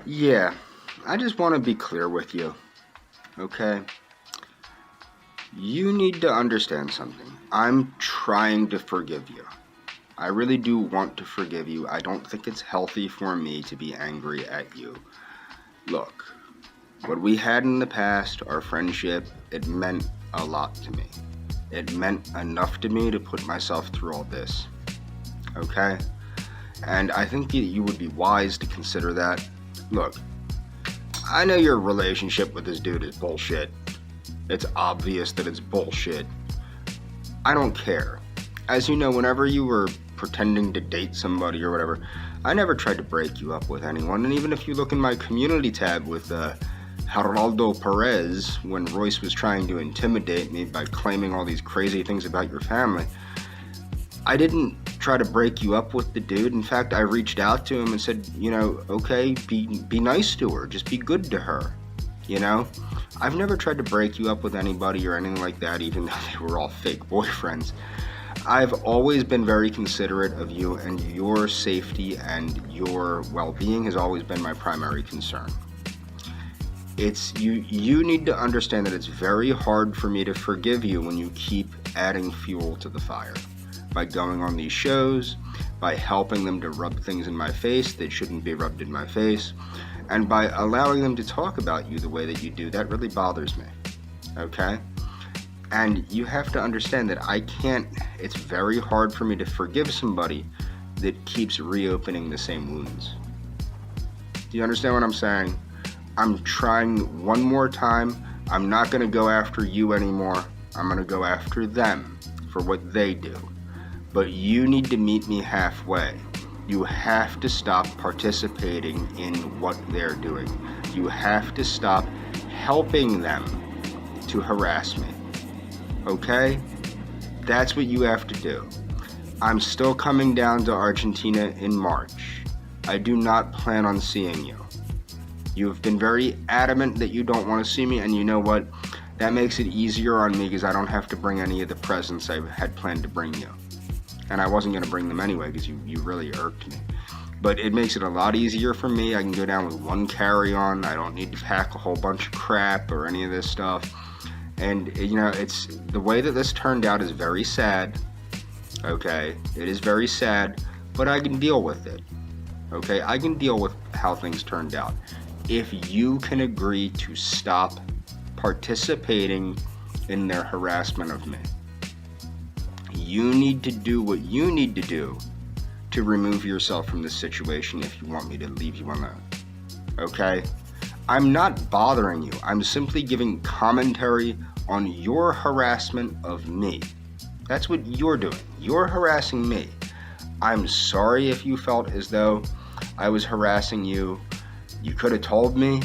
Yeah, I just want to be clear with you, okay? You need to understand something. I'm trying to forgive you. I really do want to forgive you. I don't think it's healthy for me to be angry at you. Look, what we had in the past, our friendship, it meant a lot to me. It meant enough to me to put myself through all this, okay? And I think that you would be wise to consider that. Look, I know your relationship with this dude is bullshit. It's obvious that it's bullshit. I don't care. As you know, whenever you were pretending to date somebody or whatever, I never tried to break you up with anyone. And even if you look in my community tab with Geraldo Perez, when Royce was trying to intimidate me by claiming all these crazy things about your family, I didn't try to break you up with the dude. In fact, I reached out to him and said, okay, be nice to her. Just be good to her, I've never tried to break you up with anybody or anything like that, even though they were all fake boyfriends. I've always been very considerate of you, and your safety and your well-being has always been my primary concern. It's you need to understand that it's very hard for me to forgive you when you keep adding fuel to the fire. By going on these shows, by helping them to rub things in my face that shouldn't be rubbed in my face, and by allowing them to talk about you the way that you do. That really bothers me, okay? And you have to understand that it's very hard for me to forgive somebody that keeps reopening the same wounds. Do you understand what I'm saying? I'm trying one more time. I'm not going to go after you anymore. I'm going to go after them for what they do. But you need to meet me halfway. You have to stop participating in what they're doing. You have to stop helping them to harass me. Okay? That's what you have to do. I'm still coming down to Argentina in March. I do not plan on seeing you. You've been very adamant that you don't want to see me, and you know what? That makes it easier on me because I don't have to bring any of the presents I had planned to bring you. And I wasn't going to bring them anyway because you really irked me. But it makes it a lot easier for me. I can go down with one carry-on. I don't need to pack a whole bunch of crap or any of this stuff. And, it's the way that this turned out is very sad. Okay? It is very sad, but I can deal with it. Okay? I can deal with how things turned out. If you can agree to stop participating in their harassment of me. You need to do what you need to do to remove yourself from this situation if you want me to leave you alone. Okay? I'm not bothering you. I'm simply giving commentary on your harassment of me. That's what you're doing. You're harassing me. I'm sorry if you felt as though I was harassing you. You could have told me.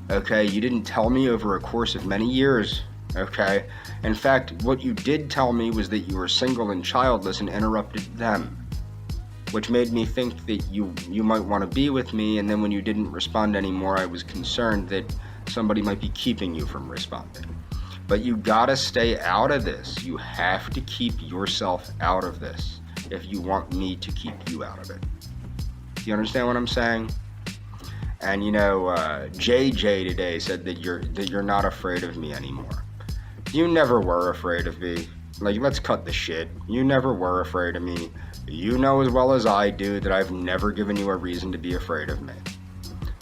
Okay? You didn't tell me over a course of many years. Okay? In fact, what you did tell me was that you were single and childless and interrupted them, which made me think that you might want to be with me, and then when you didn't respond anymore, I was concerned that somebody might be keeping you from responding. But you gotta stay out of this. You have to keep yourself out of this if you want me to keep you out of it. Do you understand what I'm saying? And JJ today said that you're not afraid of me anymore. You never were afraid of me. Like, let's cut the shit. You never were afraid of me. You know as well as I do that I've never given you a reason to be afraid of me.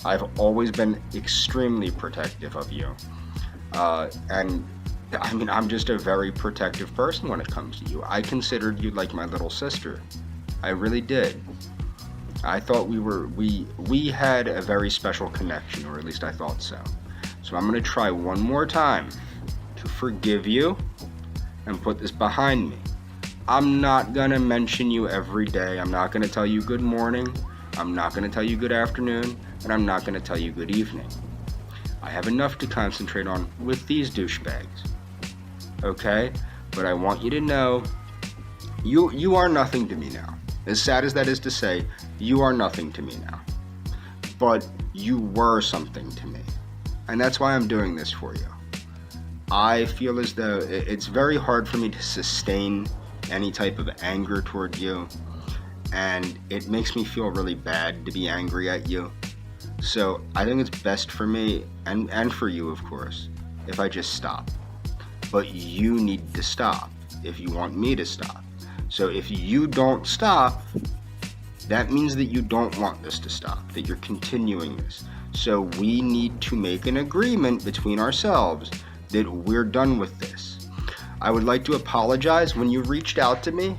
I've always been extremely protective of you. And I'm just a very protective person when it comes to you. I considered you like my little sister. I really did. I thought we had a very special connection, or at least I thought so. So I'm going to try one more time to forgive you and put this behind me. I'm not going to mention you every day. I'm not going to tell you good morning. I'm not going to tell you good afternoon. And I'm not going to tell you good evening. I have enough to concentrate on with these douchebags. Okay? But I want you to know, you are nothing to me now. As sad as that is to say, you are nothing to me now. But you were something to me. And that's why I'm doing this for you. I feel as though it's very hard for me to sustain any type of anger toward you, and it makes me feel really bad to be angry at you. So I think it's best for me, and for you of course, if I just stop. But you need to stop if you want me to stop. So if you don't stop, that means that you don't want this to stop, that you're continuing this. So we need to make an agreement between ourselves that we're done with this. I would like to apologize when you reached out to me,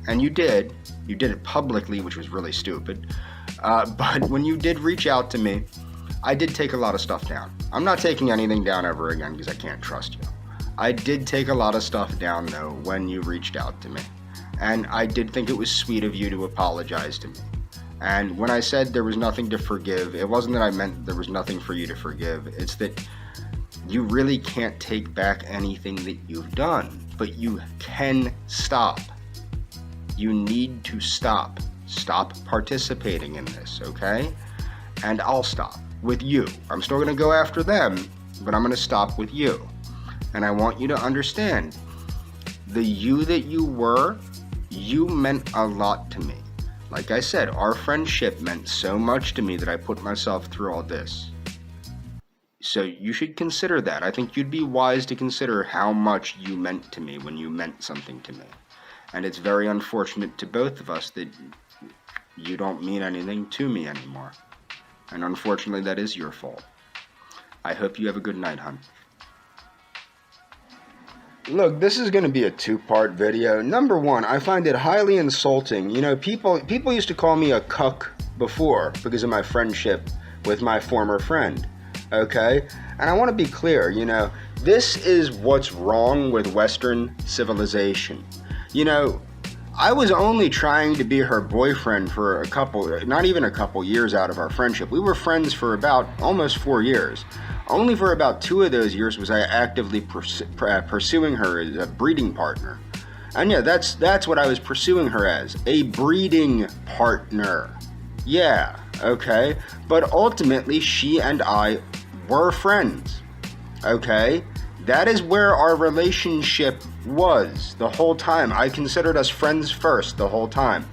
and you did it publicly, which was really stupid. But when you did reach out to me, I did take a lot of stuff down. I'm not taking anything down ever again because I can't trust you. I did take a lot of stuff down though when you reached out to me. And I did think it was sweet of you to apologize to me. And when I said there was nothing to forgive, it wasn't that I meant there was nothing for you to forgive. It's that you really can't take back anything that you've done, but you can stop. You need to stop. Stop participating in this, okay? And I'll stop with you. I'm still going to go after them, but I'm going to stop with you. And I want you to understand, the you that you were, you meant a lot to me. Like I said, our friendship meant so much to me that I put myself through all this. So you should consider that. I think you'd be wise to consider how much you meant to me when you meant something to me. And it's very unfortunate to both of us that you don't mean anything to me anymore. And unfortunately, that is your fault. I hope you have a good night, hon. Look, this is going to be a two-part video. Number one, I find it highly insulting. You know, people used to call me a cuck before because of my friendship with my former friend. Okay? And I want to be clear, you know, this is what's wrong with Western civilization. You know, I was only trying to be her boyfriend for not even a couple years out of our friendship. We were friends for about almost 4 years. Only for about 2 of those years was I actively pursuing her as a breeding partner. And yeah, that's what I was pursuing her as, a breeding partner. Yeah, okay? But ultimately, she and I were friends, okay? That is where our relationship was the whole time. I considered us friends first the whole time.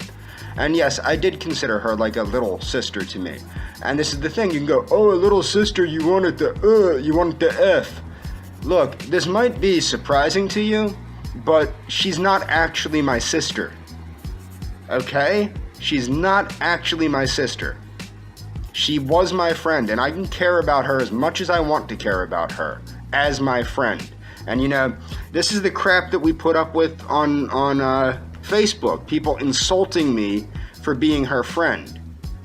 And yes, I did consider her like a little sister to me. And this is the thing, you can go, oh, a little sister, you want it to F. Look, this might be surprising to you, but she's not actually my sister. Okay? She's not actually my sister. She was my friend, and I can care about her as much as I want to care about her as my friend. And you know, this is the crap that we put up with on Facebook. People insulting me for being her friend.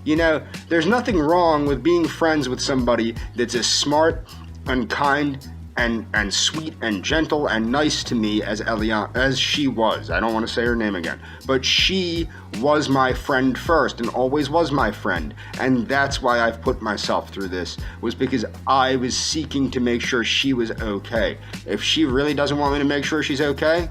You know, there's nothing wrong with being friends with somebody that's as smart and kind and sweet and gentle and nice to me as she was. I don't want to say her name again. But she was my friend first and always was my friend. And that's why I've put myself through this, was because I was seeking to make sure she was okay. If she really doesn't want me to make sure she's okay,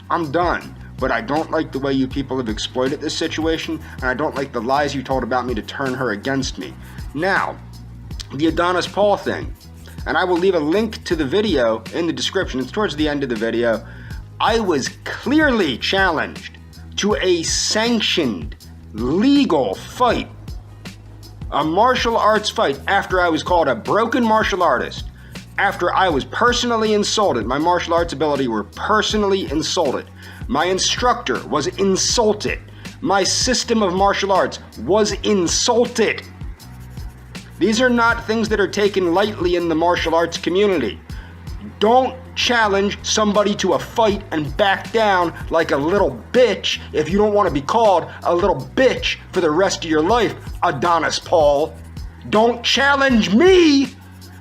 I'm done. But I don't like the way you people have exploited this situation, and I don't like the lies you told about me to turn her against me. Now, the Adonis Paul thing, and I will leave a link to the video in the description. It's towards the end of the video. I was clearly challenged to a sanctioned, legal fight, a martial arts fight, after I was called a broken martial artist, after I was personally insulted. My martial arts ability were personally insulted. My instructor was insulted. My system of martial arts was insulted. These are not things that are taken lightly in the martial arts community. Don't challenge somebody to a fight and back down like a little bitch if you don't want to be called a little bitch for the rest of your life, Adonis Paul. Don't challenge me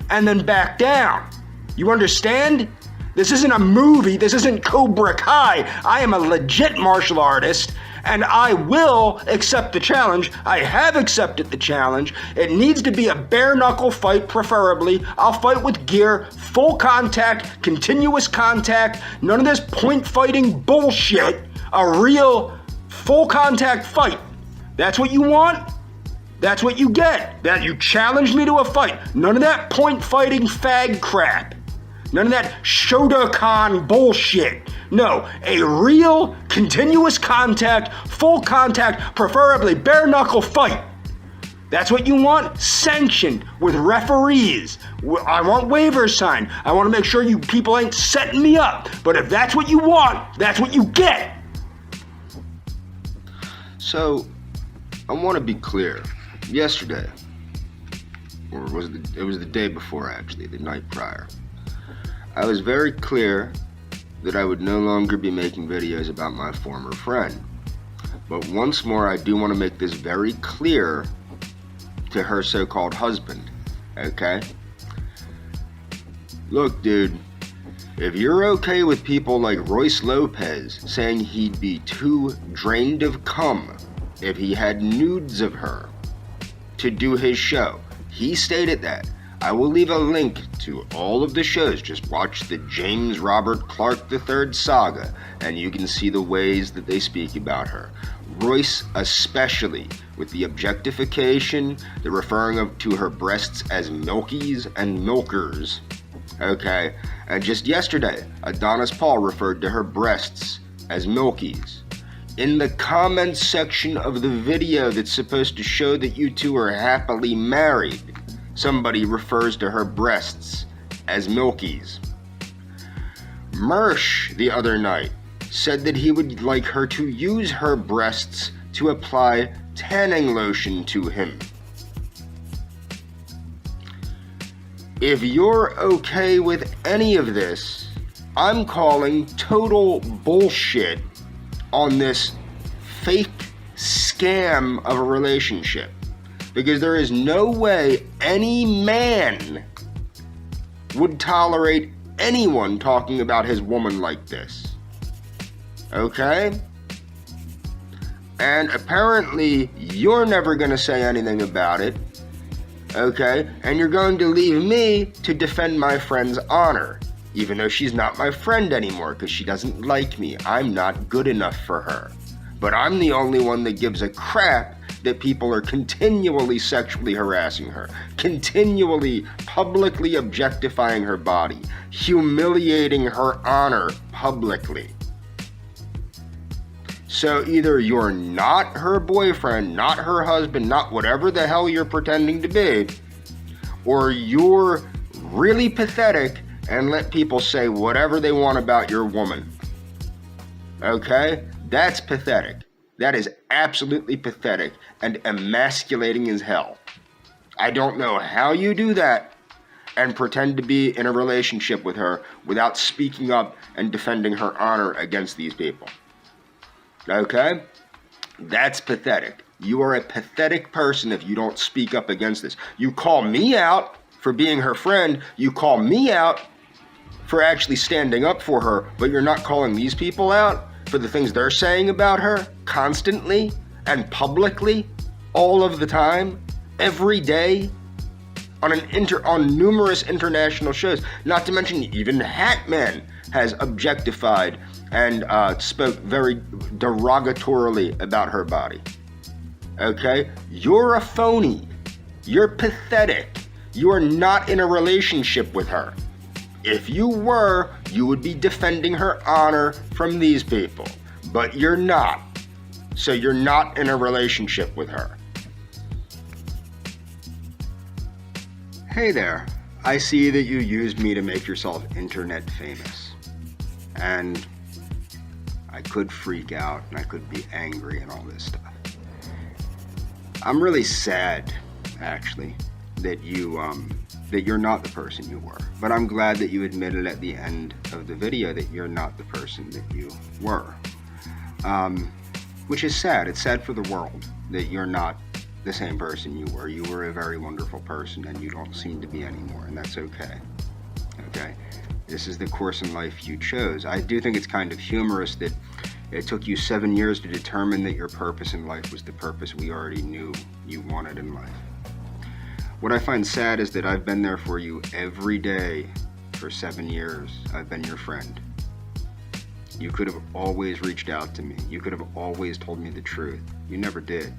and then back down. You understand? This isn't a movie. This isn't Cobra Kai. I am a legit martial artist, and I will accept the challenge. I have accepted the challenge. It needs to be a bare-knuckle fight, preferably. I'll fight with gear, full contact, continuous contact, none of this point-fighting bullshit. A real full-contact fight. That's what you want? That's what you get. That you challenge me to a fight. None of that point-fighting fag crap. None of that Shotokan bullshit. No, a real, continuous contact, full contact, preferably bare-knuckle fight. That's what you want? Sanctioned with referees. I want waivers signed. I want to make sure you people ain't setting me up. But if that's what you want, that's what you get. So, I want to be clear. Yesterday, or it was the day before actually, the night prior, I was very clear that I would no longer be making videos about my former friend. But once more, I do want to make this very clear to her so-called husband, okay? Look, dude, if you're okay with people like Royce Lopez saying he'd be too drained of cum if he had nudes of her to do his show, he stated that. I will leave a link to all of the shows. Just watch the James Robert Clark III saga, and you can see the ways that they speak about her. Royce especially, with the objectification, the referring to her breasts as milkies and milkers. Okay, and just yesterday, Adonis Paul referred to her breasts as milkies. In the comments section of the video that's supposed to show that you two are happily married, somebody refers to her breasts as milkies. Mersh, the other night, said that he would like her to use her breasts to apply tanning lotion to him. If you're okay with any of this, I'm calling total bullshit on this fake scam of a relationship. Because there is no way any man would tolerate anyone talking about his woman like this. Okay? And apparently, you're never going to say anything about it. Okay? And you're going to leave me to defend my friend's honor. Even though she's not my friend anymore because she doesn't like me. I'm not good enough for her. But I'm the only one that gives a crap that people are continually sexually harassing her, continually publicly objectifying her body, humiliating her honor publicly. So either you're not her boyfriend, not her husband, not whatever the hell you're pretending to be, or you're really pathetic and let people say whatever they want about your woman. Okay? That's pathetic. That is absolutely pathetic and emasculating as hell. I don't know how you do that and pretend to be in a relationship with her without speaking up and defending her honor against these people. Okay? That's pathetic. You are a pathetic person if you don't speak up against this. You call me out for being her friend. You call me out for actually standing up for her, but you're not calling these people out for the things they're saying about her constantly and publicly all of the time, every day, on numerous international shows. Not to mention even Hatman has objectified and spoke very derogatorily about her body. Okay? You're a phony. You're pathetic. You are not in a relationship with her. If you were, you would be defending her honor from these people. But you're not. So you're not in a relationship with her. Hey there. I see that you used me to make yourself internet famous. And I could freak out and I could be angry and all this stuff. I'm really sad, actually, that you're not the person you were. But I'm glad that you admitted at the end of the video that you're not the person that you were. Which is sad. It's sad for the world that you're not the same person you were. You were a very wonderful person and you don't seem to be anymore, and that's okay. Okay? This is the course in life you chose. I do think it's kind of humorous that it took you 7 years to determine that your purpose in life was the purpose we already knew you wanted in life. What I find sad is that I've been there for you every day for 7 years. I've been your friend. You could have always reached out to me. You could have always told me the truth. You never did.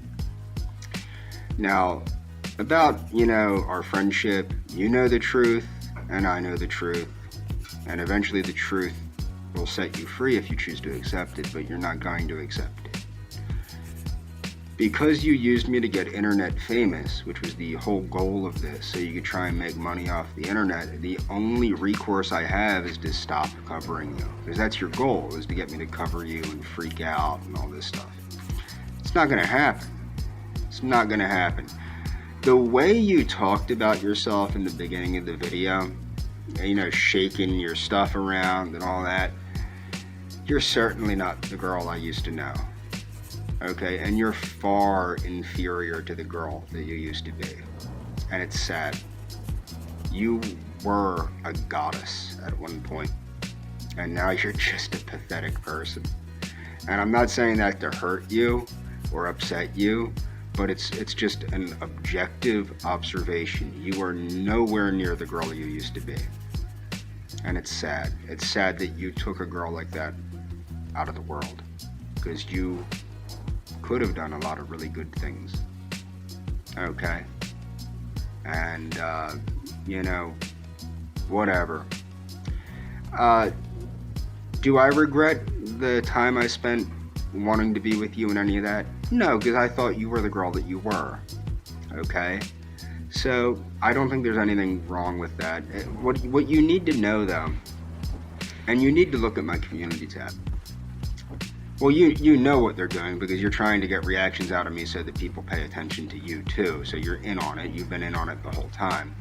Now, about, our friendship, you know the truth, and I know the truth. And eventually the truth will set you free if you choose to accept it, but you're not going to accept it. because you used me to get internet famous, which was the whole goal of this, so you could try and make money off the internet, the only recourse I have is to stop covering you. Because that's your goal, is to get me to cover you and freak out and all this stuff. It's not going to happen. It's not going to happen. The way you talked about yourself in the beginning of the video, you know, shaking your stuff around and all that, you're certainly not the girl I used to know. Okay, and you're far inferior to the girl that you used to be. And it's sad. You were a goddess at one point, and now you're just a pathetic person. And I'm not saying that to hurt you or upset you, but it's just an objective observation. You are nowhere near the girl you used to be. And it's sad. It's sad that you took a girl like that out of the world, because you could have done a lot of really good things. Okay? And, you know, whatever. Do I regret the time I spent wanting to be with you and any of that? No, because I thought you were the girl that you were. Okay? So, I don't think there's anything wrong with that. What you need to know, though, and you need to look at my community tab. Well, you know what they're doing, because you're trying to get reactions out of me so that people pay attention to you too. So you're in on it. You've been in on it the whole time.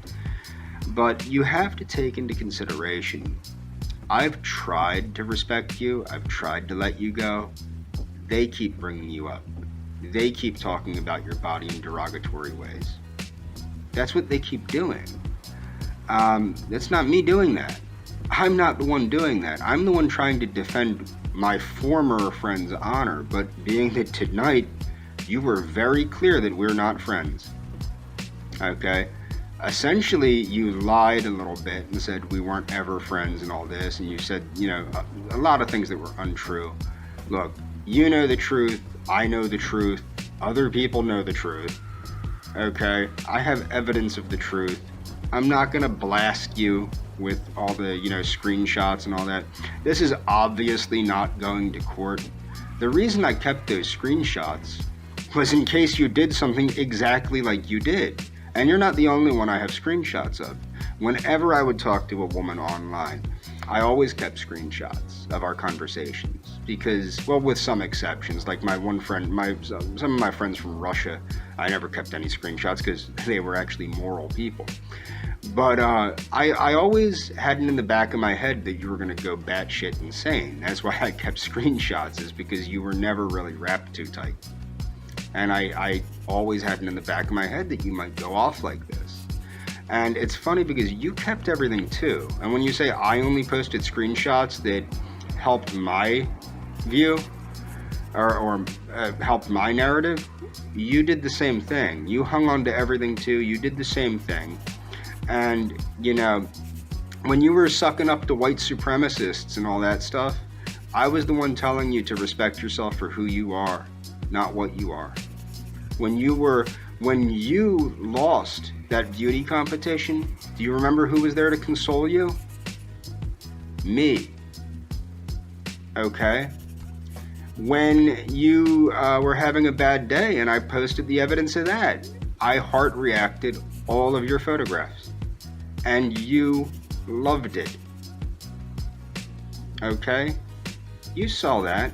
But you have to take into consideration, I've tried to respect you. I've tried to let you go. They keep bringing you up. They keep talking about your body in derogatory ways. That's what they keep doing. It's not me doing that. I'm not the one doing that. I'm the one trying to defend my former friend's honor, but being that tonight you were very clear that we're not friends. Okay? Essentially, you lied a little bit and said we weren't ever friends and all this, and you said, you know, a lot of things that were untrue. Look, you know the truth, I know the truth, other people know the truth. Okay? I have evidence of the truth. I'm not gonna blast you with all the, you know, screenshots and all that. This is obviously not going to court. The reason I kept those screenshots was in case you did something exactly like you did. And you're not the only one I have screenshots of. Whenever I would talk to a woman online, I always kept screenshots of our conversations because, well, with some exceptions, like my one friend, some of my friends from Russia, I never kept any screenshots because they were actually moral people. But I always had it in the back of my head that you were going to go batshit insane. That's why I kept screenshots, is because you were never really wrapped too tight. And I always had it in the back of my head that you might go off like this. And it's funny because you kept everything too. And when you say I only posted screenshots that helped my view or helped my narrative, you did the same thing. You hung on to everything too. You did the same thing. And, you know, when you were sucking up to white supremacists and all that stuff, I was the one telling you to respect yourself for who you are, not what you are. When you lost that beauty competition, do you remember who was there to console you? Me. Okay? When you were having a bad day and I posted the evidence of that, I heart reacted all of your photographs. And you loved it. Okay? You saw that.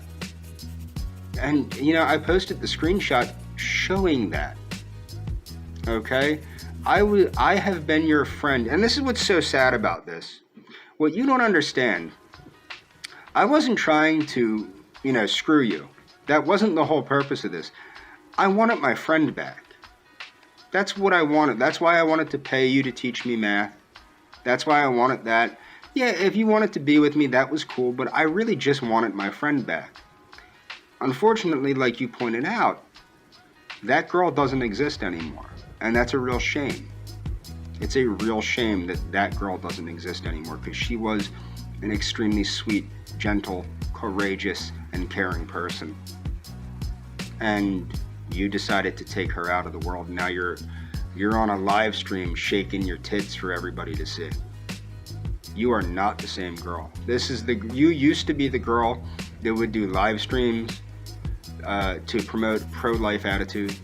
And, you know, I posted the screenshot showing that. Okay? I have been your friend. And this is what's so sad about this. What you don't understand, I wasn't trying to, you know, screw you. That wasn't the whole purpose of this. I wanted my friend back. That's what I wanted. That's why I wanted to pay you to teach me math. That's why I wanted that. Yeah, if you wanted to be with me, that was cool, but I really just wanted my friend back. Unfortunately, like you pointed out, that girl doesn't exist anymore, and that's a real shame. It's a real shame that that girl doesn't exist anymore, because she was an extremely sweet, gentle, courageous, and caring person. And you decided to take her out of the world. Now you're on a live stream shaking your tits for everybody to see. You are not the same girl. You used to be the girl that would do live streams to promote pro-life attitudes.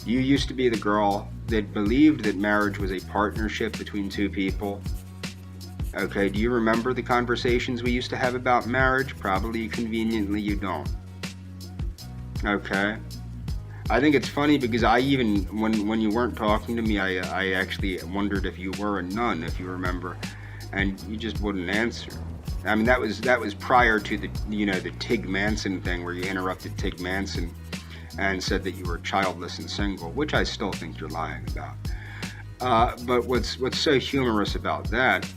You used to be the girl that believed that marriage was a partnership between two people. Okay, do you remember the conversations we used to have about marriage? Probably conveniently you don't. Okay. I think it's funny because I even, when you weren't talking to me, I actually wondered if you were a nun, if you remember, and you just wouldn't answer. I mean, that was prior to the Tig Manson thing where you interrupted Tig Manson and said that you were childless and single, which I still think you're lying about. But what's so humorous about that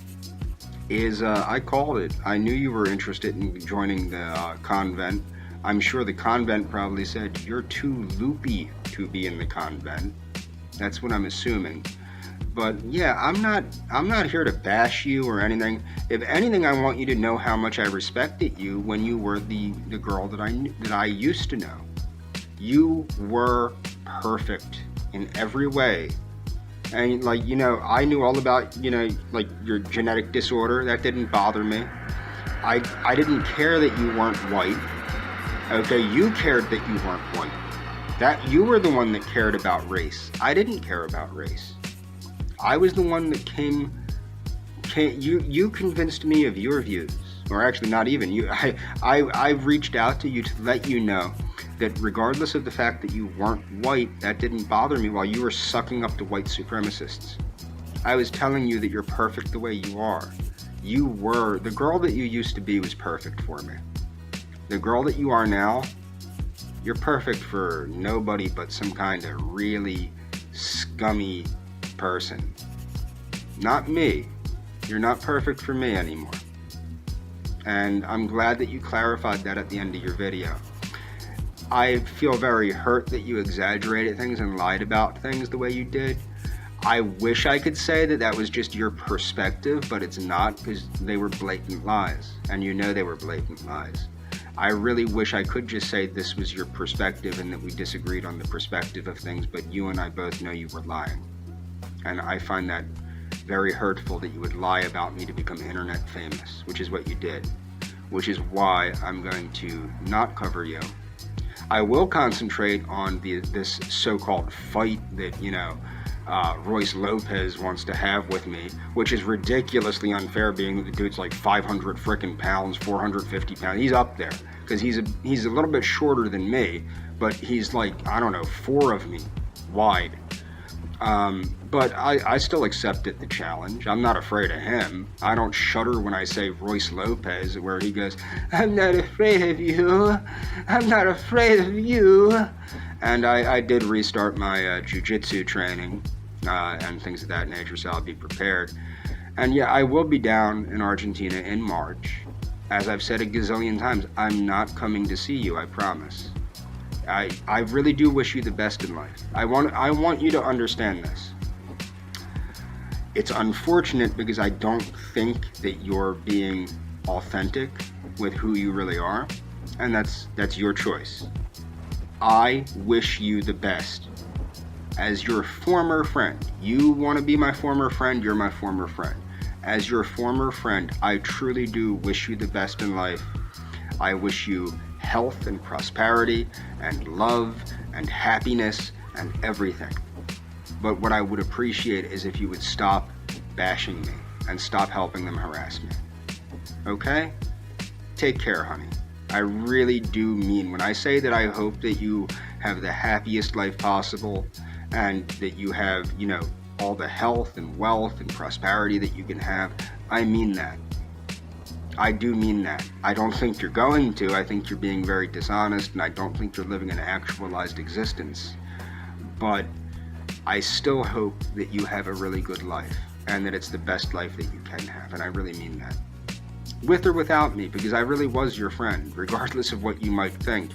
is I called it. I knew you were interested in joining the convent. I'm sure the convent probably said, you're too loopy to be in the convent. That's what I'm assuming. But yeah, I'm not here to bash you or anything. If anything, I want you to know how much I respected you when you were the girl that I used to know. You were perfect in every way. And I knew all about, your genetic disorder. That didn't bother me. I didn't care that you weren't white. Okay, you cared that you weren't white. That you were the one that cared about race. I didn't care about race. I was the one that you convinced me of your views. Or actually not even you. I've reached out to you to let you know that regardless of the fact that you weren't white, that didn't bother me while you were sucking up to white supremacists. I was telling you that you're perfect the way you are. You were, the girl that you used to be was perfect for me. The girl that you are now, you're perfect for nobody but some kind of really scummy person. Not me. You're not perfect for me anymore. And I'm glad that you clarified that at the end of your video. I feel very hurt that you exaggerated things and lied about things the way you did. I wish I could say that that was just your perspective, but it's not, because they were blatant lies. And you know they were blatant lies. I really wish I could just say this was your perspective and that we disagreed on the perspective of things, but you and I both know you were lying. And I find that very hurtful that you would lie about me to become internet famous, which is what you did, which is why I'm going to not cover you. I will concentrate on this so-called fight that, Royce Lopez wants to have with me, which is ridiculously unfair, being that the dude's like 500 frickin' pounds, 450 pounds. He's up there, because he's a little bit shorter than me, but he's like, I don't know, 4 of me wide. But I still accepted the challenge. I'm not afraid of him. I don't shudder when I say Royce Lopez, where he goes, I'm not afraid of you. I'm not afraid of you. And I did restart my jiu-jitsu training and things of that nature, so I'll be prepared. And yeah, I will be down in Argentina in March. As I've said a gazillion times, I'm not coming to see you, I promise. I really do wish you the best in life. I want you to understand this. It's unfortunate because I don't think that you're being authentic with who you really are, and that's your choice. I wish you the best. As your former friend, you want to be my former friend, you're my former friend. As your former friend, I truly do wish you the best in life. I wish you health and prosperity and love and happiness and everything. But what I would appreciate is if you would stop bashing me and stop helping them harass me. Okay? Take care, honey. I really do mean when I say that I hope that you have the happiest life possible and that you have, all the health and wealth and prosperity that you can have. I mean that. I do mean that. I don't think you're going to. I think you're being very dishonest, and I don't think you're living an actualized existence. But I still hope that you have a really good life, and that it's the best life that you can have, and I really mean that. With or without me, because I really was your friend, regardless of what you might think.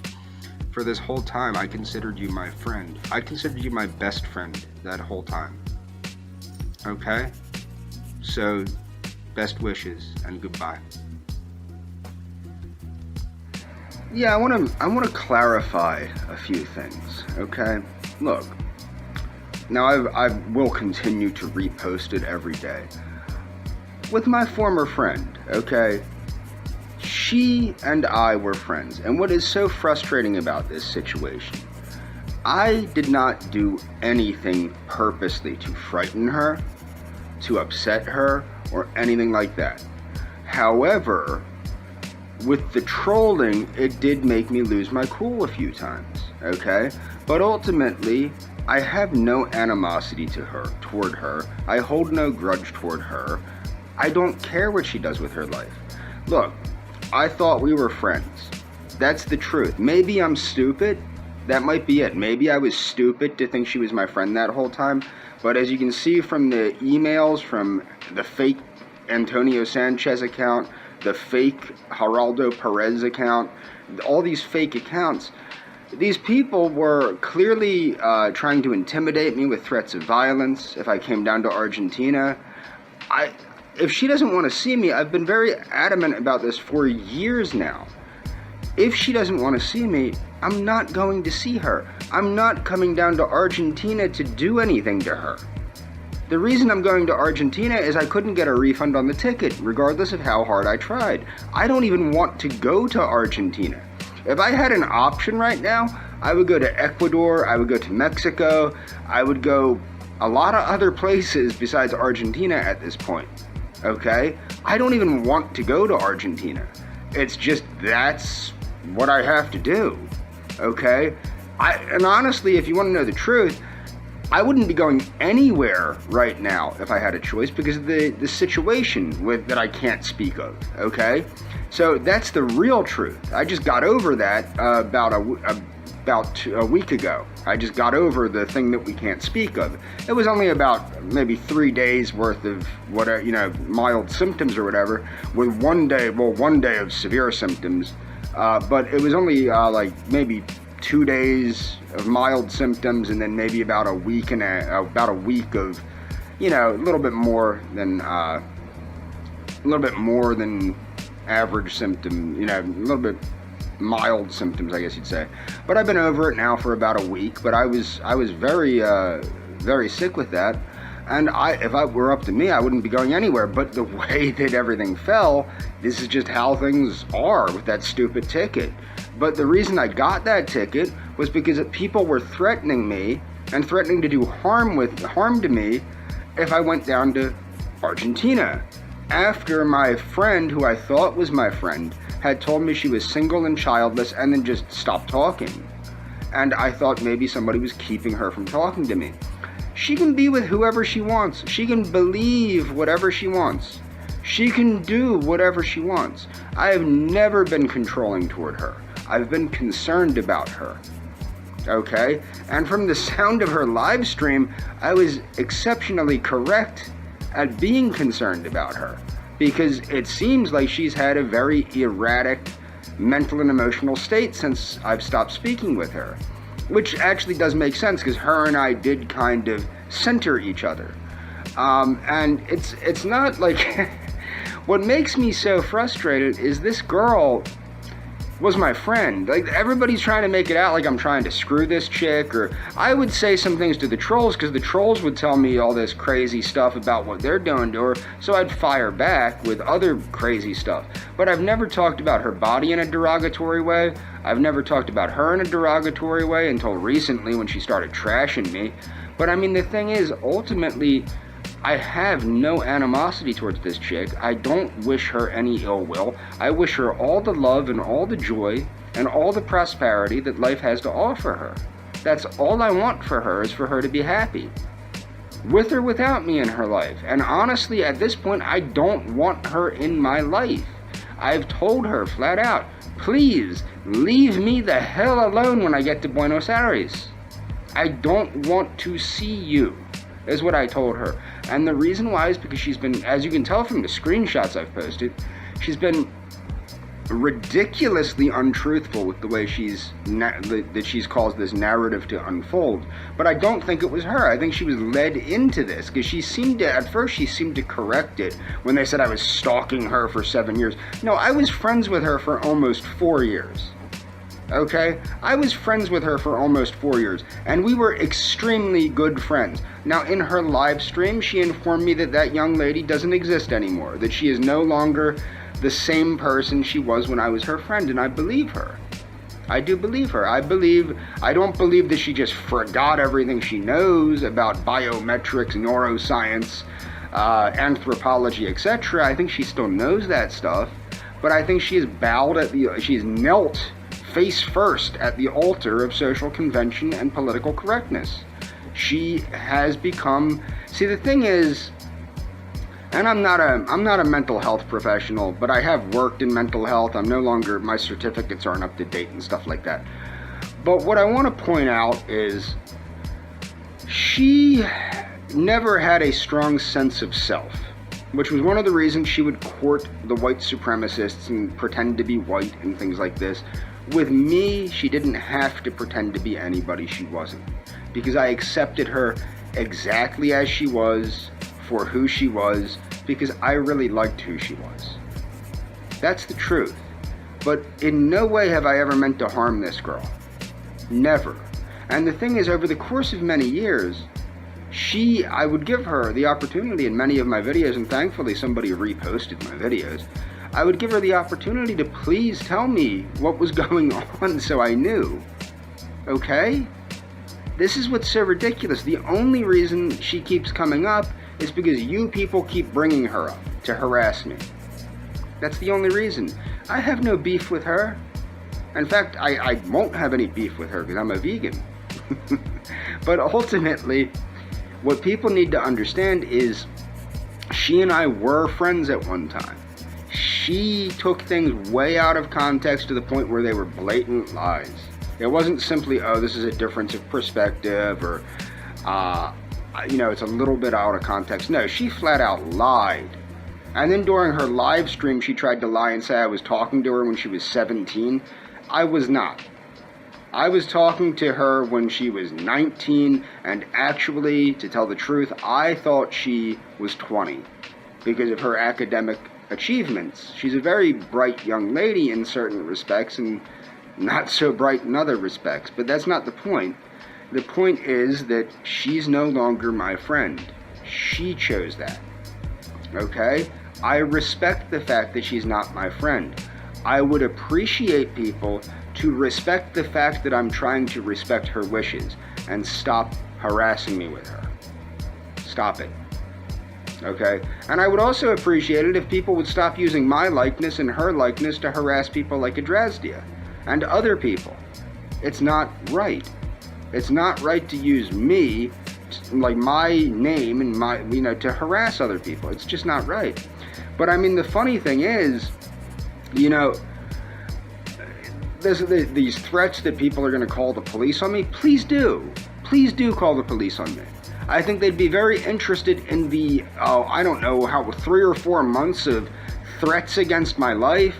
For this whole time, I considered you my friend. I considered you my best friend that whole time. Okay? So, best wishes, and goodbye. Yeah, I want to clarify a few things, okay? Look, now I will continue to repost it every day. With my former friend, okay? She and I were friends, and what is so frustrating about this situation, I did not do anything purposely to frighten her, to upset her, or anything like that. However, with the trolling, it did make me lose my cool a few times, okay? But ultimately, I have no animosity toward her. I hold no grudge toward her. I don't care what she does with her life. Look, I thought we were friends. That's the truth. Maybe I'm stupid. That might be it. Maybe I was stupid to think she was my friend that whole time. But as you can see from the emails from the fake Antonio Sanchez account, the fake Geraldo Perez account, all these fake accounts, these people were clearly trying to intimidate me with threats of violence if I came down to Argentina. If she doesn't want to see me, I've been very adamant about this for years now. If she doesn't want to see me, I'm not going to see her. I'm not coming down to Argentina to do anything to her. The reason I'm going to Argentina is I couldn't get a refund on the ticket, regardless of how hard I tried. I don't even want to go to Argentina. If I had an option right now, I would go to Ecuador, I would go to Mexico, I would go a lot of other places besides Argentina at this point, okay? I don't even want to go to Argentina. It's just that's what I have to do, okay? And honestly, if you want to know the truth, I wouldn't be going anywhere right now if I had a choice because of the situation that I can't speak of, okay? So that's the real truth. I just got over that about a week ago. I just got over the thing that we can't speak of. It was only about maybe 3 days worth of whatever, mild symptoms or whatever, with one day of severe symptoms. But it was only like maybe 2 days of mild symptoms, and then maybe about a week of, a little bit more than average symptom, a little bit mild symptoms, I guess you'd say. But I've been over it now for about a week. But I was very very sick with that, and if it were up to me, I wouldn't be going anywhere. But the way that everything fell, this is just how things are with that stupid ticket. But the reason I got that ticket was because people were threatening me and threatening to do harm to me if I went down to Argentina. After my friend, who I thought was my friend, had told me she was single and childless and then just stopped talking. And I thought maybe somebody was keeping her from talking to me. She can be with whoever she wants. She can believe whatever she wants. She can do whatever she wants. I have never been controlling toward her. I've been concerned about her. Okay? And from the sound of her live stream, I was exceptionally correct at being concerned about her, because it seems like she's had a very erratic mental and emotional state since I've stopped speaking with her, which actually does make sense because her and I did kind of center each other. And it's not like what makes me so frustrated is this girl was my friend. Like, everybody's trying to make it out like I'm trying to screw this chick, or I would say some things to the trolls because the trolls would tell me all this crazy stuff about what they're doing to her, so I'd fire back with other crazy stuff. But I've never talked about her body in a derogatory way. I've never talked about her in a derogatory way until recently when she started trashing me. But I mean, the thing is, ultimately, I have no animosity towards this chick. I don't wish her any ill will. I wish her all the love and all the joy and all the prosperity that life has to offer her. That's all I want for her, is for her to be happy, with or without me in her life. And honestly, at this point, I don't want her in my life. I've told her flat out, please leave me the hell alone when I get to Buenos Aires. I don't want to see you, is what I told her. And the reason why is because she's been, as you can tell from the screenshots I've posted, she's been ridiculously untruthful with the way that she's caused this narrative to unfold. But I don't think it was her. I think she was led into this because at first she seemed to correct it when they said I was stalking her for 7 years. No, I was friends with her for almost 4 years. Okay? I was friends with her for almost 4 years, and we were extremely good friends. Now, in her live stream, she informed me that young lady doesn't exist anymore, that she is no longer the same person she was when I was her friend, and I believe her. I do believe her. I don't believe that she just forgot everything she knows about biometrics, neuroscience, anthropology, etc. I think she still knows that stuff, but I think she's knelt face first at the altar of social convention and political correctness. She has become, see, the thing is, and I'm not a mental health professional, but I have worked in mental health. I'm no longer, my certificates aren't up to date and stuff like that. But what I want to point out is she never had a strong sense of self, which was one of the reasons she would court the white supremacists and pretend to be white and things like this. With me, she didn't have to pretend to be anybody she wasn't, because I accepted her exactly as she was, for who she was, because I really liked who she was. That's the truth. But in no way have I ever meant to harm this girl. Never. And the thing is, over the course of many years, I would give her the opportunity in many of my videos, and thankfully somebody reposted my videos. I would give her the opportunity to please tell me what was going on so I knew. Okay? This is what's so ridiculous. The only reason she keeps coming up is because you people keep bringing her up to harass me. That's the only reason. I have no beef with her. In fact, I won't have any beef with her because I'm a vegan. But ultimately, what people need to understand is she and I were friends at one time. She took things way out of context to the point where they were blatant lies. It wasn't simply, oh, this is a difference of perspective, or it's a little bit out of context. No, she flat out lied. And then during her live stream, she tried to lie and say I was talking to her when she was 17. I was not. I was talking to her when she was 19, and actually, to tell the truth, I thought she was 20 because of her academic achievements. She's a very bright young lady in certain respects and not so bright in other respects, but that's not the point. The point is that she's no longer my friend. She chose that. Okay? I respect the fact that she's not my friend. I would appreciate people to respect the fact that I'm trying to respect her wishes and stop harassing me with her. Stop it. Okay? And I would also appreciate it if people would stop using my likeness and her likeness to harass people like Adrasdia and other people. It's not right. It's not right to use me, like my name and my, to harass other people. It's just not right. But I mean, the funny thing is, there's these threats that people are going to call the police on me. Please do. Please do call the police on me. I think they'd be very interested in the, 3 or 4 months of threats against my life,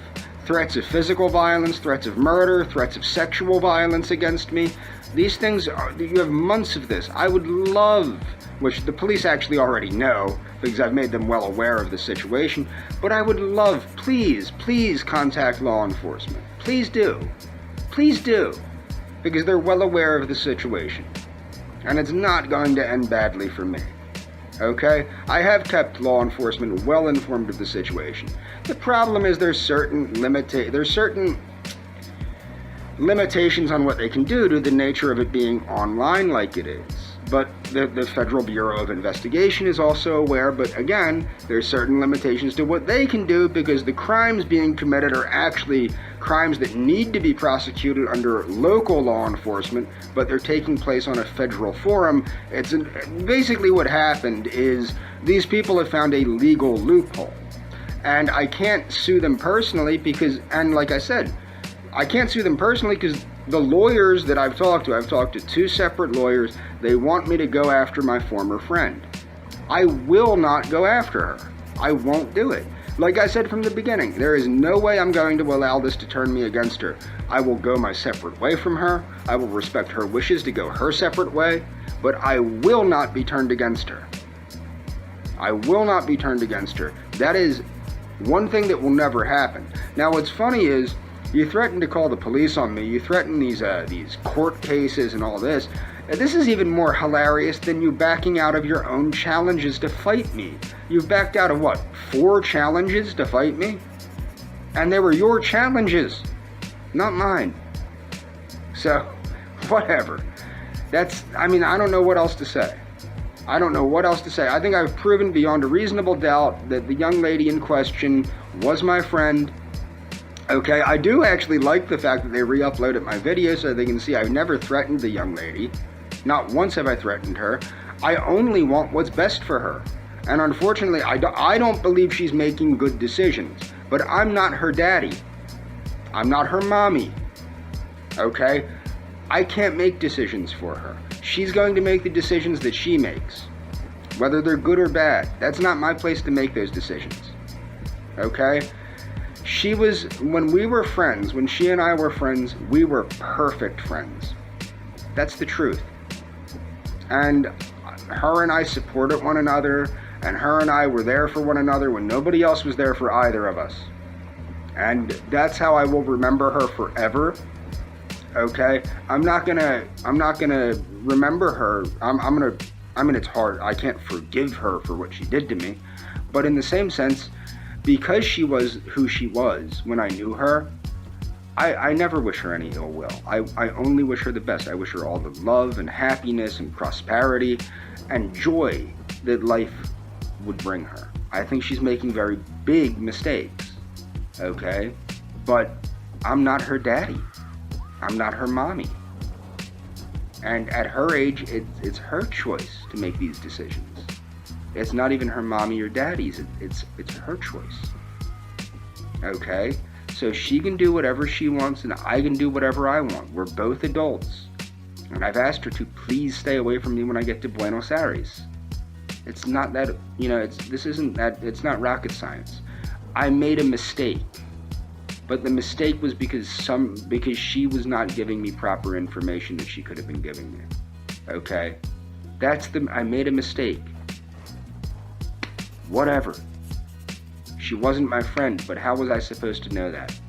threats of physical violence, threats of murder, threats of sexual violence against me. These things you have months of this. I would love, which the police actually already know because I've made them well aware of the situation, but I would love, please contact law enforcement. Please do. Please do. Because they're well aware of the situation. And it's not going to end badly for me. Okay? I have kept law enforcement well informed of the situation. The problem is there's certain limitations on what they can do due to the nature of it being online like it is. But the Federal Bureau of Investigation is also aware, but again, there's certain limitations to what they can do because the crimes being committed are actually crimes that need to be prosecuted under local law enforcement, but they're taking place on a federal forum. Basically what happened is these people have found a legal loophole. And I can't sue them personally because, and like I said, I can't sue them personally because the lawyers that I've talked to 2 separate lawyers, they want me to go after my former friend. I will not go after her. I won't do it. Like I said from the beginning, there is no way I'm going to allow this to turn me against her. I will go my separate way from her. I will respect her wishes to go her separate way, but I will not be turned against her. I will not be turned against her. That is one thing that will never happen. Now, what's funny is, you threaten to call the police on me. You threaten these court cases and all this. This is even more hilarious than you backing out of your own challenges to fight me. You've backed out of what? 4 challenges to fight me? And they were your challenges, not mine. So, whatever. I don't know what else to say. I don't know what else to say. I think I've proven beyond a reasonable doubt that the young lady in question was my friend. Okay, I do actually like the fact that they re-uploaded my video so they can see I've never threatened the young lady. Not once have I threatened her. I only want what's best for her. And unfortunately, I don't believe she's making good decisions. But I'm not her daddy. I'm not her mommy. Okay? I can't make decisions for her. She's going to make the decisions that she makes. Whether they're good or bad. That's not my place to make those decisions. Okay? When we were friends, when she and I were friends, we were perfect friends. That's the truth. And her and I supported one another, and her and I were there for one another when nobody else was there for either of us. And that's how I will remember her forever. Okay? I'm not gonna remember her. It's hard. I can't forgive her for what she did to me. But in the same sense, because she was who she was when I knew her, I never wish her any ill will. I only wish her the best. I wish her all the love and happiness and prosperity and joy that life would bring her. I think she's making very big mistakes, okay? But I'm not her daddy. I'm not her mommy. And at her age, it's her choice to make these decisions. It's not even her mommy or daddy's. It's her choice. Okay? So she can do whatever she wants and I can do whatever I want. We're both adults. And I've asked her to please stay away from me when I get to Buenos Aires. It's not that, it's not rocket science. I made a mistake. But the mistake was because she was not giving me proper information that she could have been giving me. Okay? I made a mistake. Whatever. She wasn't my friend, but how was I supposed to know that?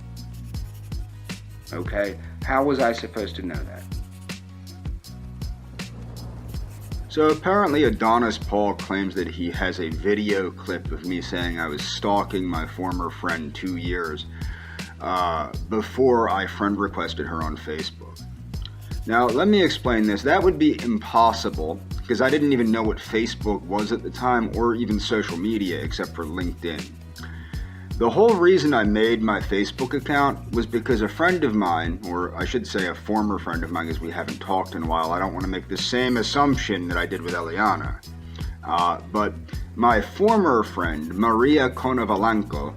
Okay? How was I supposed to know that? So apparently Adonis Paul claims that he has a video clip of me saying I was stalking my former friend 2 years before I friend requested her on Facebook. Now, let me explain this. That would be impossible because I didn't even know what Facebook was at the time or even social media except for LinkedIn. The whole reason I made my Facebook account was because a friend of mine, or I should say a former friend of mine because we haven't talked in a while, I don't want to make the same assumption that I did with Eliana, but my former friend, Maria Konovalenko,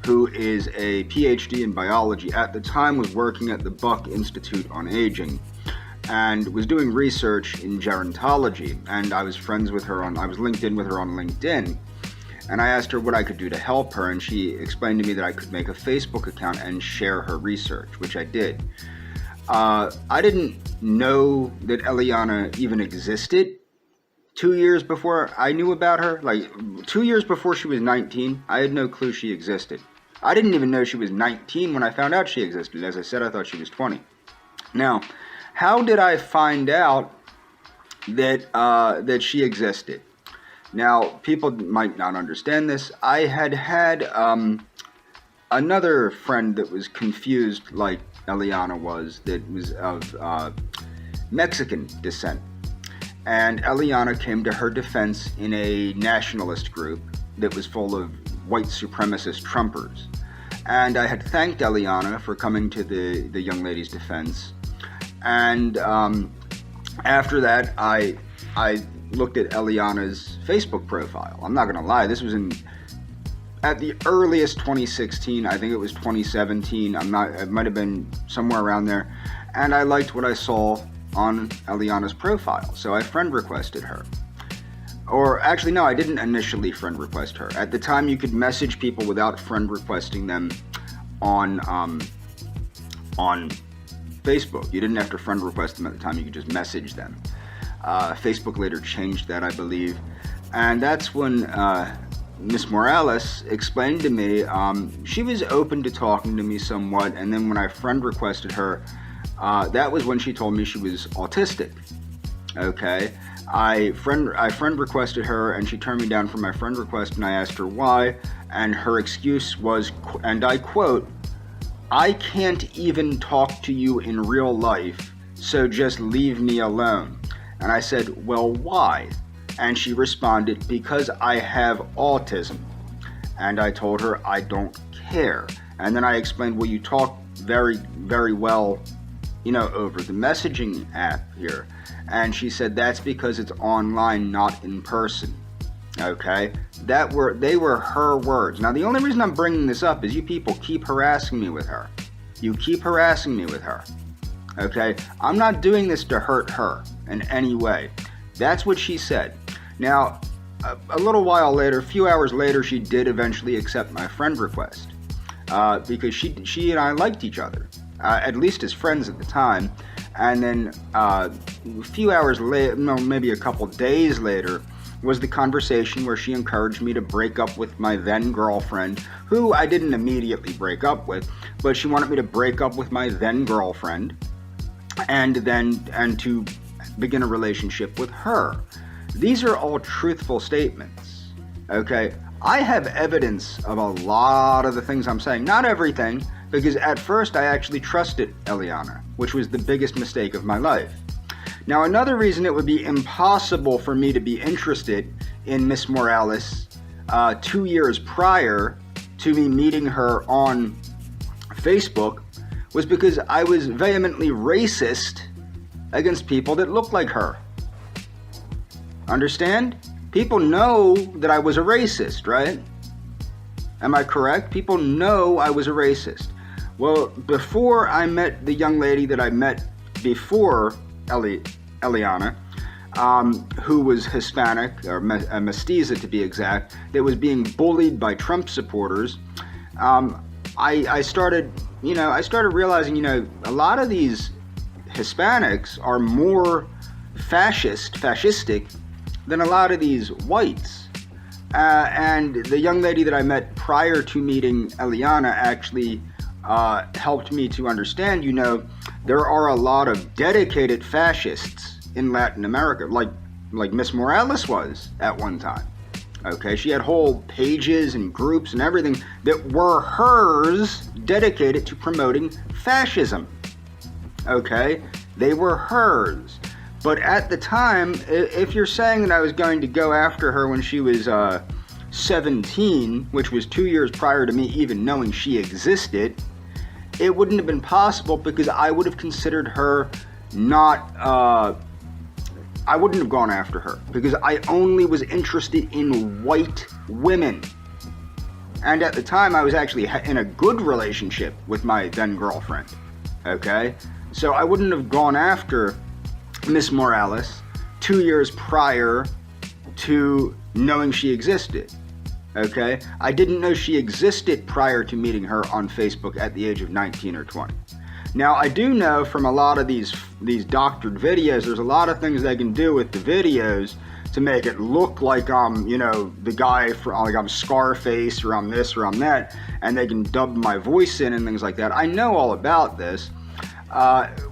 who is a PhD in biology, at the time was working at the Buck Institute on Aging and was doing research in gerontology, and I was linked in with her on LinkedIn. And I asked her what I could do to help her, and she explained to me that I could make a Facebook account and share her research, which I did. I didn't know that Eliana even existed 2 years before I knew about her. Like, 2 years before she was 19, I had no clue she existed. I didn't even know she was 19 when I found out she existed. As I said, I thought she was 20. Now, how did I find out that she existed? Now, people might not understand this. I had another friend that was confused like Eliana was, that was of Mexican descent. And Eliana came to her defense in a nationalist group that was full of white supremacist Trumpers. And I had thanked Eliana for coming to the young lady's defense. And after that, I looked at Eliana's Facebook profile. I'm not going to lie, this was at the earliest 2016, I think it was 2017, it might have been somewhere around there, and I liked what I saw on Eliana's profile, so I friend requested her. Or actually, no, I didn't initially friend request her. At the time, you could message people without friend requesting them on Facebook. You didn't have to friend request them at the time, you could just message them. Facebook later changed that, I believe. And that's when Miss Morales explained to me, she was open to talking to me somewhat, and then when I friend requested her, that was when she told me she was autistic. Okay? I friend requested her, and she turned me down for my friend request, and I asked her why, and her excuse was, and I quote, "I can't even talk to you in real life, so just leave me alone." And I said, "Well, why?" And she responded, "Because I have autism." And I told her, "I don't care." And then I explained, "Well, you talk very, very well, over the messaging app here." And she said, "That's because it's online, not in person." Okay? They were her words. Now, the only reason I'm bringing this up is you people keep harassing me with her. You keep harassing me with her. Okay? I'm not doing this to hurt her in any way. That's what she said. Now, a little while later, a few hours later, she did eventually accept my friend request. Because she and I liked each other, at least as friends at the time. And then a few hours later, no, maybe a couple days later, was the conversation where she encouraged me to break up with my then girlfriend, who I didn't immediately break up with, but she wanted me to break up with my then girlfriend and to begin a relationship with her. These are all truthful statements, okay? I have evidence of a lot of the things I'm saying. Not everything, because at first I actually trusted Eliana, which was the biggest mistake of my life. Now, another reason it would be impossible for me to be interested in Miss Morales 2 years prior to me meeting her on Facebook was because I was vehemently racist against people that looked like her. Understand? People know that I was a racist, right? Am I correct? People know I was a racist. Well, before I met the young lady that I met before Eliana, who was Hispanic, or a mestiza to be exact, that was being bullied by Trump supporters, I started realizing, a lot of these Hispanics are more fascistic than a lot of these whites. And the young lady that I met prior to meeting Eliana actually helped me to understand, there are a lot of dedicated fascists in Latin America, like Miss Morales was at one time. Okay, she had whole pages and groups and everything that were hers dedicated to promoting fascism. Okay, they were hers. But at the time, if you're saying that I was going to go after her when she was 17, which was 2 years prior to me even knowing she existed, it wouldn't have been possible because I would have considered her I wouldn't have gone after her because I only was interested in white women. And at the time, I was actually in a good relationship with my then girlfriend. Okay? So I wouldn't have gone after Miss Morales 2 years prior to knowing she existed. Okay? I didn't know she existed prior to meeting her on Facebook at the age of 19 or 20. Now, I do know from a lot of these doctored videos, there's a lot of things they can do with the videos to make it look like the guy like I'm Scarface or I'm this or I'm that, and they can dub my voice in and things like that. I know all about this,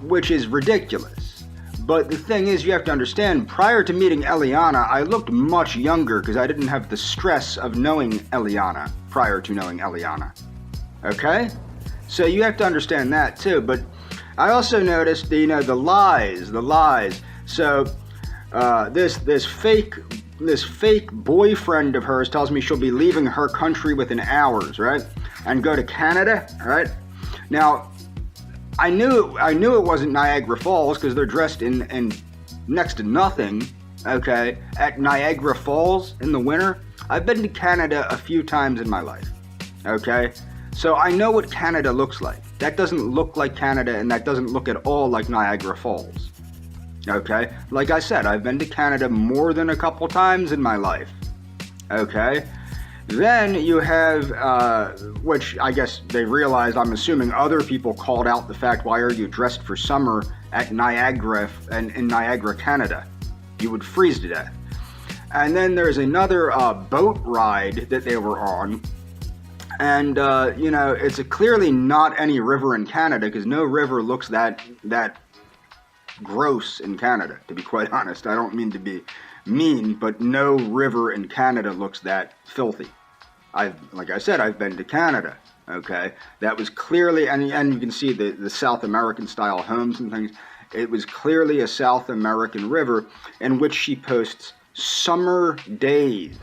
which is ridiculous. But the thing is, you have to understand, prior to meeting Eliana, I looked much younger because I didn't have the stress of knowing Eliana prior to knowing Eliana. Okay? So you have to understand that too. But I also noticed, the lies. So this fake boyfriend of hers tells me she'll be leaving her country within hours, right? And go to Canada, right? Now, I knew it wasn't Niagara Falls because they're dressed in next to nothing, okay, at Niagara Falls in the winter. I've been to Canada a few times in my life, okay? So I know what Canada looks like. That doesn't look like Canada, and that doesn't look at all like Niagara Falls, okay? Like I said, I've been to Canada more than a couple times in my life, okay? Then you have, which I guess they realized, I'm assuming other people called out the fact, why are you dressed for summer at Niagara and in Niagara, Canada? You would freeze to death. And then there's another boat ride that they were on. And, it's clearly not any river in Canada because no river looks that gross in Canada, to be quite honest. I don't mean to be mean, but no river in Canada looks that filthy. Like I said, I've been to Canada, okay? That was clearly, and you can see the South American style homes and things. It was clearly a South American river in which she posts summer days.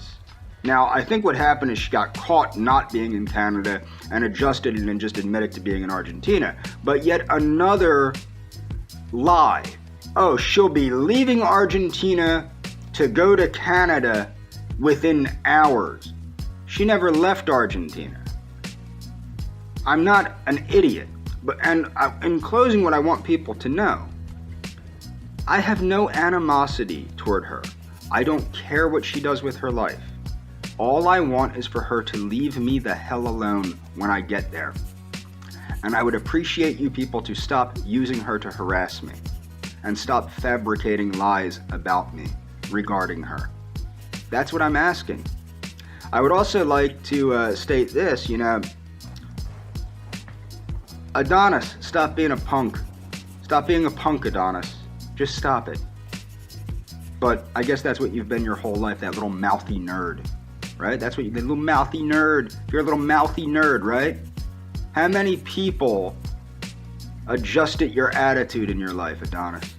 Now, I think what happened is she got caught not being in Canada and adjusted and then just admitted to being in Argentina. But yet another lie. Oh, she'll be leaving Argentina to go to Canada within hours. She never left Argentina. I'm not an idiot. And in closing, what I want people to know, I have no animosity toward her. I don't care what she does with her life. All I want is for her to leave me the hell alone when I get there. And I would appreciate you people to stop using her to harass me and stop fabricating lies about me regarding her. That's what I'm asking. I would also like to state this, Adonis, stop being a punk. Stop being a punk, Adonis. Just stop it. But I guess that's what you've been your whole life, that little mouthy nerd, right? That's what the little mouthy nerd. You're a little mouthy nerd, right? How many people adjusted your attitude in your life, Adonis?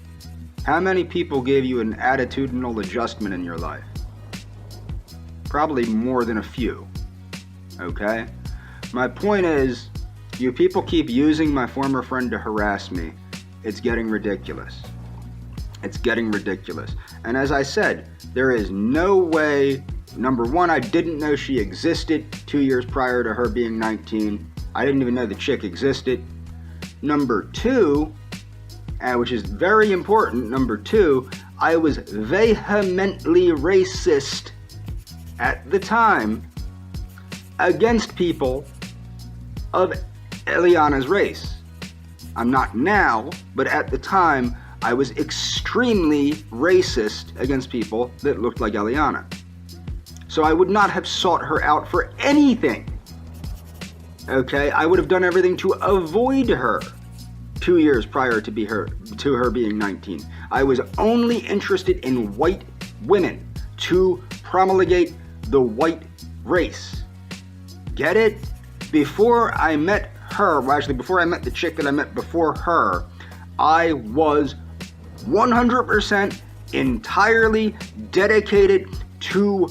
How many people gave you an attitudinal adjustment in your life? Probably more than a few, okay? My point is, you people keep using my former friend to harass me. It's getting ridiculous. It's getting ridiculous. And as I said, there is no way. Number one, I didn't know she existed 2 years prior to her being 19. I didn't even know the chick existed. Number two, which is very important, number two, I was vehemently racist at the time against people of Eliana's race. I'm not now, but at the time, I was extremely racist against people that looked like Eliana. So I would not have sought her out for anything. Okay, I would have done everything to avoid her 2 years prior to her being 19. I was only interested in white women to promulgate the white race. Get it? Before I met her, well, actually before I met the chick that I met before her, I was 100% entirely dedicated to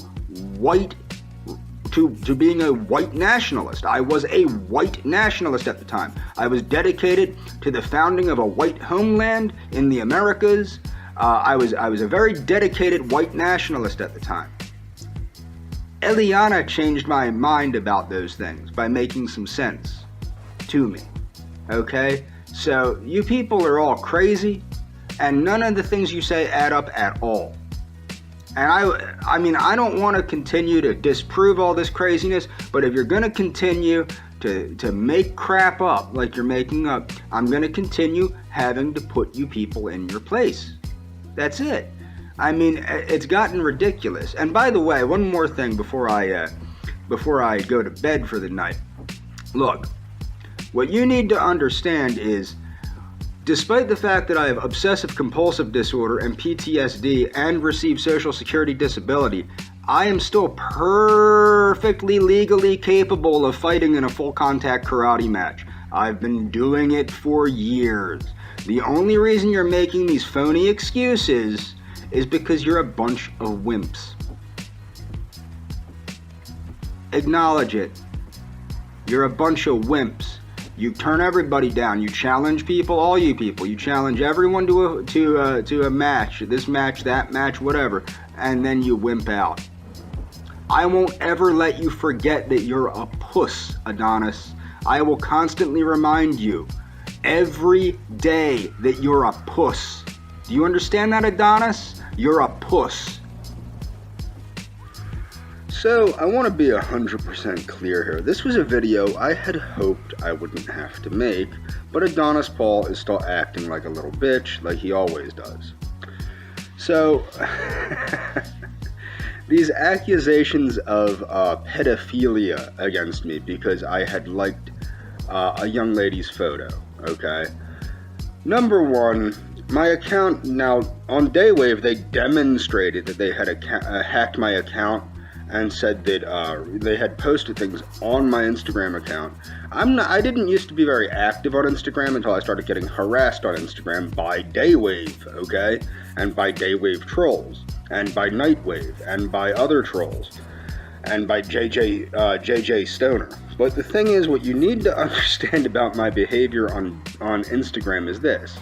being a white nationalist. I was a white nationalist at the time. I was dedicated to the founding of a white homeland in the Americas. I was a very dedicated white nationalist at the time. Eliana changed my mind about those things by making some sense to me. Okay? So you people are all crazy, and none of the things you say add up at all. And I mean, I don't want to continue to disprove all this craziness, but if you're going to continue to make crap up like you're making up, I'm going to continue having to put you people in your place. That's it. I mean, it's gotten ridiculous. And by the way, one more thing before I go to bed for the night. Look, what you need to understand is, despite the fact that I have obsessive compulsive disorder and PTSD and receive Social Security disability, I am still perfectly legally capable of fighting in a full contact karate match. I've been doing it for years. The only reason you're making these phony excuses is because you're a bunch of wimps. Acknowledge it. You're a bunch of wimps. You turn everybody down. You challenge people, all you people. You challenge everyone to a match, this match, that match, whatever, and then you wimp out. I won't ever let you forget that you're a puss, Adonis. I will constantly remind you every day that you're a puss. Do you understand that, Adonis? You're a puss. So, I want to be 100% clear here. This was a video I had hoped I wouldn't have to make, but Adonis Paul is still acting like a little bitch, like he always does. So, these accusations of pedophilia against me because I had liked a young lady's photo, okay? Number one, My account, now, on Daywave, they demonstrated that they had hacked my account and said that they had posted things on my Instagram account. I didn't used to be very active on Instagram until I started getting harassed on Instagram by Daywave, okay? And by Daywave trolls, and by Nightwave, and by other trolls, and by JJ Stoner. But the thing is, what you need to understand about my behavior on Instagram is this.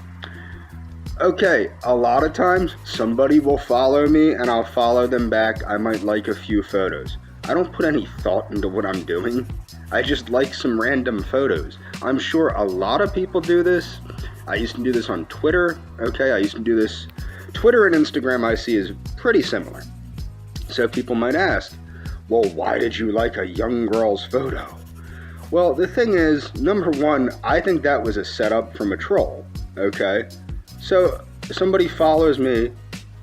Okay, a lot of times somebody will follow me and I'll follow them back. I might like a few photos. I don't put any thought into what I'm doing. I just like some random photos. I'm sure a lot of people do this. I used to do this on Twitter. Okay, I used to do this. Twitter and Instagram I see is pretty similar. So people might ask, well, why did you like a young girl's photo? Well, the thing is, number one, I think that was a setup from a troll. Okay? So somebody follows me,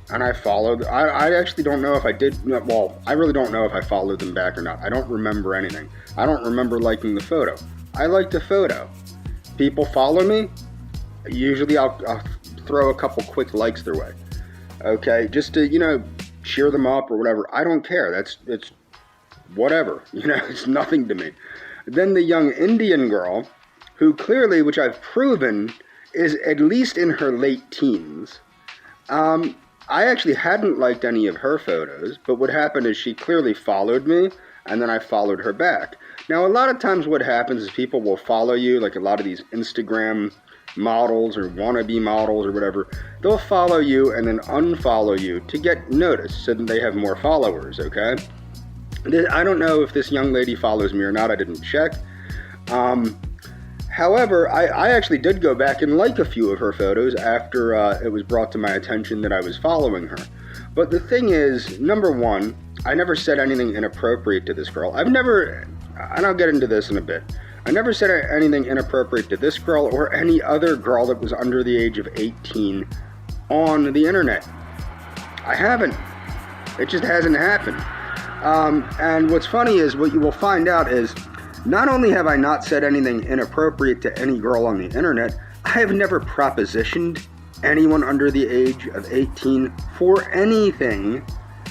and I followed. I actually don't know if I did. Well, I really don't know if I followed them back or not. I don't remember anything. I don't remember liking the photo. I liked the photo. People follow me. Usually, I'll throw a couple quick likes their way. Okay, just to cheer them up or whatever. I don't care. It's whatever. It's nothing to me. Then the young Indian girl, who clearly, which I've proven, is at least in her late teens. I actually hadn't liked any of her photos, but what happened is she clearly followed me, and then I followed her back. Now, a lot of times what happens is people will follow you, like a lot of these Instagram models or wannabe models or whatever. They'll follow you and then unfollow you to get noticed so that they have more followers, okay? I don't know if this young lady follows me or not. I didn't check. However, I actually did go back and like a few of her photos after it was brought to my attention that I was following her. But the thing is, number one, I never said anything inappropriate to this girl. And I'll get into this in a bit. I never said anything inappropriate to this girl or any other girl that was under the age of 18 on the internet. I haven't. It just hasn't happened. And what's funny is, what you will find out is, not only have I not said anything inappropriate to any girl on the internet, I have never propositioned anyone under the age of 18 for anything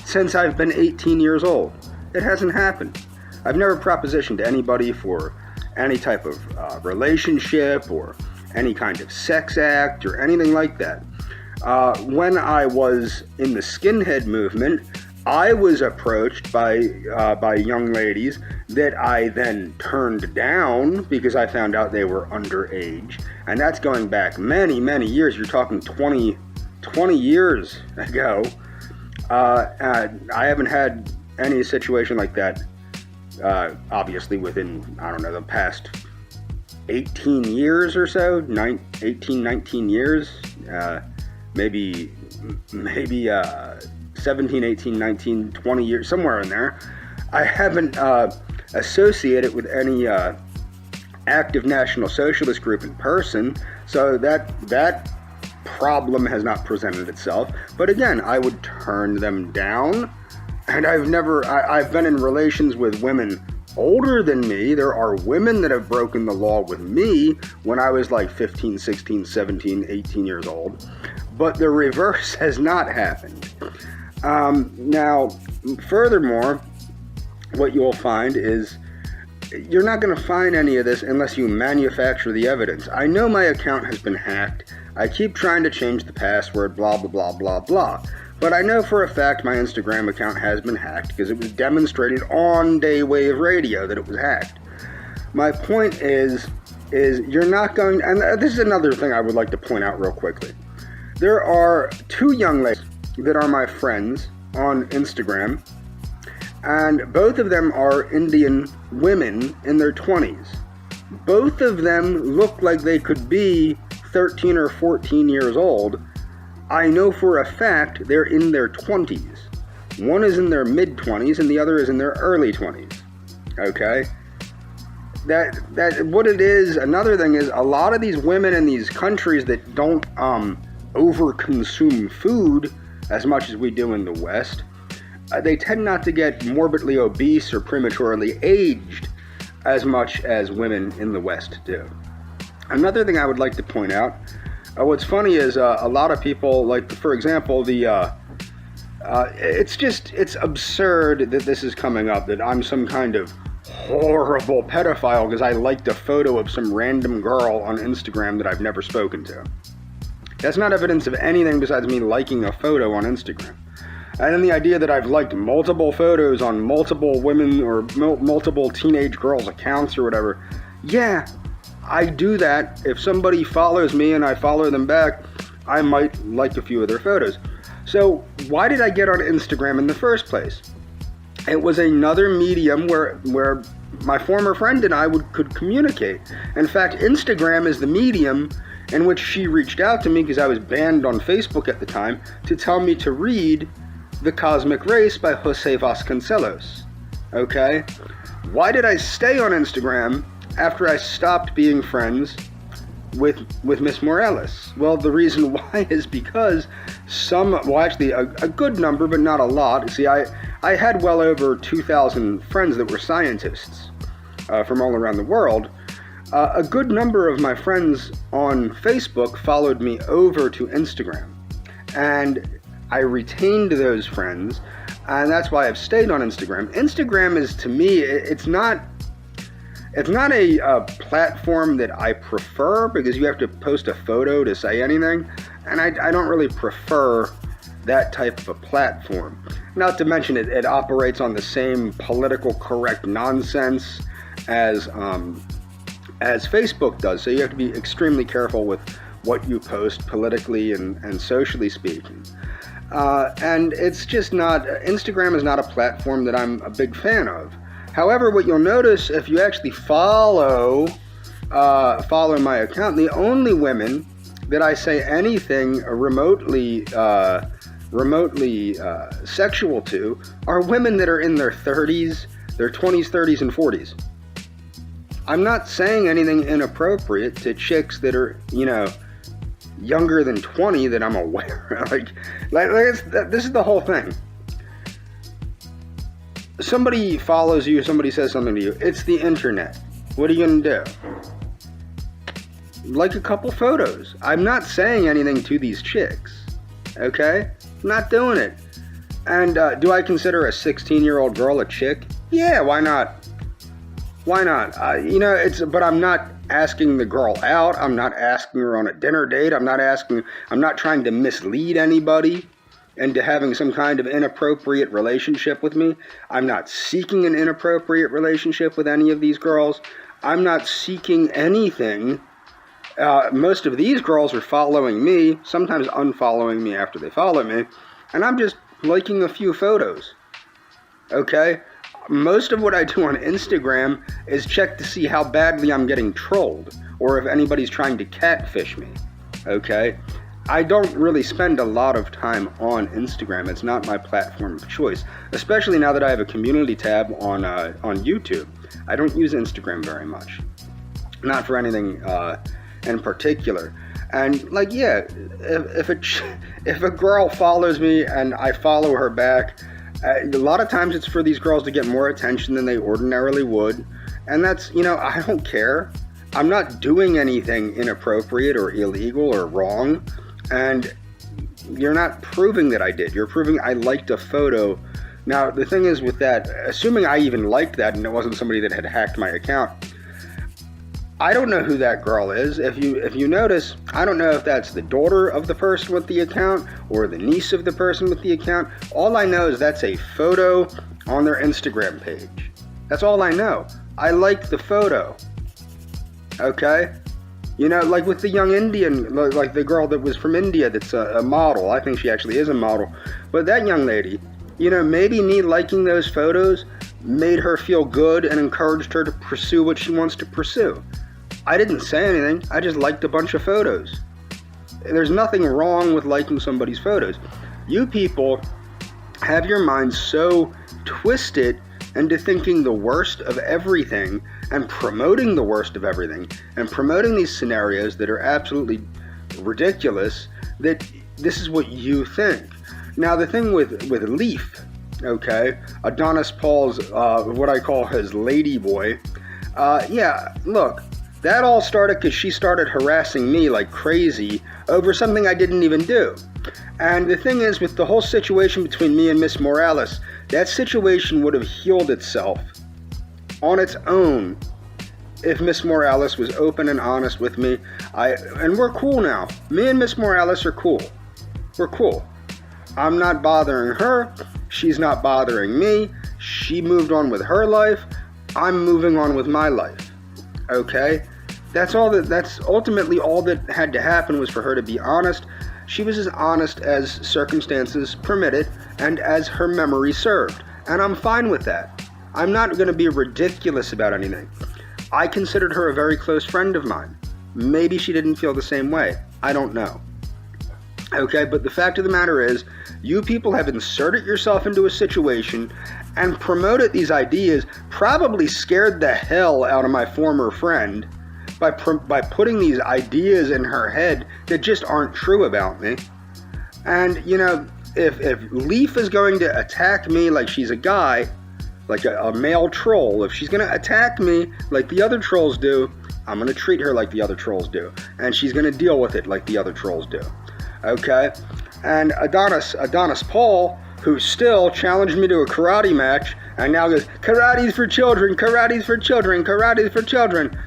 since I've been 18 years old. It hasn't happened. I've never propositioned anybody for any type of relationship or any kind of sex act or anything like that. When I was in the skinhead movement, I was approached by young ladies that I then turned down because I found out they were underage. And that's going back many, many years. You're talking 20 years ago. I haven't had any situation like that, obviously, within, the past 18 years or so, 19 years, maybe 17, 18, 19, 20 years, somewhere in there. I haven't associated with any active National Socialist group in person, so that problem has not presented itself. But again, I would turn them down, and I've been in relations with women older than me. There are women that have broken the law with me when I was like 15, 16, 17, 18 years old, but the reverse has not happened. Now, furthermore, what you'll find is you're not going to find any of this unless you manufacture the evidence. I know my account has been hacked. I keep trying to change the password, blah, blah, blah, blah, blah. But I know for a fact my Instagram account has been hacked because it was demonstrated on Daywave Radio that it was hacked. My point is you're not going, and this is another thing I would like to point out real quickly. There are two young ladies that are my friends on Instagram, and both of them are Indian women in their 20s. Both of them look like they could be 13 or 14 years old. I know for a fact they're in their 20s. One is in their mid-20s and the other is in their early 20s. Okay? That what it is, another thing is, a lot of these women in these countries that don't overconsume food as much as we do in the West, they tend not to get morbidly obese or prematurely aged as much as women in the West do. Another thing I would like to point out, What's funny is a lot of people, like, for example, it's absurd that this is coming up, that I'm some kind of horrible pedophile because I liked a photo of some random girl on Instagram that I've never spoken to. That's not evidence of anything besides me liking a photo on Instagram. And then the idea that I've liked multiple photos on multiple women or multiple teenage girls' accounts or whatever. Yeah, I do that. If somebody follows me and I follow them back, I might like a few of their photos. So why did I get on Instagram in the first place? It was another medium where my former friend and I could communicate. In fact, Instagram is the medium in which she reached out to me, because I was banned on Facebook at the time, to tell me to read The Cosmic Race by Jose Vasconcelos. Okay? Why did I stay on Instagram after I stopped being friends with Miss Morales? Well, the reason why is because actually a good number, but not a lot. See, I had well over 2,000 friends that were scientists from all around the world. A good number of my friends on Facebook followed me over to Instagram, and I retained those friends, and that's why I've stayed on Instagram. Instagram is, to me, it's not a platform that I prefer, because you have to post a photo to say anything, and I don't really prefer that type of a platform. Not to mention it operates on the same political correct nonsense as Facebook does, so you have to be extremely careful with what you post politically and socially speaking. And it's just not, Instagram is not a platform that I'm a big fan of. However, what you'll notice if you actually follow my account, the only women that I say anything remotely sexual to are women that are in their 30s, their 20s, 30s, and 40s. I'm not saying anything inappropriate to chicks that are, younger than 20 that I'm aware of. This is the whole thing. Somebody follows you, somebody says something to you. It's the internet. What are you going to do? Like a couple photos. I'm not saying anything to these chicks. Okay? I'm not doing it. And do I consider a 16-year-old girl a chick? Yeah, why not? Why not? But I'm not asking the girl out. I'm not asking her on a dinner date. I'm not trying to mislead anybody into having some kind of inappropriate relationship with me. I'm not seeking an inappropriate relationship with any of these girls. I'm not seeking anything. Most of these girls are following me, sometimes unfollowing me after they follow me, and I'm just liking a few photos. Okay? Most of what I do on Instagram is check to see how badly I'm getting trolled, or if anybody's trying to catfish me. Okay? I don't really spend a lot of time on Instagram. It's not my platform of choice, especially now that I have a community tab on YouTube. I don't use Instagram very much. Not for anything in particular. And if a girl follows me and I follow her back, a lot of times it's for these girls to get more attention than they ordinarily would. And that's, I don't care. I'm not doing anything inappropriate or illegal or wrong. And you're not proving that I did. You're proving I liked a photo. Now, the thing is with that, assuming I even liked that and it wasn't somebody that had hacked my account, I don't know who that girl is. If you notice, I don't know if that's the daughter of the person with the account or the niece of the person with the account. All I know is that's a photo on their Instagram page. That's all I know. I like the photo. Okay? Like with the young Indian, like the girl that was from India that's a model. I think she actually is a model. But that young lady, maybe me liking those photos made her feel good and encouraged her to pursue what she wants to pursue. I didn't say anything. I just liked a bunch of photos. There's nothing wrong with liking somebody's photos. You people have your minds so twisted into thinking the worst of everything and promoting the worst of everything and promoting these scenarios that are absolutely ridiculous, that this is what you think. Now, the thing with Leaf, okay, Adonis Paul's, what I call his lady boy, look, that all started because she started harassing me like crazy over something I didn't even do. And the thing is, with the whole situation between me and Miss Morales, that situation would have healed itself on its own if Miss Morales was open and honest with me. And we're cool now. Me and Miss Morales are cool. We're cool. I'm not bothering her. She's not bothering me. She moved on with her life. I'm moving on with my life. Okay? That's ultimately all that had to happen, was for her to be honest. She was as honest as circumstances permitted and as her memory served. And I'm fine with that. I'm not going to be ridiculous about anything. I considered her a very close friend of mine. Maybe she didn't feel the same way. I don't know. Okay, but the fact of the matter is, you people have inserted yourself into a situation and promoted these ideas, probably scared the hell out of my former friend by putting these ideas in her head that just aren't true about me. And, you know, if Leaf is going to attack me like she's a guy, like a male troll, if she's going to attack me like the other trolls do, I'm going to treat her like the other trolls do. And she's going to deal with it like the other trolls do. Okay? And Adonis Paul, who still challenged me to a karate match, and now goes, karate's for children, karate's for children, karate's for children.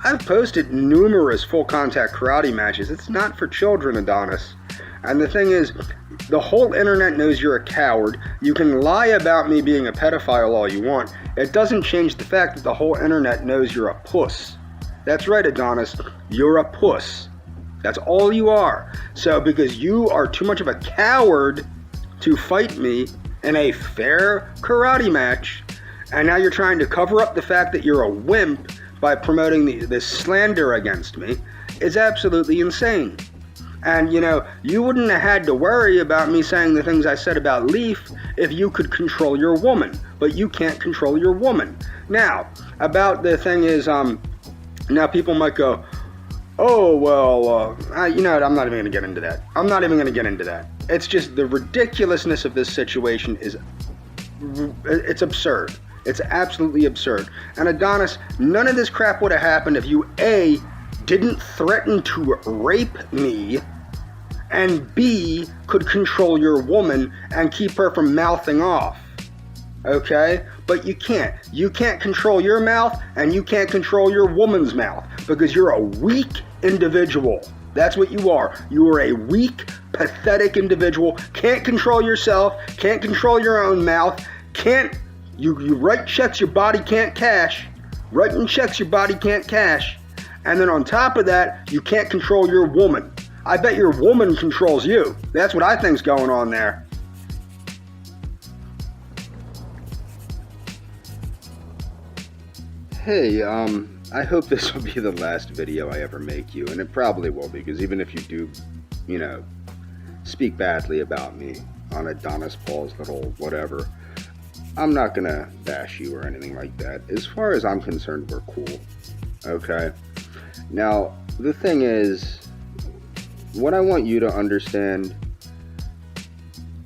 I've posted numerous full contact karate matches. It's not for children, Adonis. And the thing is, the whole internet knows you're a coward. You can lie about me being a pedophile all you want. It doesn't change the fact that the whole internet knows you're a puss. That's right, Adonis. You're a puss. That's all you are. So because you are too much of a coward to fight me in a fair karate match, and now you're trying to cover up the fact that you're a wimp by promoting this slander against me, is absolutely insane. And, you know, you wouldn't have had to worry about me saying the things I said about Leaf if you could control your woman. But you can't control your woman. Now, about the thing is, now people might go, oh, well, you know what, I'm not even going to get into that. I'm not even going to get into that. It's just the ridiculousness of this situation it's absurd. It's absolutely absurd. And Adonis, none of this crap would have happened if you, A, didn't threaten to rape me, and B, could control your woman and keep her from mouthing off. Okay? But you can't. You can't control your mouth, and you can't control your woman's mouth, because you're a weak individual. That's what you are. You are a weak, pathetic individual. Can't control yourself, can't control your own mouth, you write checks your body can't cash. Writing checks your body can't cash. And then on top of that, you can't control your woman. I bet your woman controls you. That's what I think's going on there. Hey, I hope this will be the last video I ever make you, and it probably will, because even if you do, you know, speak badly about me on Adonis Paul's little whatever, I'm not gonna bash you or anything like that. As far as I'm concerned, we're cool. Okay? Now, the thing is, what I want you to understand,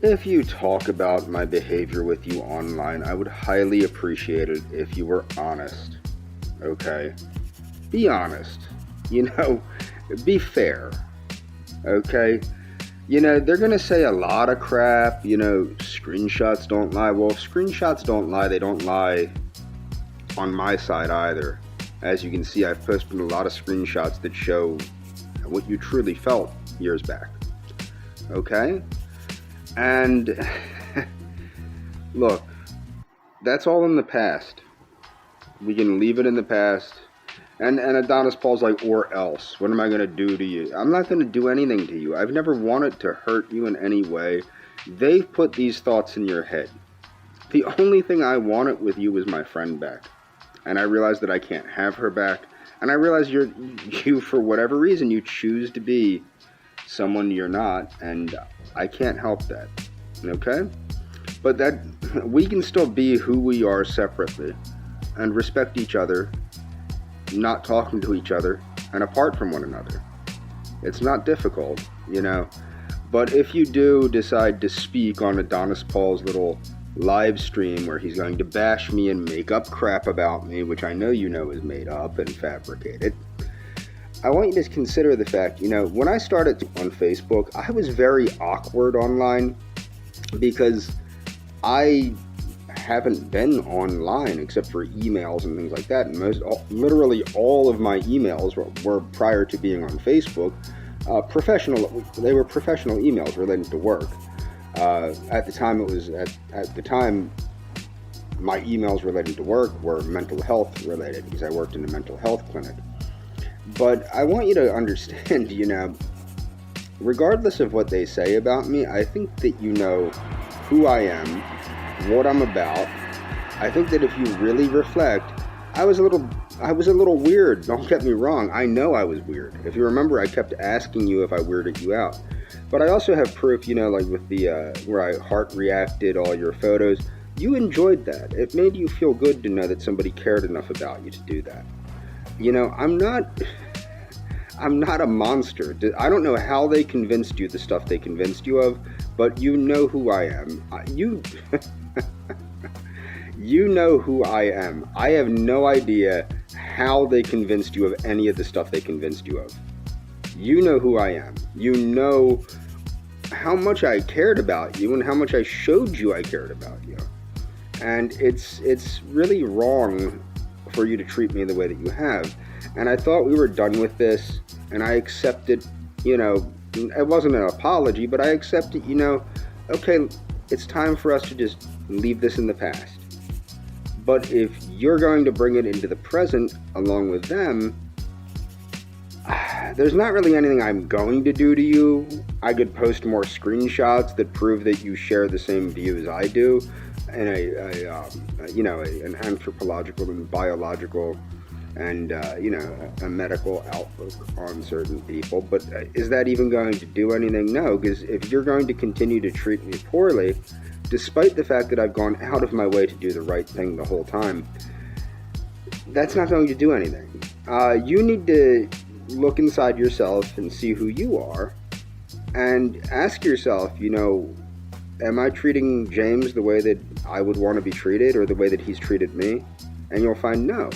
if you talk about my behavior with you online, I would highly appreciate it if you were honest. Okay? Be honest. You know, be fair. Okay? You know, they're going to say a lot of crap, you know, screenshots don't lie. Well, if screenshots don't lie, they don't lie on my side either. As you can see, I've posted a lot of screenshots that show what you truly felt years back. Okay? And, look, that's all in the past. We can leave it in the past. And Adonis Paul's like, or else. What am I going to do to you? I'm not going to do anything to you. I've never wanted to hurt you in any way. They've put these thoughts in your head. The only thing I wanted with you was my friend back. And I realized that I can't have her back. And I realize you, for whatever reason, you choose to be someone you're not. And I can't help that. Okay? But that we can still be who we are separately. And respect each other. Not talking to each other, and apart from one another. It's not difficult, you know. But if you do decide to speak on Adonis Paul's little live stream where he's going to bash me and make up crap about me, which I know you know is made up and fabricated, I want you to consider the fact, when I started on Facebook, I was very awkward online because I haven't been online except for emails and things like that. And literally all of my emails were prior to being on Facebook, professional. They were professional emails related to work. At the time, my emails related to work were mental health related because I worked in a mental health clinic. But I want you to understand, regardless of what they say about me, I think that you know who I am, what I'm about. I think that if you really reflect, I was a little weird. Don't get me wrong. I know I was weird. If you remember, I kept asking you if I weirded you out. But I also have proof, like with the where I heart reacted all your photos. You enjoyed that. It made you feel good to know that somebody cared enough about you to do that. I'm not a monster. I don't know how they convinced you the stuff they convinced you of, but you know who I am. You know who I am. I have no idea how they convinced you of any of the stuff they convinced you of. You know who I am. You know how much I cared about you and how much I showed you I cared about you. And it's really wrong for you to treat me the way that you have. And I thought we were done with this, and I accepted, it wasn't an apology, but I accepted, okay, it's time for us to just leave this in the past. But if you're going to bring it into the present along with them, there's not really anything I'm going to do to you. I could post more screenshots that prove that you share the same views I do, and an anthropological and biological and a medical outlook on certain people. But is that even going to do anything? No, because if you're going to continue to treat me poorly, despite the fact that I've gone out of my way to do the right thing the whole time, that's not going to do anything. You need to look inside yourself and see who you are and ask yourself, am I treating James the way that I would want to be treated or the way that he's treated me? And you'll find no.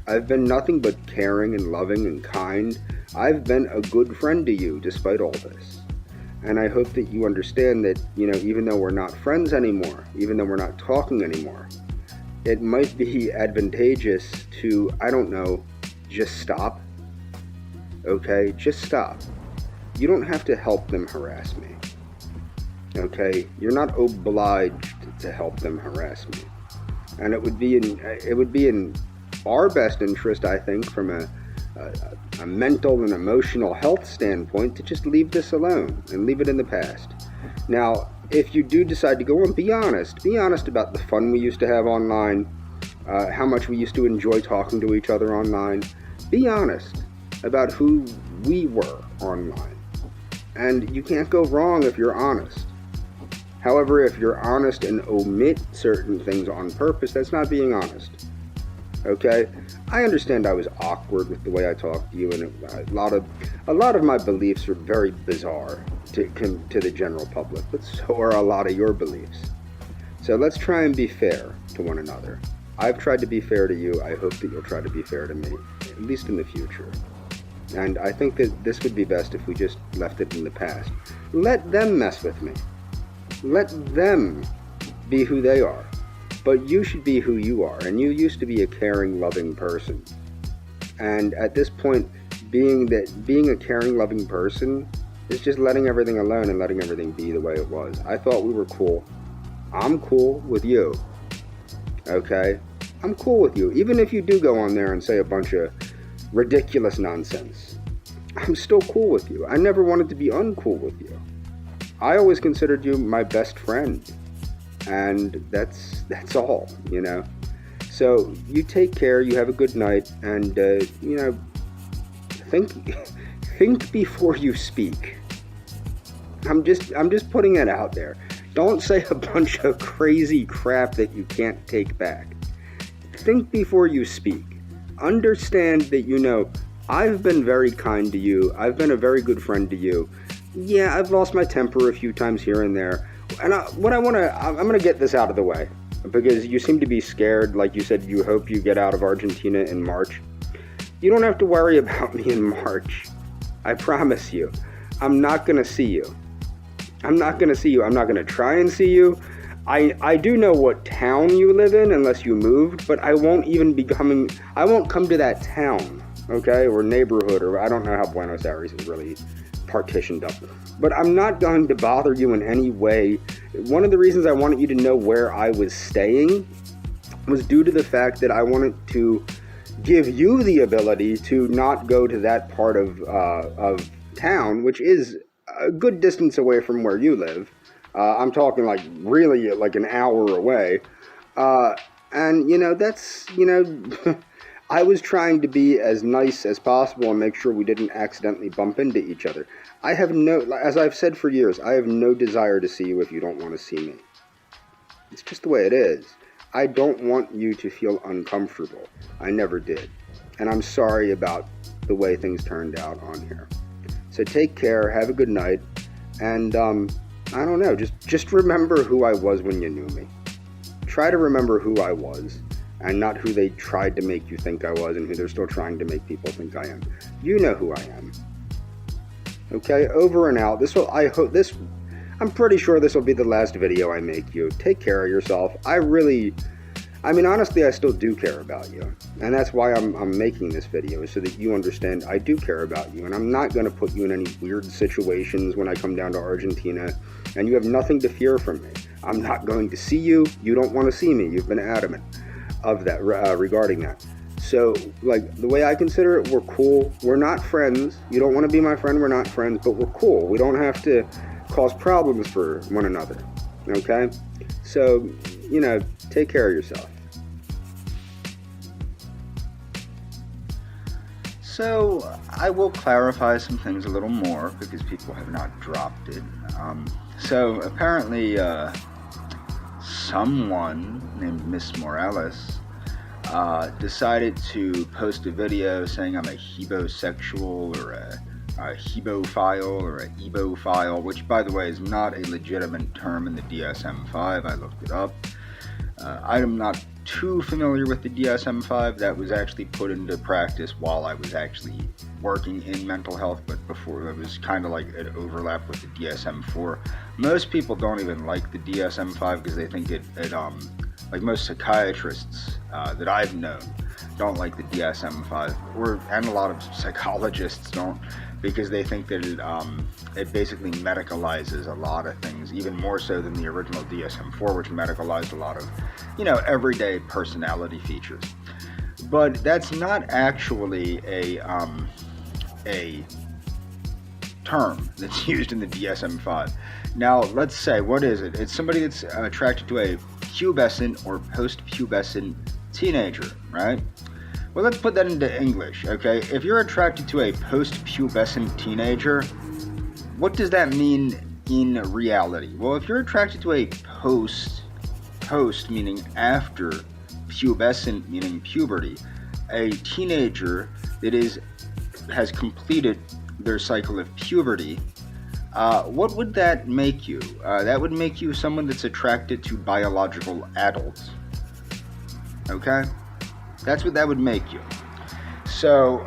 I've been nothing but caring and loving and kind. I've been a good friend to you despite all this. And I hope that you understand that, even though we're not friends anymore, even though we're not talking anymore, it might be advantageous to, just stop. Okay? Just stop. You don't have to help them harass me. Okay? You're not obliged to help them harass me. And it would be in our best interest, I think, from a mental and emotional health standpoint, to just leave this alone and leave it in the past. Now, if you do decide to go on, be honest. Be honest about the fun we used to have online, how much we used to enjoy talking to each other online. Be honest about who we were online. And you can't go wrong if you're honest. However, if you're honest and omit certain things on purpose, that's not being honest. Okay? I understand I was awkward with the way I talked to you, and a lot of my beliefs are very bizarre to the general public, but so are a lot of your beliefs. So let's try and be fair to one another. I've tried to be fair to you. I hope that you'll try to be fair to me, at least in the future. And I think that this would be best if we just left it in the past. Let them mess with me. Let them be who they are. But you should be who you are, and you used to be a caring, loving person. And at this point, being a caring, loving person is just letting everything alone and letting everything be the way it was. I thought we were cool. I'm cool with you. Okay? I'm cool with you. Even if you do go on there and say a bunch of ridiculous nonsense, I'm still cool with you. I never wanted to be uncool with you. I always considered you my best friend. And that's all, So you take care, you have a good night, and, think before you speak. I'm just putting it out there. Don't say a bunch of crazy crap that you can't take back. Think before you speak. Understand that, I've been very kind to you. I've been a very good friend to you. Yeah, I've lost my temper a few times here and there. And I'm going to get this out of the way, because you seem to be scared. Like you said, you hope you get out of Argentina in March. You don't have to worry about me in March. I promise you. I'm not going to see you. I'm not going to see you. I'm not going to try and see you. I do know what town you live in unless you moved, but I won't come to that town, okay, or neighborhood, or I don't know how Buenos Aires is really partitioned up. But I'm not going to bother you in any way. One of the reasons I wanted you to know where I was staying was due to the fact that I wanted to give you the ability to not go to that part of town, which is a good distance away from where you live. I'm talking like really like an hour away. And, that's, I was trying to be as nice as possible and make sure we didn't accidentally bump into each other. As I've said for years, I have no desire to see you if you don't want to see me. It's just the way it is. I don't want you to feel uncomfortable. I never did. And I'm sorry about the way things turned out on here. So take care, have a good night, and I don't know, just remember who I was when you knew me. Try to remember who I was, and not who they tried to make you think I was and who they're still trying to make people think I am. You know who I am. Okay, over and out. I'm pretty sure this will be the last video I make you. Take care of yourself. Honestly, I still do care about you. And that's why I'm making this video, so that you understand I do care about you. And I'm not going to put you in any weird situations when I come down to Argentina. And you have nothing to fear from me. I'm not going to see you. You don't want to see me. You've been adamant of that regarding that. So, the way I consider it, we're cool. We're not friends. You don't want to be my friend. We're not friends. But we're cool. We don't have to cause problems for one another. Okay? So, take care of yourself. So, I will clarify some things a little more because people have not dropped it. So, apparently, someone named Miss Morales decided to post a video saying I'm a hebosexual or a hebophile or a ebophile, which, by the way, is not a legitimate term in the DSM-5. I looked it up. I am not too familiar with the DSM-5. That was actually put into practice while I was actually working in mental health, but before it was kind of like an overlap with the DSM-4. Most people don't even like the DSM-5 because they think it like most psychiatrists that I've known don't like the DSM-5, and a lot of psychologists don't, because they think that it basically medicalizes a lot of things, even more so than the original DSM-4, which medicalized a lot of, everyday personality features. But that's not actually a term that's used in the DSM-5. Now, let's say, what is it? It's somebody that's attracted to a pubescent or post-pubescent teenager, right? Well, let's put that into English, okay? If you're attracted to a post-pubescent teenager, what does that mean in reality? Well, if you're attracted to a post meaning after, pubescent meaning puberty, a teenager that has completed their cycle of puberty, what would that make you? That would make you someone that's attracted to biological adults. Okay? That's what that would make you. So,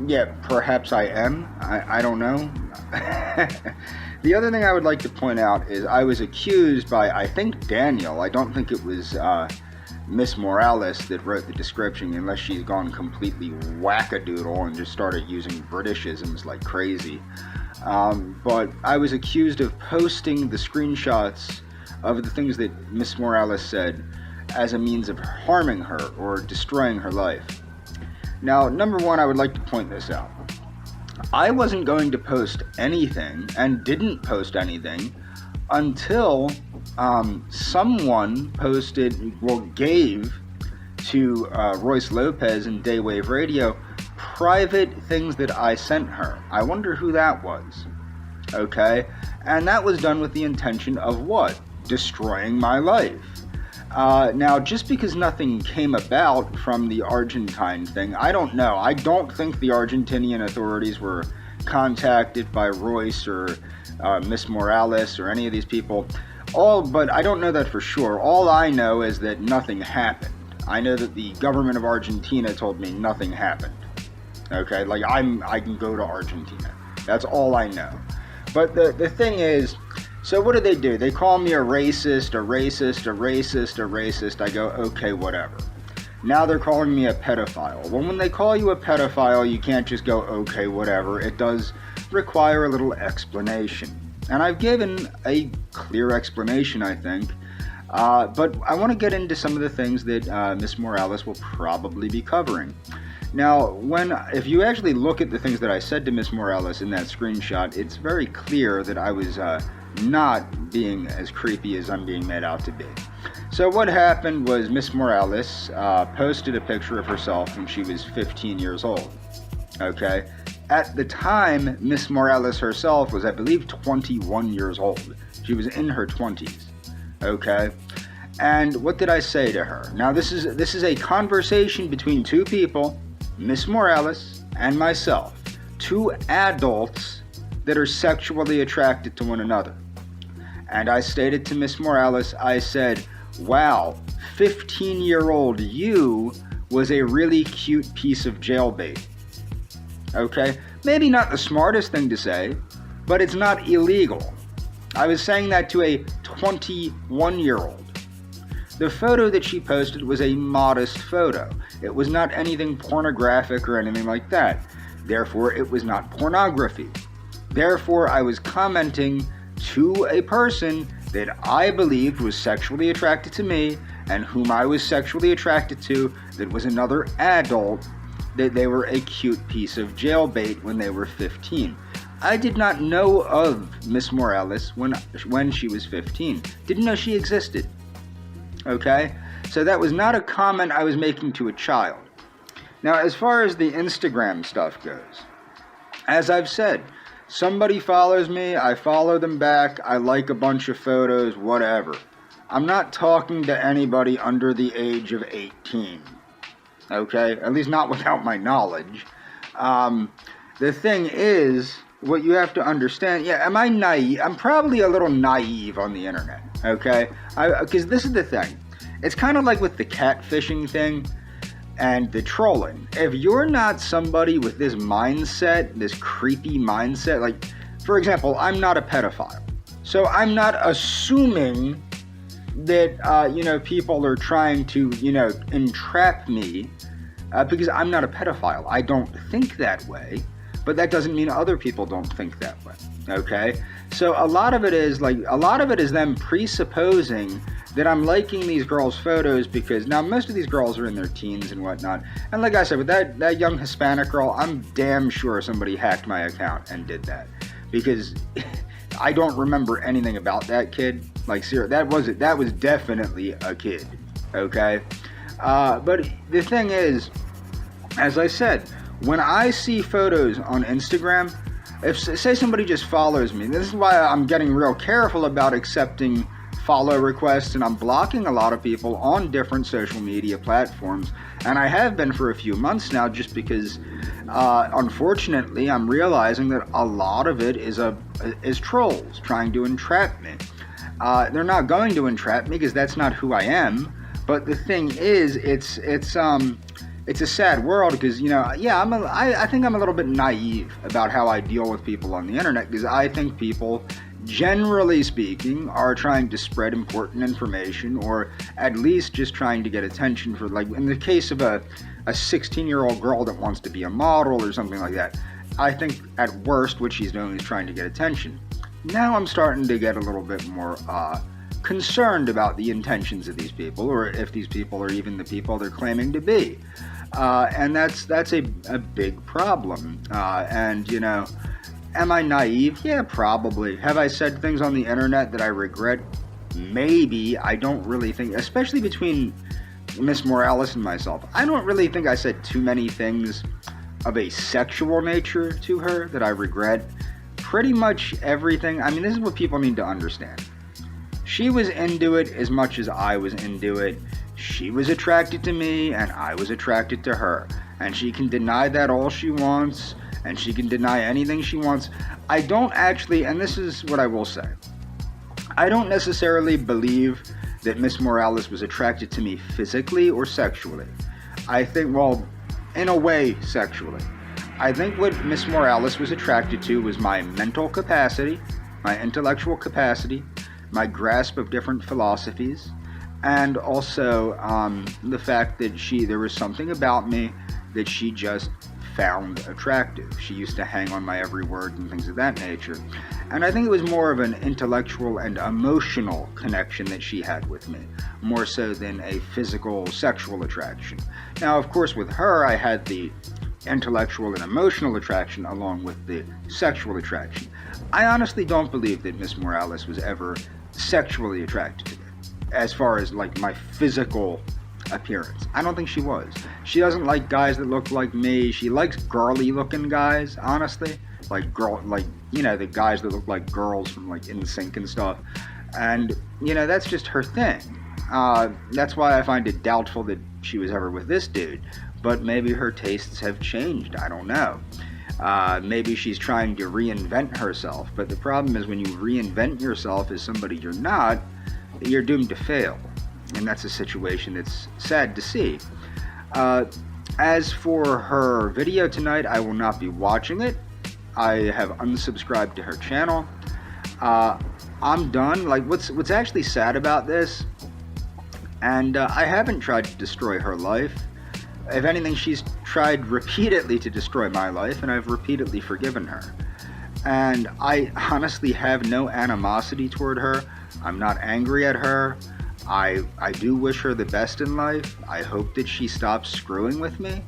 yeah, perhaps I am. I don't know. The other thing I would like to point out is I was accused by, I think, Daniel. I don't think it was Miss Morales that wrote the description, unless she's gone completely wackadoodle and just started using Britishisms like crazy. But I was accused of posting the screenshots of the things that Miss Morales said as a means of harming her or destroying her life. Now, number one, I would like to point this out. I wasn't going to post anything, and didn't post anything, until someone gave to Royce Lopez and Daywave Radio private things that I sent her. I wonder who that was. Okay? And that was done with the intention of what? Destroying my life. Now, just because nothing came about from the Argentine thing, I don't know. I don't think the Argentinian authorities were contacted by Royce or Miss Morales or any of these people. But I don't know that for sure. All I know is that nothing happened. I know that the government of Argentina told me nothing happened. Okay, like I can go to Argentina. That's all I know. But the thing is, so what do? They call me a racist, a racist, a racist, a racist. I go, okay, whatever. Now they're calling me a pedophile. Well, when they call you a pedophile, you can't just go, okay, whatever. It does require a little explanation. And I've given a clear explanation, I think. But I want to get into some of the things that Miss Morales will probably be covering. Now, if you actually look at the things that I said to Miss Morales in that screenshot, it's very clear that I was not being as creepy as I'm being made out to be. So what happened was Miss Morales posted a picture of herself when she was 15 years old. Okay? At the time, Miss Morales herself was, I believe, 21 years old. She was in her 20s. Okay? And what did I say to her? Now, this is a conversation between two people, Miss Morales and myself, two adults that are sexually attracted to one another. And I stated to Miss Morales, I said, wow, 15-year-old you was a really cute piece of jailbait. Okay? Maybe not the smartest thing to say, but it's not illegal. I was saying that to a 21-year-old. The photo that she posted was a modest photo. It was not anything pornographic or anything like that. Therefore, it was not pornography. Therefore, I was commenting to a person that I believed was sexually attracted to me and whom I was sexually attracted to that was another adult, that they were a cute piece of jailbait when they were 15. I did not know of Miss Morales when she was 15. Didn't know she existed. Okay? So that was not a comment I was making to a child. Now, as far as the Instagram stuff goes, as I've said, somebody follows me, I follow them back, I like a bunch of photos, whatever. I'm not talking to anybody under the age of 18. Okay? At least not without my knowledge. The thing is, what you have to understand, am I naive? I'm probably a little naive on the internet, okay? Because this is the thing. It's kind of like with the catfishing thing and the trolling. If you're not somebody with this mindset, this creepy mindset, like, for example, I'm not a pedophile. So I'm not assuming that, people are trying to, entrap me because I'm not a pedophile. I don't think that way. But that doesn't mean other people don't think that way, okay? So a lot of it is them presupposing that I'm liking these girls' photos because, now most of these girls are in their teens and whatnot. And like I said, with that young Hispanic girl, I'm damn sure somebody hacked my account and did that. Because I don't remember anything about that kid. Like, seriously, that was definitely a kid, okay? But the thing is, as I said, when I see photos on Instagram, if say somebody just follows me, this is why I'm getting real careful about accepting follow requests, and I'm blocking a lot of people on different social media platforms, and I have been for a few months now, just because unfortunately I'm realizing that a lot of it is trolls trying to entrap me. They're not going to entrap me because that's not who I am, but the thing is, it's a sad world because, I think I'm a little bit naive about how I deal with people on the internet, because I think people, generally speaking, are trying to spread important information, or at least just trying to get attention for, like, in the case of a 16-year-old girl that wants to be a model or something like that, I think at worst what she's doing is trying to get attention. Now I'm starting to get a little bit more concerned about the intentions of these people, or if these people are even the people they're claiming to be. And that's a big problem. Am I naive? Yeah, probably. Have I said things on the internet that I regret? Maybe. I don't really think, especially between Miss Morales and myself, I don't really think I said too many things of a sexual nature to her that I regret. Pretty much everything. I mean, this is what people need to understand. She was into it as much as I was into it. She was attracted to me, and I was attracted to her. And she can deny that all she wants, and she can deny anything she wants. I don't actually, and this is what I will say, I don't necessarily believe that Miss Morales was attracted to me physically or sexually. I think, well, in a way, sexually. I think what Miss Morales was attracted to was my mental capacity, my intellectual capacity, my grasp of different philosophies, and also the fact that there was something about me that she just found attractive. She used to hang on my every word and things of that nature. And I think it was more of an intellectual and emotional connection that she had with me, more so than a physical, sexual attraction. Now, of course, with her, I had the intellectual and emotional attraction along with the sexual attraction. I honestly don't believe that Miss Morales was ever sexually attracted to me, as far as like my physical appearance. I don't think she was. She doesn't like guys that look like me. She likes girly looking guys, honestly. The guys that look like girls from like NSYNC and stuff. And, that's just her thing. That's why I find it doubtful that she was ever with this dude. But maybe her tastes have changed. I don't know. Maybe she's trying to reinvent herself. But the problem is when you reinvent yourself as somebody you're not, you're doomed to fail. And that's a situation that's sad to see. As for her video tonight, I will not be watching it. I have unsubscribed to her channel. I'm done. Like, what's actually sad about this, and I haven't tried to destroy her life. If anything, she's tried repeatedly to destroy my life, and I've repeatedly forgiven her. And I honestly have no animosity toward her. I'm not angry at her. I do wish her the best in life. I hope that she stops screwing with me.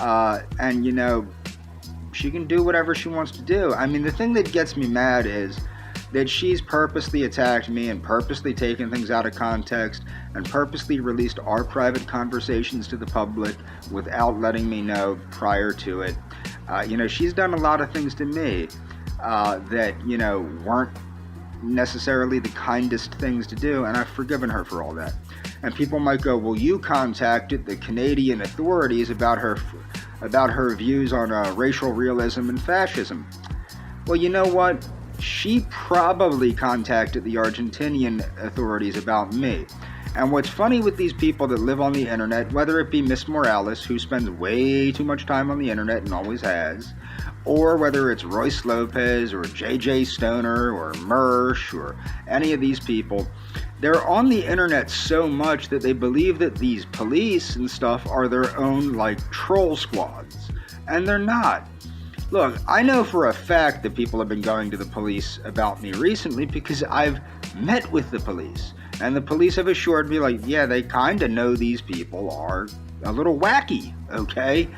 And, she can do whatever she wants to do. I mean, the thing that gets me mad is that she's purposely attacked me and purposely taken things out of context and purposely released our private conversations to the public without letting me know prior to it. She's done a lot of things to me that, weren't necessarily the kindest things to do, and I've forgiven her for all that. And people might go, well, you contacted the Canadian authorities about her views on racial realism and fascism. Well, you know what? She probably contacted the Argentinian authorities about me. And what's funny with these people that live on the internet, whether it be Miss Morales, who spends way too much time on the internet and always has, or whether it's Royce Lopez or JJ Stoner or Mersh or any of these people, they're on the internet so much that they believe that these police and stuff are their own, like, troll squads. And they're not. Look, I know for a fact that people have been going to the police about me recently because I've met with the police. And the police have assured me, like, yeah, they kind of know these people are a little wacky, okay?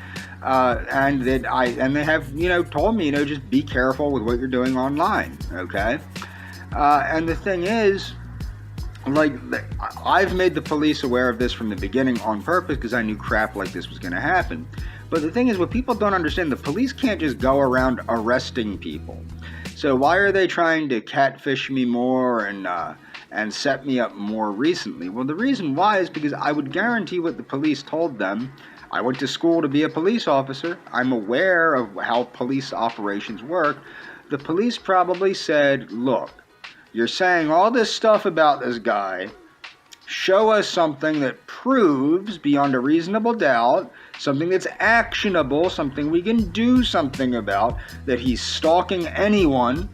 And they have, told me, just be careful with what you're doing online, okay? And the thing is, like, I've made the police aware of this from the beginning on purpose because I knew crap like this was going to happen. But the thing is, what people don't understand, the police can't just go around arresting people. So why are they trying to catfish me more and set me up more recently? Well, the reason why is because I would guarantee what the police told them. I went to school to be a police officer. I'm aware of how police operations work. The police probably said, look, you're saying all this stuff about this guy. Show us something that proves beyond a reasonable doubt, something that's actionable, something we can do something about, that he's stalking anyone,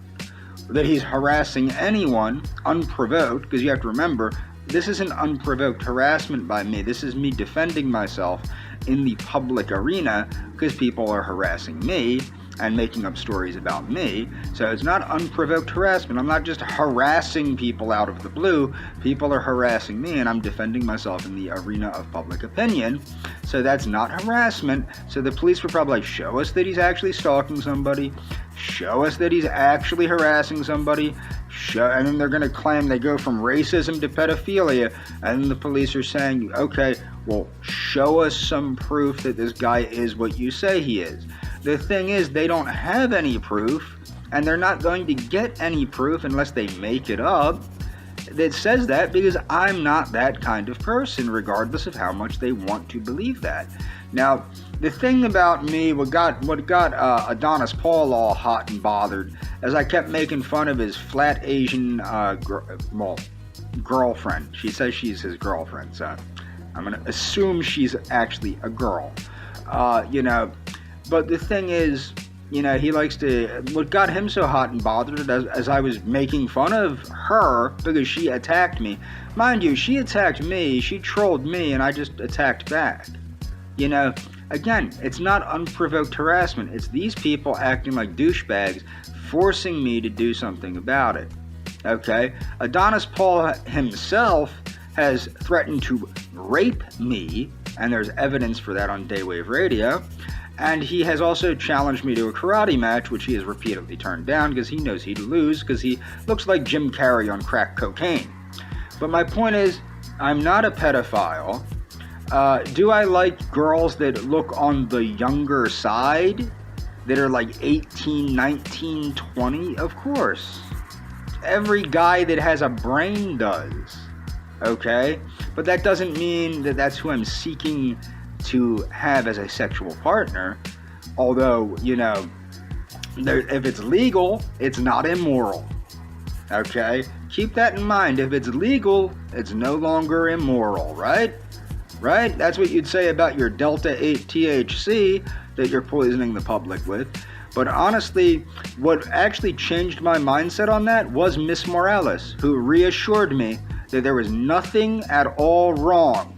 that he's harassing anyone unprovoked, because you have to remember, this isn't unprovoked harassment by me. This is me defending myself in the public arena because people are harassing me and making up stories about me. So it's not unprovoked harassment. I'm not just harassing people out of the blue. People are harassing me and I'm defending myself in the arena of public opinion. So that's not harassment. So the police were probably like, show us that he's actually stalking somebody. Show us that he's actually harassing somebody. And then they're going to claim they go from racism to pedophilia. And then the police are saying, okay, well, show us some proof that this guy is what you say he is. The thing is, they don't have any proof, and they're not going to get any proof unless they make it up that says that, because I'm not that kind of person, regardless of how much they want to believe that. Now, the thing about me, what got Adonis Paul all hot and bothered, as I kept making fun of his flat Asian, girlfriend. She says she's his girlfriend, so I'm going to assume she's actually a girl. But the thing is, he likes to, what got him so hot and bothered as I was making fun of her because she attacked me. Mind you, she attacked me, she trolled me, and I just attacked back. Again, it's not unprovoked harassment. It's these people acting like douchebags, forcing me to do something about it. Okay? Adonis Paul himself has threatened to rape me, and there's evidence for that on Daywave Radio. And he has also challenged me to a karate match, which he has repeatedly turned down because he knows he'd lose because he looks like Jim Carrey on crack cocaine. But my point is, I'm not a pedophile. Do I like girls that look on the younger side? That are like 18, 19, 20? Of course. Every guy that has a brain does. Okay? But that doesn't mean that that's who I'm seeking to have as a sexual partner. Although, if it's legal, it's not immoral. Okay? Keep that in mind. If it's legal, it's no longer immoral, right? Right? That's what you'd say about your Delta 8 THC that you're poisoning the public with. But honestly, what actually changed my mindset on that was Miss Morales, who reassured me that there was nothing at all wrong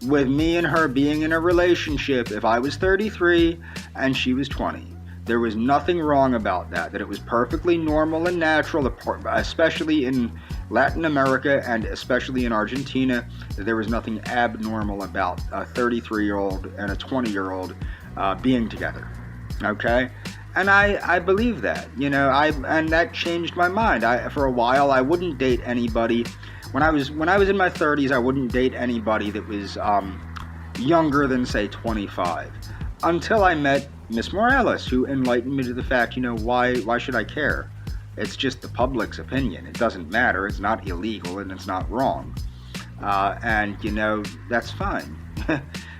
with me and her being in a relationship if I was 33 and she was 20. There was nothing wrong about that it was perfectly normal and natural, especially in Latin America and especially in Argentina, that there was nothing abnormal about a 33-year-old and a 20-year-old being together. Okay? And I believe that, and that changed my mind. For a while, I wouldn't date anybody. When I was in my 30s, I wouldn't date anybody that was younger than, say, 25. Until I met Miss Morales, who enlightened me to the fact, why should I care? It's just the public's opinion. It doesn't matter. It's not illegal and it's not wrong. And that's fine.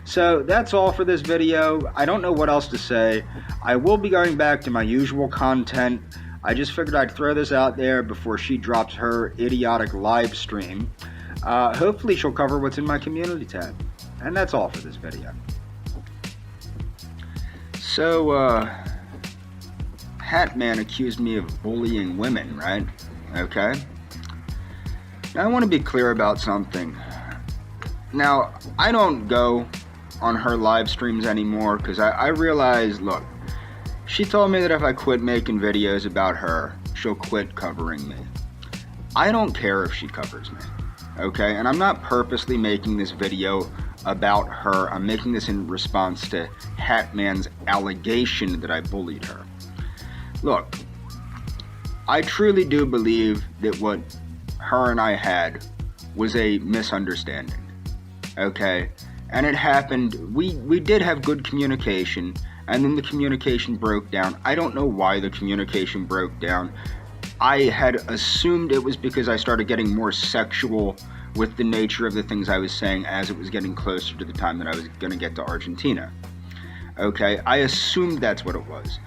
So that's all for this video. I don't know what else to say. I will be going back to my usual content. I just figured I'd throw this out there before she drops her idiotic live stream. Hopefully she'll cover what's in my community tab. And that's all for this video. So, Hat Man accused me of bullying women, right? Okay. Now I want to be clear about something. Now, I don't go on her live streams anymore because I realize, look, she told me that if I quit making videos about her, she'll quit covering me. I don't care if she covers me, okay? And I'm not purposely making this video about her. I'm making this in response to Hatman's allegation that I bullied her. Look, I truly do believe that what her and I had was a misunderstanding, okay? And it happened, we did have good communication, and then the communication broke down. I don't know why the communication broke down. I had assumed it was because I started getting more sexual with the nature of the things I was saying as it was getting closer to the time that I was going to get to Argentina. Okay, I assumed that's what it was.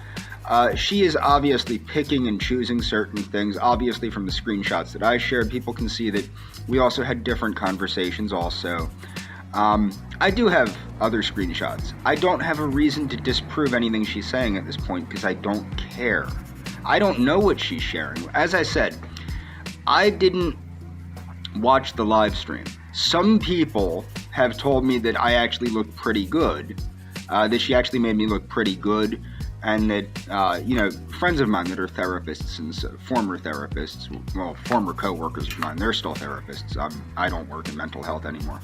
She is obviously picking and choosing certain things. Obviously from the screenshots that I shared, people can see that we also had different conversations also. I do have other screenshots. I don't have a reason to disprove anything she's saying at this point because I don't care. I don't know what she's sharing. As I said, I didn't watch the live stream. Some people have told me that I actually look pretty good, that she actually made me look pretty good, and that, friends of mine that are therapists and former therapists, well, former co-workers of mine, they're still therapists. I don't work in mental health anymore.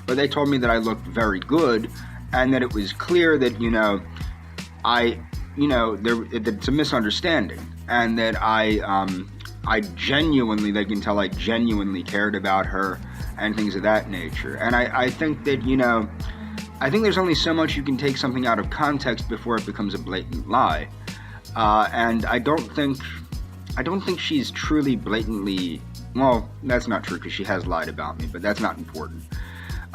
But they told me that I looked very good, and that it was clear that, it's a misunderstanding, and that I genuinely, they can tell I genuinely cared about her and things of that nature. And I think that, I think there's only so much you can take something out of context before it becomes a blatant lie. And I don't think she's truly blatantly, well, that's not true because she has lied about me, but that's not important.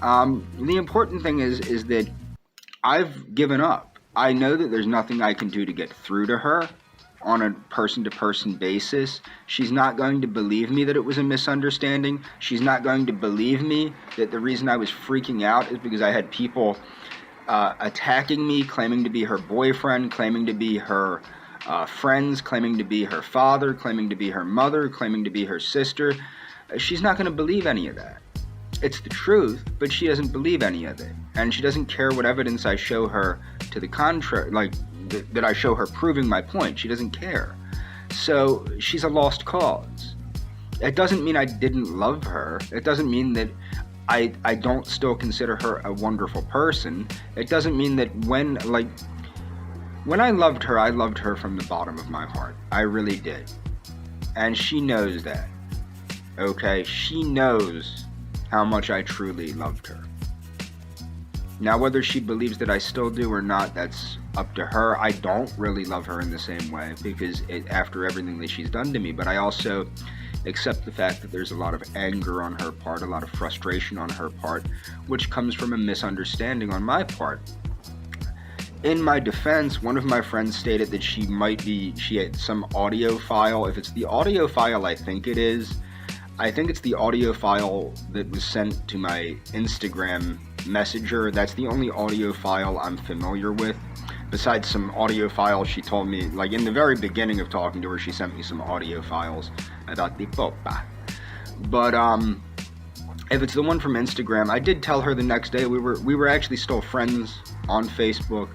The important thing is that I've given up. I know that there's nothing I can do to get through to her. on a person-to-person basis. She's not going to believe me that it was a misunderstanding. She's not going to believe me that the reason I was freaking out is because I had people attacking me, claiming to be her boyfriend, claiming to be her friends, claiming to be her father, claiming to be her mother, claiming to be her sister. She's not going to believe any of that. It's the truth, but she doesn't believe any of it. And she doesn't care what evidence I show her to the contrary, like that I show her proving my point. She doesn't care. So she's a lost cause. It doesn't mean I didn't love her. It doesn't mean that I don't still consider her a wonderful person. It doesn't mean that when I loved her from the bottom of my heart. I really did. And she knows that. Okay? She knows how much I truly loved her. Now, whether she believes that I still do or not, that's up to her. I don't really love her in the same way because after everything that she's done to me, but I also accept the fact that there's a lot of anger on her part, a lot of frustration on her part, which comes from a misunderstanding on my part. In my defense, one of my friends stated that she had some audio file. If it's the audio file I think it's the audio file that was sent to my Instagram messenger. That's the only audio file I'm familiar with. Besides some audio files she told me, like in the very beginning of talking to her, she sent me some audio files about the popa. But if it's the one from Instagram, I did tell her the next day we were actually still friends on Facebook.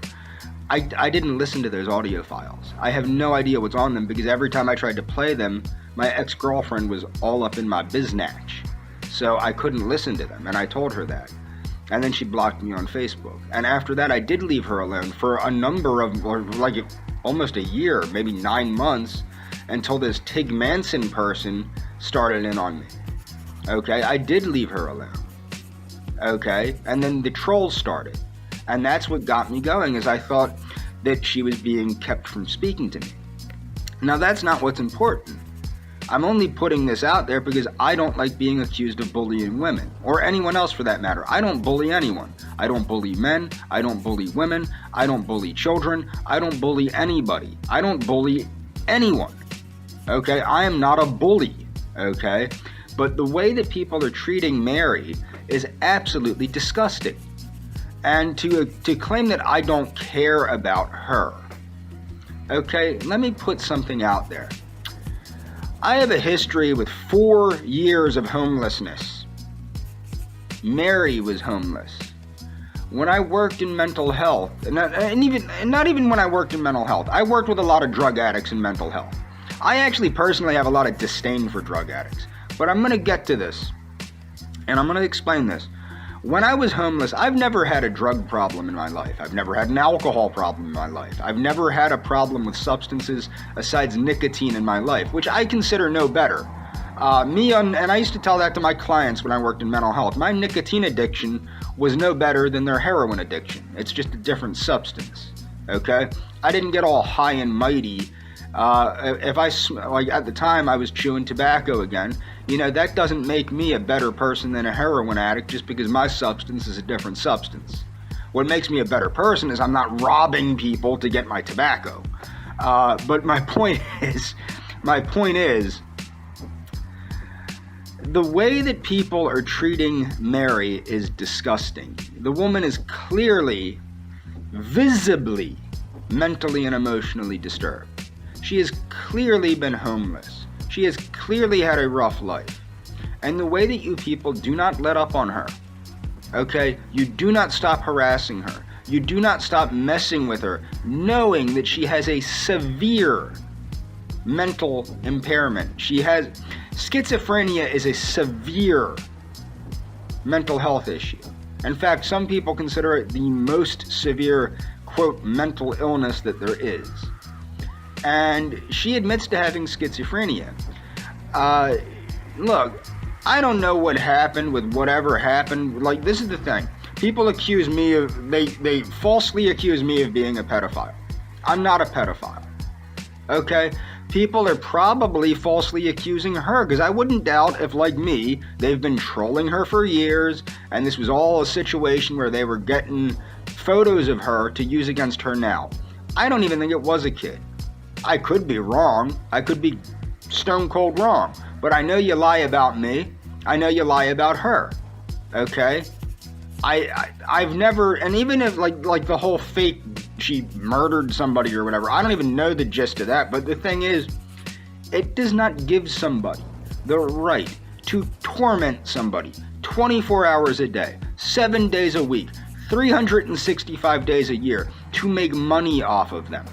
I didn't listen to those audio files. I have no idea what's on them because every time I tried to play them, my ex-girlfriend was all up in my biznatch. So I couldn't listen to them, and I told her that. And then she blocked me on Facebook. And after that, I did leave her alone for a number of, almost a year, maybe 9 months, until this Tig Manson person started in on me. Okay, I did leave her alone. Okay, and then the trolls started. And that's what got me going, is I thought that she was being kept from speaking to me. Now, that's not what's important. I'm only putting this out there because I don't like being accused of bullying women, or anyone else for that matter. I don't bully anyone. I don't bully men. I don't bully women. I don't bully children. I don't bully anybody. I don't bully anyone. Okay? I am not a bully. Okay? But the way that people are treating Mary is absolutely disgusting. And to claim that I don't care about her. Okay? Let me put something out there. I have a history with 4 years of homelessness. Mary was homeless. When I worked in mental health, and not even when I worked in mental health, I worked with a lot of drug addicts in mental health. I actually personally have a lot of disdain for drug addicts. But I'm going to get to this, and I'm going to explain this. When I was homeless, I've never had a drug problem in my life. I've never had an alcohol problem in my life. I've never had a problem with substances besides nicotine in my life, which I consider no better. And I used to tell that to my clients when I worked in mental health. My nicotine addiction was no better than their heroin addiction. It's just a different substance, okay? I didn't get all high and mighty. At the time I was chewing tobacco again, that doesn't make me a better person than a heroin addict just because my substance is a different substance. What makes me a better person is I'm not robbing people to get my tobacco. But my point is, the way that people are treating Mary is disgusting. The woman is clearly, visibly, mentally and emotionally disturbed. She has clearly been homeless. She has clearly had a rough life. And the way that you people do not let up on her, okay? You do not stop harassing her. You do not stop messing with her, knowing that she has a severe mental impairment. Schizophrenia is a severe mental health issue. In fact, some people consider it the most severe, quote, mental illness that there is. And she admits to having schizophrenia. Look, I don't know what happened with whatever happened. This is the thing. People accuse me they falsely accuse me of being a pedophile. I'm not a pedophile. Okay? People are probably falsely accusing her, because I wouldn't doubt if, like me, they've been trolling her for years, and this was all a situation where they were getting photos of her to use against her now. I don't even think it was a kid. I could be wrong. I could be stone cold wrong. But I know you lie about me. I know you lie about her. Okay? I've never, and even if like the whole fake, she murdered somebody or whatever, I don't even know the gist of that. But the thing is, it does not give somebody the right to torment somebody 24 hours a day, 7 days a week, 365 days a year to make money off of them.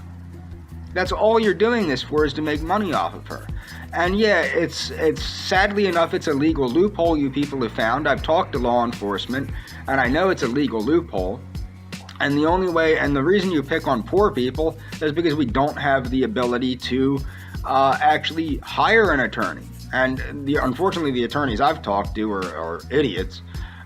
That's all you're doing this for, is to make money off of her. And yeah, it's sadly enough, it's a legal loophole you people have found. I've talked to law enforcement, and I know it's a legal loophole. And the only way, and the reason you pick on poor people is because we don't have the ability to actually hire an attorney. And unfortunately, the attorneys I've talked to are idiots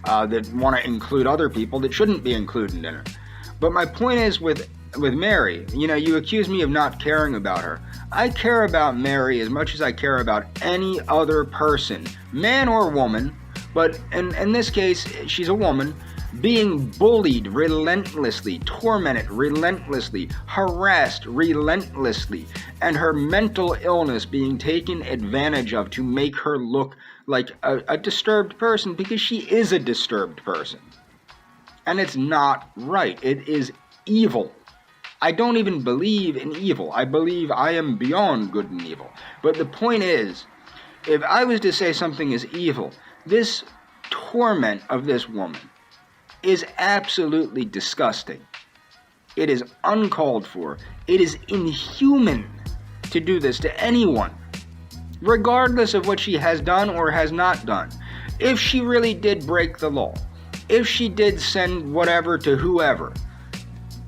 that want to include other people that shouldn't be included in it. But my point is with Mary, you accuse me of not caring about her. I care about Mary as much as I care about any other person, man or woman, but in this case, she's a woman, being bullied relentlessly, tormented relentlessly, harassed relentlessly, and her mental illness being taken advantage of to make her look like a disturbed person, because she is a disturbed person. And it's not right. It is evil. I don't even believe in evil. I believe I am beyond good and evil. But the point is, if I was to say something is evil, this torment of this woman is absolutely disgusting. It is uncalled for. It is inhuman to do this to anyone, regardless of what she has done or has not done. If she really did break the law, if she did send whatever to whoever,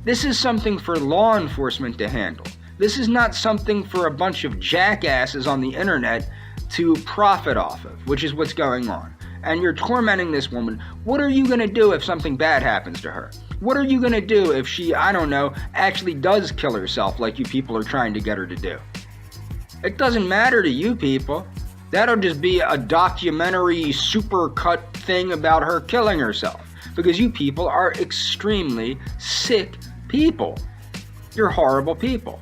this is something for law enforcement to handle. This is not something for a bunch of jackasses on the internet to profit off of, which is what's going on. And you're tormenting this woman. What are you going to do if something bad happens to her? What are you going to do if she, I don't know, actually does kill herself like you people are trying to get her to do? It doesn't matter to you people. That'll just be a documentary supercut thing about her killing herself. Because you people are extremely sick people. You're horrible people.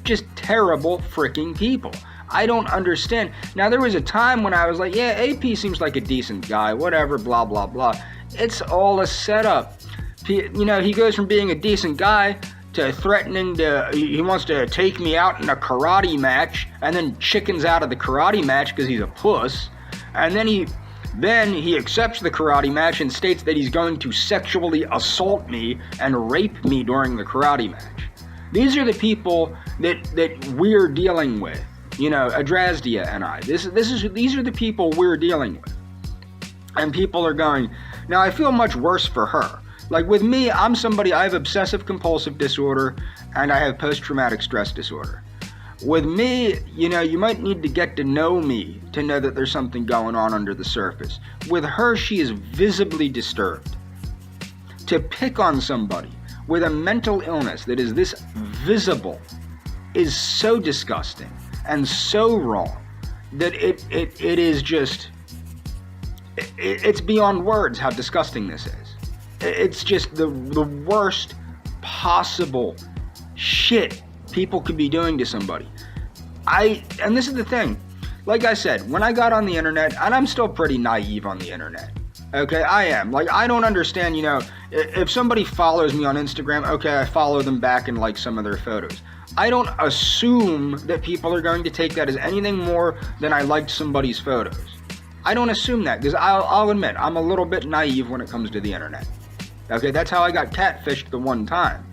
Just terrible freaking people. I don't understand. Now, there was a time when I was like, yeah, AP seems like a decent guy, whatever, blah, blah, blah. It's all a setup. He goes from being a decent guy to threatening he wants to take me out in a karate match, and then chickens out of the karate match because he's a puss. And then he accepts the karate match and states that he's going to sexually assault me and rape me during the karate match. These are the people that we're dealing with. Adrasdia and I. These are the people we're dealing with. And people are going, now I feel much worse for her. Like with me, I have obsessive compulsive disorder and I have post-traumatic stress disorder. With me, you might need to get to know me to know that there's something going on under the surface. With her, she is visibly disturbed. To pick on somebody with a mental illness that is this visible is so disgusting and so wrong that it is just, it's beyond words how disgusting this is. It's just the worst possible shit people could be doing to somebody. And this is the thing, like I said, when I got on the internet, and I'm still pretty naive on the internet, okay, I am, like, I don't understand, if somebody follows me on Instagram, okay, I follow them back and like some of their photos. I don't assume that people are going to take that as anything more than I liked somebody's photos. I don't assume that, because I'll admit, I'm a little bit naive when it comes to the internet. Okay, that's how I got catfished the one time.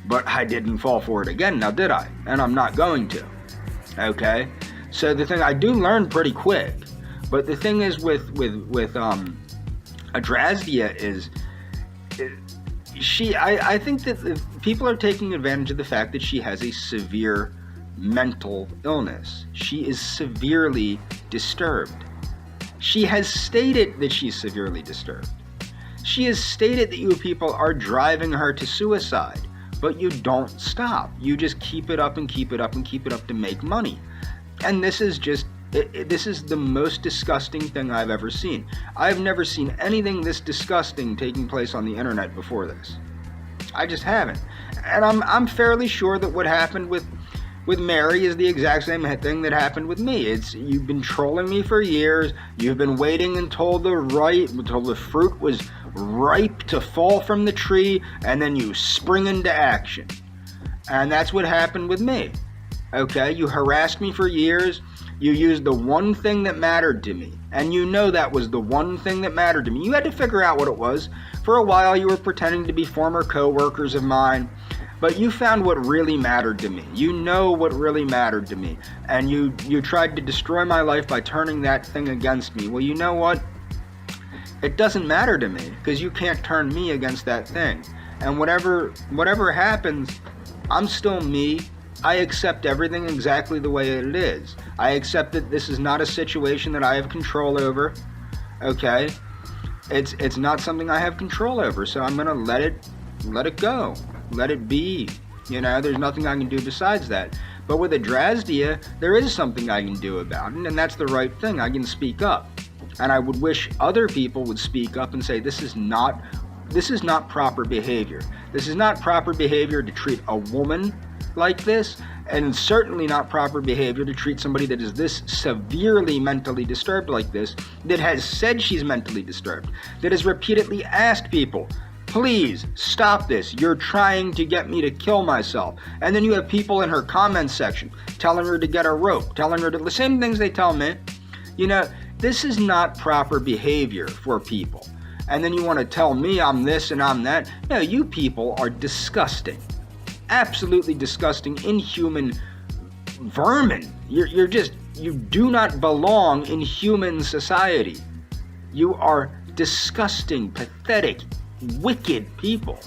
But I didn't fall for it again, now did I? And I'm not going to. Okay? So the thing, I do learn pretty quick. But the thing is with Adrasdia is, I think that people are taking advantage of the fact that she has a severe mental illness. She is severely disturbed. She has stated that she's severely disturbed. She has stated that you people are driving her to suicide, but you don't stop. You just keep it up and keep it up and keep it up to make money. And this is just, this is the most disgusting thing I've ever seen. I've never seen anything this disgusting taking place on the internet before this. I just haven't. And I'm fairly sure that what happened with with Mary is the exact same thing that happened with me. It's, you've been trolling me for years. You've been waiting until the fruit was ripe to fall from the tree, and then you spring into action. And that's what happened with me. Okay, you harassed me for years. You used the one thing that mattered to me, and you know that was the one thing that mattered to me. You had to figure out what it was. For a while, you were pretending to be former co-workers of mine, but you found what really mattered to me. You know what really mattered to me, and you tried to destroy my life by turning that thing against me. Well, you know what? It doesn't matter to me, because you can't turn me against that thing. And whatever happens, I'm still me. I accept everything exactly the way it is. I accept that this is not a situation that I have control over. Okay? It's not something I have control over, so I'm gonna let it go. Let it be. You know, there's nothing I can do besides that. But with a Drasdia, there is something I can do about it, and that's the right thing. I can speak up. And I would wish other people would speak up and say, this is not proper behavior. This is not proper behavior to treat a woman like this, and certainly not proper behavior to treat somebody that is this severely mentally disturbed like this, that has said she's mentally disturbed, that has repeatedly asked people, please stop this, you're trying to get me to kill myself. And then you have people in her comments section telling her to get a rope, telling her to, the same things they tell me. You know, this is not proper behavior for people. And then you want to tell me I'm this and I'm that. No, you people are disgusting. Absolutely disgusting, inhuman vermin. You do not belong in human society. You are disgusting, pathetic, wicked people.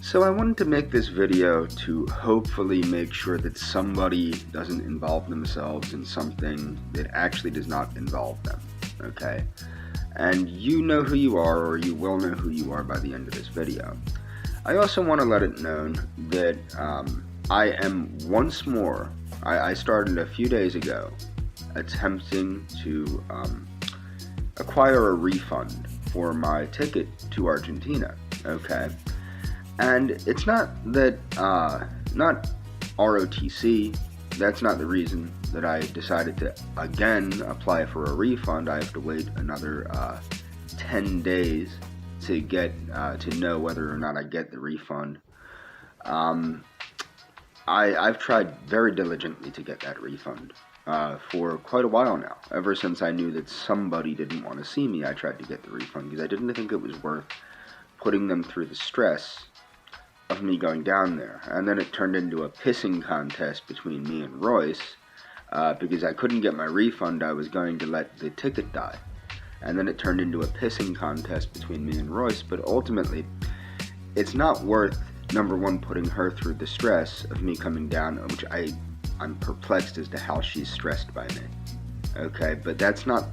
So I wanted to make this video to hopefully make sure that somebody doesn't involve themselves in something that actually does not involve them, okay? And you know who you are, or you will know who you are by the end of this video. I also want to let it known that I am once more, I started a few days ago attempting to acquire a refund for my ticket to Argentina, okay? And it's not that, not ROTC, that's not the reason that I decided to again apply for a refund. I have to wait another 10 days to get to know whether or not I get the refund. I've tried very diligently to get that refund for quite a while now. Ever since I knew that somebody didn't want to see me, I tried to get the refund because I didn't think it was worth putting them through the stress of me going down there. And then it turned into a pissing contest between me and Royce because I couldn't get my refund. I was going to let the ticket die. And then it turned into a pissing contest between me and Royce, but ultimately, it's not worth, number one, putting her through the stress of me coming down, which I'm perplexed as to how she's stressed by me. Okay, but that's not,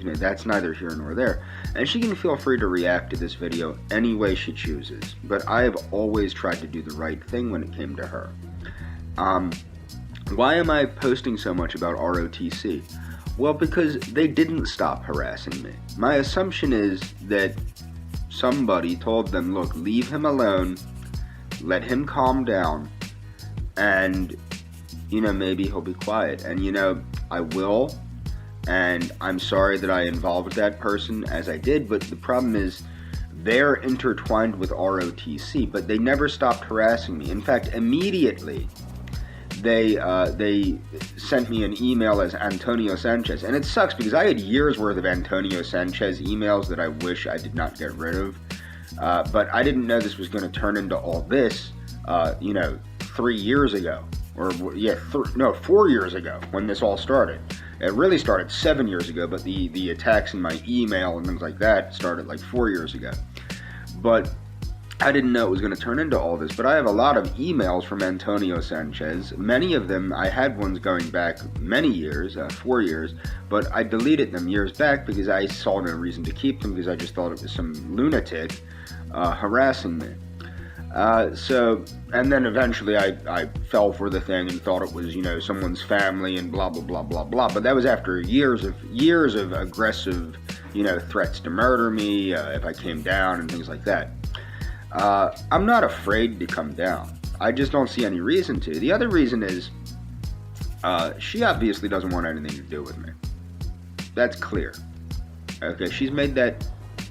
that's neither here nor there. And she can feel free to react to this video any way she chooses, but I have always tried to do the right thing when it came to her. Why am I posting so much about ROTC? Well, because they didn't stop harassing me. My assumption is that somebody told them, look, leave him alone, let him calm down, and, maybe he'll be quiet. And, I will, and I'm sorry that I involved that person as I did, but the problem is they're intertwined with ROTC, but they never stopped harassing me. In fact, immediately, they sent me an email as Antonio Sanchez, and it sucks because I had years worth of Antonio Sanchez emails that I wish I did not get rid of, but I didn't know this was going to turn into all this, 3 years ago, or 4 years ago when this all started. It really started 7 years ago, but the attacks in my email and things like that started like 4 years ago. But I didn't know it was going to turn into all this, but I have a lot of emails from Antonio Sanchez. Many of them, I had ones going back many years, 4 years, but I deleted them years back because I saw no reason to keep them because I just thought it was some lunatic harassing me. And then eventually I fell for the thing and thought it was, someone's family and blah, blah, blah, blah, blah. But that was after years of aggressive, threats to murder me if I came down and things like that. I'm not afraid to come down. I just don't see any reason to. The other reason is, she obviously doesn't want anything to do with me. That's clear. Okay, she's made that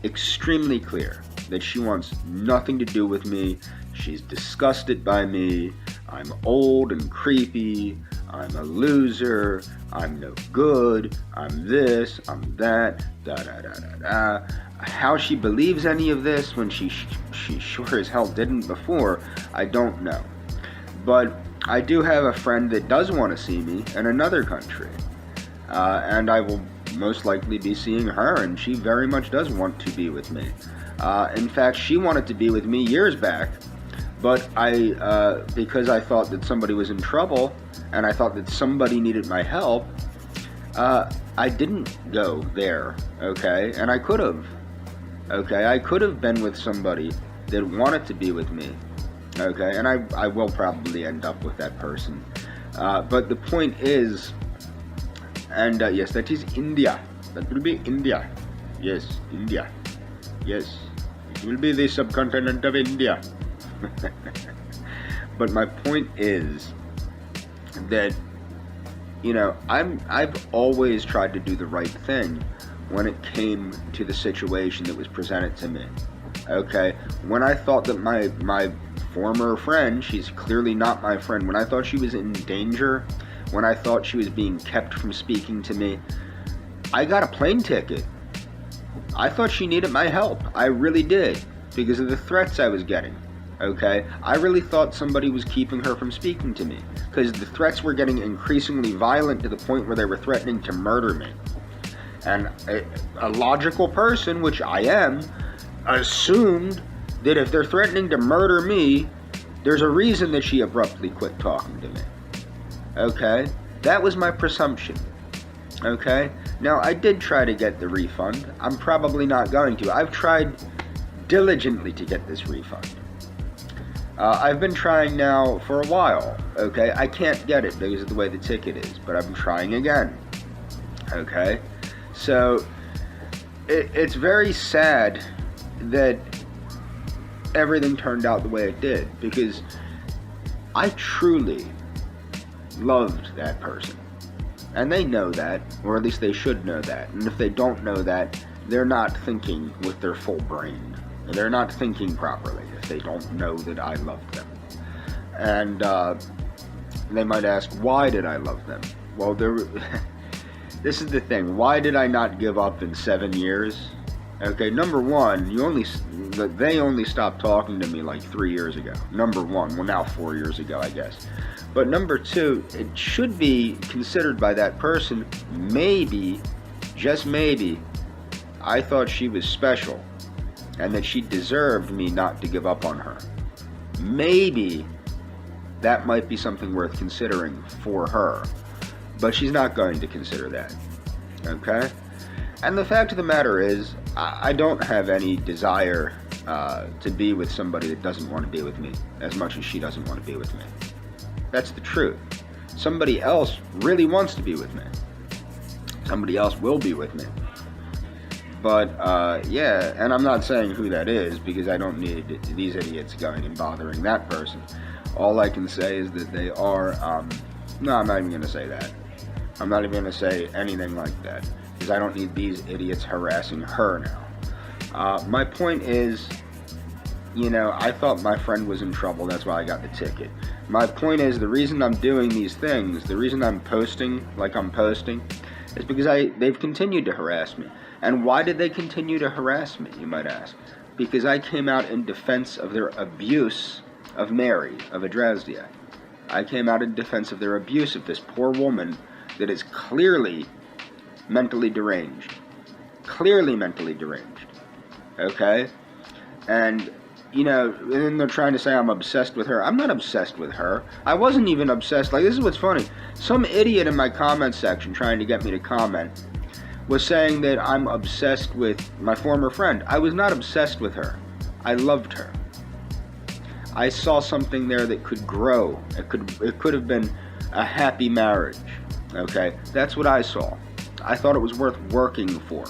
extremely clear, that she wants nothing to do with me. She's disgusted by me. I'm old and creepy. I'm a loser. I'm no good. I'm this. I'm that. Da da da da da. How she believes any of this when she sure as hell didn't before, I don't know. But I do have a friend that does want to see me in another country. And I will most likely be seeing her, and she very much does want to be with me. In fact, she wanted to be with me years back, but because I thought that somebody was in trouble, and I thought that somebody needed my help, I didn't go there, okay? And I could have, okay? I could have been with somebody that wanted to be with me, okay? And I will probably end up with that person. But the point is, and yes, that is India. That will be India. Yes, India. Yes, it will be the subcontinent of India. But my point is that, you know, I've always tried to do the right thing when it came to the situation that was presented to me. Okay, when I thought that my former friend, she's clearly not my friend, when I thought she was in danger, when I thought she was being kept from speaking to me, I got a plane ticket. I thought she needed my help. I really did, because of the threats I was getting. Okay? I really thought somebody was keeping her from speaking to me, because the threats were getting increasingly violent to the point where they were threatening to murder me. And a logical person, which I am, assumed that if they're threatening to murder me, there's a reason that she abruptly quit talking to me. Okay? That was my presumption. Okay? Now, I did try to get the refund. I'm probably not going to. I've tried diligently to get this refund. I've been trying now for a while. Okay? I can't get it because of the way the ticket is, but I'm trying again. Okay? So, it's very sad that everything turned out the way it did, because I truly loved that person, and they know that, or at least they should know that. And if they don't know that, they're not thinking with their full brain. They're not thinking properly if they don't know that I loved them. And they might ask, why did I love them? Well, this is the thing. Why did I not give up in 7 years? Okay, number one, they only stopped talking to me like 3 years ago. Number one, well, now 4 years ago, I guess. But number two, it should be considered by that person, maybe, just maybe, I thought she was special, and that she deserved me not to give up on her. Maybe that might be something worth considering for her. But she's not going to consider that. Okay? And the fact of the matter is, I don't have any desire to be with somebody that doesn't want to be with me as much as she doesn't want to be with me. That's the truth. Somebody else really wants to be with me. Somebody else will be with me. But, yeah, and I'm not saying who that is, because I don't need these idiots going and bothering that person. All I can say is that they are, no, I'm not even going to say that. I'm not even going to say anything like that, because I don't need these idiots harassing her now. My point is, you know, I thought my friend was in trouble, that's why I got the ticket. My point is, the reason I'm doing these things, the reason I'm posting like I'm posting, is because they've continued to harass me. And why did they continue to harass me, you might ask? Because I came out in defense of their abuse of Mary, of Adresdia. I came out in defense of their abuse of this poor woman that is clearly mentally deranged. Clearly mentally deranged. Okay? And, you know, and then they're trying to say I'm obsessed with her. I'm not obsessed with her. I wasn't even obsessed. Like, this is what's funny. Some idiot in my comment section trying to get me to comment was saying that I'm obsessed with my former friend. I was not obsessed with her. I loved her. I saw something there that could grow. It could have been a happy marriage. Okay? That's what I saw. I thought it was worth working for.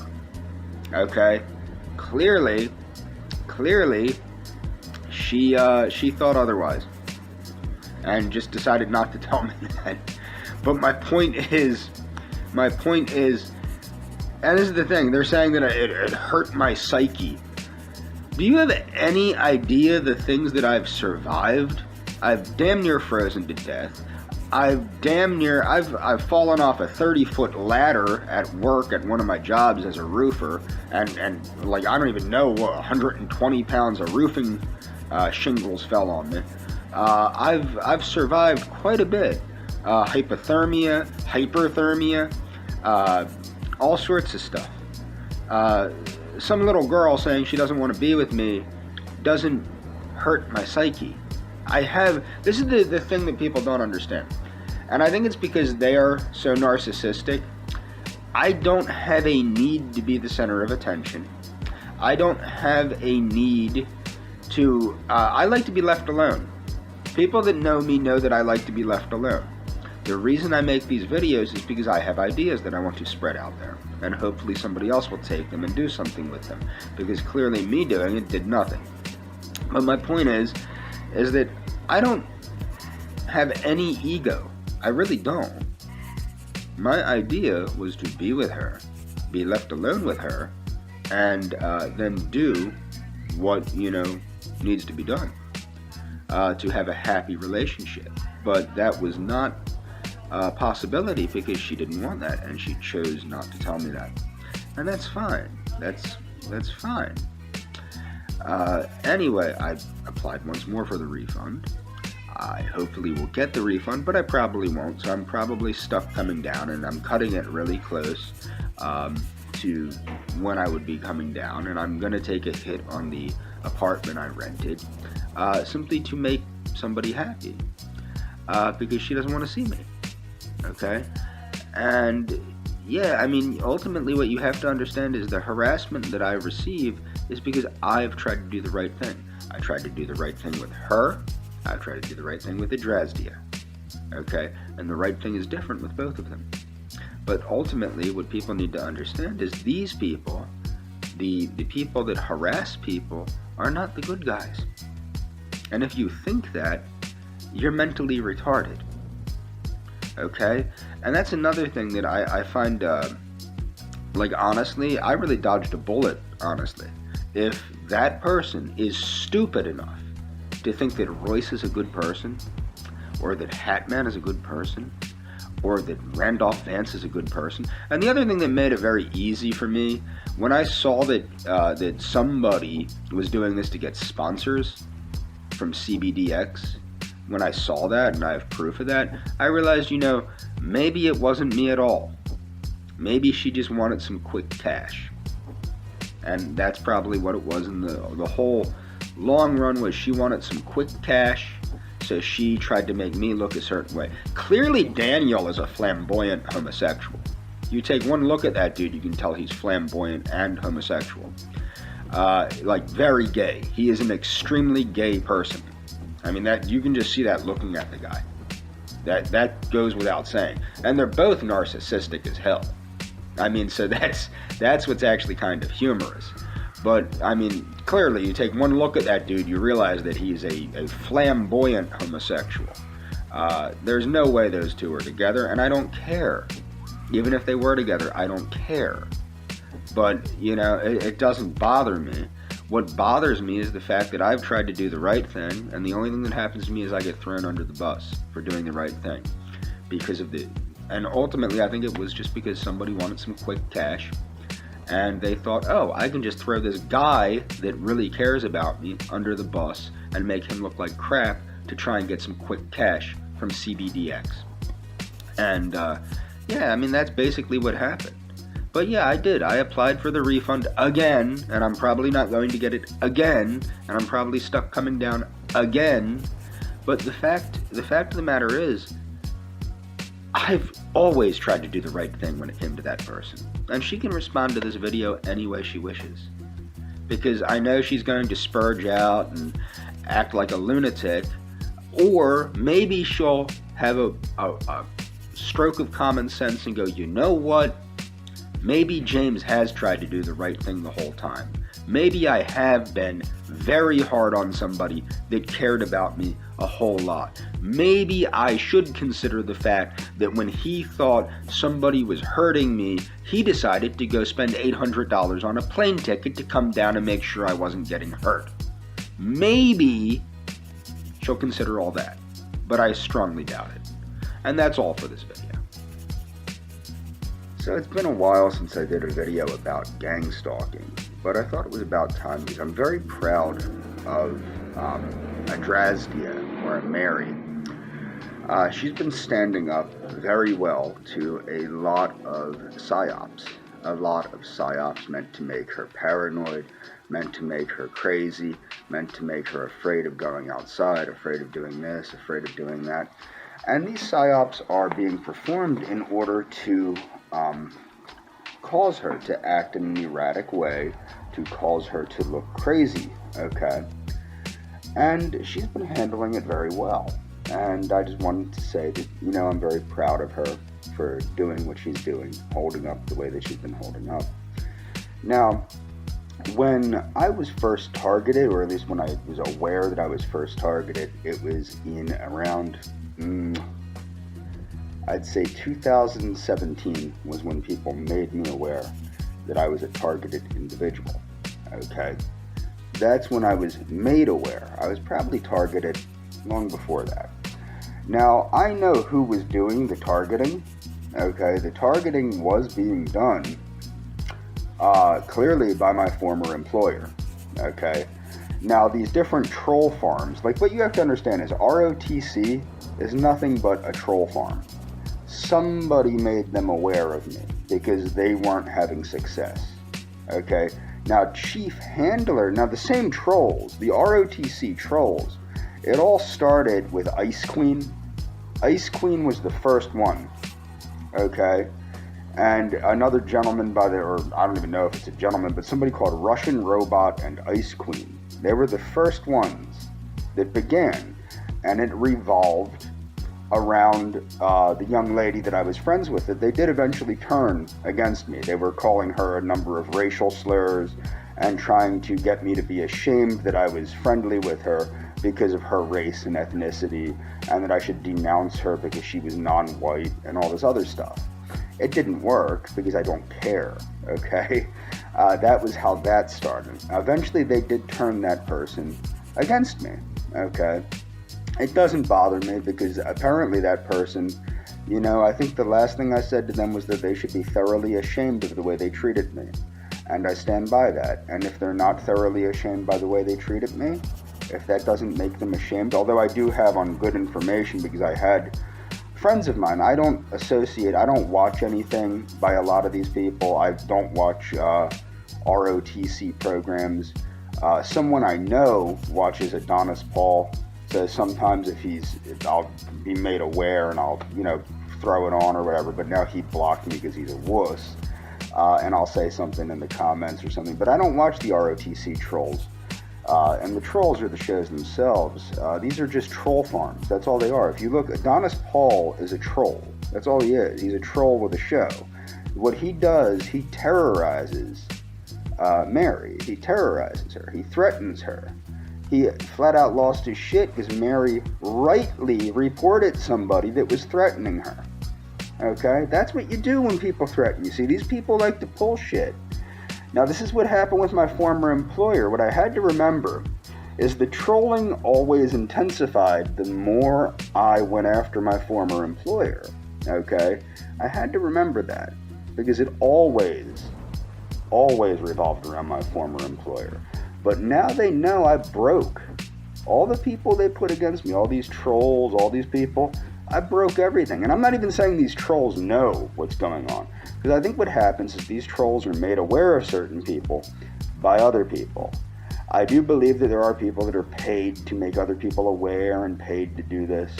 Okay? Clearly, she thought otherwise. and just decided not to tell me that. But my point is, and this is the thing, they're saying that it hurt my psyche. Do you have any idea the things that I've survived? I've damn near frozen to death. I've fallen off a 30-foot ladder at work at one of my jobs as a roofer, and like, I don't even know, 120 pounds of roofing shingles fell on me. I've survived quite a bit. Hypothermia, hyperthermia, all sorts of stuff. Some little girl saying she doesn't want to be with me doesn't hurt my psyche. This is the thing that people don't understand. And I think it's because they are so narcissistic. I don't have a need to be the center of attention. I don't have a need to, I like to be left alone. People that know me know that I like to be left alone. The reason I make these videos is because I have ideas that I want to spread out there. And hopefully somebody else will take them and do something with them. Because clearly me doing it did nothing. But my point is that I don't have any ego. I really don't. My idea was to be with her, be left alone with her, and then do what, needs to be done to have a happy relationship. But that was not a possibility because she didn't want that, and she chose not to tell me that. And that's fine. That's fine. Anyway, I applied once more for the refund. I hopefully will get the refund, but I probably won't, so I'm probably stuck coming down, and I'm cutting it really close to when I would be coming down, and I'm going to take a hit on the apartment I rented simply to make somebody happy because she doesn't want to see me, okay? And yeah, I mean, ultimately what you have to understand is the harassment that I receive is because I've tried to do the right thing. I tried to do the right thing with her. I tried to do the right thing with Adrazdia, okay? And the right thing is different with both of them. But ultimately, what people need to understand is these people, the people that harass people, are not the good guys. And if you think that, you're mentally retarded, okay? And that's another thing that I find, honestly, I really dodged a bullet, honestly. If that person is stupid enough to think that Royce is a good person, or that Hatman is a good person, or that Randolph Vance is a good person. And the other thing that made it very easy for me, when I saw that somebody was doing this to get sponsors from CBDX, when I saw that, and I have proof of that, I realized, maybe it wasn't me at all. Maybe she just wanted some quick cash. And that's probably what it was in the whole long run, was she wanted some quick cash, so she tried to make me look a certain way. Clearly Daniel is a flamboyant homosexual. You take one look at that dude, you can tell he's flamboyant and homosexual. Very gay. He is an extremely gay person. I mean, that you can just see that looking at the guy. That goes without saying. And they're both narcissistic as hell. I mean, so that's what's actually kind of humorous. But, I mean, clearly, you take one look at that dude, you realize that he's a flamboyant homosexual. There's no way those two are together, and I don't care. Even if they were together, I don't care. But, it doesn't bother me. What bothers me is the fact that I've tried to do the right thing, and the only thing that happens to me is I get thrown under the bus for doing the right thing. And ultimately, I think it was just because somebody wanted some quick cash. And they thought, oh, I can just throw this guy that really cares about me under the bus and make him look like crap to try and get some quick cash from CBDX. And, that's basically what happened. But yeah, I did. I applied for the refund again, and I'm probably not going to get it again, and I'm probably stuck coming down again. But the fact of the matter is, I've always tried to do the right thing when it came to that person. And she can respond to this video any way she wishes. Because I know she's going to spurge out and act like a lunatic. Or maybe she'll have a stroke of common sense and go, you know what? Maybe James has tried to do the right thing the whole time. Maybe I have been very hard on somebody that cared about me a whole lot. Maybe I should consider the fact that when he thought somebody was hurting me, he decided to go spend $800 on a plane ticket to come down and make sure I wasn't getting hurt. Maybe she'll consider all that, but I strongly doubt it. And that's all for this video. So it's been a while since I did a video about gang stalking, but I thought it was about time because I'm very proud of Adrastia, or Mary. She's been standing up very well to a lot of psyops. A lot of psyops meant to make her paranoid, meant to make her crazy, meant to make her afraid of going outside, afraid of doing this, afraid of doing that. And these psyops are being performed in order to cause her to act in an erratic way, to cause her to look crazy, okay? And she's been handling it very well. And I just wanted to say that, I'm very proud of her for doing what she's doing, holding up the way that she's been holding up. Now, when I was first targeted, or at least when I was aware that I was first targeted, it was in around, I'd say 2017 was when people made me aware that I was a targeted individual, okay? That's when I was made aware. I was probably targeted long before that. Now, I know who was doing the targeting, okay? The targeting was being done clearly by my former employer, okay? Now, these different troll farms, like what you have to understand is ROTC is nothing but a troll farm. Somebody made them aware of me because they weren't having success, okay? Now, Chief Handler, now the same trolls, the ROTC trolls, it all started with Ice Queen. Ice Queen was the first one, okay? And another gentleman or I don't even know if it's a gentleman, but somebody called Russian Robot and Ice Queen. They were the first ones that began, and it revolved around the young lady that I was friends with. That they did eventually turn against me. They were calling her a number of racial slurs and trying to get me to be ashamed that I was friendly with her because of her race and ethnicity, and that I should denounce her because she was non-white and all this other stuff. It didn't work because I don't care, okay? That was how that started. Eventually they did turn that person against me, okay? It doesn't bother me because apparently that person, I think the last thing I said to them was that they should be thoroughly ashamed of the way they treated me. And I stand by that. And if they're not thoroughly ashamed by the way they treated me, if that doesn't make them ashamed, although I do have on good information because I had friends of mine, I don't watch anything by a lot of these people. I don't watch ROTC programs. Someone I know watches Adonis Paul. So sometimes I'll be made aware and I'll, throw it on or whatever, but now he blocked me because he's a wuss. And I'll say something in the comments or something, but I don't watch the ROTC trolls. And the trolls are the shows themselves. These are just troll farms. That's all they are. If you look, Adonis Paul is a troll. That's all he is. He's a troll with a show. What he does, he terrorizes Mary. He terrorizes her. He threatens her. He flat out lost his shit because Mary rightly reported somebody that was threatening her. Okay? That's what you do when people threaten you. See, these people like to pull shit. Now, this is what happened with my former employer. What I had to remember is the trolling always intensified the more I went after my former employer. Okay? I had to remember that because it always revolved around my former employer. But now they know I broke. All the people they put against me, all these trolls, all these people, I broke everything. And I'm not even saying these trolls know what's going on. Because I think what happens is these trolls are made aware of certain people by other people. I do believe that there are people that are paid to make other people aware and paid to do this.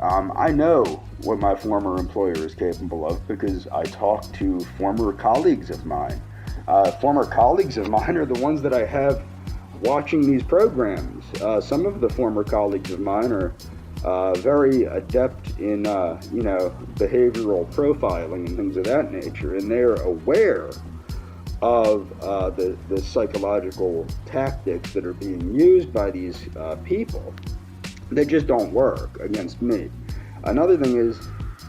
I know what my former employer is capable of because I talk to former colleagues of mine. Former colleagues of mine are the ones that I have watching these programs. Some of the former colleagues of mine are very adept in, behavioral profiling and things of that nature, and they're aware of the psychological tactics that are being used by these people that just don't work against me. Another thing is,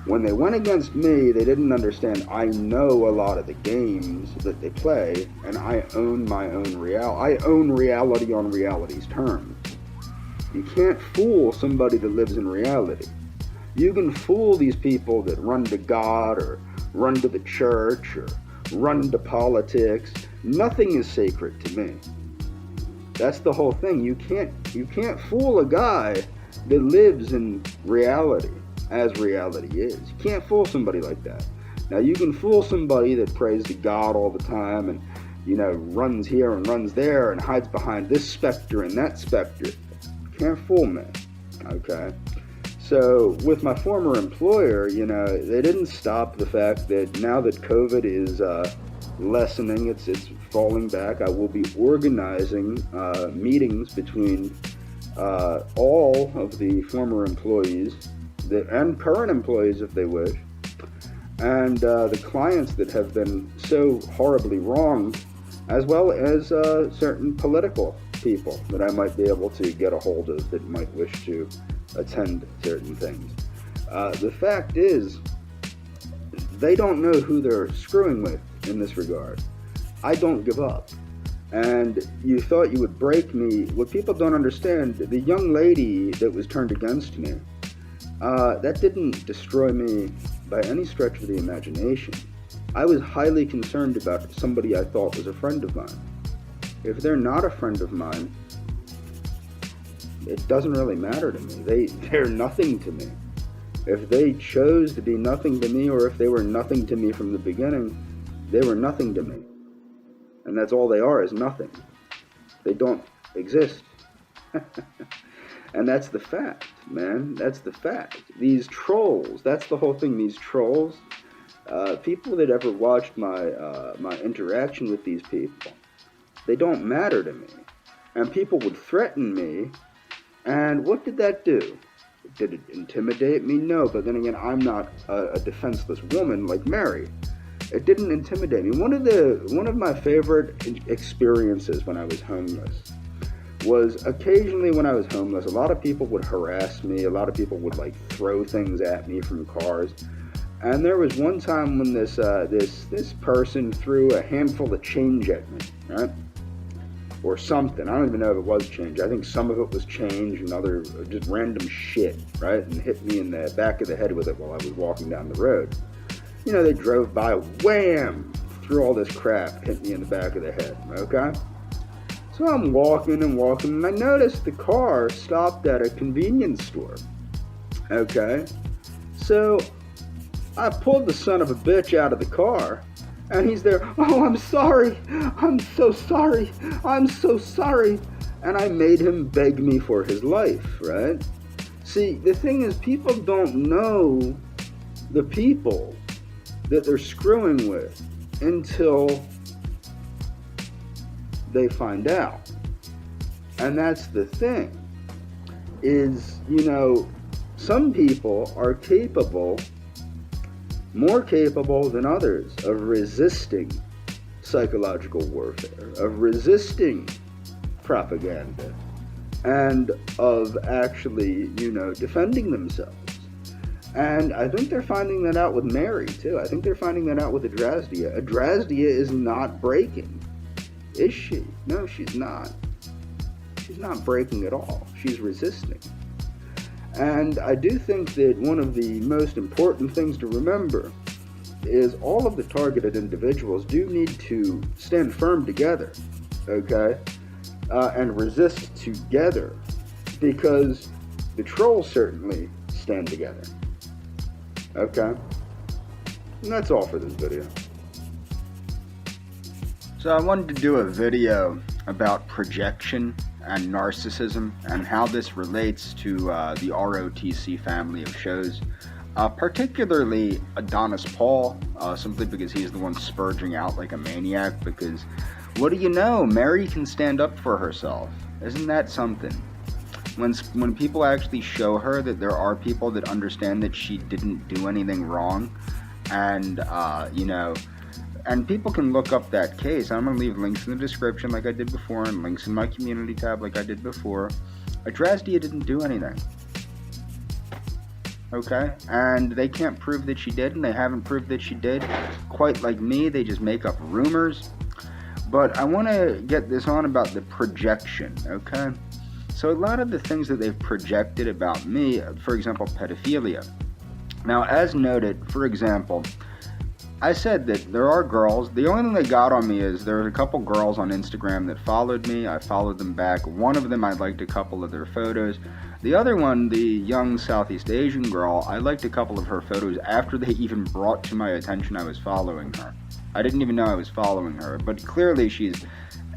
when they went against me, they didn't understand I know a lot of the games that they play, and I own my own reality. I own reality on reality's terms. You can't fool somebody that lives in reality. You can fool these people that run to God or run to the church or run to politics. Nothing is sacred to me. That's the whole thing. You can't fool a guy that lives in reality as reality is. You can't fool somebody like that. Now you can fool somebody that prays to God all the time and runs here and runs there and hides behind this specter and that specter. You can't fool me. Okay? So with my former employer, they didn't stop the fact that now that COVID is lessening, it's falling back. I will be organizing meetings between all of the former employees and current employees, if they wish, and the clients that have been so horribly wronged, as well as certain political people that I might be able to get a hold of that might wish to attend certain things. The fact is, they don't know who they're screwing with in this regard. I don't give up. And you thought you would break me. What people don't understand, the young lady that was turned against me, that didn't destroy me by any stretch of the imagination. I was highly concerned about somebody I thought was a friend of mine. If they're not a friend of mine, it doesn't really matter to me. They're nothing to me. If they chose to be nothing to me, or if they were nothing to me from the beginning, they were nothing to me. And that's all they are, is nothing. They don't exist. And that's the fact, man. That's the fact. These trolls, that's the whole thing. These trolls, people that ever watched my interaction with these people, they don't matter to me. And people would threaten me. And what did that do? Did it intimidate me? No, but then again, I'm not a defenseless woman like Mary. It didn't intimidate me. One of my favorite experiences when I was homeless was occasionally when I was homeless, a lot of people would harass me. A lot of people would throw things at me from cars. And there was one time when this person threw a handful of change at me, right? Or something. I don't even know if it was change. I think some of it was change and other just random shit, right? And hit me in the back of the head with it while I was walking down the road. They drove by, wham, threw all this crap, hit me in the back of the head, okay? So I'm walking, and I noticed the car stopped at a convenience store, okay? So I pulled the son of a bitch out of the car, and he's there, oh, I'm sorry, I'm so sorry, I'm so sorry. And I made him beg me for his life, right? See, the thing is, people don't know the people that they're screwing with until they find out. And that's the thing, is, some people are capable, more capable than others, of resisting psychological warfare, of resisting propaganda, and of actually, defending themselves. And I think they're finding that out with Mary, too. I think they're finding that out with Adrasdia. Adrasdia is not breaking, is she? No, she's not. She's not breaking at all. She's resisting. And I do think that one of the most important things to remember is all of the targeted individuals do need to stand firm together, okay? And resist together, because the trolls certainly stand together. Okay? And that's all for this video. So I wanted to do a video about projection and narcissism and how this relates to the ROTC family of shows, particularly Adonis Paul, simply because he's the one spurging out like a maniac, because what do you know? Mary can stand up for herself. Isn't that something? When people actually show her that there are people that understand that she didn't do anything wrong, and And people can look up that case. I'm going to leave links in the description like I did before, and links in my community tab like I did before. Adrastia didn't do anything. Okay? And they can't prove that she did, and they haven't proved that she did. Quite like me, they just make up rumors. But I want to get this on about the projection, okay? So a lot of the things that they've projected about me, for example, pedophilia. Now, as noted, for example, I said that there are girls. The only thing they got on me is there was a couple girls on Instagram that followed me. I followed them back. One of them, I liked a couple of their photos. The other one, the young Southeast Asian girl, I liked a couple of her photos after they even brought to my attention I was following her. I didn't even know I was following her, but clearly she's,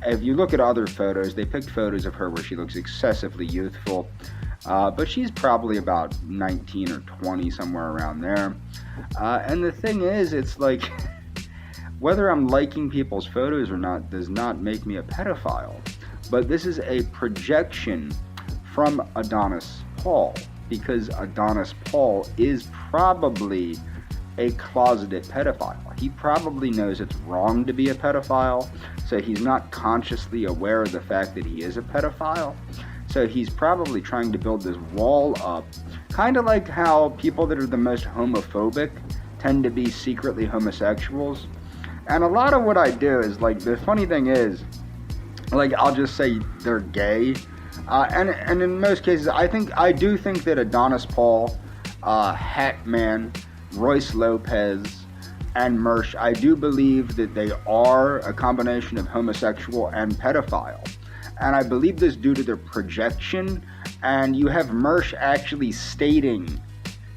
if you look at other photos, they picked photos of her where she looks excessively youthful, but she's probably about 19 or 20, somewhere around there. And the thing is, it's like, whether I'm liking people's photos or not does not make me a pedophile, but this is a projection from Adonis Paul, because Adonis Paul is probably a closeted pedophile. He probably knows it's wrong to be a pedophile, so he's not consciously aware of the fact that he is a pedophile. So he's probably trying to build this wall up, kind of like how people that are the most homophobic tend to be secretly homosexuals. And a lot of what I do is, like, the funny thing is, like, I'll just say they're gay. And in most cases, I do think that Adonis Paul, Hatman, Royce Lopez, and Mersh, I do believe that they are a combination of homosexual and pedophile. And I believe this due to their projection. And you have Mersh actually stating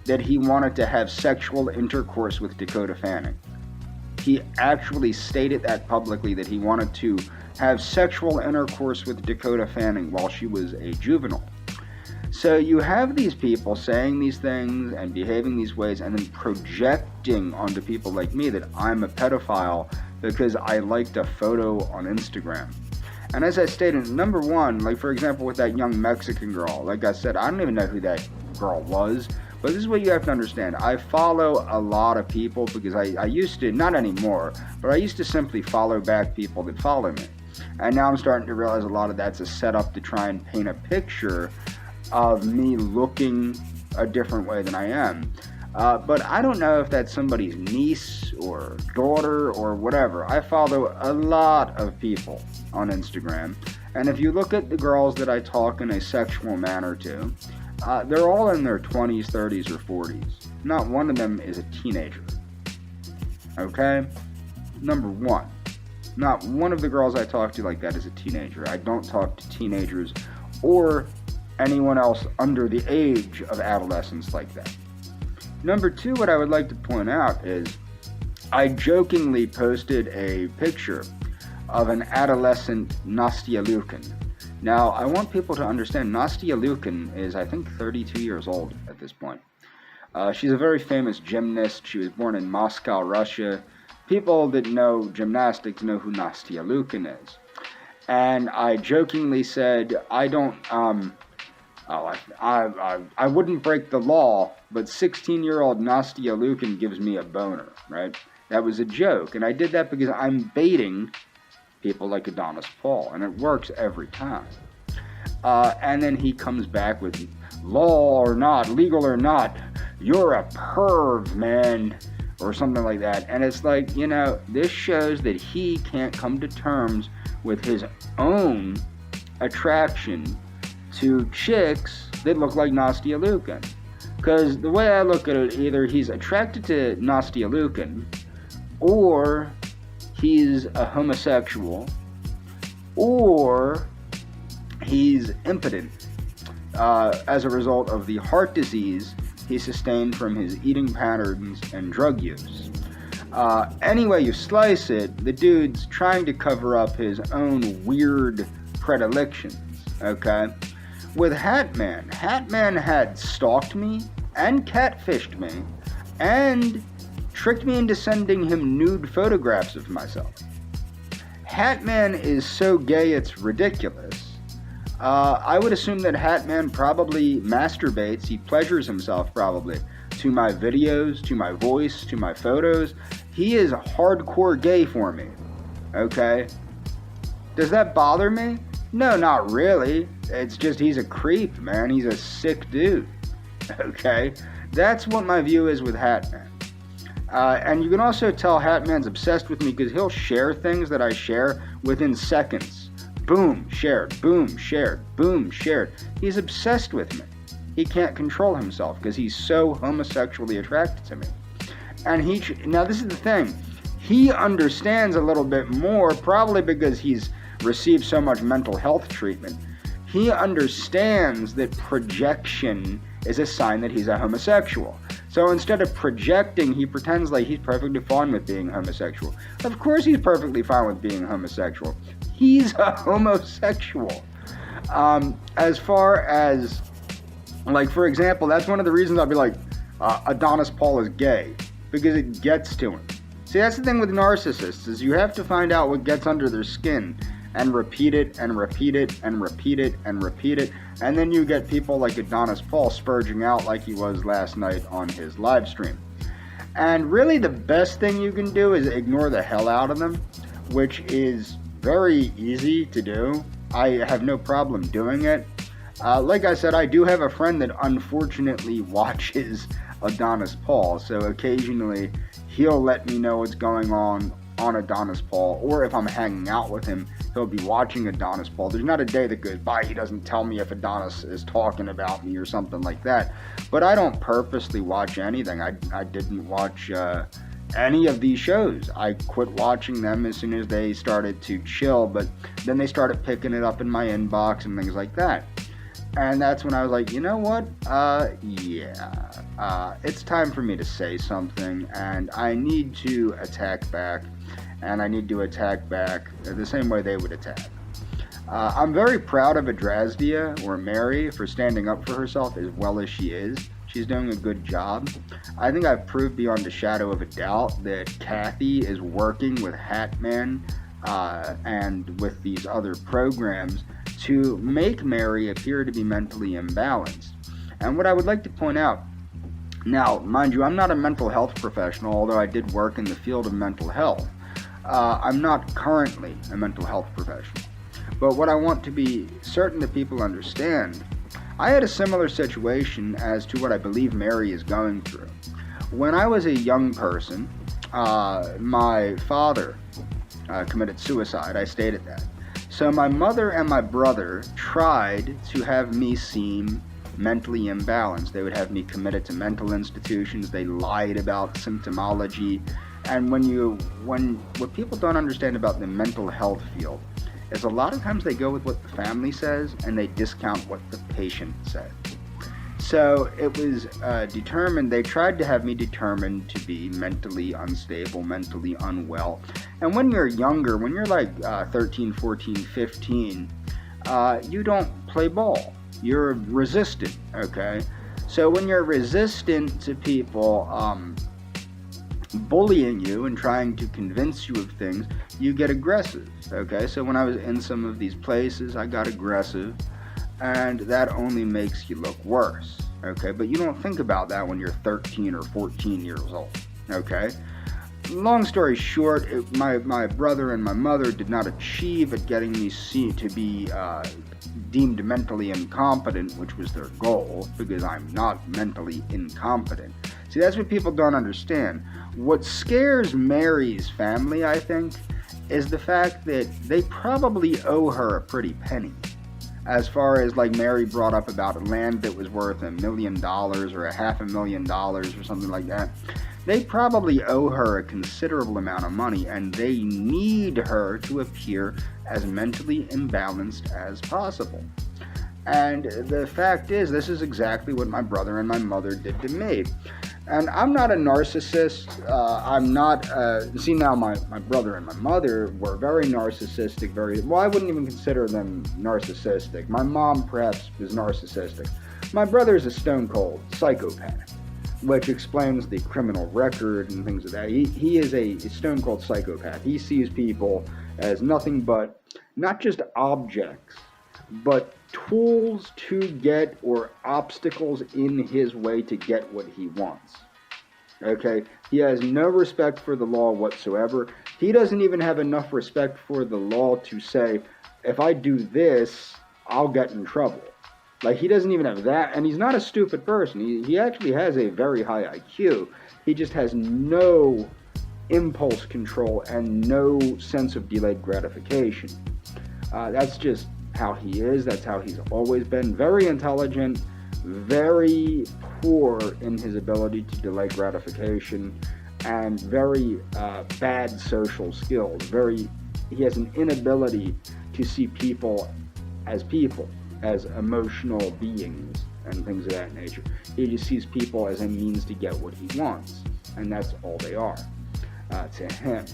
that he wanted to have sexual intercourse with Dakota Fanning. He actually stated that publicly, that he wanted to have sexual intercourse with Dakota Fanning while she was a juvenile. So you have these people saying these things and behaving these ways and then projecting onto people like me that I'm a pedophile because I liked a photo on Instagram. And as I stated, number one, like for example with that young Mexican girl, like I said, I don't even know who that girl was, but this is what you have to understand. I follow a lot of people because I used to, not anymore, but I used to simply follow back people that follow me. And now I'm starting to realize a lot of that's a setup to try and paint a picture of me looking a different way than I am. But I don't know if that's somebody's niece or daughter or whatever. I follow a lot of people on Instagram. And if you look at the girls that I talk in a sexual manner to, they're all in their 20s, 30s, or 40s. Not one of them is a teenager. Okay? Number one. Not one of the girls I talk to like that is a teenager. I don't talk to teenagers or anyone else under the age of adolescence like that. Number two, what I would like to point out is I jokingly posted a picture of an adolescent Nastya Lukin. Now, I want people to understand Nastya Lukin is, I think, 32 years old at this point. She's a very famous gymnast. She was born in Moscow, Russia. People that know gymnastics know who Nastya Lukin is. And I jokingly said, I don't, I wouldn't break the law, but 16-year-old Nastya Lukin gives me a boner, right? That was a joke, and I did that because I'm baiting people like Adonis Paul, and it works every time. And then he comes back with, law or not, legal or not, you're a perv, man, or something like that. And it's like, you know, this shows that he can't come to terms with his own attraction to chicks that look like Nastya Lukin. Because the way I look at it, either he's attracted to Nastya Lukin, or he's a homosexual, or he's impotent as a result of the heart disease he sustained from his eating patterns and drug use. Any way you slice it, the dude's trying to cover up his own weird predilections, okay? With Hatman had stalked me and catfished me and tricked me into sending him nude photographs of myself. Hatman is so gay it's ridiculous. I would assume that Hatman probably masturbates, he pleasures himself probably, to my videos, to my voice, to my photos, He is hardcore gay for me, okay? Does that bother me? No, not really. It's just he's a creep, man. He's a sick dude, okay? That's what my view is with Hatman. And you can also tell Hatman's obsessed with me because he'll share things that I share within seconds. Boom, shared. Boom, shared. Boom, shared. He's obsessed with me. He can't control himself because he's so homosexually attracted to me. And now this is the thing. He understands a little bit more, probably because he's received so much mental health treatment. He understands that projection is a sign that he's a homosexual. So instead of projecting, he pretends like he's perfectly fine with being homosexual. Of course he's perfectly fine with being homosexual. He's a homosexual. As far as, like, for example, that's one of the reasons I'll be like, Adonis Paul is gay. Because it gets to him. See, that's the thing with narcissists, is you have to find out what gets under their skin and repeat it and repeat it and repeat it and repeat it. And then you get people like Adonis Paul spurging out like he was last night on his live stream. And really the best thing you can do is ignore the hell out of them, which is very easy to do. I have no problem doing it. Like I said, I do have a friend that unfortunately watches Adonis Paul, so occasionally he'll let me know what's going on Adonis Paul, or if I'm hanging out with him, he'll be watching Adonis Paul. There's not a day that goes by he doesn't tell me if Adonis is talking about me or something like that. But I don't purposely watch anything. I didn't watch any of these shows. I quit watching them as soon as they started to chill, but then they started picking it up in my inbox and things like that. And that's when I was like, you know what? It's time for me to say something, and I need to attack back, and I need to attack back the same way they would attack. I'm very proud of Adrasdia, or Mary, for standing up for herself as well as she is. She's doing a good job. I think I've proved beyond a shadow of a doubt that Kathy is working with Hatman and with these other programs to make Mary appear to be mentally imbalanced. And what I would like to point out, now, mind you, I'm not a mental health professional, although I did work in the field of mental health. I'm not currently a mental health professional. But what I want to be certain that people understand, I had a similar situation as to what I believe Mary is going through. When I was a young person, my father committed suicide. I stated that. So my mother and my brother tried to have me seem mentally imbalanced. They would have me committed to mental institutions. They lied about symptomology. And what people don't understand about the mental health field is a lot of times they go with what the family says and they discount what the patient said. So it was determined, they tried to have me determined to be mentally unstable, mentally unwell. And when you're younger, when you're like 13, 14, 15, you don't play ball. You're resistant, okay? So when you're resistant to people bullying you and trying to convince you of things, you get aggressive, okay? So when I was in some of these places, I got aggressive. And that only makes you look worse, okay? But you don't think about that when you're 13 or 14 years old, okay? Long story short, my brother and my mother did not achieve at getting me to be deemed mentally incompetent, which was their goal, because I'm not mentally incompetent. See, that's what people don't understand. What scares Mary's family, I think, is the fact that they probably owe her a pretty penny. As far as, like, Mary brought up about land that was worth $1 million or $500,000 or something like that, they probably owe her a considerable amount of money, and they need her to appear as mentally imbalanced as possible. And the fact is, this is exactly what my brother and my mother did to me. And I'm not a narcissist. I'm not, see now my brother and my mother were very narcissistic, I wouldn't even consider them narcissistic. My mom perhaps was narcissistic. My brother's a stone cold psychopath, which explains the criminal record and things of that. He is a stone cold psychopath. He sees people as nothing but, not just objects, but tools to get, or obstacles in his way to get what he wants. Okay? He has no respect for the law whatsoever. He doesn't even have enough respect for the law to say, if I do this, I'll get in trouble. Like, he doesn't even have that, and he's not a stupid person. He actually has a very high IQ. He just has no impulse control and no sense of delayed gratification. That's just how he is. That's how he's always been. Very intelligent, very poor in his ability to delay gratification, and very bad social skills. He has an inability to see people, as emotional beings and things of that nature. He just sees people as a means to get what he wants, and that's all they are to him.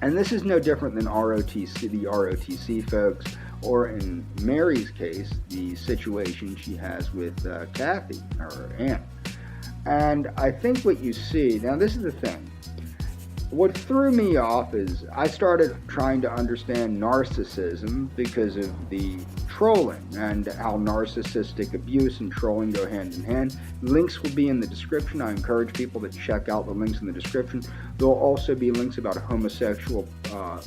And this is no different than the ROTC folks, or in Mary's case, the situation she has with Kathy, her aunt. And I think what you see, now this is the thing, what threw me off is I started trying to understand narcissism because of the trolling and how narcissistic abuse and trolling go hand in hand. Links will be in the description. I encourage people to check out the links in the description. There will also be links about homosexual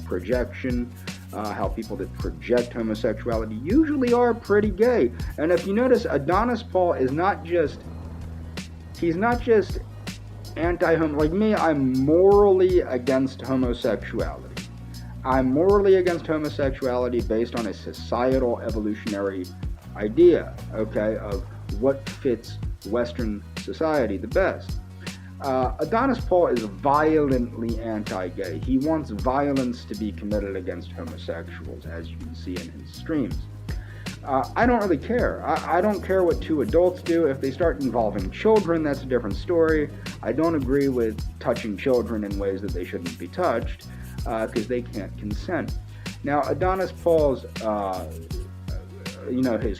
projection, how people that project homosexuality usually are pretty gay. And if you notice, Adonis Paul is he's not just anti-homo. Like me, I'm morally against homosexuality. I'm morally against homosexuality based on a societal evolutionary idea, okay, of what fits Western society the best. Adonis Paul is violently anti-gay. He wants violence to be committed against homosexuals, as you can see in his streams. I don't really care. I don't care what two adults do. If they start involving children, that's a different story. I don't agree with touching children in ways that they shouldn't be touched, because they can't consent. Now, Adonis Paul's, his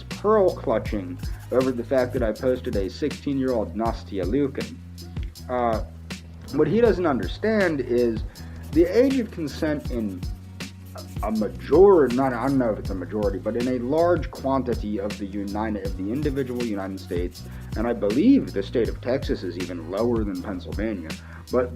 pearl clutching over the fact that I posted a 16-year-old Nastya Lukin. What he doesn't understand is the age of consent in a majority, I don't know if it's a majority, but in a large quantity of the individual United States, and I believe the state of Texas is even lower than Pennsylvania, but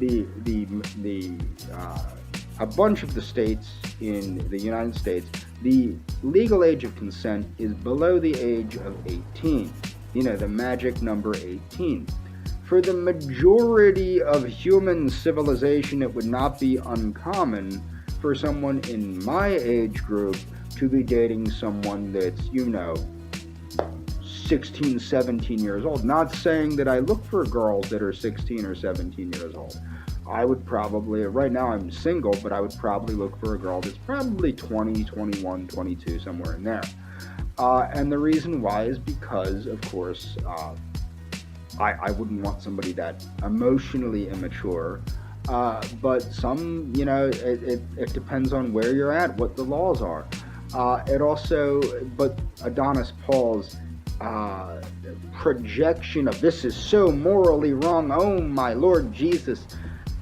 a bunch of the states in the United States, the legal age of consent is below the age of 18. The magic number 18. For the majority of human civilization, it would not be uncommon for someone in my age group to be dating someone that's, 16, 17 years old. Not saying that I look for girls that are 16 or 17 years old. I would probably, right now I'm single, but I would probably look for a girl that's probably 20, 21, 22, somewhere in there. And the reason why is because, of course, I wouldn't want somebody that emotionally immature. But some, it depends on where you're at, what the laws are. But Adonis Paul's projection of this is so morally wrong, oh my Lord Jesus.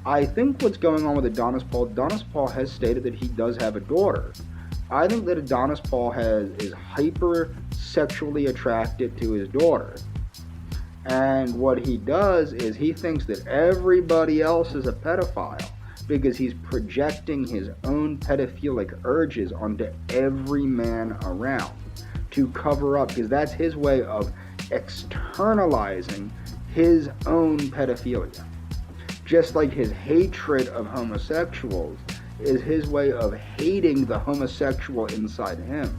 I think what's going on with Adonis Paul has stated that he does have a daughter. I think that Adonis Paul is hyper sexually attracted to his daughter. And what he does is he thinks that everybody else is a pedophile because he's projecting his own pedophilic urges onto every man around to cover up, because that's his way of externalizing his own pedophilia. Just like his hatred of homosexuals is his way of hating the homosexual inside him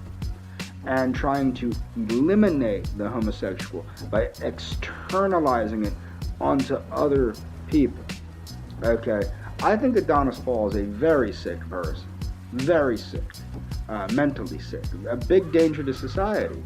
and trying to eliminate the homosexual by externalizing it onto other people. Okay, I think Adonis Paul is a very sick person, very sick, mentally sick, a big danger to society.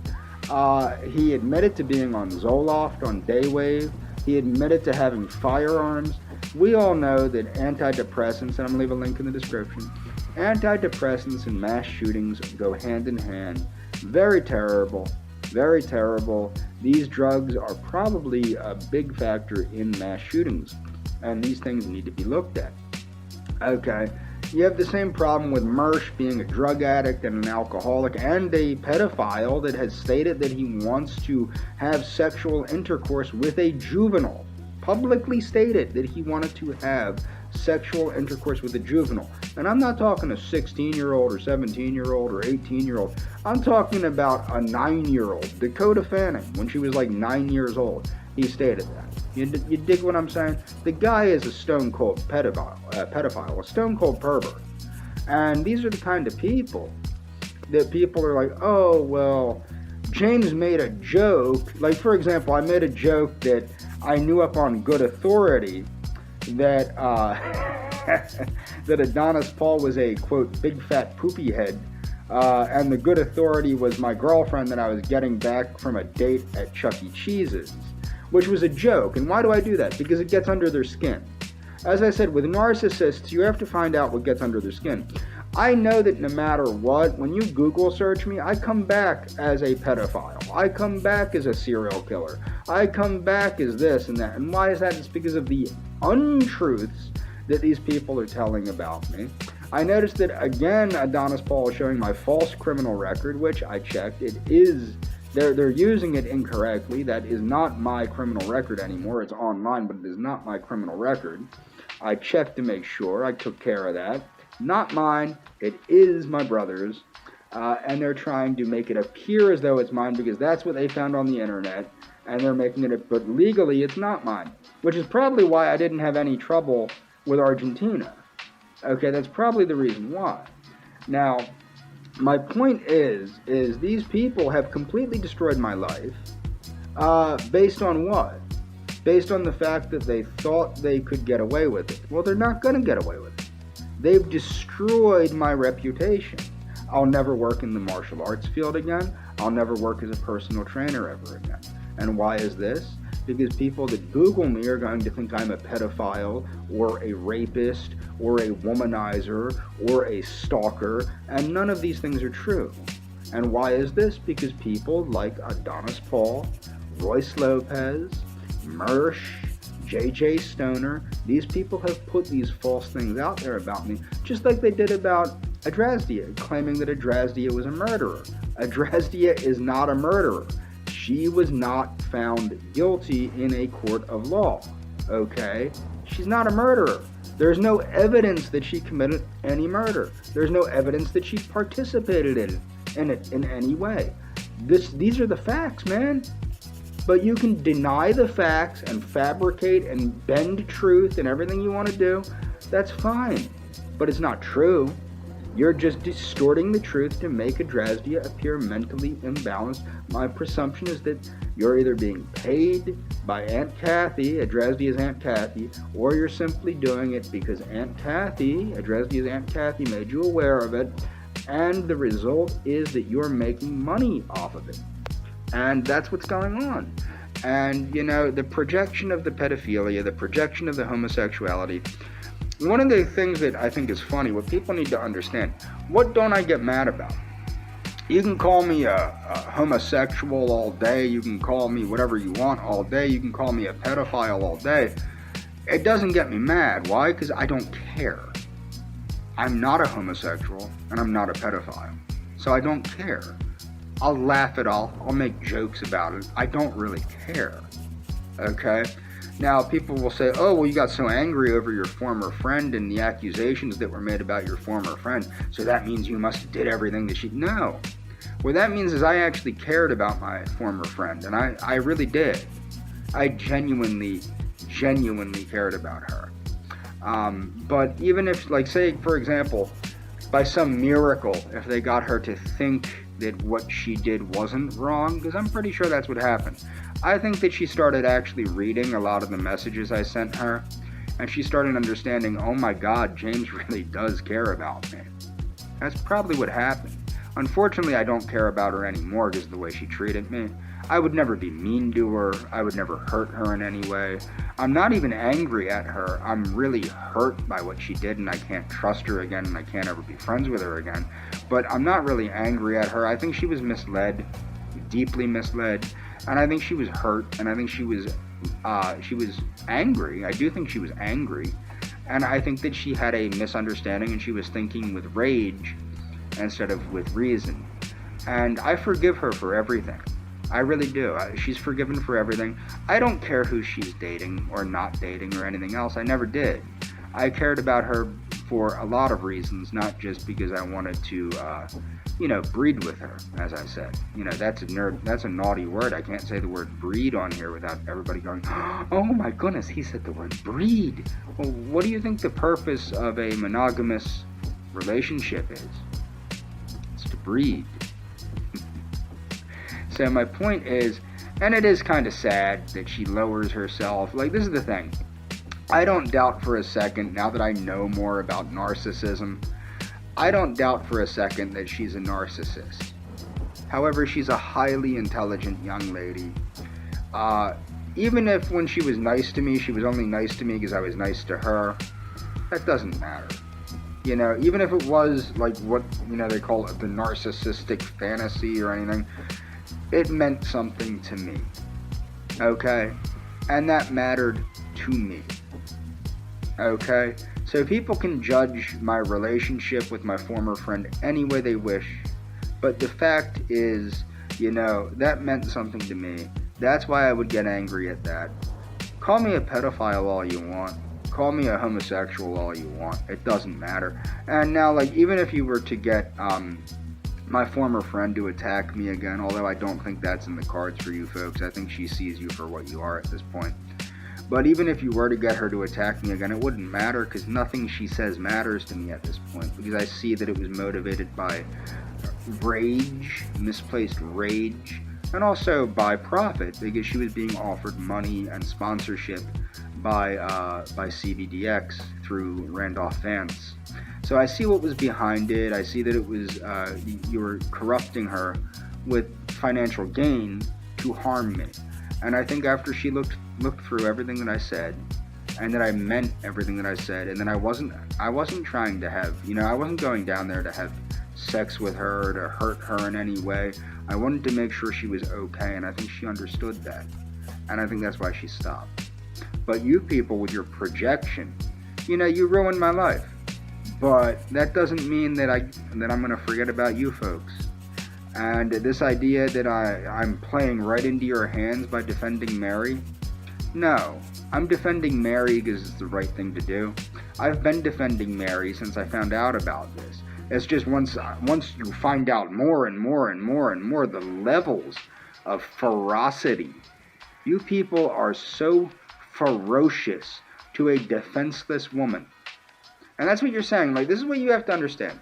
He admitted to being on Zoloft, on Daywave. He admitted to having firearms. We all know that antidepressants, and I'm going to leave a link in the description, antidepressants and mass shootings go hand in hand. Very terrible, very terrible. These drugs are probably a big factor in mass shootings, and these things need to be looked at. Okay, you have the same problem with Mersh being a drug addict and an alcoholic and a pedophile that has stated that he wants to have sexual intercourse with a juvenile. publicly stated that he wanted to have sexual intercourse with a juvenile. And I'm not talking a 16-year-old or 17-year-old or 18-year-old. I'm talking about a 9-year-old, Dakota Fanning, when she was like 9 years old. He stated that. You dig what I'm saying? The guy is a stone-cold pedophile, a stone-cold pervert. And these are the kind of people that people are like, oh, well, James made a joke. Like, for example, I made a joke that I knew up on good authority that that Adonis Paul was a, quote, big fat poopy head. And the good authority was my girlfriend that I was getting back from a date at Chuck E. Cheese's, which was a joke. And why do I do that? Because it gets under their skin. As I said, with narcissists, you have to find out what gets under their skin. I know that no matter what, when you Google search me, I come back as a pedophile. I come back as a serial killer. I come back as this and that. And why is that? It's because of the untruths that these people are telling about me. I noticed that, again, Adonis Paul is showing my false criminal record, which I checked. It is... They're using it incorrectly. That is not my criminal record anymore. It's online, but it is not my criminal record. I checked to make sure. I took care of that. Not mine. It is my brother's. And they're trying to make it appear as though it's mine because that's what they found on the internet. And they're making it, but legally it's not mine. Which is probably why I didn't have any trouble with Argentina. Okay, that's probably the reason why. Now, my point is these people have completely destroyed my life. Based on what? Based on the fact that they thought they could get away with it. Well, they're not going to get away with it. They've destroyed my reputation. I'll never work in the martial arts field again. I'll never work as a personal trainer ever again. And why is this? Because people that Google me are going to think I'm a pedophile or a rapist or a womanizer or a stalker, and none of these things are true. And why is this? Because people like Adonis Paul, Royce Lopez, Mersh, J.J. Stoner, these people have put these false things out there about me, just like they did about Adrasdia, claiming that Adrasdia was a murderer. Adrasdia is not a murderer. She was not found guilty in a court of law, okay? She's not a murderer. There's no evidence that she committed any murder. There's no evidence that she participated in it in any way. These are the facts, man. But you can deny the facts and fabricate and bend truth and everything you want to do. That's fine. But it's not true. You're just distorting the truth to make Adrasdia appear mentally imbalanced. My presumption is that you're either being paid by Aunt Kathy, Adrasdia's Aunt Kathy, or you're simply doing it because Aunt Kathy, Adrasdia's Aunt Kathy, made you aware of it, and the result is that you're making money off of it. And that's what's going on. And, you know, the projection of the pedophilia, the projection of the homosexuality, one of the things that I think is funny, what people need to understand, what don't I get mad about? You can call me a homosexual all day, you can call me whatever you want all day, you can call me a pedophile all day. It doesn't get me mad. Why? Because I don't care. I'm not a homosexual, and I'm not a pedophile. So I don't care. I'll laugh it off, I'll make jokes about it. I don't really care. Okay? Now, people will say, oh, well, you got so angry over your former friend and the accusations that were made about your former friend, so that means you must have did everything that she... No. What that means is I actually cared about my former friend, and I really did. I genuinely cared about her. But even if, like, say, for example, by some miracle, if they got her to think that what she did wasn't wrong, because I'm pretty sure that's what happened. I think that she started actually reading a lot of the messages I sent her, and she started understanding, oh my God, James really does care about me. That's probably what happened. Unfortunately, I don't care about her anymore because of the way she treated me. I would never be mean to her. I would never hurt her in any way. I'm not even angry at her. I'm really hurt by what she did, and I can't trust her again, and I can't ever be friends with her again. But I'm not really angry at her. I think she was misled, deeply misled, and I think she was hurt, and I think she was angry. I do think she was angry, and I think that she had a misunderstanding, and she was thinking with rage instead of with reason. And I forgive her for everything. I really do. She's forgiven for everything. I don't care who she's dating or not dating or anything else. I never did. I cared about her for a lot of reasons, not just because I wanted to, breed with her, as I said. That's a naughty word. I can't say the word breed on here without everybody going, oh my goodness, he said the word breed. Well, what do you think the purpose of a monogamous relationship is? It's to breed. So my point is, and it is kind of sad that she lowers herself. Like, this is the thing. I don't doubt for a second, now that I know more about narcissism, I don't doubt for a second that she's a narcissist. However, she's a highly intelligent young lady. Even if when she was nice to me, she was only nice to me because I was nice to her, that doesn't matter. Even if it was like what, they call it the narcissistic fantasy or anything, it meant something to me. Okay? And that mattered to me. Okay? So people can judge my relationship with my former friend any way they wish, but the fact is, that meant something to me. That's why I would get angry at that. Call me a pedophile all you want. Call me a homosexual all you want. It doesn't matter. And now, even if you were to get my former friend to attack me again, although I don't think that's in the cards for you folks. I think she sees you for what you are at this point. But even if you were to get her to attack me again, it wouldn't matter, because nothing she says matters to me at this point, because I see that it was motivated by rage, misplaced rage, and also by profit, because she was being offered money and sponsorship by CBDX through Randolph Vance. So I see what was behind it. I see that it was you were corrupting her with financial gain to harm me. And I think after she looked through everything that I said, and that I meant everything that I said, and then I wasn't trying to have, I wasn't going down there to have sex with her or to hurt her in any way. I wanted to make sure she was okay, and I think she understood that. And I think that's why she stopped. But you people with your projection, you ruined my life. But that doesn't mean that I'm going to forget about you folks. And this idea that I'm playing right into your hands by defending Mary, no. I'm defending Mary because it's the right thing to do. I've been defending Mary since I found out about this. It's just once you find out more and more and more and more the levels of ferocity. You people are so ferocious to a defenseless woman. And that's what you're saying. This is what you have to understand.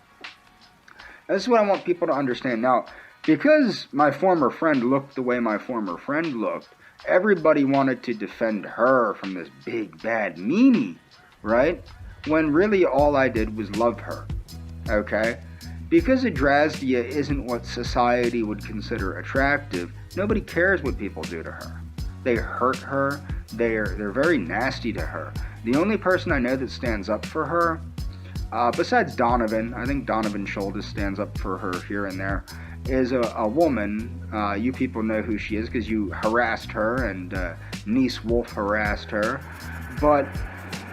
This is what I want people to understand. Now, because my former friend looked the way my former friend looked, everybody wanted to defend her from this big, bad meanie, right? When really all I did was love her, okay? Because Adrastia isn't what society would consider attractive, nobody cares what people do to her. They hurt her. They're very nasty to her. The only person I know that stands up for her, besides Donovan, I think Donovan Schultes stands up for her here and there, is a woman. You people know who she is because you harassed her, and Niece Wolf harassed her. But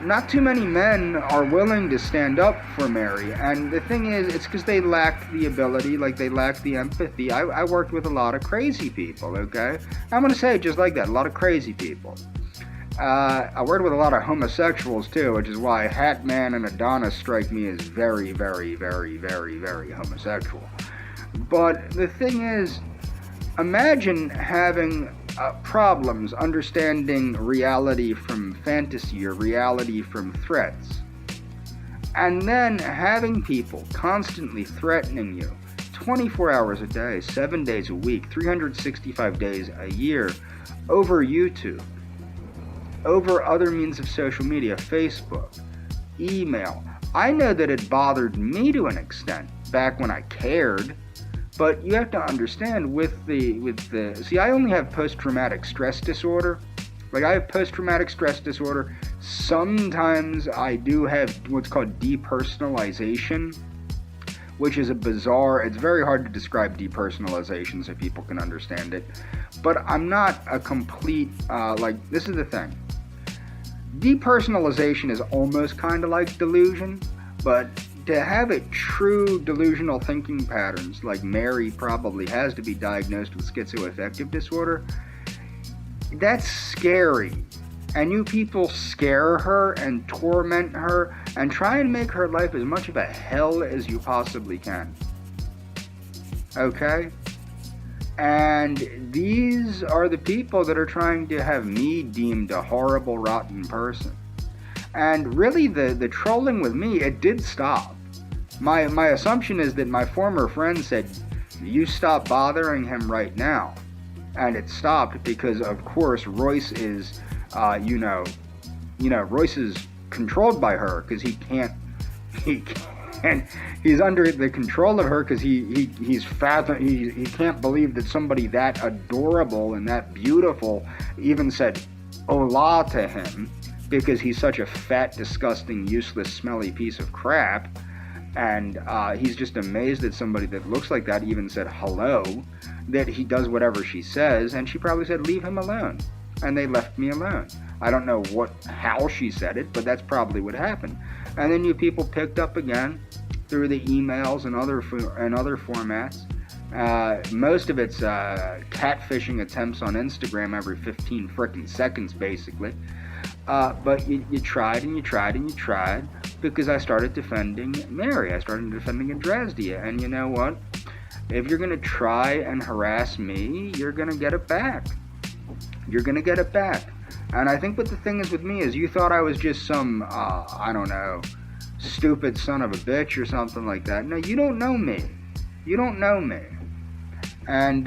not too many men are willing to stand up for Mary. And the thing is, it's because they lack the ability, they lack the empathy. I worked with a lot of crazy people, okay? I'm going to say it just like that, a lot of crazy people. I worked with a lot of homosexuals too, which is why Hatman and Adonis strike me as very, very, very, very, very homosexual. But the thing is, imagine having problems understanding reality from fantasy or reality from threats, and then having people constantly threatening you 24 hours a day, 7 days a week, 365 days a year over YouTube, over other means of social media, Facebook, email. I know that it bothered me to an extent back when I cared, but you have to understand see, I only have post-traumatic stress disorder. I have post-traumatic stress disorder. Sometimes I do have what's called depersonalization, which is it's very hard to describe depersonalization so people can understand it. But I'm not a complete, this is the thing. Depersonalization is almost kind of like delusion, but to have a true delusional thinking patterns like Mary probably has to be diagnosed with schizoaffective disorder, that's scary. And you people scare her and torment her and try and make her life as much of a hell as you possibly can. Okay? And these are the people that are trying to have me deemed a horrible, rotten person. And really, the trolling with me, it did stop. My assumption is that my former friend said, you stop bothering him right now. And it stopped because, of course, Royce is, Royce is controlled by her because he's under the control of her because he can't believe that somebody that adorable and that beautiful even said hola to him, because he's such a fat, disgusting, useless, smelly piece of crap. And he's just amazed that somebody that looks like that even said hello, that he does whatever she says, and she probably said, leave him alone. And they left me alone. I don't know how she said it, but that's probably what happened. And then you people picked up again through the emails and other formats. Most of it's catfishing attempts on Instagram every 15 frickin' seconds, basically. But you tried and you tried and you tried, because I started defending Mary. I started defending Andrazdia. And you know what? If you're going to try and harass me, you're going to get it back. You're going to get it back. And I think what the thing is with me is you thought I was just some, stupid son of a bitch or something like that. No, you don't know me. You don't know me. And,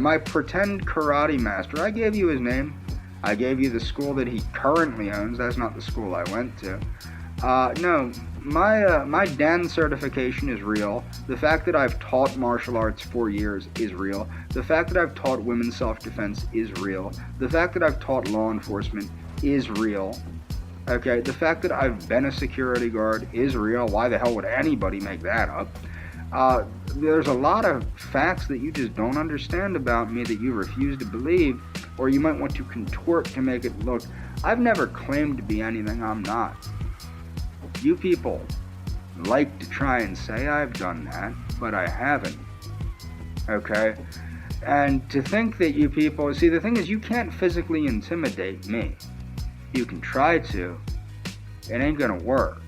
my pretend karate master, I gave you his name. I gave you the school that he currently owns. That's not the school I went to. No, my Dan certification is real. The fact that I've taught martial arts for years is real. The fact that I've taught women's self-defense is real. The fact that I've taught law enforcement is real. Okay, the fact that I've been a security guard is real. Why the hell would anybody make that up? There's a lot of facts that you just don't understand about me that you refuse to believe, or you might want to contort to make it look. I've never claimed to be anything I'm not. You people like to try and say I've done that, but I haven't. Okay? And to think that you people, see, the thing is, you can't physically intimidate me. You can try to. It ain't gonna work.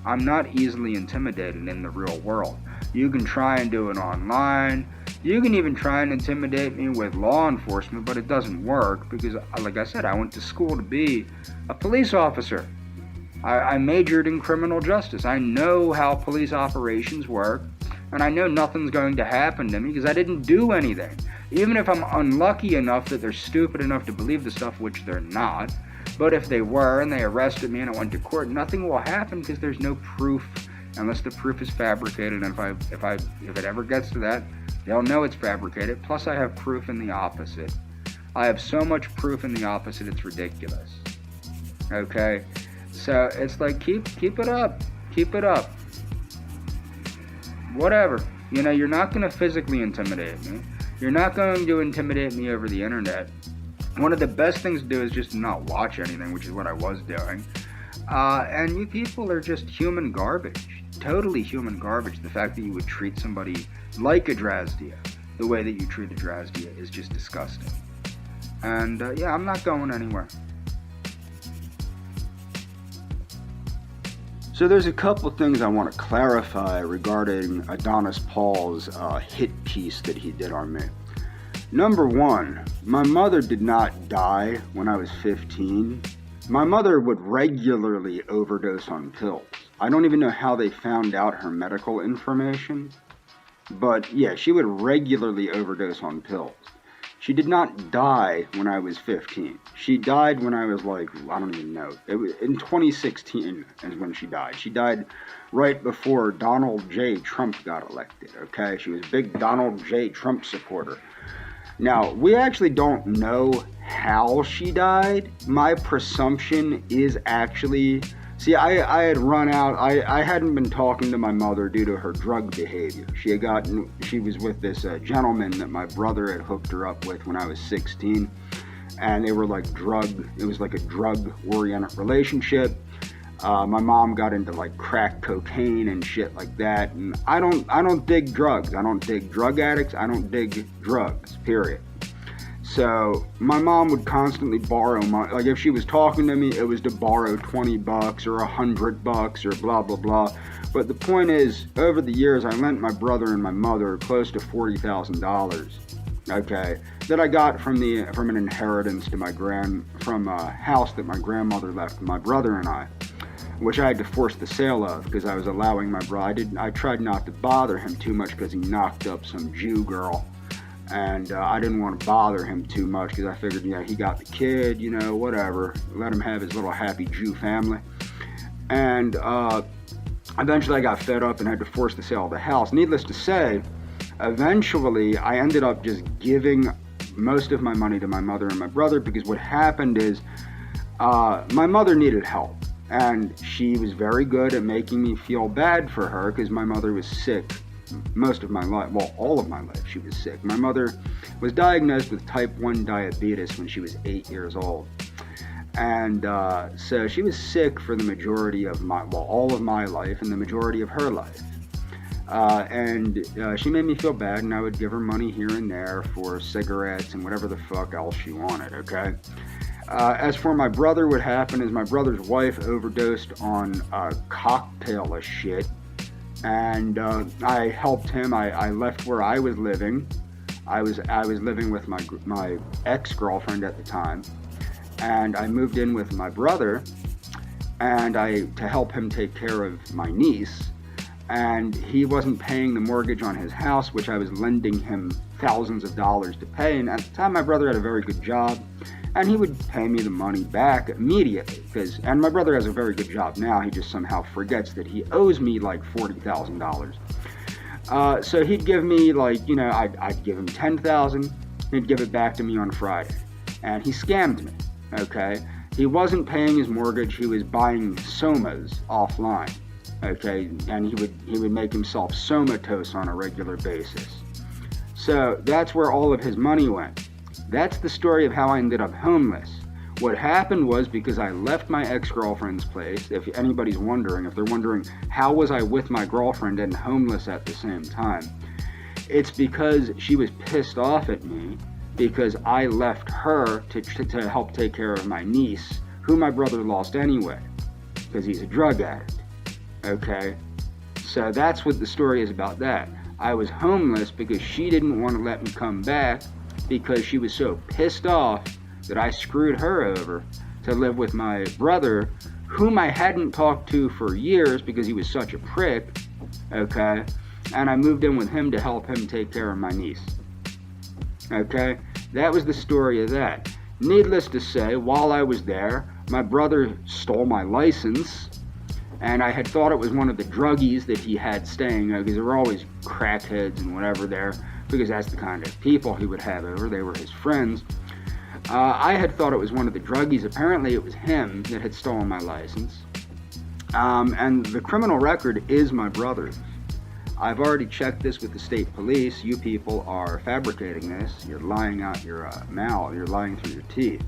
I'm not easily intimidated in the real world. You can try and do it online. You can even try and intimidate me with law enforcement, but it doesn't work because, like I said, I went to school to be a police officer. I majored in criminal justice. I know how police operations work, and I know nothing's going to happen to me because I didn't do anything. Even if I'm unlucky enough that they're stupid enough to believe the stuff, which they're not, but if they were and they arrested me and I went to court, nothing will happen because there's no proof unless the proof is fabricated. And if it ever gets to that, they'll know it's fabricated. Plus, I have proof in the opposite. I have so much proof in the opposite, it's ridiculous. Okay? So it's like, keep it up. Keep it up. Whatever. You're not going to physically intimidate me. You're not going to intimidate me over the internet. One of the best things to do is just not watch anything, which is what I was doing. And you people are just human garbage. Totally human garbage. The fact that you would treat somebody like Andrazdia the way that you treat Andrazdia is just disgusting. And I'm not going anywhere. So there's a couple things I want to clarify regarding Adonis Paul's hit piece that he did on me. Number one, my mother did not die when I was 15. My mother would regularly overdose on pills. I don't even know how they found out her medical information, but yeah, she would regularly overdose on pills. She did not die when I was 15. She died when I was I don't even know. It was in 2016 is when she died. She died right before Donald J. Trump got elected, okay? She was a big Donald J. Trump supporter. Now, we actually don't know how she died. My presumption is actually... See, I had run out. I hadn't been talking to my mother due to her drug behavior. She was with this gentleman that my brother had hooked her up with when I was 16. And they were it was like a drug-oriented relationship. My mom got into like crack cocaine and shit like that, and I don't dig drugs. I don't dig drug addicts. I don't dig drugs, period. So my mom would constantly borrow money. Like if she was talking to me, it was to borrow $20 or $100 or blah blah blah. But the point is, over the years, I lent my brother and my mother close to $40,000. Okay, that I got from an inheritance from a house that my grandmother left my brother and I, which I had to force the sale of because I was allowing my brother. I tried not to bother him too much because he knocked up some Jew girl, and I didn't want to bother him too much because I figured, he got the kid, whatever, let him have his little happy Jew family. And eventually I got fed up and had to force the sale of the house. Needless to say, eventually I ended up just giving most of my money to my mother and my brother because what happened is my mother needed help, and she was very good at making me feel bad for her because my mother was sick most of my life. Well, all of my life she was sick. My mother was diagnosed with type 1 diabetes when she was 8 years old. And so she was sick for the majority of all of my life and the majority of her life. And she made me feel bad, and I would give her money here and there for cigarettes and whatever the fuck else she wanted, okay? As for my brother, what happened is my brother's wife overdosed on a cocktail of shit, and I helped him. I left where I was living. I was living with my ex-girlfriend at the time, and I moved in with my brother, and to help him take care of my niece. And he wasn't paying the mortgage on his house, which I was lending him thousands of dollars to pay. And at the time, my brother had a very good job, and he would pay me the money back immediately. And my brother has a very good job now. He just somehow forgets that he owes me like $40,000. So he'd give me I'd give him $10,000. He'd give it back to me on Friday, and he scammed me. Okay, he wasn't paying his mortgage. He was buying somas offline. Okay, and he would make himself somatose on a regular basis. So that's where all of his money went. That's the story of how I ended up homeless. What happened was, because I left my ex-girlfriend's place, if anybody's wondering, if they're wondering how was I with my girlfriend and homeless at the same time, it's because she was pissed off at me because I left her to help take care of my niece, who my brother lost anyway, because he's a drug addict. Okay, so that's what the story is about that. I was homeless because she didn't want to let me come back because she was so pissed off that I screwed her over to live with my brother, whom I hadn't talked to for years because he was such a prick, okay, and I moved in with him to help him take care of my niece. Okay, that was the story of that. Needless to say, while I was there, my brother stole my license, and I had thought it was one of the druggies that he had staying there, because there were always crackheads and whatever there, because that's the kind of people he would have over. They were his friends. I had thought it was one of the druggies. Apparently it was him that had stolen my license. And the criminal record is my brother's. I've already checked this with the state police. You people are fabricating this. You're lying out your mouth. You're lying through your teeth.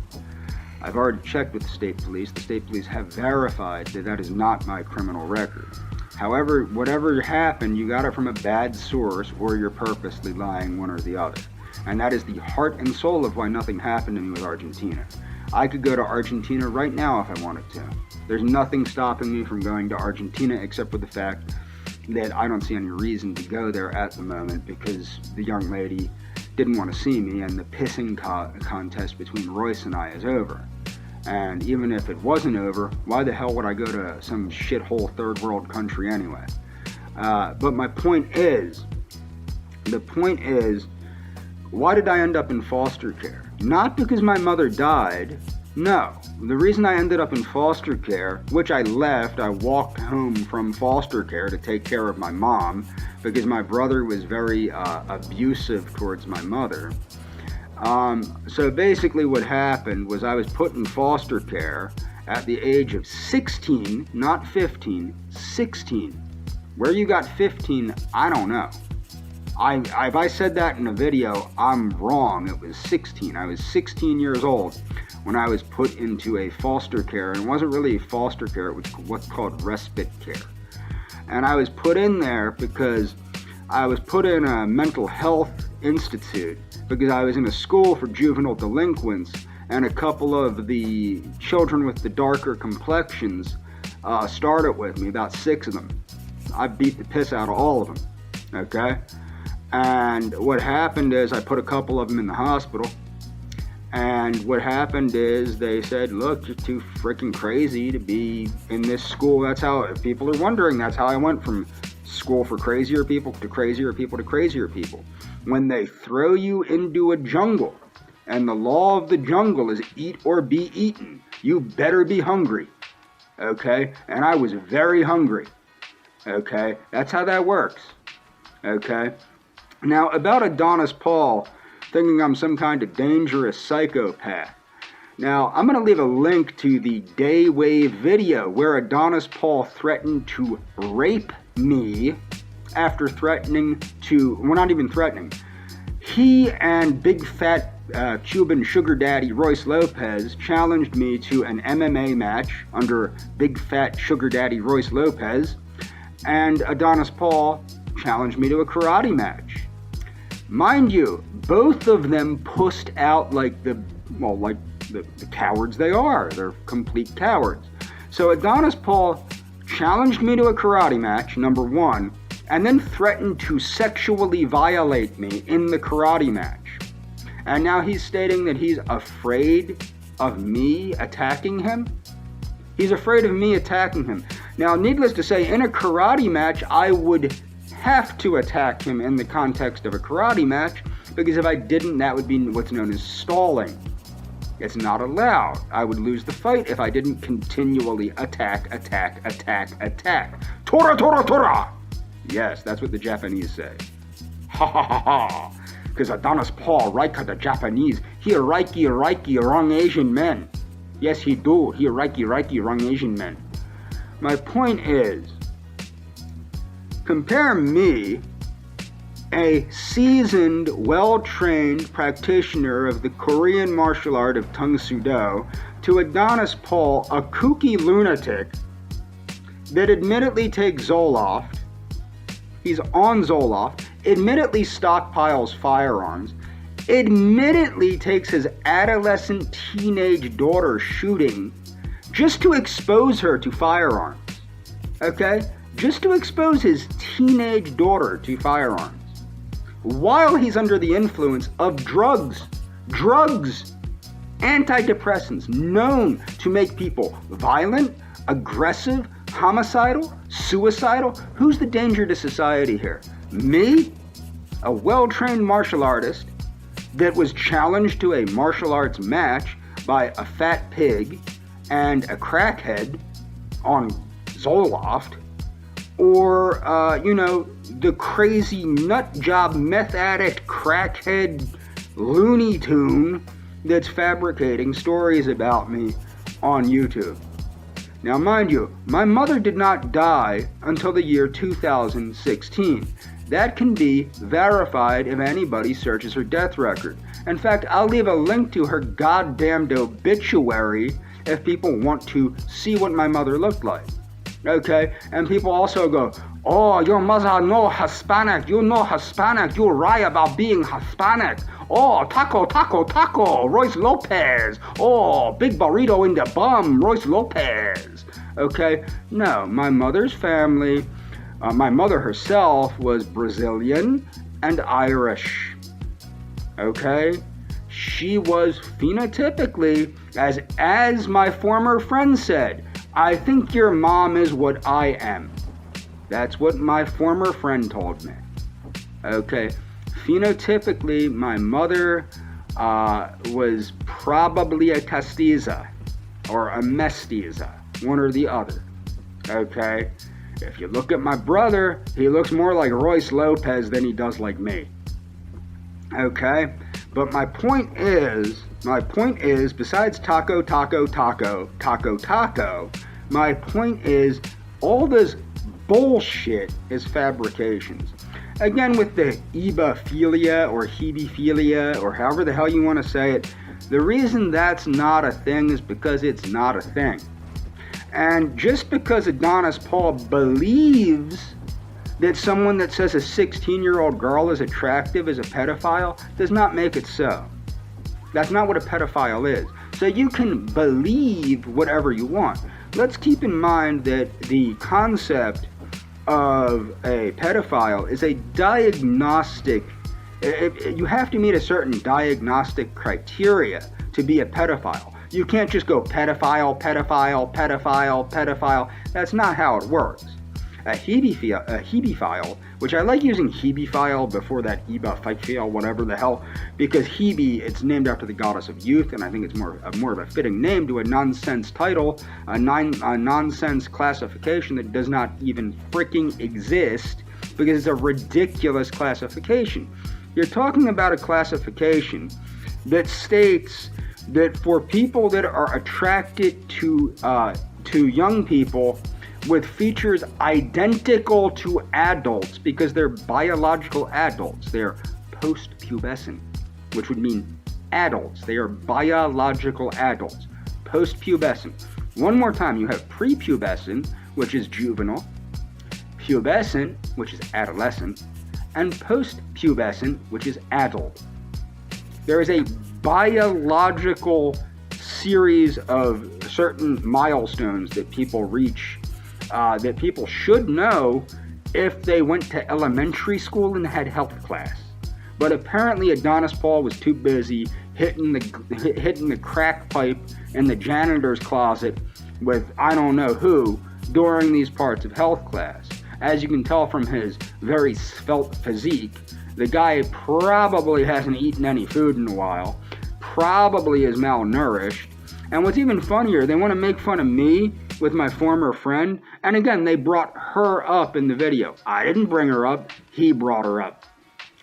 I've already checked with the state police. The state police have verified that that is not my criminal record. However, whatever happened, you got it from a bad source, or you're purposely lying, one or the other. And that is the heart and soul of why nothing happened to me with Argentina. I could go to Argentina right now if I wanted to. There's nothing stopping me from going to Argentina except for the fact that I don't see any reason to go there at the moment, because the young lady didn't want to see me, and the pissing contest between Royce and I is over. And even if it wasn't over, why the hell would I go to some shithole third world country anyway? But my point is, why did I end up in foster care? Not because my mother died. No. The reason I ended up in foster care, which I left, I walked home from foster care to take care of my mom, because my brother was very abusive towards my mother. So basically what happened was I was put in foster care at the age of 16, not 15, 16. Where you got 15, I don't know. If I said that in a video, I'm wrong. It was 16. I was 16 years old when I was put into a foster care, and it wasn't really foster care, it was what's called respite care. And I was put in there because I was put in a mental health institute because I was in a school for juvenile delinquents, and a couple of the children with the darker complexions started with me, about 6 of them. I beat the piss out of all of them, okay? And what happened is I put a couple of them in the hospital, and what happened is they said, look, you're too freaking crazy to be in this school. That's how, if people are wondering, that's how I went from school for crazier people to crazier people to crazier people. When they throw you into a jungle, and the law of the jungle is eat or be eaten, you better be hungry, okay? And I was very hungry, okay? That's how that works, okay? Now, about Adonis Paul thinking I'm some kind of dangerous psychopath. Now, I'm going to leave a link to the Daywave video where Adonis Paul threatened to rape me after threatening to, well, not even threatening. He and big fat Cuban sugar daddy Royce Lopez challenged me to an MMA match under big fat sugar daddy Royce Lopez, and Adonis Paul challenged me to a karate match. Mind you, both of them pussed out like the cowards they are. They're complete cowards. So Adonis Paul challenged me to a karate match, number one, and then threatened to sexually violate me in the karate match. And now he's stating that he's afraid of me attacking him. He's afraid of me attacking him. Now, needless to say, in a karate match, I would have to attack him in the context of a karate match, because if I didn't, that would be what's known as stalling. It's not allowed. I would lose the fight if I didn't continually attack. Tora, tora, tora! Yes, that's what the Japanese say. Ha ha ha ha! Because Adonis Paul, Raika the Japanese, he Reiki, wrong Asian men. Yes, he do. He Reiki, wrong Asian men. My point is, compare me, a seasoned, well-trained practitioner of the Korean martial art of Tung Sudo, to Adonis Paul, a kooky lunatic that admittedly takes Zoloft. He's on Zoloft, admittedly stockpiles firearms, admittedly takes his adolescent teenage daughter shooting just to expose her to firearms. Okay? Just to expose his teenage daughter to firearms. While he's under the influence of drugs, antidepressants known to make people violent, aggressive, homicidal, suicidal. Who's the danger to society here? Me? A well-trained martial artist that was challenged to a martial arts match by a fat pig and a crackhead on Zoloft, or, the crazy nut job meth addict crackhead Looney Tune that's fabricating stories about me on YouTube. Now, mind you, my mother did not die until the year 2016. That can be verified if anybody searches her death record. In fact, I'll leave a link to her goddamned obituary if people want to see what my mother looked like. Okay? And people also go, oh, your mother no Hispanic, you know Hispanic, you lie about being Hispanic. Oh, taco, Royce Lopez. Oh, big burrito in the bum, Royce Lopez. Okay? No, my mother's family, my mother herself was Brazilian and Irish. Okay? She was phenotypically, as my former friend said, I think your mom is what I am. That's what my former friend told me. Okay, phenotypically, my mother was probably a castiza or a mestiza, one or the other. Okay, if you look at my brother, he looks more like Royce Lopez than he does like me. Okay, but my point is, besides taco, my point is, all this bullshit is fabrications. Again, with the ebophilia or hebephilia or however the hell you want to say it, the reason that's not a thing is because it's not a thing. And just because Adonis Paul believes that someone that says a 16-year-old girl is attractive is a pedophile does not make it so. That's not what a pedophile is. So you can believe whatever you want. Let's keep in mind that the concept of a pedophile is a diagnostic. You have to meet a certain diagnostic criteria to be a pedophile. You can't just go pedophile, pedophile, pedophile, pedophile. That's not how it works. A hebephile, which I like using hebephile before that ebophilia, whatever the hell, because Hebe, it's named after the goddess of youth, and I think it's more of a fitting name to a nonsense title, a nonsense classification that does not even freaking exist, because it's a ridiculous classification. You're talking about a classification that states that for people that are attracted to young people with features identical to adults, because they're biological adults, they're post-pubescent, which would mean adults. They are biological adults, post-pubescent. One more time, you have prepubescent, which is juvenile, pubescent, which is adolescent, and post-pubescent, which is adult. There is a biological series of certain milestones that people reach, that people should know if they went to elementary school and had health class. But apparently Adonis Paul was too busy hitting the crack pipe in the janitor's closet with I don't know who during these parts of health class. As you can tell from his very svelte physique, the guy probably hasn't eaten any food in a while, probably is malnourished, and what's even funnier, they want to make fun of me with my former friend, and again, they brought her up in the video. I didn't bring her up, he brought her up.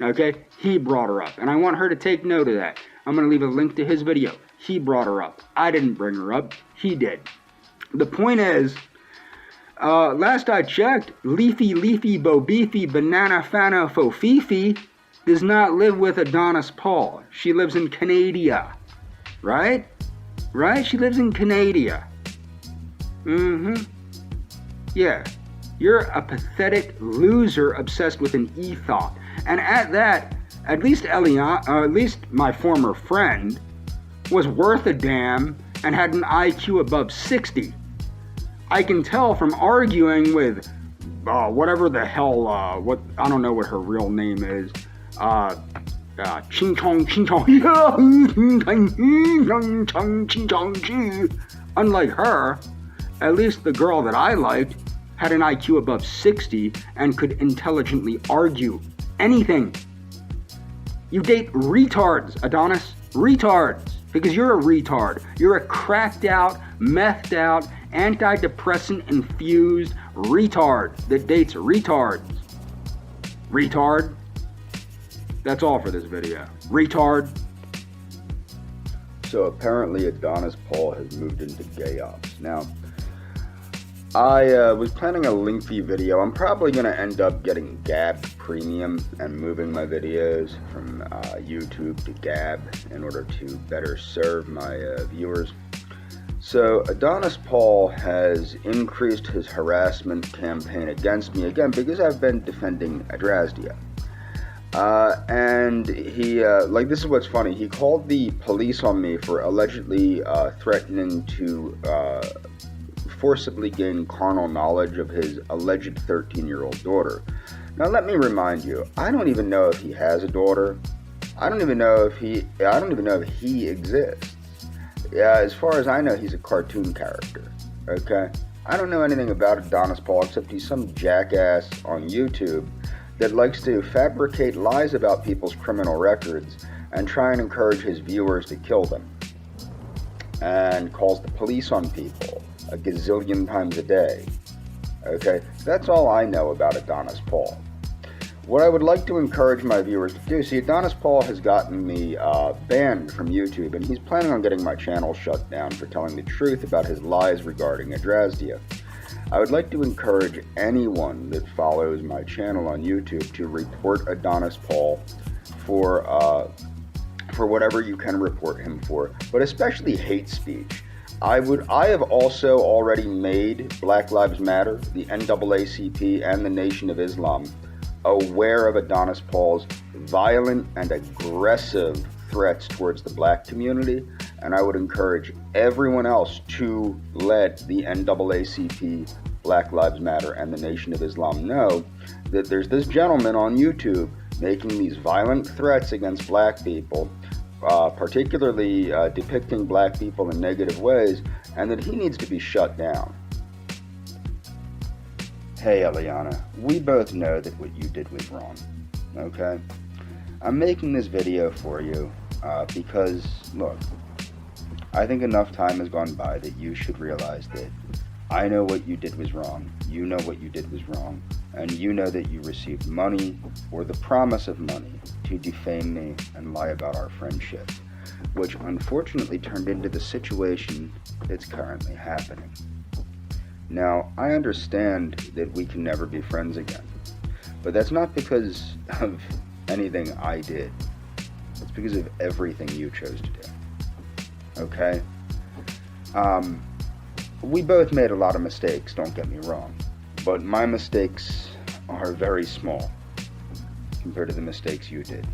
Okay? He brought her up, and I want her to take note of that. I'm going to leave a link to his video. He brought her up. I didn't bring her up, he did. The point is, last I checked, Leafy, Bo Beefy, Banana Fana Fofifi does not live with Adonis Paul. She lives in Canada. Right? Right? She lives in Canada. Yeah. You're a pathetic loser obsessed with an e-thought. And at that, at least my former friend was worth a damn and had an IQ above 60. I can tell from arguing with whatever the hell, I don't know what her real name is. Ching chong, ching chong. Unlike her, at least the girl that I liked had an IQ above 60 and could intelligently argue anything. You date retards, Adonis. Retards. Because you're a retard. You're a cracked out, methed out, antidepressant infused retard that dates retards. Retard. That's all for this video. Retard. So apparently Adonis Paul has moved into gay ops. Now, I was planning a lengthy video. I'm probably going to end up getting Gab Premium and moving my videos from YouTube to Gab in order to better serve my viewers. So Adonis Paul has increased his harassment campaign against me again because I've been defending Adrasdia. And he, this is what's funny, he called the police on me for allegedly threatening to forcibly gain carnal knowledge of his alleged 13-year-old daughter. Now let me remind you, I don't even know if he has a daughter. I don't even know if he exists. Yeah, as far as I know, he's a cartoon character. Okay? I don't know anything about Adonis Paul except he's some jackass on YouTube that likes to fabricate lies about people's criminal records and try and encourage his viewers to kill them. And calls the police on people a gazillion times a day. Okay? That's all I know about Adonis Paul. What I would like to encourage my viewers to do, see, Adonis Paul has gotten me banned from YouTube, and he's planning on getting my channel shut down for telling the truth about his lies regarding Adrasdia. I would like to encourage anyone that follows my channel on YouTube to report Adonis Paul for whatever you can report him for, but especially hate speech. I have also already made Black Lives Matter, the NAACP, and the Nation of Islam aware of Adonis Paul's violent and aggressive threats towards the black community, and I would encourage everyone else to let the NAACP, Black Lives Matter, and the Nation of Islam know that there's this gentleman on YouTube making these violent threats against black people, particularly depicting black people in negative ways, and that he needs to be shut down. Hey, Eliana, we both know that what you did was wrong, okay? I'm making this video for you because, look, I think enough time has gone by that you should realize that I know what you did was wrong, you know what you did was wrong, and you know that you received money or the promise of money to defame me and lie about our friendship, which unfortunately turned into the situation that's currently happening. Now, I understand that we can never be friends again, but that's not because of anything I did. It's because of everything you chose to do. Okay? We both made a lot of mistakes, don't get me wrong, but my mistakes are very small compared to the mistakes you did.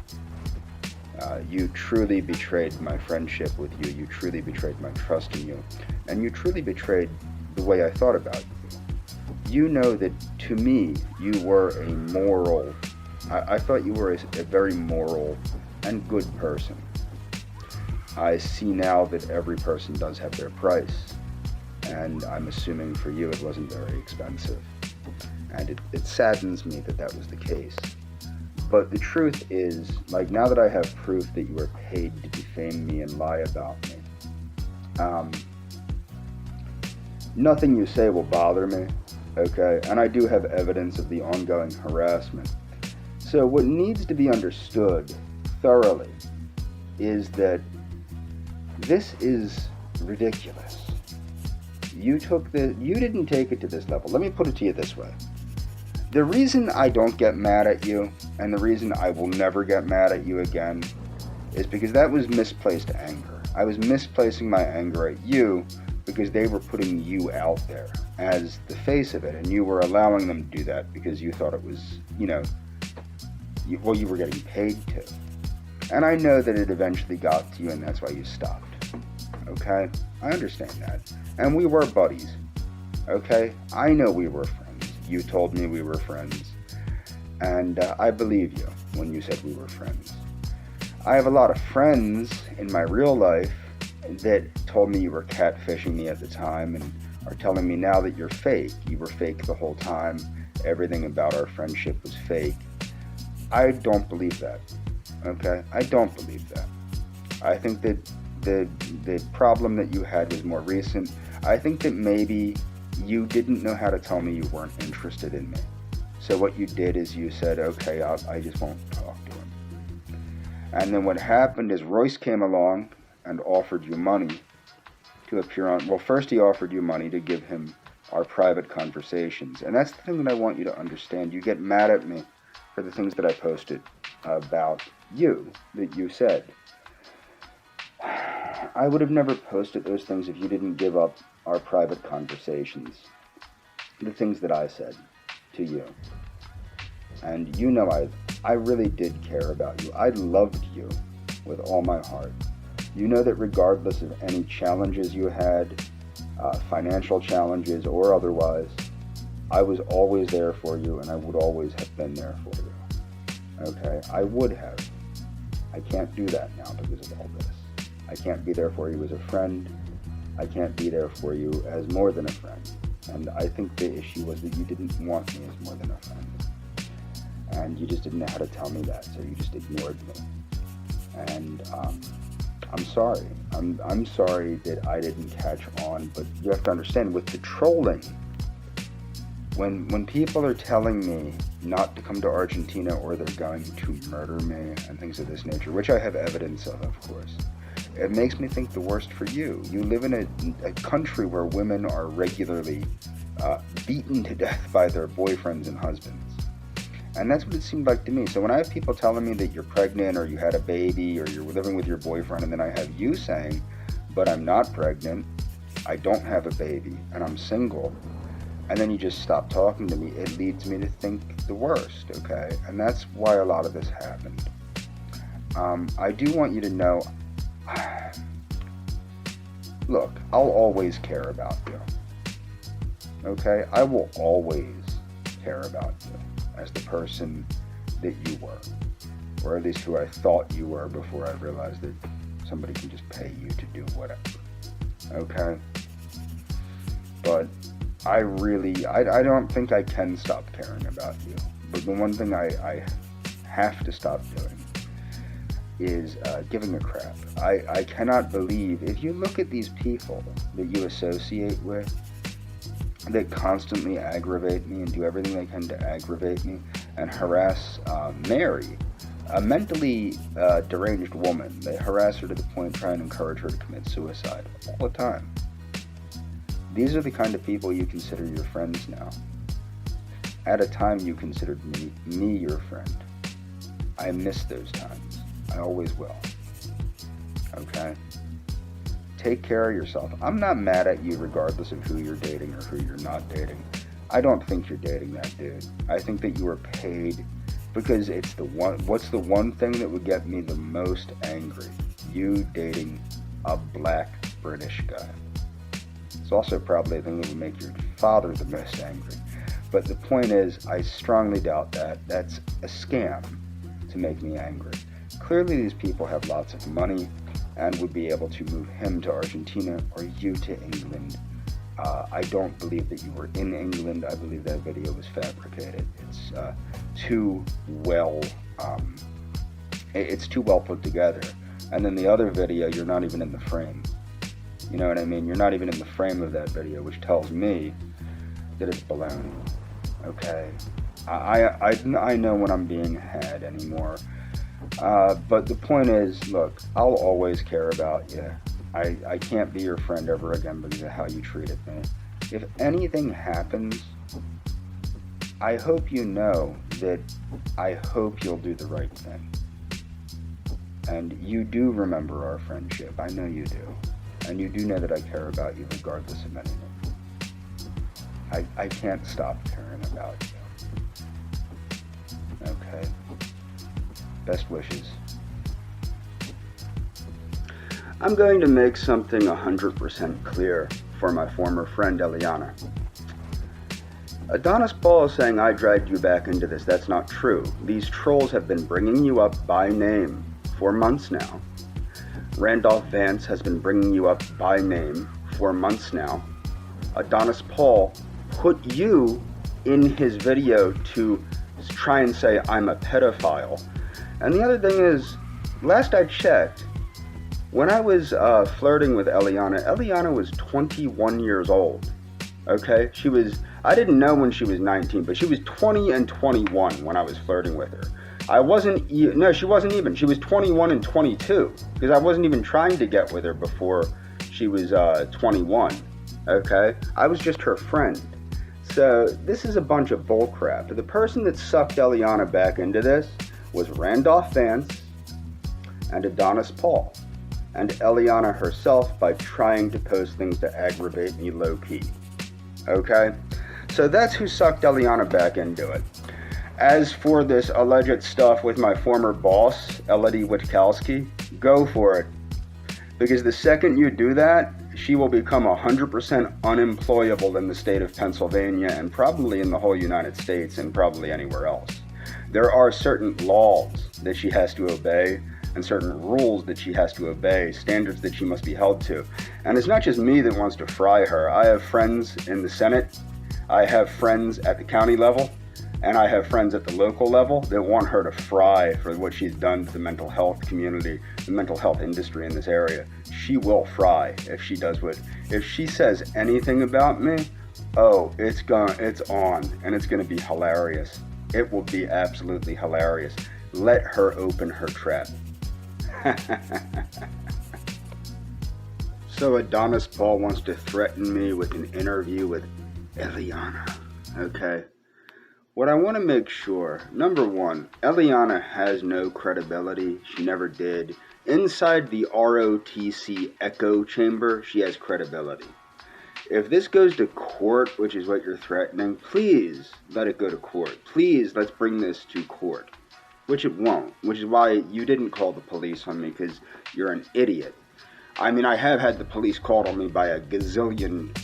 You truly betrayed my friendship with you, you truly betrayed my trust in you, and you truly betrayed the way I thought about you. You know that to me, you were a moral, I thought you were a very moral and good person. I see now that every person does have their price, and I'm assuming for you it wasn't very expensive. And it saddens me that that was the case. But the truth is, like, now that I have proof that you were paid to defame me and lie about me, nothing you say will bother me, okay? And I do have evidence of the ongoing harassment. So what needs to be understood thoroughly is that this is ridiculous. You didn't take it to this level. Let me put it to you this way. The reason I don't get mad at you, and the reason I will never get mad at you again, is because that was misplaced anger. I was misplacing my anger at you because they were putting you out there as the face of it, and you were allowing them to do that because you thought it was, you were getting paid to. And I know that it eventually got to you, and that's why you stopped. Okay? I understand that. And we were buddies. Okay? I know we were friends. You told me we were friends. And I believe you when you said we were friends. I have a lot of friends in my real life that told me you were catfishing me at the time and are telling me now that you're fake. You were fake the whole time. Everything about our friendship was fake. I don't believe that. Okay? I don't believe that. I think that the problem that you had was more recent. I think that maybe you didn't know how to tell me you weren't interested in me. So what you did is you said, okay, I just won't talk to him. And then what happened is Royce came along and offered you money to appear on, well, first he offered you money to give him our private conversations. And that's the thing that I want you to understand. You get mad at me for the things that I posted about you, that you said. I would have never posted those things if you didn't give up our private conversations, the things that I said to you. And you know I really did care about you. I loved you with all my heart. You know that regardless of any challenges you had, financial challenges or otherwise, I was always there for you, and I would always have been there for you. Okay? I would have. I can't do that now because of all this. I can't be there for you as a friend. I can't be there for you as more than a friend. And I think the issue was that you didn't want me as more than a friend. And you just didn't know how to tell me that, so you just ignored me. And I'm sorry. I'm sorry that I didn't catch on, but you have to understand, with the trolling, when people are telling me not to come to Argentina or they're going to murder me and things of this nature, which I have evidence of course, it makes me think the worst for you. You live in a country where women are regularly beaten to death by their boyfriends and husbands. And that's what it seemed like to me. So when I have people telling me that you're pregnant or you had a baby or you're living with your boyfriend, and then I have you saying, but I'm not pregnant, I don't have a baby, and I'm single, and then you just stop talking to me, it leads me to think the worst, okay? And that's why a lot of this happened. I do want you to know, look, I'll always care about you, okay? I will always care about you as the person that you were, or at least who I thought you were before I realized that somebody can just pay you to do whatever, okay? But I don't think I can stop caring about you. But the one thing I have to stop doing is giving a crap. I cannot believe, if you look at these people that you associate with, that constantly aggravate me and do everything they can to aggravate me and harass Mary, a mentally deranged woman. They harass her to the point trying to encourage her to commit suicide all the time. These are the kind of people you consider your friends now. At a time you considered me your friend. I miss those times. I always will. Okay? Take care of yourself. I'm not mad at you regardless of who you're dating or who you're not dating. I don't think you're dating that dude. I think that you were paid because it's the one. What's the one thing that would get me the most angry? You dating a black British guy. It's also probably the thing that would make your father the most angry. But the point is, I strongly doubt that. That's a scam to make me angry. Clearly these people have lots of money and would be able to move him to Argentina or you to England. I don't believe that you were in England. I believe that video was fabricated. It's too well put together. And then the other video, you're not even in the frame. You know what I mean? You're not even in the frame of that video, which tells me that it's baloney. Okay? I know when I'm being had anymore. But the point is, look, I'll always care about you. I can't be your friend ever again because of how you treated me. If anything happens, I hope you know that I hope you'll do the right thing. And you do remember our friendship. I know you do. And you do know that I care about you regardless of anything. I can't stop caring about you. Okay? Best wishes. I'm going to make something 100% clear for my former friend Eliana. Adonis Paul is saying I dragged you back into this. That's not true. These trolls have been bringing you up by name for months now. Randolph Vance has been bringing you up by name for months now. Adonis Paul put you in his video to try and say I'm a pedophile. And the other thing is, last I checked, when I was flirting with Eliana was 21 years old. Okay? I didn't know when she was 19, but she was 20 and 21 when I was flirting with her. She wasn't even. She was 21 and 22, because I wasn't even trying to get with her before she was 21. Okay? I was just her friend. So this is a bunch of bullcrap. The person that sucked Eliana back into this was Randolph Vance and Adonis Paul, and Eliana herself by trying to post things to aggravate me low-key. Okay? So that's who sucked Eliana back into it. As for this alleged stuff with my former boss, Elodie Witkowski, go for it. Because the second you do that, she will become 100% unemployable in the state of Pennsylvania and probably in the whole United States and probably anywhere else. There are certain laws that she has to obey and certain rules that she has to obey, standards that she must be held to. And it's not just me that wants to fry her. I have friends in the Senate, I have friends at the county level, and I have friends at the local level that want her to fry for what she's done to the mental health community, the mental health industry in this area. She will fry if she does if she says anything about me, it's on, and it's gonna be hilarious. It will be absolutely hilarious. Let her open her trap. So Adonis Paul wants to threaten me with an interview with Eliana, okay? What I want to make sure, number one, Eliana has no credibility. She never did. Inside the ROTC echo chamber, she has credibility. If this goes to court, which is what you're threatening, please let it go to court. Please, let's bring this to court. Which it won't. Which is why you didn't call the police on me, because you're an idiot. I mean, I have had the police called on me by a gazillion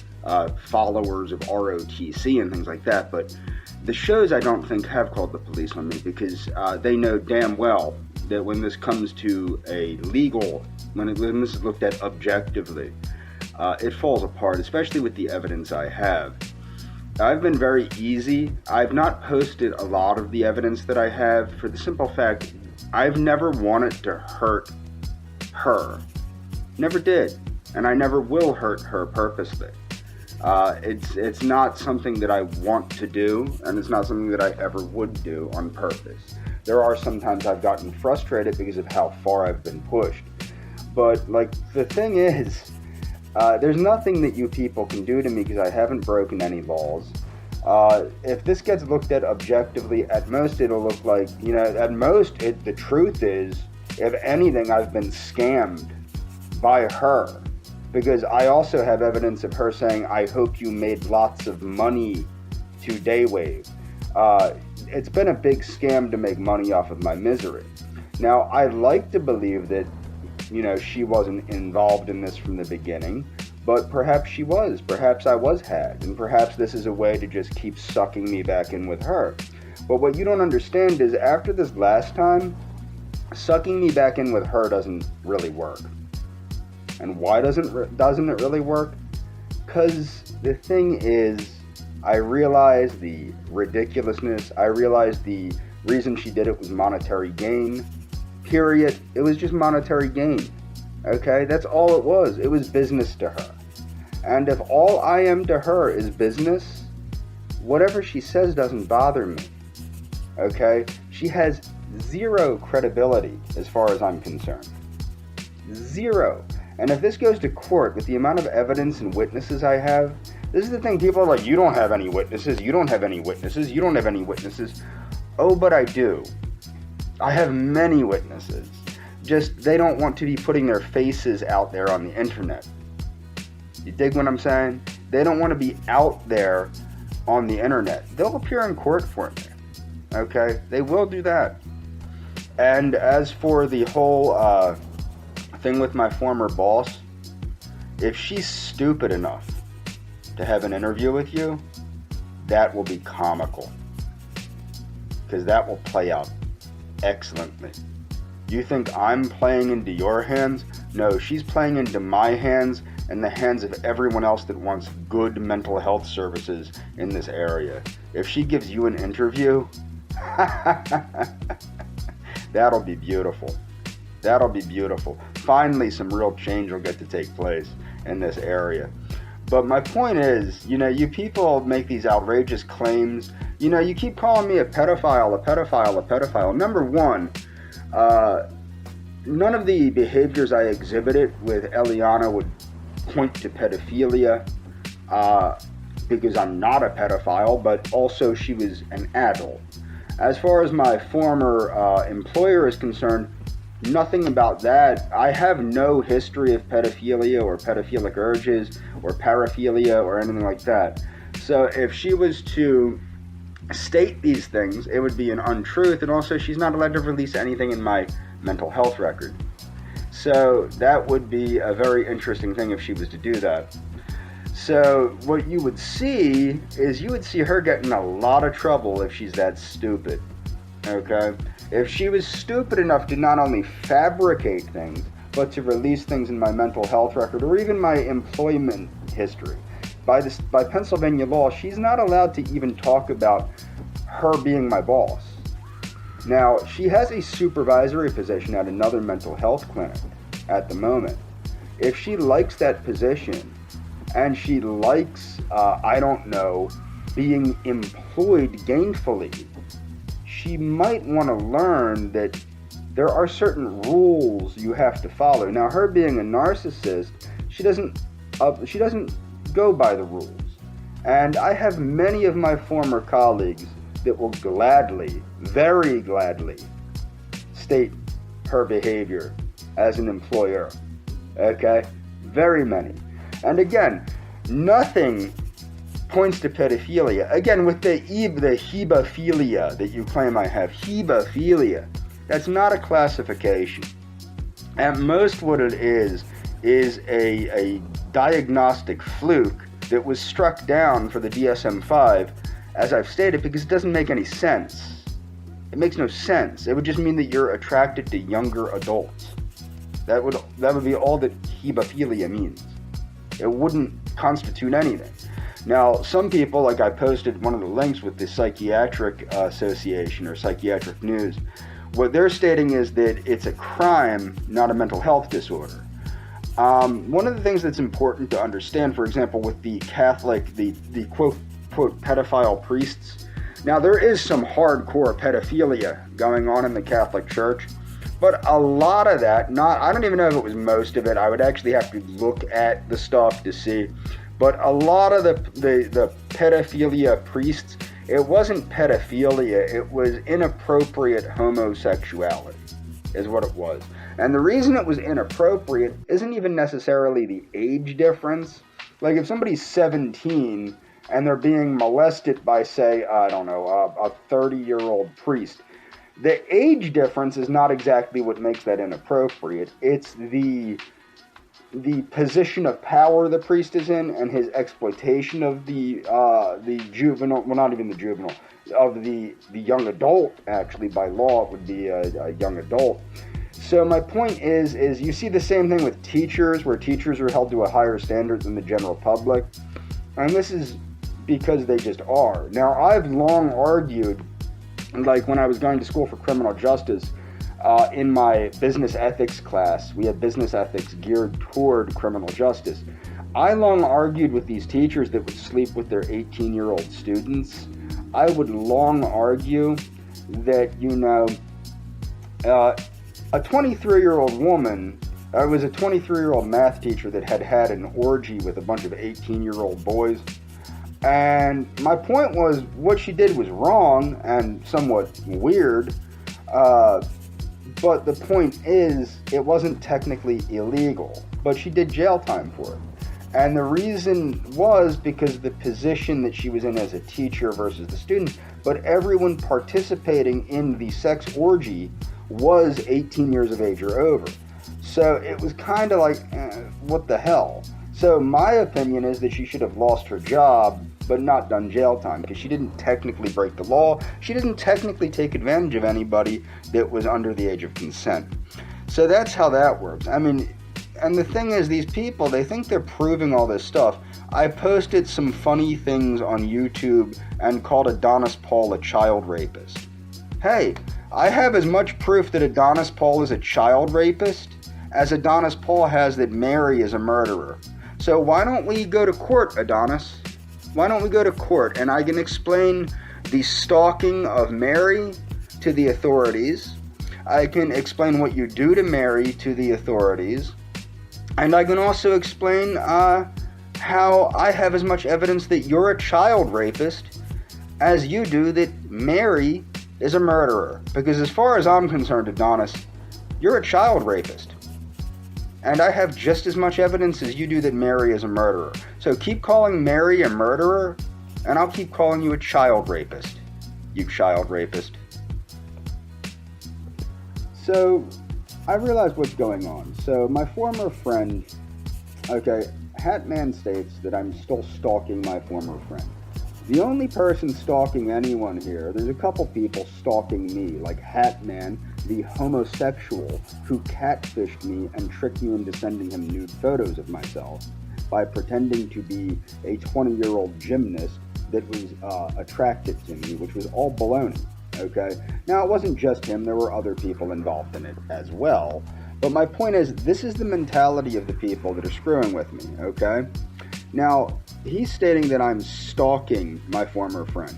followers of ROTC and things like that, but the shows I don't think have called the police on me because they know damn well that when this comes to a legal, when this is looked at objectively, it falls apart, especially with the evidence I have. I've been very easy. I've not posted a lot of the evidence that I have for the simple fact I've never wanted to hurt her. Never did. And I never will hurt her purposely. It's not something that I want to do, and it's not something that I ever would do on purpose. There are sometimes I've gotten frustrated because of how far I've been pushed. But, like, the thing is, there's nothing that you people can do to me because I haven't broken any laws. If this gets looked at objectively, at most it'll look like, at most the truth is, if anything, I've been scammed by her. Because I also have evidence of her saying, I hope you made lots of money to Daywave. It's been a big scam to make money off of my misery. Now, I like to believe that, she wasn't involved in this from the beginning, but perhaps she was. Perhaps I was hacked, and perhaps this is a way to just keep sucking me back in with her. But what you don't understand is after this last time, sucking me back in with her doesn't really work. And why doesn't it really work? Because the thing is, I realize the ridiculousness. I realize the reason she did it was monetary gain. Period. It was just monetary gain. Okay? That's all it was. It was business to her. And if all I am to her is business, whatever she says doesn't bother me. Okay? She has zero credibility as far as I'm concerned. Zero. And if this goes to court with the amount of evidence and witnesses I have, this is the thing, people are like, you don't have any witnesses, you don't have any witnesses, you don't have any witnesses. Oh, but I do. I have many witnesses. Just, they don't want to be putting their faces out there on the internet. You dig what I'm saying? They don't want to be out there on the internet. They'll appear in court for me. Okay? They will do that. And as for the whole, thing with my former boss, if she's stupid enough to have an interview with you, that will be comical, because that will play out excellently. You think I'm playing into your hands? No, she's playing into my hands and the hands of everyone else that wants good mental health services in this area. If she gives you an interview, that'll be beautiful. That'll be beautiful. Finally, some real change will get to take place in this area. But my point is, you people make these outrageous claims. You keep calling me a pedophile. Number one, none of the behaviors I exhibited with Eliana would point to pedophilia, because I'm not a pedophile, but also she was an adult. As far as my former employer is concerned, nothing about that. I have no history of pedophilia or pedophilic urges or paraphilia or anything like that. So if she was to state these things, it would be an untruth, and also she's not allowed to release anything in my mental health record. So that would be a very interesting thing if she was to do that. So what you would see is her get in a lot of trouble if she's that stupid. Okay? If she was stupid enough to not only fabricate things, but to release things in my mental health record or even my employment history. By Pennsylvania law, she's not allowed to even talk about her being my boss. Now, she has a supervisory position at another mental health clinic at the moment. If she likes that position, and she likes, being employed gainfully, she might want to learn that there are certain rules you have to follow. Now, her being a narcissist, she doesn't go by the rules. And I have many of my former colleagues that will gladly, very gladly, state her behavior as an employer. Okay? Very many. And again, nothing points to pedophilia. Again, with the hebephilia that you claim I have, hebephilia, that's not a classification. At most what it is a diagnostic fluke that was struck down for the DSM-5, as I've stated, because it doesn't make any sense. It makes no sense. It would just mean that you're attracted to younger adults. That would be all that hebephilia means. It wouldn't constitute anything. Now, some people, like I posted one of the links with the Psychiatric Association or Psychiatric News, what they're stating is that it's a crime, not a mental health disorder. One of the things that's important to understand, for example, with the Catholic, the quote pedophile priests, now there is some hardcore pedophilia going on in the Catholic Church, but a lot of that, I don't even know if it was most of it, I would actually have to look at the stuff to see, but a lot of the pedophilia priests, it wasn't pedophilia, it was inappropriate homosexuality, is what it was. And the reason it was inappropriate isn't even necessarily the age difference. Like if somebody's 17 and they're being molested by, say, I don't know, a 30-year-old priest, the age difference is not exactly what makes that inappropriate. It's the position of power the priest is in and his exploitation of the juvenile, well, not even the juvenile, of the young adult. Actually, by law, it would be a young adult. So my point is you see the same thing with teachers, where teachers are held to a higher standard than the general public, and this is because they just are. Now, I've long argued, like when I was going to school for criminal justice, in my business ethics class, we had business ethics geared toward criminal justice. I long argued with these teachers that would sleep with their 18-year-old students. I would long argue that, a 23-year-old woman, I was a 23-year-old math teacher that had an orgy with a bunch of 18-year-old boys. And my point was, what she did was wrong and somewhat weird. But the point is, it wasn't technically illegal, but she did jail time for it. And the reason was because of the position that she was in as a teacher versus the student, but everyone participating in the sex orgy was 18 years of age or over. So it was kind of like, what the hell? So my opinion is that she should have lost her job, but not done jail time, because she didn't technically break the law. She didn't technically take advantage of anybody that was under the age of consent. So that's how that works. I mean, and the thing is, these people, they think they're proving all this stuff. I posted some funny things on YouTube and called Adonis Paul a child rapist. Hey, I have as much proof that Adonis Paul is a child rapist as Adonis Paul has that Mary is a murderer. So why don't we go to court, Adonis? Why don't we go to court and I can explain the stalking of Mary to the authorities. I can explain what you do to Mary to the authorities. And I can also explain how I have as much evidence that you're a child rapist as you do that Mary is a murderer. Because as far as I'm concerned, Adonis, you're a child rapist. And I have just as much evidence as you do that Mary is a murderer. So keep calling Mary a murderer, and I'll keep calling you a child rapist. You child rapist. So, I realized what's going on. So, my former friend, Hatman states that I'm still stalking my former friend. The only person stalking anyone here, there's a couple people stalking me, like Hatman, the homosexual who catfished me and tricked me into sending him nude photos of myself by pretending to be a 20-year-old gymnast that was attracted to me, which was all baloney, okay? Now, it wasn't just him. There were other people involved in it as well. But my point is, this is the mentality of the people that are screwing with me, okay? Now, he's stating that I'm stalking my former friend.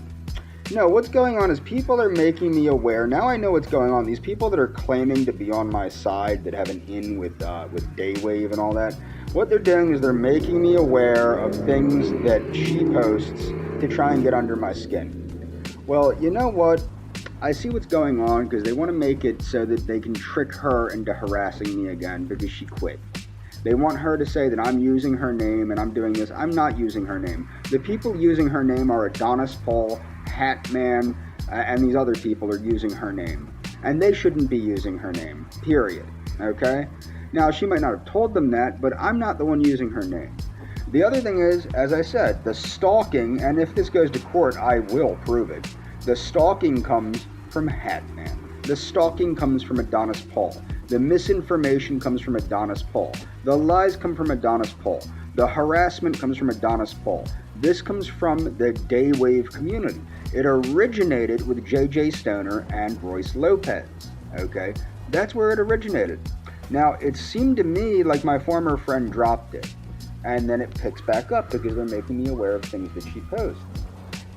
No, what's going on is people are making me aware. Now I know what's going on. These people that are claiming to be on my side, that have an in with Daywave and all that, What they're doing is they're making me aware of things that she posts to try and get under my skin. Well, you know what? I see what's going on because they want to make it so that they can trick her into harassing me again because she quit. They want her to say that I'm using her name and I'm doing this. I'm not using her name. The people using her name are Adonis Paul, Hatman, and these other people are using her name. And they shouldn't be using her name, period. Okay? Now, she might not have told them that, but I'm not the one using her name. The other thing is, as I said, the stalking, and if this goes to court, I will prove it. The stalking comes from Hatman. The stalking comes from Adonis Paul. The misinformation comes from Adonis Paul. The lies come from Adonis Paul. The harassment comes from Adonis Paul. This comes from the Daywave community. It originated with J.J. Stoner and Royce Lopez. Okay? That's where it originated. Now, it seemed to me like my former friend dropped it. And then it picks back up because they're making me aware of things that she posts.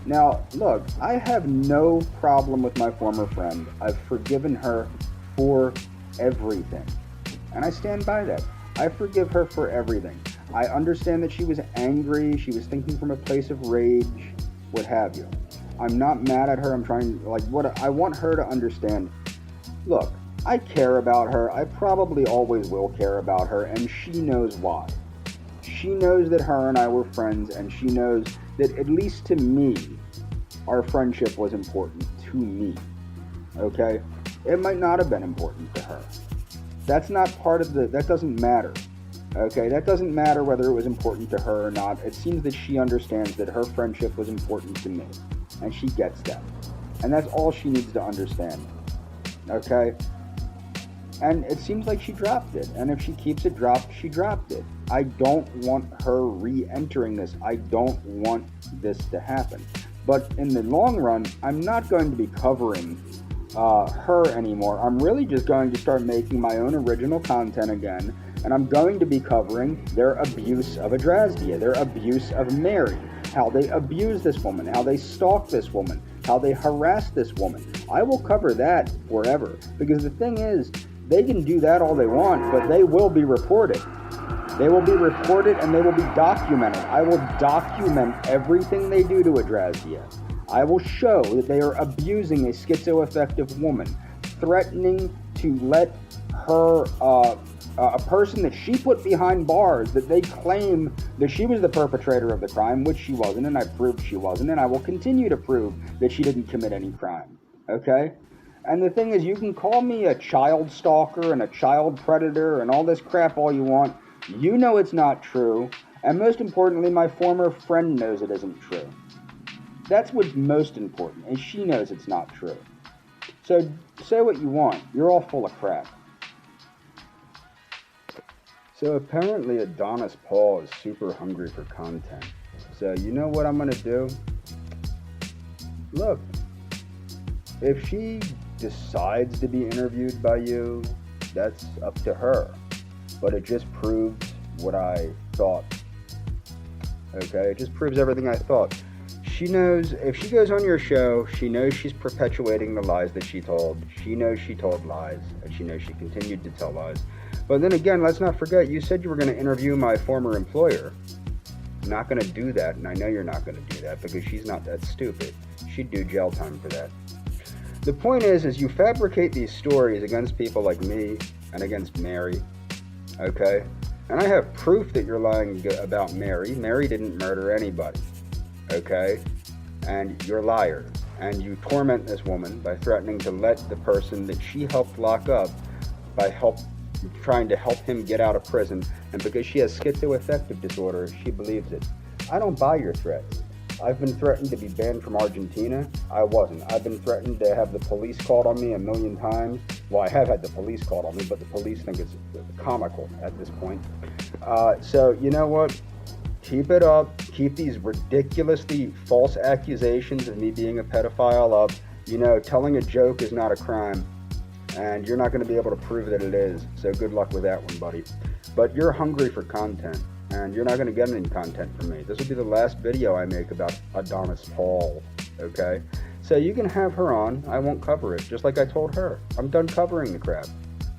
Now, look, I have no problem with my former friend. I've forgiven her for everything. And I stand by that. I forgive her for everything. I understand that she was angry. She was thinking from a place of rage, what have you. I'm not mad at her. I want her to understand. Look, I care about her. I probably always will care about her, and she knows why. She knows that her and I were friends, and she knows that, at least to me, our friendship was important to me. Okay? It might not have been important to her. That's not part of that doesn't matter. Okay? That doesn't matter whether it was important to her or not. It seems that she understands that her friendship was important to me. And she gets that. And that's all she needs to understand. Okay? And it seems like she dropped it. And if she keeps it dropped, she dropped it. I don't want her re-entering this. I don't want this to happen. But in the long run, I'm not going to be covering her anymore. I'm really just going to start making my own original content again. And I'm going to be covering their abuse of Adrasdia, their abuse of Mary, how they abuse this woman, how they stalk this woman, how they harass this woman. I will cover that forever. Because the thing is, they can do that all they want, but they will be reported. They will be reported and they will be documented. I will document everything they do to Adrasdia. I will show that they are abusing a schizoaffective woman, threatening to let her, a person that she put behind bars, that they claim that she was the perpetrator of the crime, which she wasn't, and I proved she wasn't, and I will continue to prove that she didn't commit any crime. Okay? And the thing is, you can call me a child stalker and a child predator and all this crap all you want. You know it's not true. And most importantly, my former friend knows it isn't true. That's what's most important, and she knows it's not true. So say what you want. You're all full of crap. So apparently Adonis Paul is super hungry for content. So you know what I'm going to do? Look, if she decides to be interviewed by you, that's up to her. But it just proves what I thought. Okay? It just proves everything I thought. She knows, if she goes on your show, she knows she's perpetuating the lies that she told. She knows she told lies, and she knows she continued to tell lies. But then again, let's not forget, you said you were going to interview my former employer. I'm not going to do that, and I know you're not going to do that because she's not that stupid. She'd do jail time for that. The point is you fabricate these stories against people like me and against Mary, okay? And I have proof that you're lying about Mary. Mary didn't murder anybody, okay? And you're liars. And you torment this woman by threatening to let the person that she helped lock up by trying to help him get out of prison. And because she has schizoaffective disorder, she believes it. I don't buy your threats. I've been threatened to be banned from Argentina. I wasn't. I've been threatened to have the police called on me 1,000,000 times. Well, I have had the police called on me, but the police think it's comical at this point. So, you know what? Keep it up. Keep these ridiculously false accusations of me being a pedophile up. You know, telling a joke is not a crime, and you're not going to be able to prove that it is. So good luck with that one, buddy. But you're hungry for content. And you're not going to get any content from me. This will be the last video I make about Adonis Paul, okay? So you can have her on. I won't cover it, just like I told her. I'm done covering the crap.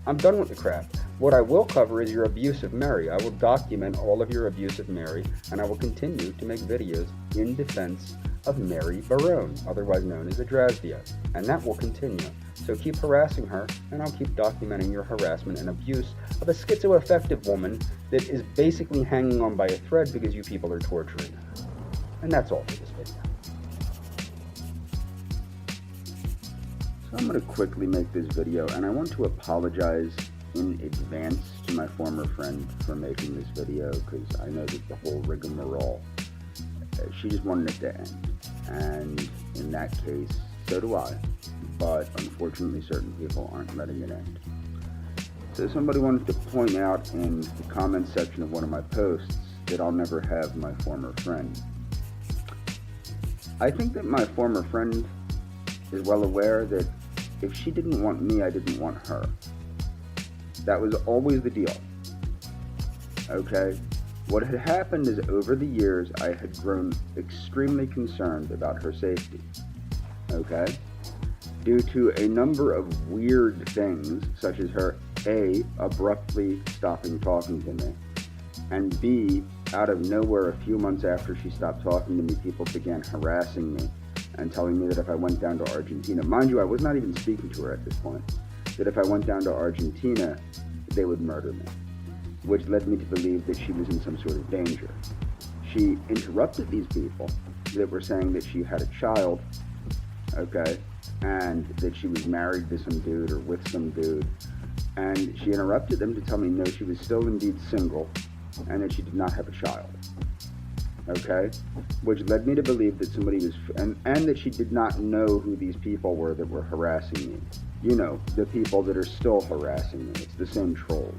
I'm done with the crap. What I will cover is your abuse of Mary. I will document all of your abuse of Mary, and I will continue to make videos in defense of Mary Barone, otherwise known as Adrasdia, and that will continue. So keep harassing her, and I'll keep documenting your harassment and abuse of a schizoaffective woman that is basically hanging on by a thread because you people are torturing her. And that's all for this video. So I'm going to quickly make this video, and I want to apologize in advance to my former friend for making this video, because I know that the whole rigmarole, she just wanted it to end. And in that case, so do I. But unfortunately, certain people aren't letting it end. So somebody wanted to point out in the comments section of one of my posts that I'll never have my former friend. I think that my former friend is well aware that if she didn't want me, I didn't want her. That was always the deal. Okay? What had happened is over the years, I had grown extremely concerned about her safety. Okay? Due to a number of weird things, such as her A, abruptly stopping talking to me, and B, out of nowhere a few months after she stopped talking to me, people began harassing me and telling me that if I went down to Argentina, mind you, I was not even speaking to her at this point, that if I went down to Argentina, they would murder me, which led me to believe that she was in some sort of danger. She interrupted these people that were saying that she had a child, okay, and that she was married to some dude or with some dude, and she interrupted them to tell me no, she was still indeed single, and that she did not have a child, okay, which led me to believe that somebody was, and that she did not know who these people were that were harassing me. You know, the people that are still harassing me. It's the same trolls.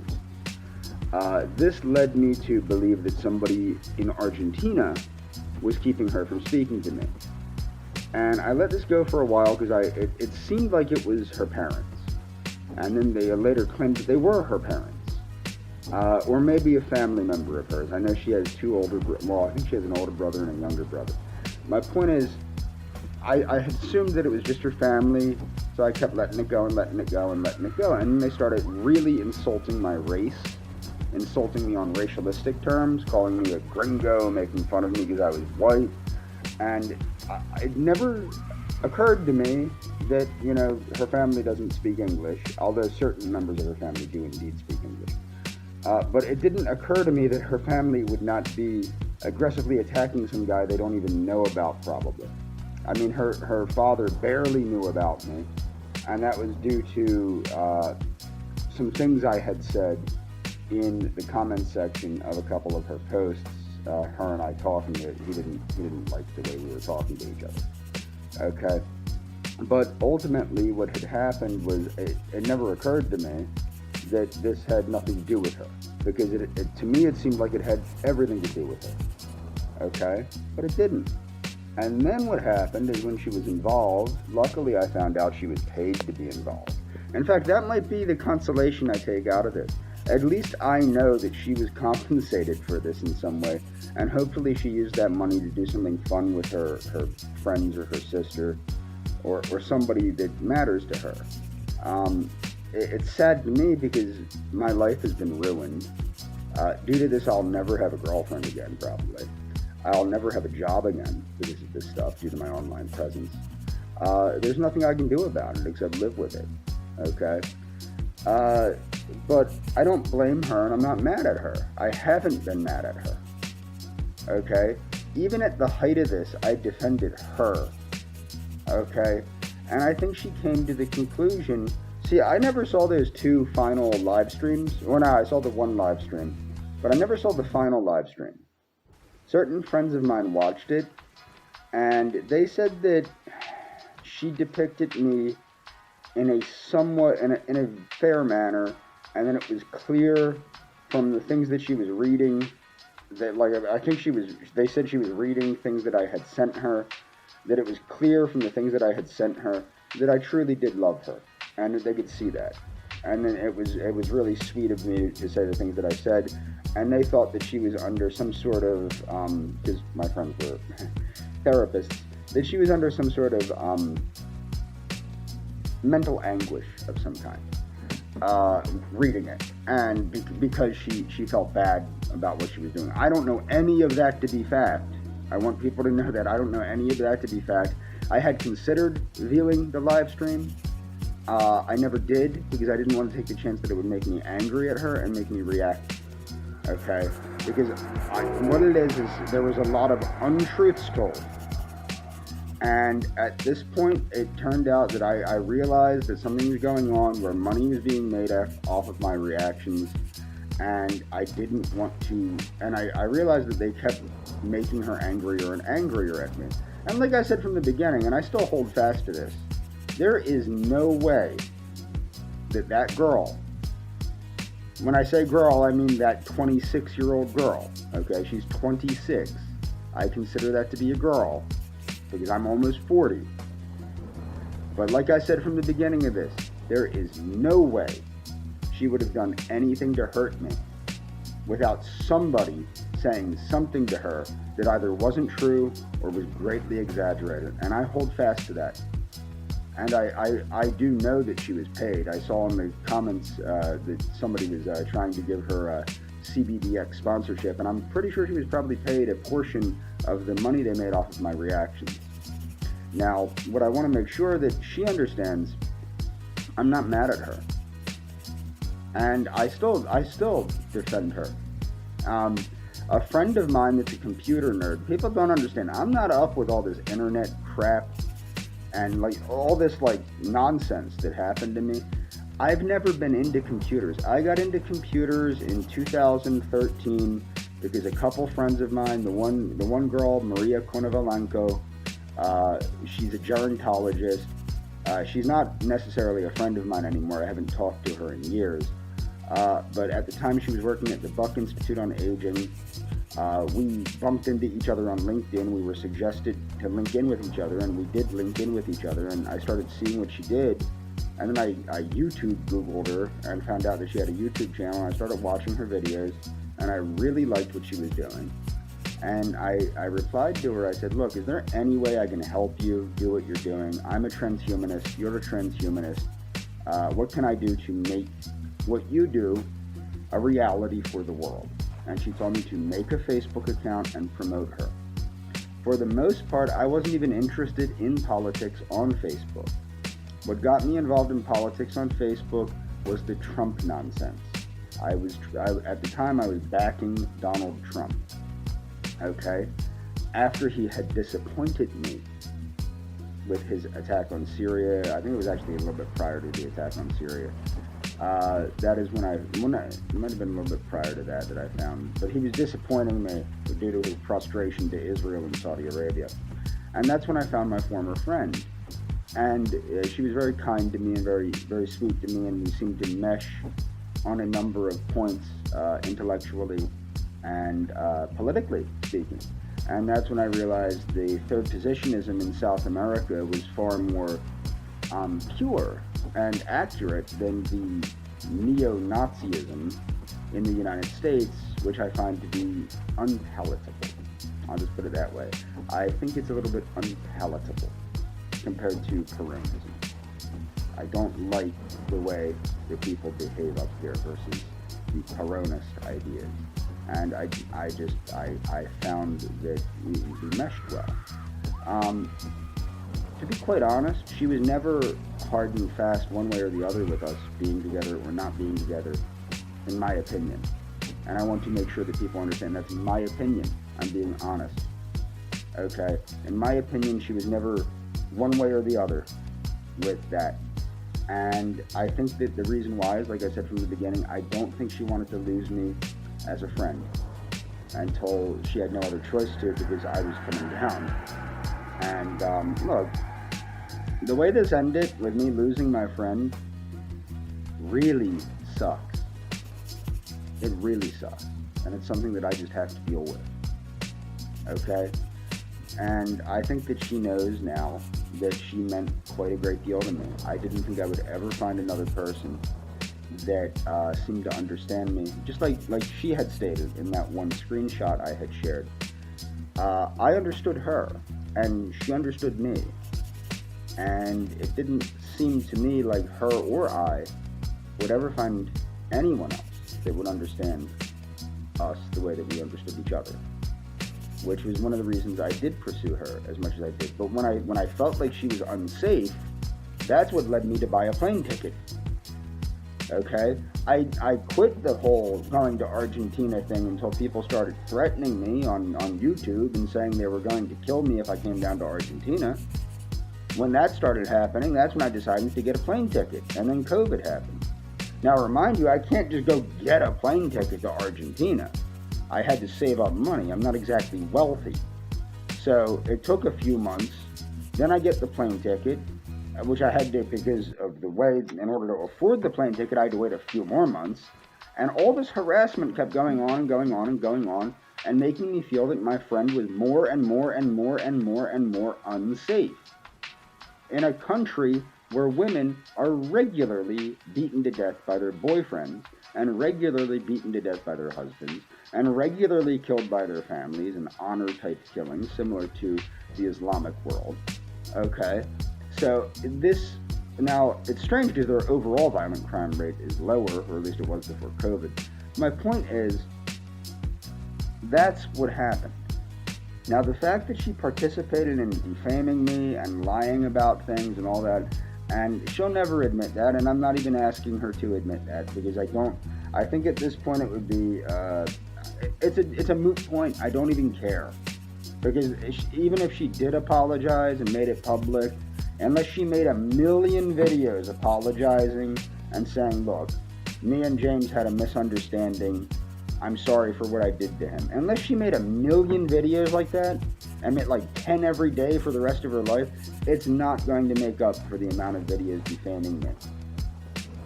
This led me to believe that somebody in Argentina was keeping her from speaking to me. And I let this go for a while because it seemed like it was her parents. And then they later claimed that they were her parents. Or maybe a family member of hers. I know she has two older brothers. Well, I think she has an older brother and a younger brother. My point is, I had assumed that it was just her family, so I kept letting it go and letting it go and letting it go. And then they started really insulting my race, insulting me on racialistic terms, calling me a gringo, making fun of me because I was white. And it never occurred to me that, you know, her family doesn't speak English, although certain members of her family do indeed speak English. But it didn't occur to me that her family would not be aggressively attacking some guy they don't even know about, probably. I mean, her father barely knew about me, and that was due to some things I had said in the comments section of a couple of her posts. Her and I talking, he didn't like the way we were talking to each other. Okay, but ultimately, what had happened was it never occurred to me that this had nothing to do with her, because to me it seemed like it had everything to do with her. Okay, but it didn't. And then what happened is when she was involved, luckily I found out she was paid to be involved. In fact, that might be the consolation I take out of this. At least I know that she was compensated for this in some way, and hopefully she used that money to do something fun with her friends or her sister or somebody that matters to her. It's sad to me because my life has been ruined. Due to this, I'll never have a girlfriend again, probably. I'll never have a job again because of this stuff due to my online presence. There's nothing I can do about it except live with it, okay? But I don't blame her, and I'm not mad at her. I haven't been mad at her, okay? Even at the height of this, I defended her, okay? And I think she came to the conclusion. See, I never saw those two final live streams. Well, no, I saw the one live stream, but I never saw the final live stream. Certain friends of mine watched it, and they said that she depicted me in a somewhat, in a fair manner, and then it was clear from the things that she was reading that, like, I think they said she was reading things that I had sent her, that it was clear from the things that I had sent her that I truly did love her, and that they could see that. And then it was really sweet of me to say the things that I said, and they thought that she was under some sort of, because my friends were therapists, that she was under some sort of mental anguish of some kind. reading it, and because she felt bad about what she was doing. I don't know any of that to be fact. I want people to know that I don't know any of that to be fact. I had considered viewing the live stream. I never did because I didn't want to take the chance that it would make me angry at her and make me react. Okay? Because what it is there was a lot of untruths told. And at this point, it turned out that I realized that something was going on where money was being made off of my reactions, and I didn't want to, and I realized that they kept making her angrier and angrier at me. And like I said from the beginning, and I still hold fast to this, there is no way that girl, when I say girl, I mean that 26-year-old girl, okay? She's 26. I consider that to be a girl, because I'm almost 40. But like I said from the beginning of this, there is no way she would have done anything to hurt me without somebody saying something to her that either wasn't true or was greatly exaggerated. And I hold fast to that. And I do know that she was paid. I saw in the comments that somebody was trying to give her a CBDX sponsorship, and I'm pretty sure she was probably paid a portion of the money they made off of my reactions. Now, what I want to make sure that she understands, I'm not mad at her. And I still defend her. A friend of mine that's a computer nerd, people don't understand, I'm not up with all this internet crap and like all this like nonsense that happened to me. I've never been into computers. I got into computers in 2013 because a couple friends of mine, the one girl, Maria Konovalenko, she's a gerontologist. She's not necessarily a friend of mine anymore. I haven't talked to her in years. But at the time she was working at the Buck Institute on Aging. We bumped into each other on LinkedIn. We were suggested to link in with each other, and we did link in with each other, and I started seeing what she did. And then I YouTube Googled her and found out that she had a YouTube channel, and I started watching her videos, and I really liked what she was doing. And I replied to her, I said, look, is there any way I can help you do what you're doing? I'm a transhumanist, you're a transhumanist. What can I do to make what you do a reality for the world? And she told me to make a Facebook account and promote her. For the most part, I wasn't even interested in politics on Facebook. What got me involved in politics on Facebook was the Trump nonsense. At the time, I was backing Donald Trump. Okay? After he had disappointed me with his attack on Syria, I think it was actually a little bit prior to the attack on Syria. That is when it might have been a little bit prior to that I found, but he was disappointing me due to his frustration to Israel and Saudi Arabia. And that's when I found my former friend. And she was very kind to me and very, very sweet to me, and we seemed to mesh on a number of points, intellectually and politically speaking. And that's when I realized the third positionism in South America was far more pure and accurate than the neo-Nazism in the United States, which I find to be unpalatable. I'll just put it that way. I think it's a little bit unpalatable compared to Peronism. I don't like the way that people behave up here versus the Peronist ideas. And I found that we meshed well. To be quite honest, she was never hard and fast one way or the other with us being together or not being together, in my opinion. And I want to make sure that people understand that's my opinion. I'm being honest. Okay? In my opinion, she was never one way or the other with that. And I think that the reason why is, like I said from the beginning, I don't think she wanted to lose me as a friend until she had no other choice to, because I was coming down. And look, the way this ended with me losing my friend really sucks. It really sucks. And it's something that I just have to deal with. Okay? And I think that she knows now that she meant quite a great deal to me. I didn't think I would ever find another person that seemed to understand me, just like she had stated in that one screenshot I had shared. I understood her, and she understood me. And it didn't seem to me like her or I would ever find anyone else that would understand us the way that we understood each other, which was one of the reasons I did pursue her as much as I did. But when I felt like she was unsafe, that's what led me to buy a plane ticket. Okay? I quit the whole going to Argentina thing until people started threatening me on YouTube and saying they were going to kill me if I came down to Argentina. When that started happening, that's when I decided to get a plane ticket, and then COVID happened. Now, remind you, I can't just go get a plane ticket to Argentina. I had to save up money. I'm not exactly wealthy. So it took a few months. Then I get the plane ticket, which I had to, because of the way, in order to afford the plane ticket, I had to wait a few more months. And all this harassment kept going on and going on and going on, and making me feel that my friend was more and more and more and more and more unsafe. In a country where women are regularly beaten to death by their boyfriends, and regularly beaten to death by their husbands, and regularly killed by their families in honor-type killings, similar to the Islamic world. Okay? So this, now, it's strange because their overall violent crime rate is lower, or at least it was before COVID. My point is, that's what happened. Now, the fact that she participated in defaming me and lying about things and all that, and she'll never admit that, and I'm not even asking her to admit that, because I think at this point it would be, it's a moot point. I don't even care. Because even if she did apologize and made it public, unless she made a million videos apologizing and saying, look, me and James had a misunderstanding, I'm sorry for what I did to him. Unless she made a million videos like that, and made like 10 every day for the rest of her life, it's not going to make up for the amount of videos defaming me.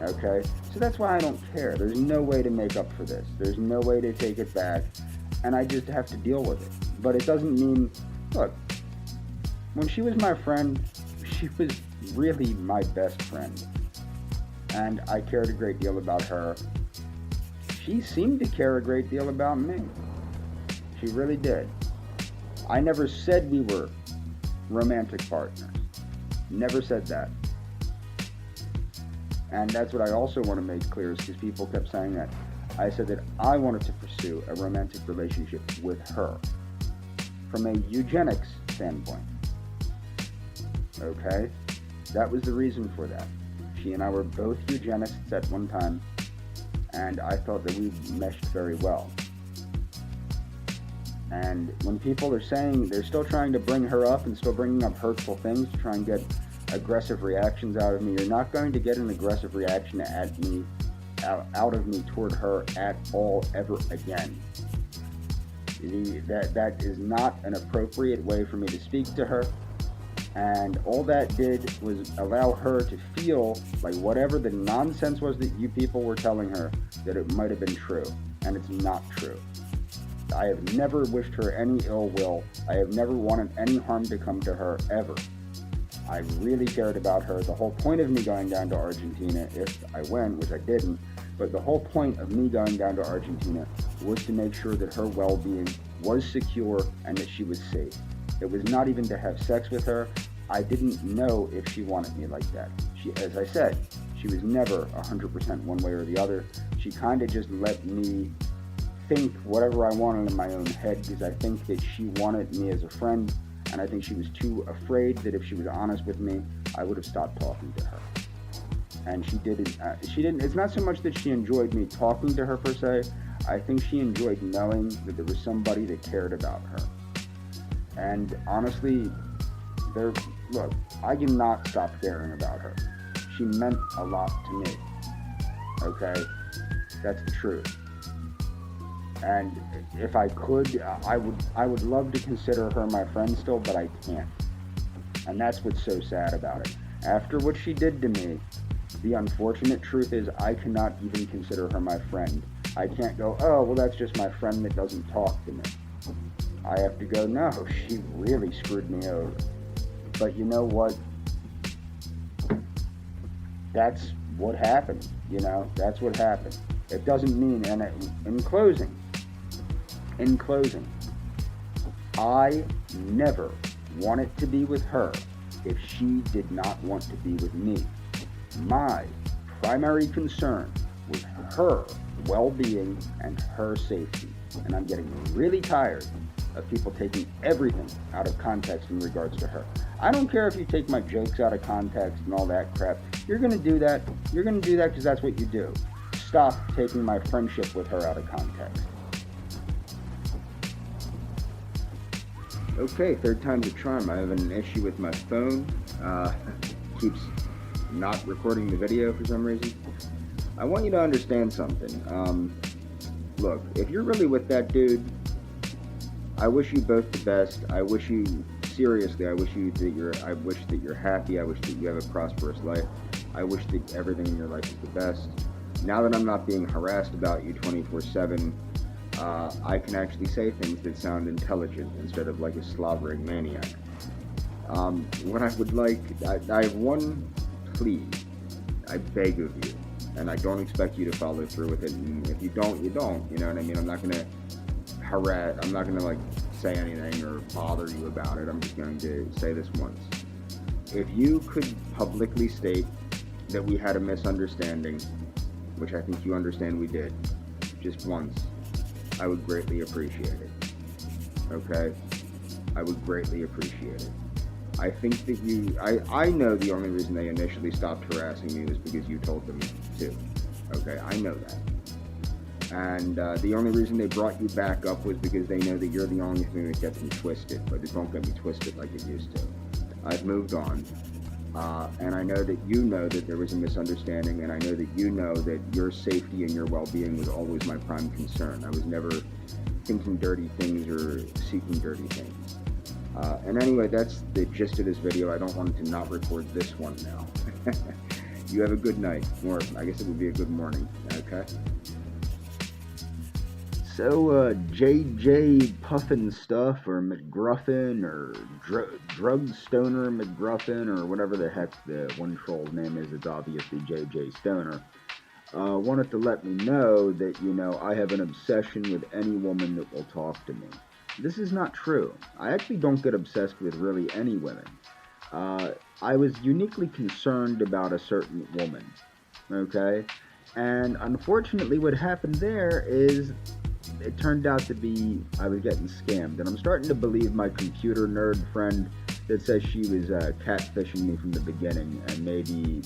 Okay? So that's why I don't care. There's no way to make up for this. There's no way to take it back, and I just have to deal with it. But it doesn't mean, look, when she was my friend, she was really my best friend. And I cared a great deal about her. She seemed to care a great deal about me. She really did. I never said we were romantic partners. Never said that. And that's what I also want to make clear, is because people kept saying that. I said that I wanted to pursue a romantic relationship with her from a eugenics standpoint. Okay? That was the reason for that. She and I were both eugenists at one time, and I thought that we meshed very well. And when people are saying they're still trying to bring her up and still bringing up hurtful things to try and get aggressive reactions out of me, you're not going to get an aggressive reaction at me, out of me toward her at all ever again. That is not an appropriate way for me to speak to her. And all that did was allow her to feel like whatever the nonsense was that you people were telling her, that it might have been true. And it's not true. I have never wished her any ill will. I have never wanted any harm to come to her, ever. I really cared about her. The whole point of me going down to Argentina, if I went, which I didn't, but the whole point of me going down to Argentina was to make sure that her well-being was secure and that she was safe. It was not even to have sex with her. I didn't know if she wanted me like that. She, as I said, she was never 100% one way or the other. She kind of just let me think whatever I wanted in my own head, because I think that she wanted me as a friend, and I think she was too afraid that if she was honest with me, I would have stopped talking to her. And she didn't, it's not so much that she enjoyed me talking to her per se. I think she enjoyed knowing that there was somebody that cared about her. And honestly, look, I cannot stop caring about her. She meant a lot to me. Okay? That's the truth. And if I could, I would love to consider her my friend still, but I can't. And that's what's so sad about it. After what she did to me, the unfortunate truth is I cannot even consider her my friend. I can't go, oh, well, that's just my friend that doesn't talk to me. I have to go, no, she really screwed me over. But you know what? That's what happened, you know? That's what happened. It doesn't mean, and in closing, I never wanted to be with her if she did not want to be with me. My primary concern was her well-being and her safety. And I'm getting really tired of people taking everything out of context in regards to her. I don't care if you take my jokes out of context and all that crap. You're going to do that. You're going to do that because that's what you do. Stop taking my friendship with her out of context. Okay, third time's a charm. I have an issue with my phone. Keeps not recording the video for some reason. I want you to understand something. Look, if you're really with that dude, I wish you both the best. I wish you, seriously, I wish that you're happy. I wish that you have a prosperous life. I wish that everything in your life is the best. Now that I'm not being harassed about you 24/7, I can actually say things that sound intelligent instead of like a slobbering maniac. What I would like, I have one plea. I beg of you, and I don't expect you to follow through with it. And if you don't, you don't. You know what I mean? I'm not gonna harass. I'm not gonna like say anything or bother you about it. I'm just going to say this once. If you could publicly state that we had a misunderstanding, which I think you understand we did, just once, I would greatly appreciate it. Okay? I would greatly appreciate it. I think that I know the only reason they initially stopped harassing me was because you told them to. Okay? I know that. And the only reason they brought you back up was because they know that you're the only thing that gets them twisted, but it don't get me twisted like it used to. I've moved on. And I know that you know that there was a misunderstanding, and I know that you know that your safety and your well-being was always my prime concern. I was never thinking dirty things or seeking dirty things. And anyway, that's the gist of this video. I don't want to not record this one now. You have a good night, or I guess it would be a good morning, okay? So, JJ Puffin stuff, or McGruffin, or Drug Stoner McGruffin, or whatever the heck the one troll's name is, it's obviously JJ Stoner, wanted to let me know that, you know, I have an obsession with any woman that will talk to me. This is not true. I actually don't get obsessed with really any women. I was uniquely concerned about a certain woman, okay? And unfortunately what happened there is it turned out to be I was getting scammed, and I'm starting to believe my computer nerd friend that says she was catfishing me from the beginning, and maybe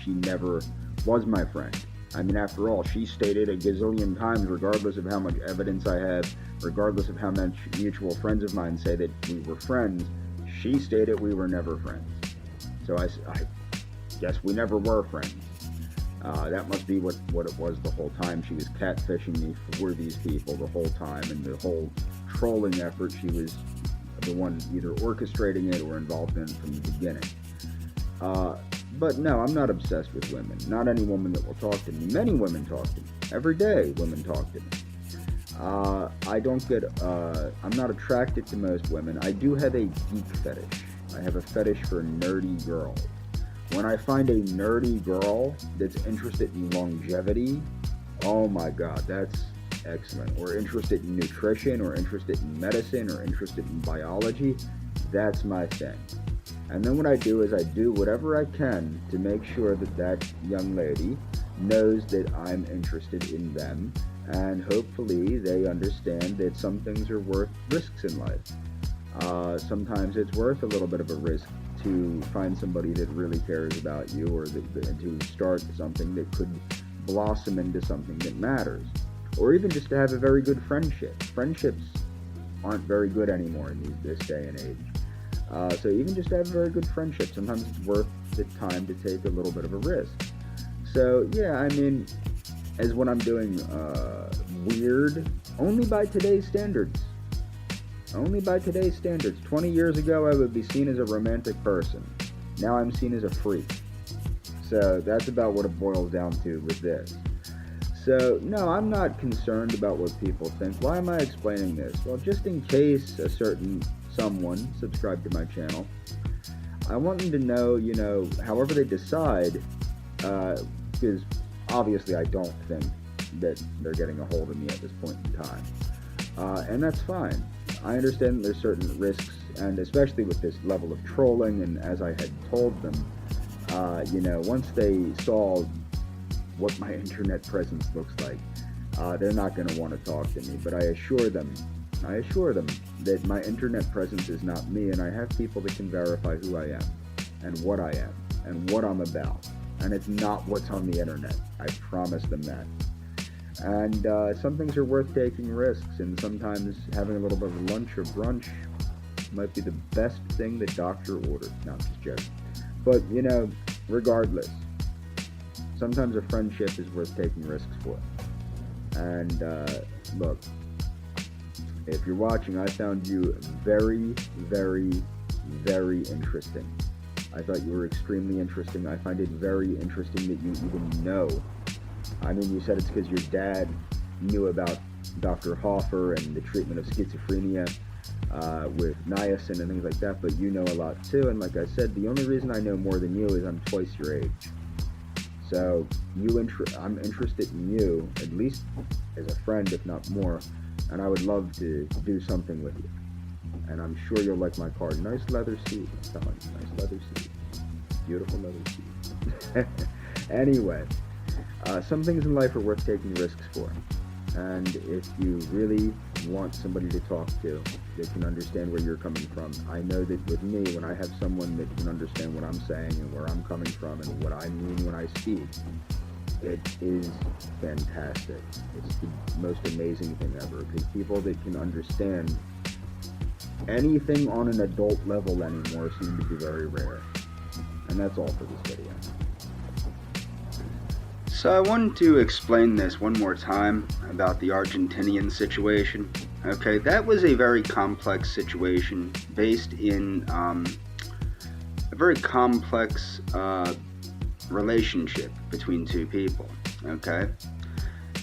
she never was my friend. I mean, after all, she stated a gazillion times, regardless of how much evidence I have, regardless of how much mutual friends of mine say that we were friends, she stated we were never friends. So I guess we never were friends. That must be what it was the whole time. She was catfishing me for these people the whole time, and the whole trolling effort, she was the one either orchestrating it or involved in it from the beginning. But no, I'm not obsessed with women. Not any woman that will talk to me. Many women talk to me. Every day, women talk to me. I'm not attracted to most women. I do have a geek fetish. I have a fetish for nerdy girls. When I find a nerdy girl that's interested in longevity, oh my god, that's excellent. Or interested in nutrition, or interested in medicine, or interested in biology, that's my thing. And then what I do is I do whatever I can to make sure that that young lady knows that I'm interested in them, and hopefully they understand that some things are worth risks in life. Sometimes it's worth a little bit of a risk to find somebody that really cares about you, or to start something that could blossom into something that matters. Or even just to have a very good friendship. Friendships aren't very good anymore in this day and age. So even just to have a very good friendship, sometimes it's worth the time to take a little bit of a risk. So yeah, I mean, as what I'm doing weird, only by today's standards. Only by today's standards. 20 years ago, I would be seen as a romantic person. Now I'm seen as a freak. So that's about what it boils down to with this. So, no, I'm not concerned about what people think. Why am I explaining this? Well, just in case a certain someone subscribed to my channel, I want them to know, you know, however they decide, because obviously I don't think that they're getting a hold of me at this point in time. And that's fine. I understand that there's certain risks, and especially with this level of trolling, and as I had told them, you know, once they saw what my internet presence looks like, they're not going to want to talk to me. But I assure them that my internet presence is not me, and I have people that can verify who I am and what I am and what I'm about. And it's not what's on the internet. I promise them that. And some things are worth taking risks, and sometimes having a little bit of lunch or brunch might be the best thing the doctor ordered. No, I'm just joking. But, regardless, sometimes a friendship is worth taking risks for. And look, if you're watching, I found you very, very, very interesting. I thought you were extremely interesting. I find it very interesting that you even know. I mean, you said it's because your dad knew about Dr. Hoffer and the treatment of schizophrenia with niacin and things like that, but you know a lot too. And like I said, the only reason I know more than you is I'm twice your age. So I'm interested in you, at least as a friend, if not more, and I would love to do something with you. And I'm sure you'll like my card. Nice leather seat. Come on, nice leather seat. Beautiful leather seat. Anyway, some things in life are worth taking risks for. And if you really want somebody to talk to that can understand where you're coming from, I know that with me, when I have someone that can understand what I'm saying and where I'm coming from and what I mean when I speak, it is fantastic. It's the most amazing thing ever, because people that can understand anything on an adult level anymore seem to be very rare. And that's all for this video. So I wanted to explain this one more time about the Argentinian situation. Okay, that was a very complex situation based in a very complex relationship between two people. Okay,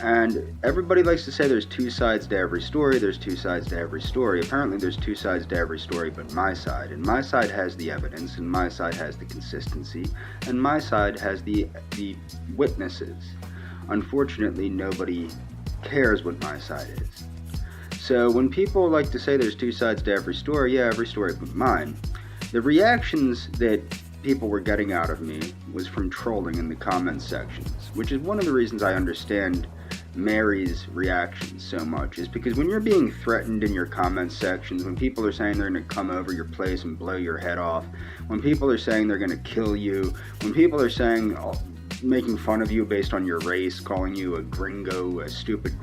and everybody likes to say there's two sides to every story. There's two sides to every story. Apparently there's two sides to every story but my side. And my side has the evidence, and my side has the consistency, and my side has the witnesses. Unfortunately, nobody cares what my side is. So when people like to say there's two sides to every story, yeah, every story but mine, the reactions that people were getting out of me was from trolling in the comment sections, which is one of the reasons I understand Mary's reactions so much, is because when you're being threatened in your comment sections, when people are saying they're going to come over your place and blow your head off, when people are saying they're going to kill you, when people are saying, making fun of you based on your race, calling you a gringo, a stupid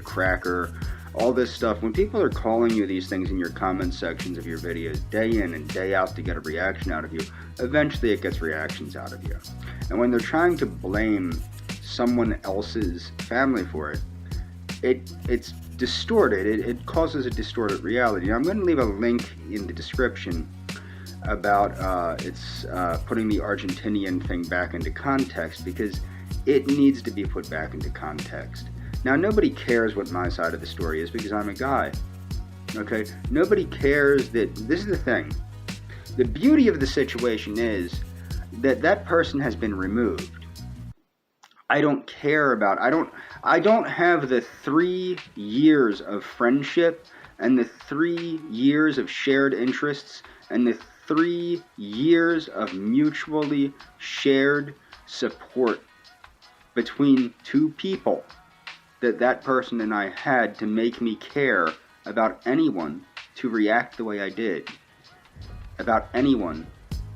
cracker, all this stuff, when people are calling you these things in your comment sections of your videos day in and day out to get a reaction out of you, eventually it gets reactions out of you. And when they're trying to blame someone else's family for it, it's distorted. It causes a distorted reality. Now, I'm going to leave a link in the description about putting the Argentinian thing back into context, because it needs to be put back into context. Now, nobody cares what my side of the story is because I'm a guy. Okay? Nobody cares that. This is the thing. The beauty of the situation is that that person has been removed. I don't care about. I don't have the 3 years of friendship and the 3 years of shared interests and the 3 years of mutually shared support between two people that person and I had to make me care about anyone to react the way I did. About anyone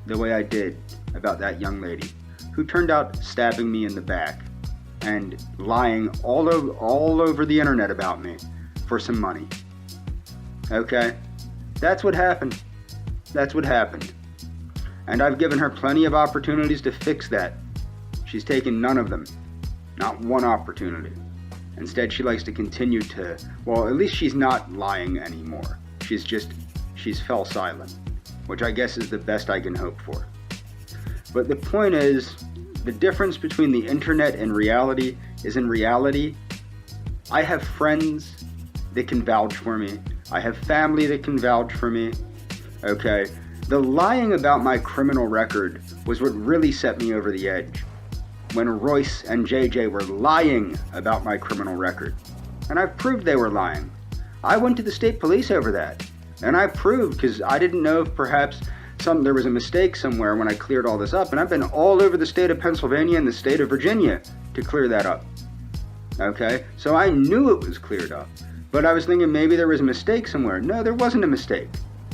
the way I did about that young lady who turned out stabbing me in the back and lying all over the internet about me for some money. Okay? That's what happened. That's what happened. And I've given her plenty of opportunities to fix that. She's taken none of them. Not one opportunity. Instead, she likes to continue to, well, at least she's not lying anymore. She's fell silent, which I guess is the best I can hope for. But the point is, the difference between the internet and reality is, in reality, I have friends that can vouch for me. I have family that can vouch for me. Okay? The lying about my criminal record was what really set me over the edge. When Royce and JJ were lying about my criminal record. And I've proved they were lying. I went to the state police over that. And I proved, because I didn't know if perhaps there was a mistake somewhere when I cleared all this up. And I've been all over the state of Pennsylvania and the state of Virginia to clear that up. Okay? So I knew it was cleared up. But I was thinking maybe there was a mistake somewhere. No, there wasn't a mistake.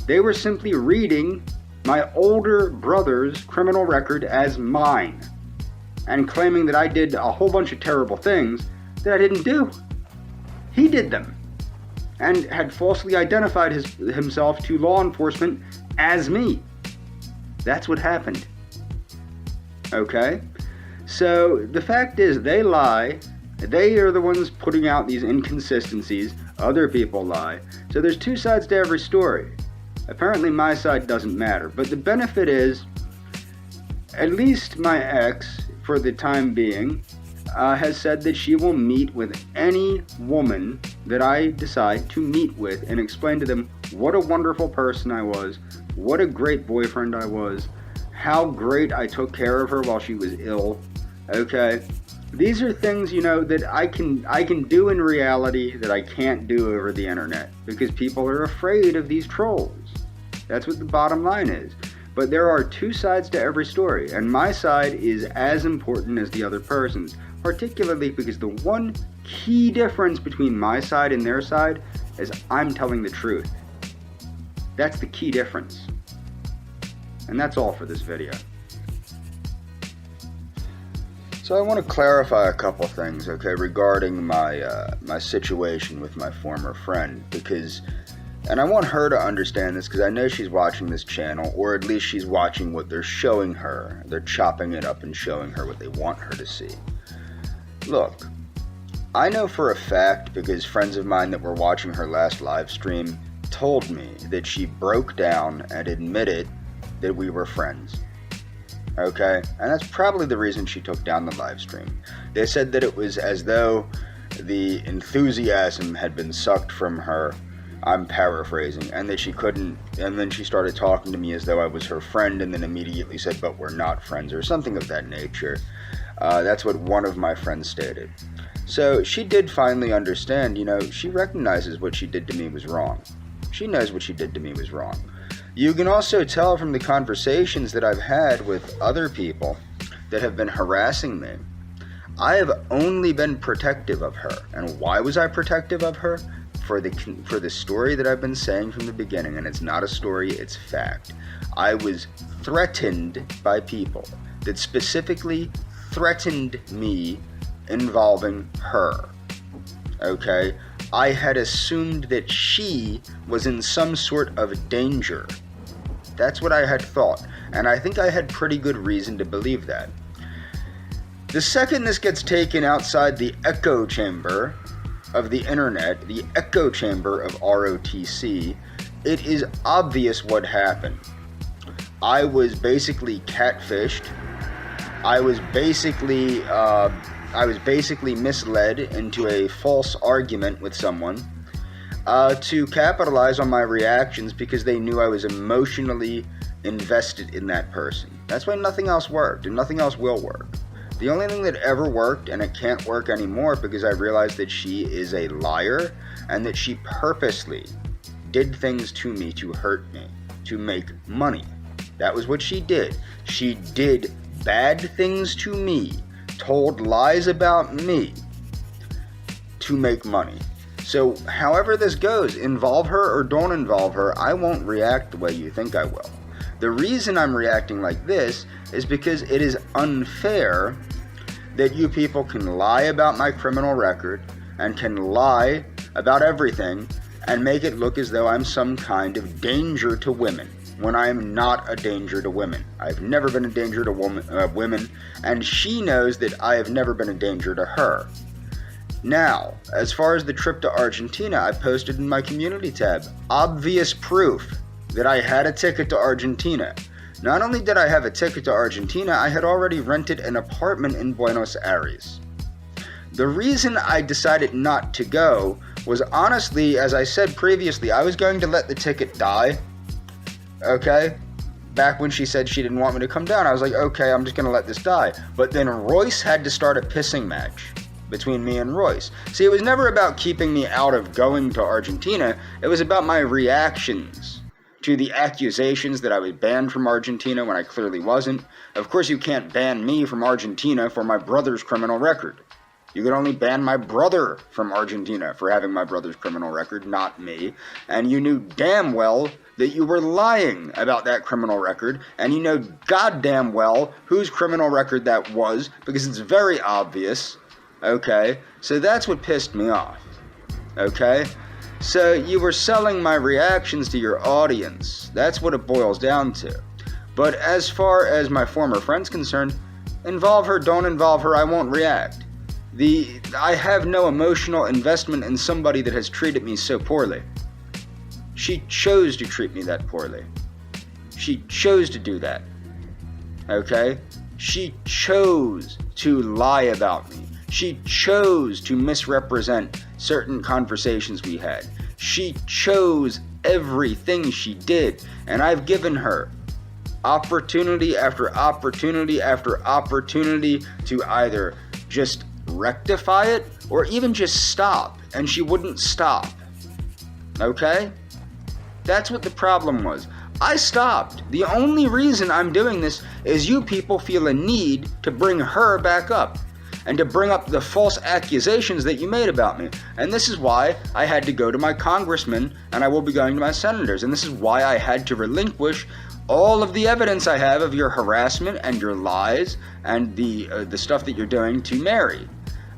They were simply reading my older brother's criminal record as mine and claiming that I did a whole bunch of terrible things that I didn't do. He did them and had falsely identified himself to law enforcement as me. That's what happened. Okay? So the fact is, they lie. They are the ones putting out these inconsistencies. Other people lie. So there's two sides to every story. Apparently my side doesn't matter. But the benefit is, at least my ex, for the time being, has said that she will meet with any woman that I decide to meet with and explain to them what a wonderful person I was, what a great boyfriend I was, how great I took care of her while she was ill. Okay? These are things, that I can do in reality that I can't do over the internet because people are afraid of these trolls. That's what the bottom line is. But there are two sides to every story, and my side is as important as the other person's, particularly because the one key difference between my side and their side is I'm telling the truth. That's the key difference. And that's all for this video. So I want to clarify a couple things, okay, regarding my situation with my former friend, and I want her to understand this because I know she's watching this channel, or at least she's watching what they're showing her. They're chopping it up and showing her what they want her to see. Look, I know for a fact, because friends of mine that were watching her last live stream told me that she broke down and admitted that we were friends. Okay? And that's probably the reason she took down the live stream. They said that it was as though the enthusiasm had been sucked from her. I'm paraphrasing, and that she couldn't, and then she started talking to me as though I was her friend, and then immediately said, but we're not friends, or something of that nature. That's what one of my friends stated. So she did finally understand, she recognizes what she did to me was wrong. She knows what she did to me was wrong. You can also tell from the conversations that I've had with other people that have been harassing me, I have only been protective of her. And why was I protective of her? For the story that I've been saying from the beginning, and it's not a story, it's fact. I was threatened by people that specifically threatened me involving her. Okay? I had assumed that she was in some sort of danger. That's what I had thought, and I think I had pretty good reason to believe that. The second this gets taken outside the echo chamber of the internet, the echo chamber of ROTC, it is obvious what happened. I was basically catfished. I was basically misled into a false argument with someone to capitalize on my reactions because they knew I was emotionally invested in that person. That's why nothing else worked, and nothing else will work. The only thing that ever worked, and it can't work anymore because I realized that she is a liar and that she purposely did things to me to hurt me, to make money. That was what she did. She did bad things to me, told lies about me to make money. So however this goes, involve her or don't involve her, I won't react the way you think I will. The reason I'm reacting like this is because it is unfair that you people can lie about my criminal record and can lie about everything and make it look as though I'm some kind of danger to women when I am not a danger to women. I've never been a danger to women, and she knows that I have never been a danger to her. Now, as far as the trip to Argentina, I posted in my community tab obvious proof that I had a ticket to Argentina. Not only did I have a ticket to Argentina, I had already rented an apartment in Buenos Aires. The reason I decided not to go was honestly, as I said previously, I was going to let the ticket die. Okay? Back when she said she didn't want me to come down, I was like, okay, I'm just going to let this die. But then Royce had to start a pissing match between me and Royce. See, it was never about keeping me out of going to Argentina. It was about my reactions to the accusations that I was banned from Argentina when I clearly wasn't. Of course, you can't ban me from Argentina for my brother's criminal record. You could only ban my brother from Argentina for having my brother's criminal record, not me. And you knew damn well that you were lying about that criminal record, and you know goddamn well whose criminal record that was, because it's very obvious, okay? So that's what pissed me off, okay? So you were selling my reactions to your audience. That's what it boils down to. But as far as my former friend's concerned, involve her, don't involve her, I won't react. I have no emotional investment in somebody that has treated me so poorly. She chose to treat me that poorly. She chose to do that. Okay? She chose to lie about me. She chose to misrepresent certain conversations we had. She chose everything she did, and I've given her opportunity after opportunity after opportunity to either just rectify it or even just stop, and she wouldn't stop. Okay? That's what the problem was. I stopped. The only reason I'm doing this is you people feel a need to bring her back up and to bring up the false accusations that you made about me. And this is why I had to go to my congressmen, and I will be going to my senators, and this is why I had to relinquish all of the evidence I have of your harassment and your lies and the stuff that you're doing to Mary.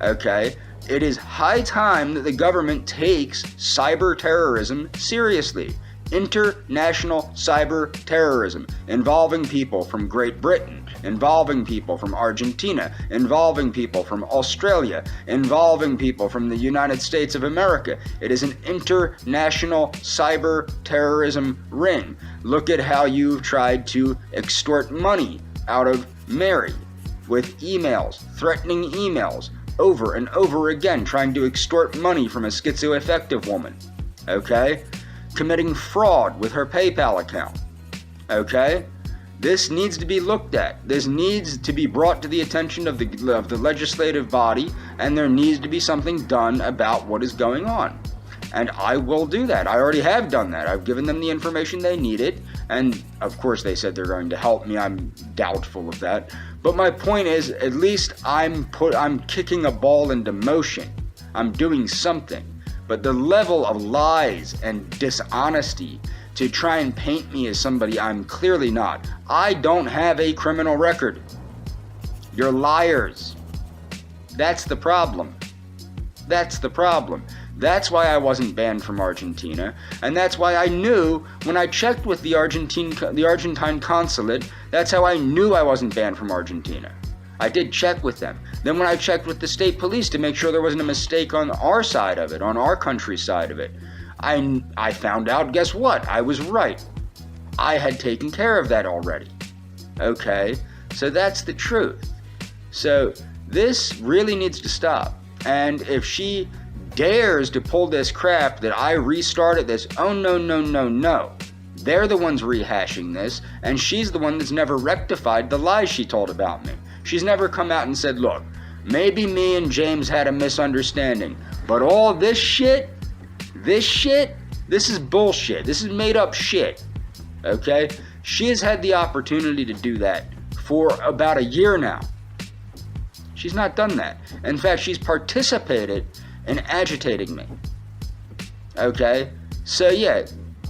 Okay? It is high time that the government takes cyber terrorism seriously. International cyber terrorism involving people from Great Britain, involving people from Argentina, involving people from Australia, involving people from the United States of America. It is an international cyber terrorism ring. Look at how you've tried to extort money out of Mary with emails, threatening emails, over and over again, trying to extort money from a schizoaffective woman. Okay? Committing fraud with her PayPal account. Okay? This needs to be looked at. This needs to be brought to the attention of the legislative body, and there needs to be something done about what is going on. And I will do that. I already have done that. I've given them the information they needed, and of course they said they're going to help me. I'm doubtful of that. But my point is, at least I'm kicking a ball into motion. I'm doing something. But the level of lies and dishonesty to try and paint me as somebody I'm clearly not. I don't have a criminal record. You're liars. That's the problem. That's the problem. That's why I wasn't banned from Argentina, and that's why I knew when I checked with the Argentine consulate, that's how I knew I wasn't banned from Argentina. I did check with them. Then when I checked with the state police to make sure there wasn't a mistake on our side of it, on our country's side of it, I found out, guess what? I was right. I had taken care of that already. Okay? So that's the truth. So this really needs to stop. And if she dares to pull this crap that I restarted this, oh no. They're the ones rehashing this, and she's the one that's never rectified the lies she told about me. She's never come out and said, look, maybe me and James had a misunderstanding, but all this shit, this is bullshit. This is made up shit. Okay? She has had the opportunity to do that for about a year now. She's not done that. In fact, she's participated in agitating me. Okay? So yeah,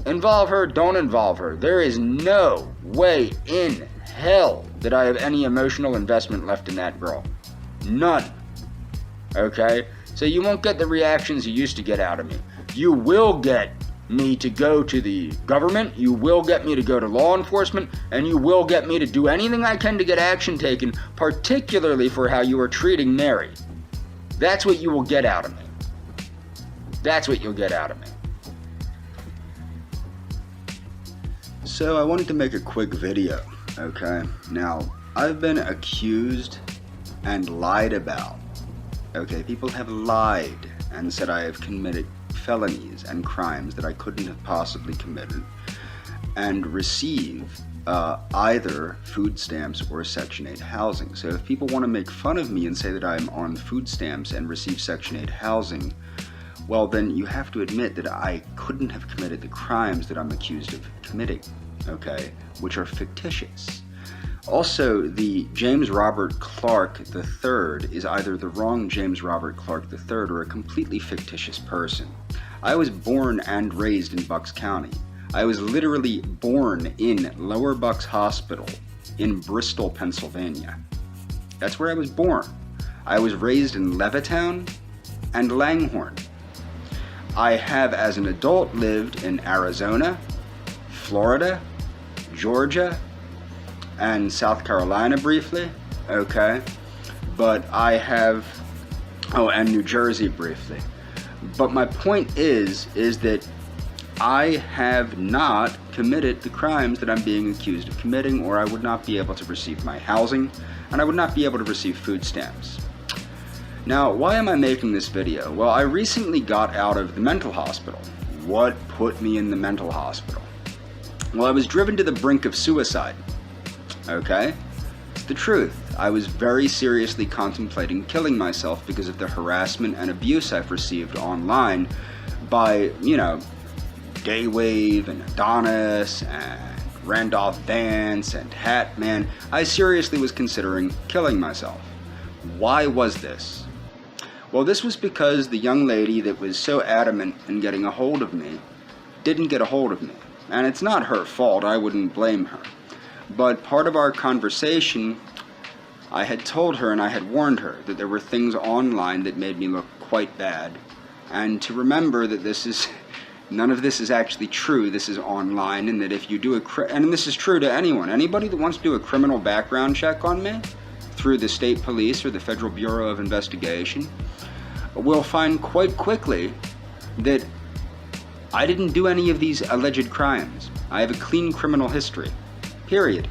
involve her, don't involve her. There is no way in hell that I have any emotional investment left in that girl. None. Okay? So you won't get the reactions you used to get out of me. You will get me to go to the government, you will get me to go to law enforcement, and you will get me to do anything I can to get action taken, particularly for how you are treating Mary. That's what you will get out of me. That's what you'll get out of me. So I wanted to make a quick video, okay? Now, I've been accused and lied about. Okay, people have lied and said I have committed felonies and crimes that I couldn't have possibly committed and receive either food stamps or Section 8 housing. So if people want to make fun of me and say that I'm on food stamps and receive Section 8 housing, well, then you have to admit that I couldn't have committed the crimes that I'm accused of committing, okay, which are fictitious. Also, the James Robert Clark III is either the wrong James Robert Clark III or a completely fictitious person. I was born and raised in Bucks County. I was literally born in Lower Bucks Hospital in Bristol, Pennsylvania. That's where I was born. I was raised in Levittown and Langhorne. I have, as an adult, lived in Arizona, Florida, Georgia, and South Carolina briefly, okay? But I have, and New Jersey briefly. But my point is that I have not committed the crimes that I'm being accused of committing, or I would not be able to receive my housing, and I would not be able to receive food stamps. Now, why am I making this video? Well, I recently got out of the mental hospital. What put me in the mental hospital? Well, I was driven to the brink of suicide. Okay? It's the truth. I was very seriously contemplating killing myself because of the harassment and abuse I've received online by, Daywave and Adonis and Randolph Vance and Hatman. I seriously was considering killing myself. Why was this? Well, this was because the young lady that was so adamant in getting a hold of me didn't get a hold of me. And it's not her fault, I wouldn't blame her. But part of our conversation, I had told her and I had warned her that there were things online that made me look quite bad. And to remember that none of this is actually true, this is online, and that if you do and this is true to anyone, anybody that wants to do a criminal background check on me through the state police or the Federal Bureau of Investigation will find quite quickly that I didn't do any of these alleged crimes. I have a clean criminal history. Period.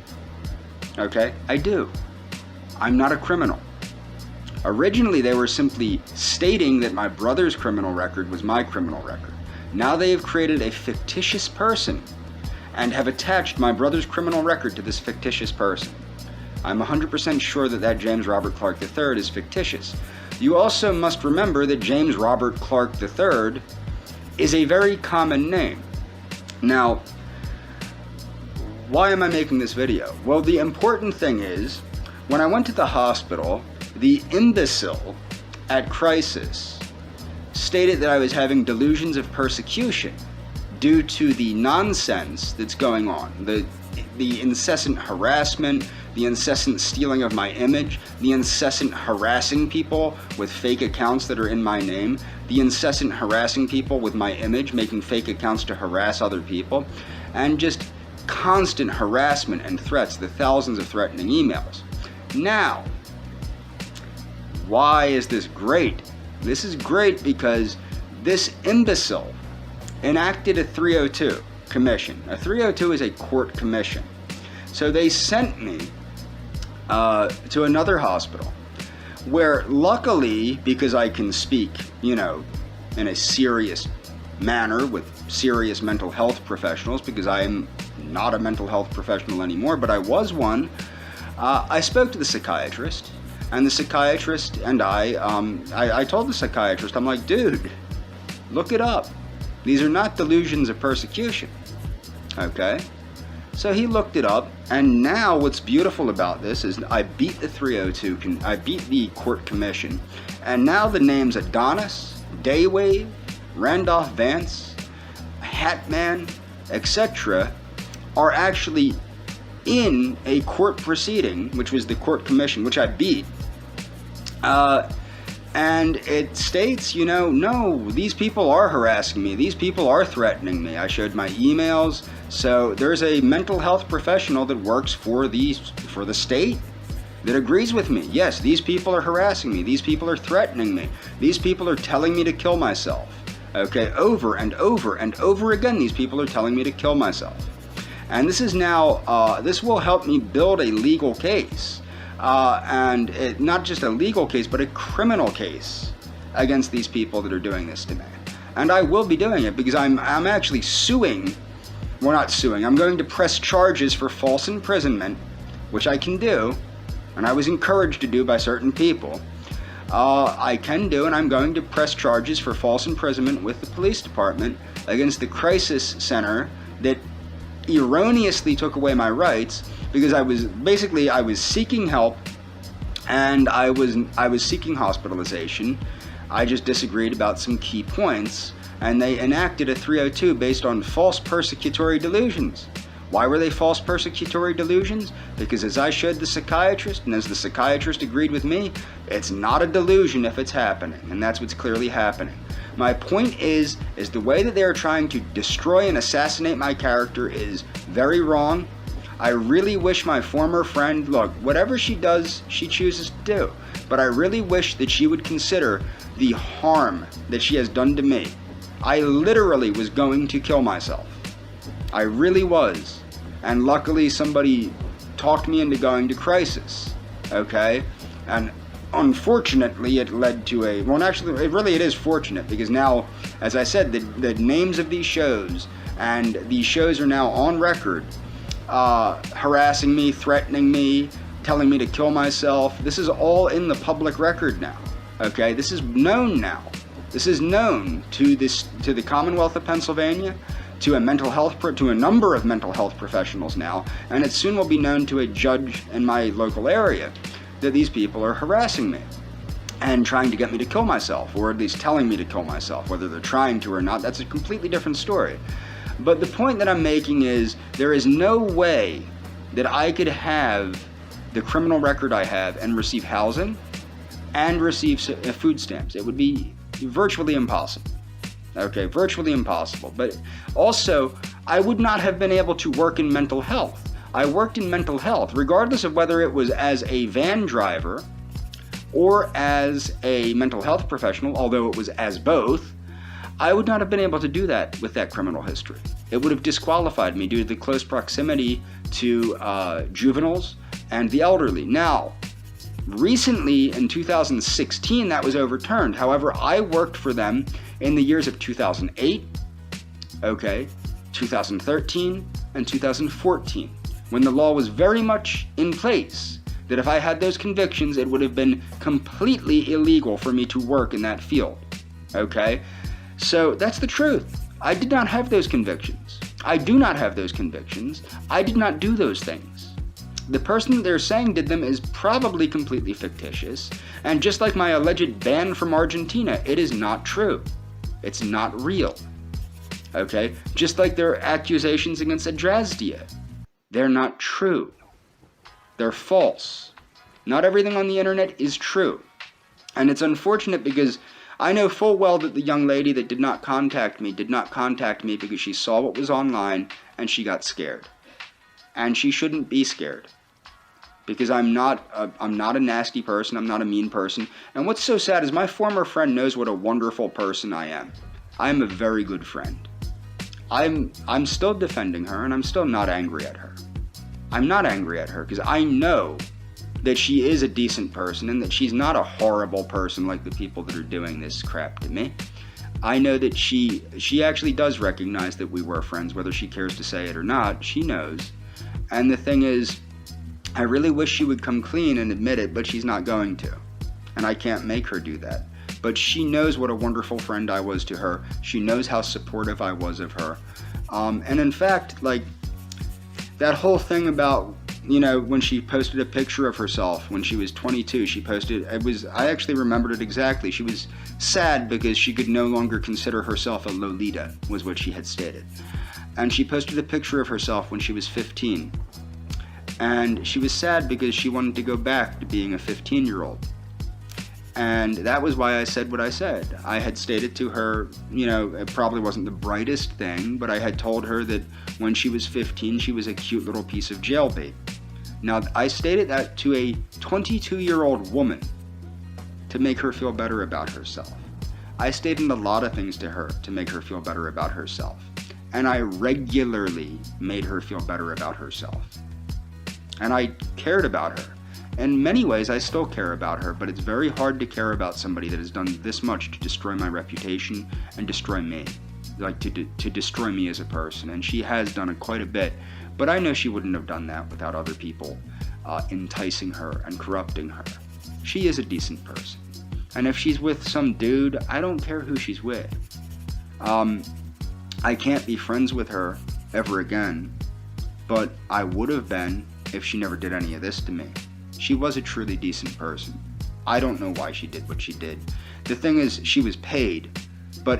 Okay? I do. I'm not a criminal. Originally, they were simply stating that my brother's criminal record was my criminal record. Now they have created a fictitious person and have attached my brother's criminal record to this fictitious person. I'm 100% sure that James Robert Clark III is fictitious. You also must remember that James Robert Clark III is a very common name. Now, why am I making this video? Well, the important thing is, when I went to the hospital, the imbecile at Crisis stated that I was having delusions of persecution due to the nonsense that's going on, the incessant harassment, the incessant stealing of my image, the incessant harassing people with fake accounts that are in my name, the incessant harassing people with my image, making fake accounts to harass other people, and just constant harassment and threats, the thousands of threatening emails. Now, why is this great? This is great because this imbecile enacted a 302 commission. A 302 is a court commission. So they sent me to another hospital where, luckily, because I can speak, in a serious manner with serious mental health professionals, because I am not a mental health professional anymore, but I was one, I spoke to the psychiatrist, and the psychiatrist and I told the psychiatrist, I'm like, dude, look it up. These are not delusions of persecution, okay? So he looked it up, and now what's beautiful about this is I beat the 302, I beat the court commission, and now the names Adonis, Daywave, Randolph Vance, Hatman, etc. are actually in a court proceeding, which was the court commission, which I beat. And it states, no, these people are harassing me. These people are threatening me. I showed my emails. So there's a mental health professional that works for the state that agrees with me. Yes, these people are harassing me. These people are threatening me. These people are telling me to kill myself. Okay, over and over and over again, these people are telling me to kill myself. And this is now, this will help me build a legal case. And not just a legal case, but a criminal case against these people that are doing this to me. And I will be doing it because I'm actually suing. Well, not suing. I'm going to press charges for false imprisonment, which I can do, and I was encouraged to do by certain people. I can do, and I'm going to press charges for false imprisonment with the police department against the crisis center that erroneously took away my rights, because I was seeking help, and I was seeking hospitalization. I just disagreed about some key points, and they enacted a 302 based on false persecutory delusions. Why were they false persecutory delusions? Because as I showed the psychiatrist, and as the psychiatrist agreed with me, it's not a delusion if it's happening, and that's what's clearly happening. My point is the way that they're trying to destroy and assassinate my character is very wrong. I really wish my former friend, look, whatever she does, she chooses to do, but I really wish that she would consider the harm that she has done to me. I literally was going to kill myself. I really was. And luckily somebody talked me into going to crisis. Okay? And unfortunately it led to a, well actually it is fortunate, because now, as I said, the names of these shows, and these shows are now on record, harassing me, threatening me, telling me to kill myself. This is all in the public record now. Okay? This is known now. This is known to the Commonwealth of Pennsylvania, to a number of mental health professionals now, and it soon will be known to a judge in my local area that these people are harassing me and trying to get me to kill myself, or at least telling me to kill myself. Whether they're trying to or not, that's a completely different story. But the point that I'm making is there is no way that I could have the criminal record I have and receive housing and receive food stamps. It would be virtually impossible. Okay, virtually impossible. But also, I would not have been able to work in mental health. I worked in mental health, regardless of whether it was as a van driver or as a mental health professional, although it was as both. I would not have been able to do that with that criminal history. It would have disqualified me due to the close proximity to juveniles and the elderly. Now, recently in 2016, that was overturned. However, I worked for them in the years of 2008, 2013, and 2014, when the law was very much in place that if I had those convictions, it would have been completely illegal for me to work in that field. Okay? So that's the truth. I did not have those convictions. I do not have those convictions. I did not do those things. The person that they're saying did them is probably completely fictitious, and just like my alleged ban from Argentina, it is not true. It's not real. Okay? Just like their accusations against Adrasdia. They're not true. They're false. Not everything on the internet is true. And it's unfortunate because I know full well that the young lady that did not contact me because she saw what was online and she got scared. And she shouldn't be scared. Because I'm not a nasty person, I'm not a mean person. And what's so sad is my former friend knows what a wonderful person I am. I am a very good friend. I'm still defending her, and I'm still not angry at her. I'm not angry at her because I know that she is a decent person and that she's not a horrible person like the people that are doing this crap to me. I know that she actually does recognize that we were friends, whether she cares to say it or not. She knows. And the thing is, I really wish she would come clean and admit it, but she's not going to. And I can't make her do that. But she knows what a wonderful friend I was to her. She knows how supportive I was of her. And in fact, like, that whole thing about, when she posted a picture of herself when she was 22, I actually remembered it exactly. She was sad because she could no longer consider herself a Lolita, was what she had stated. And she posted a picture of herself when she was 15. And she was sad because she wanted to go back to being a 15-year-old. And that was why I said what I said. I had stated to her, it probably wasn't the brightest thing, but I had told her that when she was 15, she was a cute little piece of jailbait. Now, I stated that to a 22-year-old woman to make her feel better about herself. I stated a lot of things to her to make her feel better about herself. And I regularly made her feel better about herself. And I cared about her. In many ways, I still care about her, but it's very hard to care about somebody that has done this much to destroy my reputation and destroy me. Like, to destroy me as a person. And she has done it quite a bit. But I know she wouldn't have done that without other people enticing her and corrupting her. She is a decent person. And if she's with some dude, I don't care who she's with. I can't be friends with her ever again, but I would have been if she never did any of this to me. She was a truly decent person. I don't know why she did what she did. The thing is, she was paid,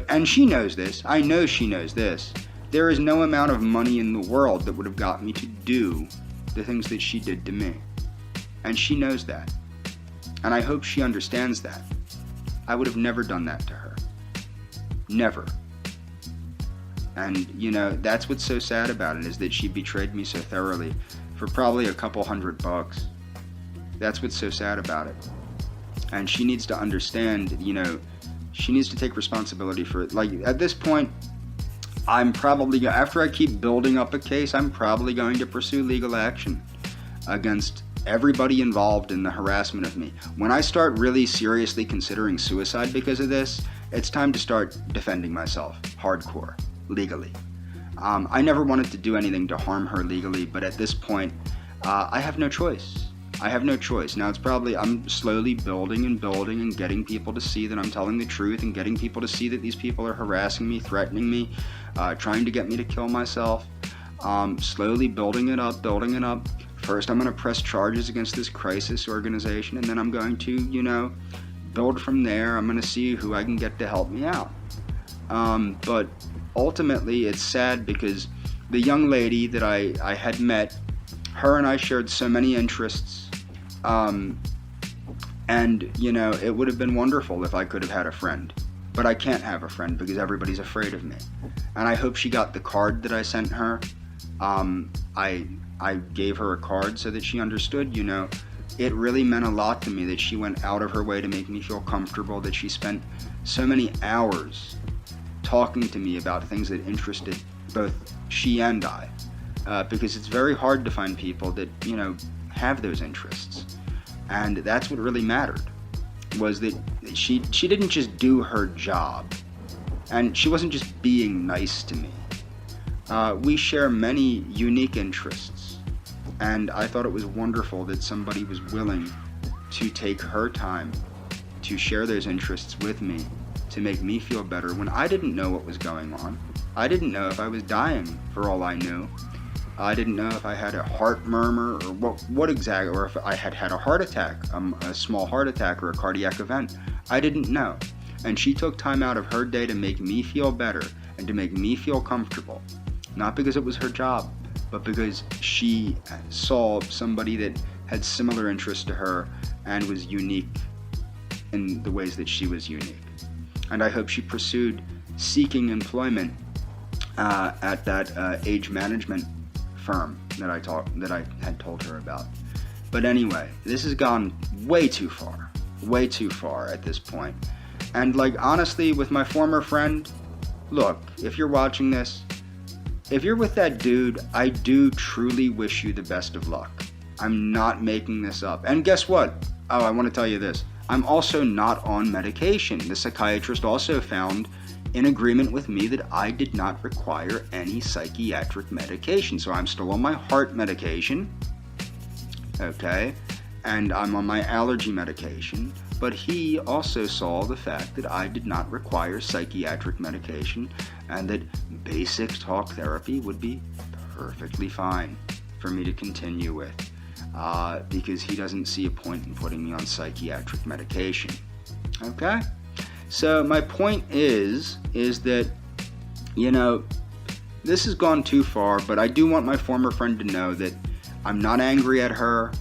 and she knows this, I know she knows this, there is no amount of money in the world that would have got me to do the things that she did to me. And she knows that. And I hope she understands that. I would have never done that to her. Never. And, that's what's so sad about it, is that she betrayed me so thoroughly for probably a couple $100. That's what's so sad about it. And she needs to understand, she needs to take responsibility for it. Like, at this point, I'm probably, after I keep building up a case, I'm probably going to pursue legal action against everybody involved in the harassment of me. When I start really seriously considering suicide because of this, it's time to start defending myself, hardcore, legally. I never wanted to do anything to harm her legally, but at this point, I have no choice. Now I'm slowly building and getting people to see that I'm telling the truth, and getting people to see that these people are harassing me, threatening me, trying to get me to kill myself. Slowly building it up. First, I'm going to press charges against this crisis organization, and then I'm going to, build from there. I'm going to see who I can get to help me out. But ultimately, it's sad because the young lady that I had met, her and I shared so many interests. And, it would have been wonderful if I could have had a friend. But I can't have a friend because everybody's afraid of me. And I hope she got the card that I sent her. I gave her a card so that she understood, it really meant a lot to me that she went out of her way to make me feel comfortable, that she spent so many hours talking to me about things that interested both she and I. Because it's very hard to find people that, have those interests. And that's what really mattered, was that she didn't just do her job, and she wasn't just being nice to me. We share many unique interests, and I thought it was wonderful that somebody was willing to take her time to share those interests with me, to make me feel better when I didn't know what was going on. I didn't know if I was dying, for all I knew. I didn't know if I had a heart murmur or what exactly, or if I had had a heart attack, a small heart attack or a cardiac event. I didn't know. And she took time out of her day to make me feel better and to make me feel comfortable. Not because it was her job, but because she saw somebody that had similar interests to her and was unique in the ways that she was unique. And I hope she pursued seeking employment at that age management firm that I had told her about. But anyway, this has gone way too far at this point. And honestly, with my former friend, look, if you're watching this, if you're with that dude, I do truly wish you the best of luck. I'm not making this up. And guess what? Oh, I want to tell you this. I'm also not on medication. The psychiatrist also found in agreement with me that I did not require any psychiatric medication. So I'm still on my heart medication, okay, and I'm on my allergy medication, but he also saw the fact that I did not require psychiatric medication and that basic talk therapy would be perfectly fine for me to continue with, because he doesn't see a point in putting me on psychiatric medication, okay? So my point is that, this has gone too far, but I do want my former friend to know that I'm not angry at her.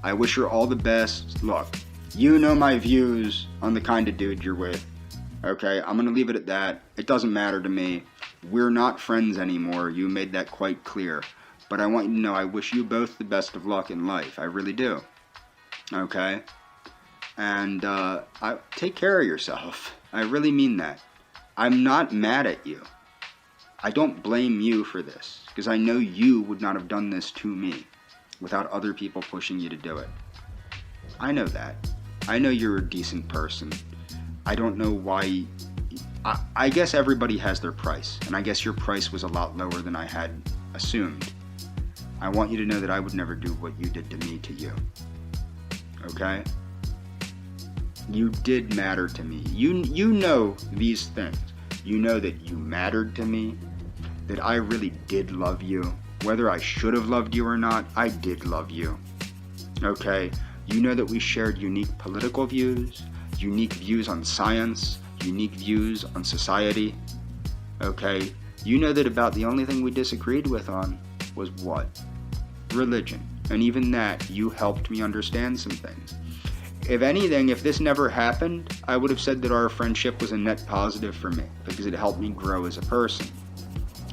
I wish her all the best. Look, you know my views on the kind of dude you're with, okay? I'm going to leave it at that. It doesn't matter to me. We're not friends anymore. You made that quite clear. But I want you to know I wish you both the best of luck in life. I really do, okay? And take care of yourself. I really mean that. I'm not mad at you. I don't blame you for this, because I know you would not have done this to me without other people pushing you to do it. I know that. I know you're a decent person. I don't know why. I guess everybody has their price, and I guess your price was a lot lower than I had assumed. I want you to know that I would never do what you did to me to you. Okay? You did matter to me. You know these things. You know that you mattered to me, that I really did love you. Whether I should have loved you or not, I did love you. Okay? You know that we shared unique political views, unique views on science, unique views on society. Okay? You know that about the only thing we disagreed with on was what? Religion. And even that, you helped me understand some things. If anything, if this never happened, I would have said that our friendship was a net positive for me because it helped me grow as a person.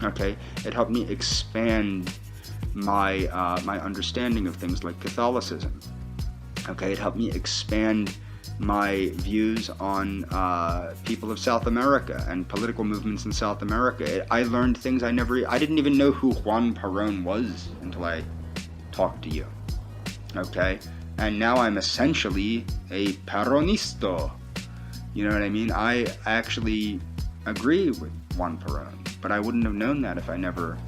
Okay? It helped me expand my understanding of things like Catholicism. Okay? It helped me expand my views on people of South America and political movements in South America. I learned things I didn't even know who Juan Perón was until I talked to you. Okay? And now I'm essentially a Peronisto. You know what I mean? I actually agree with Juan Perón, but I wouldn't have known that if I never,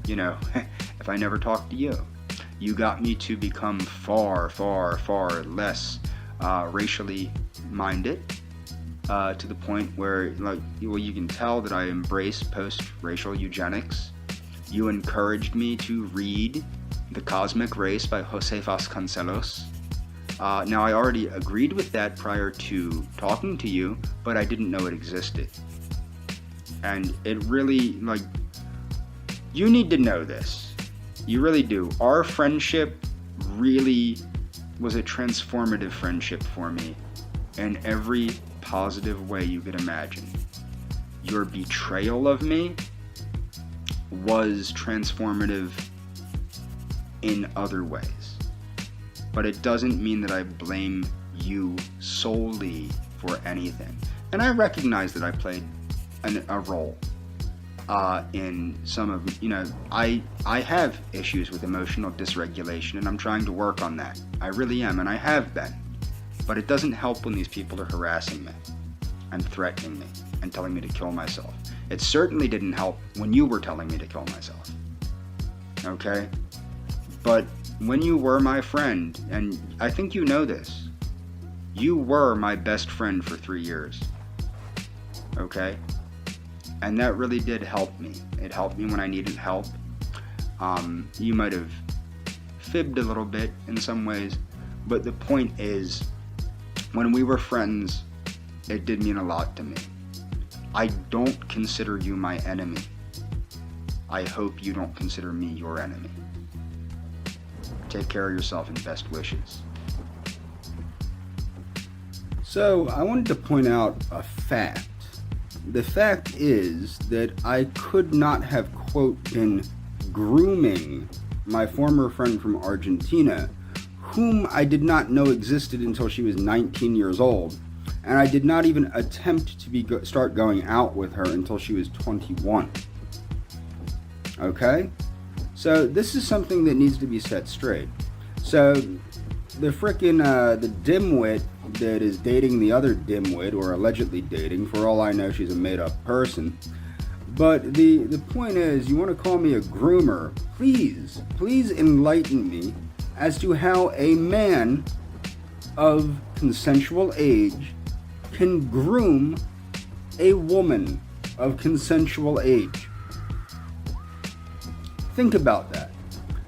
if I never talked to you. You got me to become far, far, far less racially minded, to the point where, you can tell that I embrace post-racial eugenics. You encouraged me to read The Cosmic Race by Jose Vasconcelos. Now, I already agreed with that prior to talking to you, but I didn't know it existed. And it really, you need to know this. You really do. Our friendship really was a transformative friendship for me in every positive way you could imagine. Your betrayal of me was transformative in other ways. But it doesn't mean that I blame you solely for anything. And I recognize that I played a role in some of, I have issues with emotional dysregulation, and I'm trying to work on that. I really am, and I have been. But it doesn't help when these people are harassing me and threatening me and telling me to kill myself. It certainly didn't help when you were telling me to kill myself. Okay? But when you were my friend, and I think you know this, you were my best friend for 3 years. Okay? And that really did help me. It helped me when I needed help. You might have fibbed a little bit in some ways, but the point is, when we were friends, it did mean a lot to me. I don't consider you my enemy. I hope you don't consider me your enemy. Take care of yourself and best wishes. So, I wanted to point out a fact. The fact is that I could not have, quote, been grooming my former friend from Argentina, whom I did not know existed until she was 19 years old, and I did not even attempt to start going out with her until she was 21. Okay? So this is something that needs to be set straight. So the dimwit that is dating the other dimwit, or allegedly dating, for all I know she's a made up person. But the point is, you want to call me a groomer, please enlighten me as to how a man of consensual age can groom a woman of consensual age. Think about that.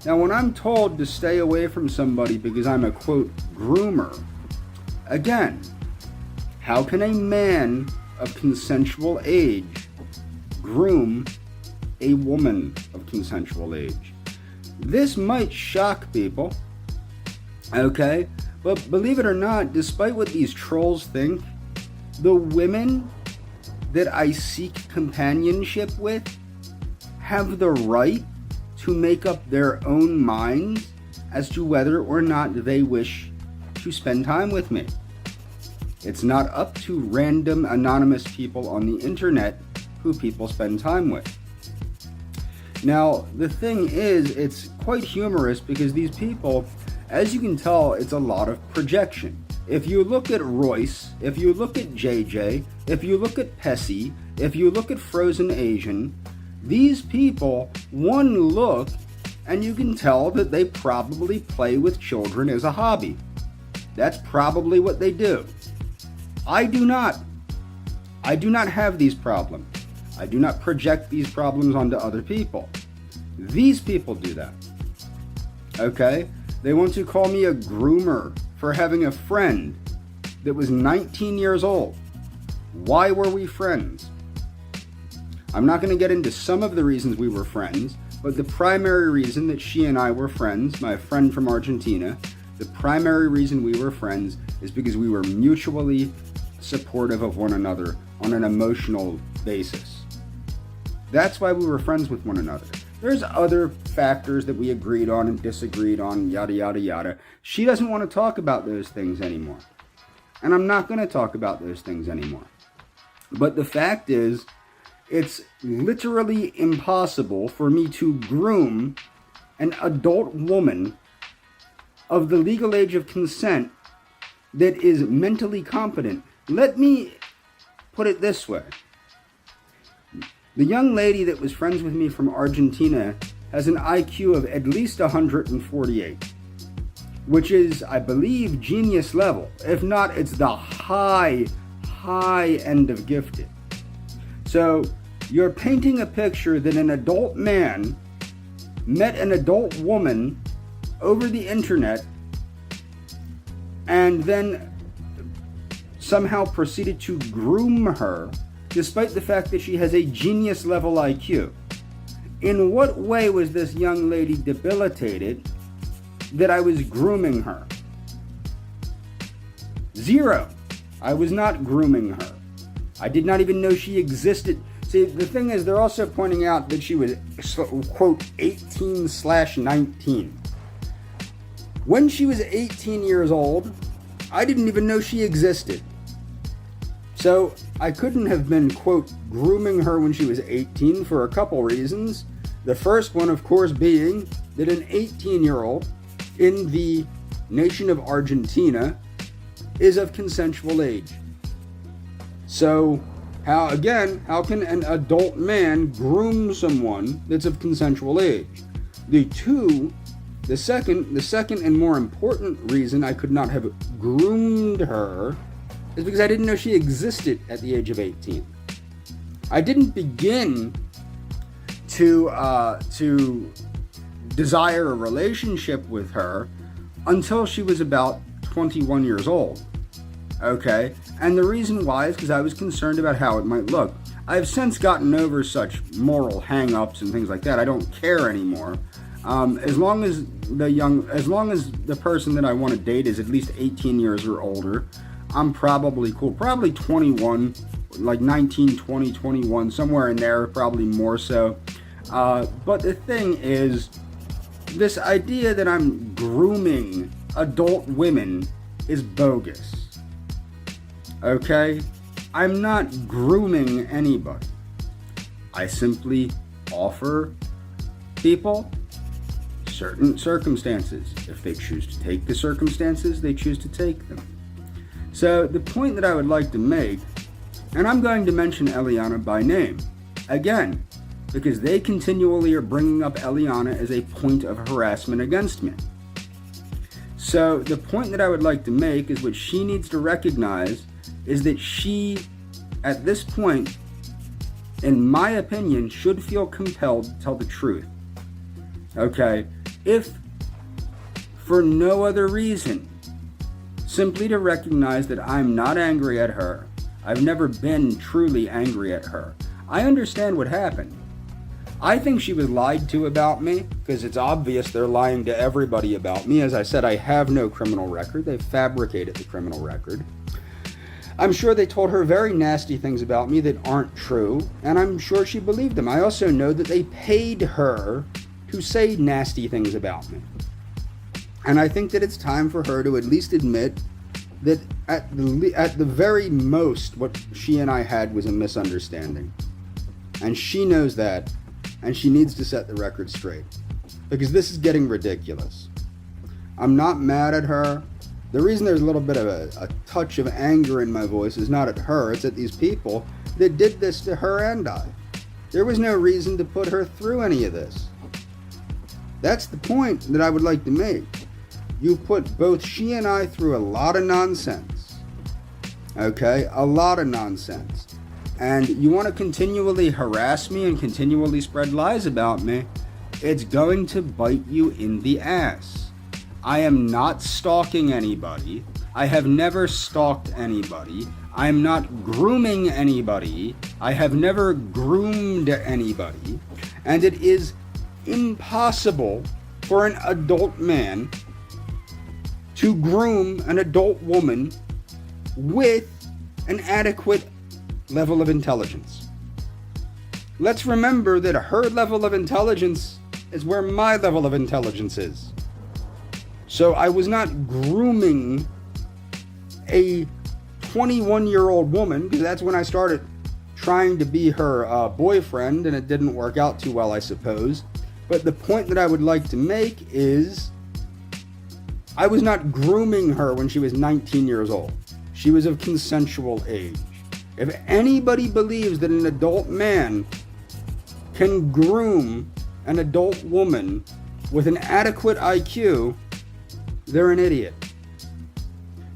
Now, when I'm told to stay away from somebody because I'm a, quote, groomer, again, how can a man of consensual age groom a woman of consensual age? This might shock people, okay? But believe it or not, despite what these trolls think, the women that I seek companionship with have the right to make up their own minds as to whether or not they wish to spend time with me. It's not up to random anonymous people on the internet who people spend time with. Now, the thing is, it's quite humorous because these people, as you can tell, it's a lot of projection. If you look at Royce, if you look at JJ, if you look at Pessy, if you look at Frozen Asian, these people, one look, and you can tell that they probably play with children as a hobby. That's probably what they do. I do not. I do not have these problems. I do not project these problems onto other people. These people do that. Okay? They want to call me a groomer for having a friend that was 19 years old. Why were we friends? I'm not going to get into some of the reasons we were friends, but the primary reason that she and I were friends, my friend from Argentina, the primary reason we were friends is because we were mutually supportive of one another on an emotional basis. That's why we were friends with one another. There's other factors that we agreed on and disagreed on, yada, yada, yada. She doesn't want to talk about those things anymore. And I'm not going to talk about those things anymore. But the fact is, it's literally impossible for me to groom an adult woman of the legal age of consent that is mentally competent. Let me put it this way. The young lady that was friends with me from Argentina has an IQ of at least 148, which is, I believe, genius level. If not, it's the high end of gifted. So you're painting a picture that an adult man met an adult woman over the internet and then somehow proceeded to groom her despite the fact that she has a genius level IQ. In what way was this young lady debilitated that I was grooming her? Zero. I was not grooming her. I did not even know she existed. See, the thing is, they're also pointing out that she was, quote, 18/19. When she was 18 years old, I didn't even know she existed. So I couldn't have been, quote, grooming her when she was 18 for a couple reasons. The first one, of course, being that an 18-year-old in the nation of Argentina is of consensual age. So, how can an adult man groom someone that's of consensual age? The second and more important reason I could not have groomed her is because I didn't know she existed at the age of 18. I didn't begin to desire a relationship with her until she was about 21 years old. Okay? And the reason why is because I was concerned about how it might look. I've since gotten over such moral hang-ups and things like that. I don't care anymore. As long as the person that I want to date is at least 18 years or older, I'm probably cool. Probably 21, like 19, 20, 21, somewhere in there, probably more so. But the thing is, this idea that I'm grooming adult women is bogus. Okay? I'm not grooming anybody. I simply offer people certain circumstances. If they choose to take the circumstances, they choose to take them. So the point that I would like to make, and I'm going to mention Eliana by name, again, because they continually are bringing up Eliana as a point of harassment against me. So the point that I would like to make is what she needs to recognize is that she, at this point, in my opinion, should feel compelled to tell the truth. Okay? If for no other reason, simply to recognize that I'm not angry at her. I've never been truly angry at her. I understand what happened. I think she was lied to about me, because it's obvious they're lying to everybody about me. As I said, I have no criminal record. They fabricated the criminal record. I'm sure they told her very nasty things about me that aren't true, and I'm sure she believed them. I also know that they paid her to say nasty things about me. And I think that it's time for her to at least admit that at the very most, what she and I had was a misunderstanding. And she knows that, and she needs to set the record straight. Because this is getting ridiculous. I'm not mad at her. The reason there's a little bit of a touch of anger in my voice is not at her, it's at these people that did this to her and I. There was no reason to put her through any of this. That's the point that I would like to make. You've put both she and I through a lot of nonsense. Okay? A lot of nonsense. And you want to continually harass me and continually spread lies about me, it's going to bite you in the ass. I am not stalking anybody. I have never stalked anybody. I am not grooming anybody. I have never groomed anybody. And it is impossible for an adult man to groom an adult woman with an adequate level of intelligence. Let's remember that her level of intelligence is where my level of intelligence is. So I was not grooming a 21-year-old woman, because that's when I started trying to be her boyfriend, and it didn't work out too well, I suppose. But the point that I would like to make is I was not grooming her when she was 19 years old. She was of consensual age. If anybody believes that an adult man can groom an adult woman with an adequate IQ, they're an idiot.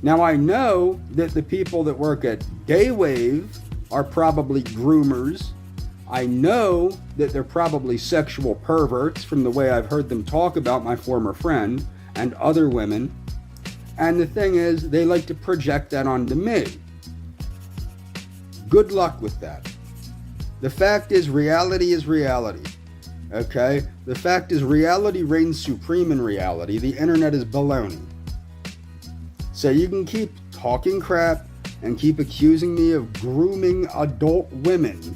Now, I know that the people that work at Daywave are probably groomers. I know that they're probably sexual perverts from the way I've heard them talk about my former friend and other women. And the thing is, they like to project that onto me. Good luck with that. The fact is, reality is reality. Okay? The fact is, reality reigns supreme in reality. The internet is baloney. So you can keep talking crap and keep accusing me of grooming adult women.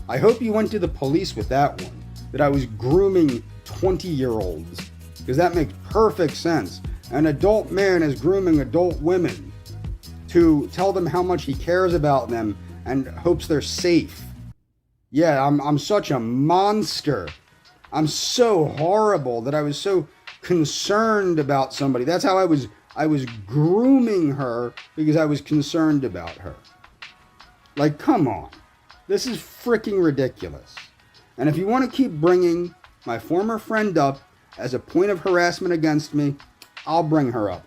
I hope you went to the police with that one, that I was grooming 20-year-olds, because that makes perfect sense. An adult man is grooming adult women to tell them how much he cares about them and hopes they're safe. Yeah, I'm such a monster. I'm so horrible that I was so concerned about somebody. That's how I was grooming her, because I was concerned about her. Like, come on. This is freaking ridiculous. And if you want to keep bringing my former friend up as a point of harassment against me, I'll bring her up.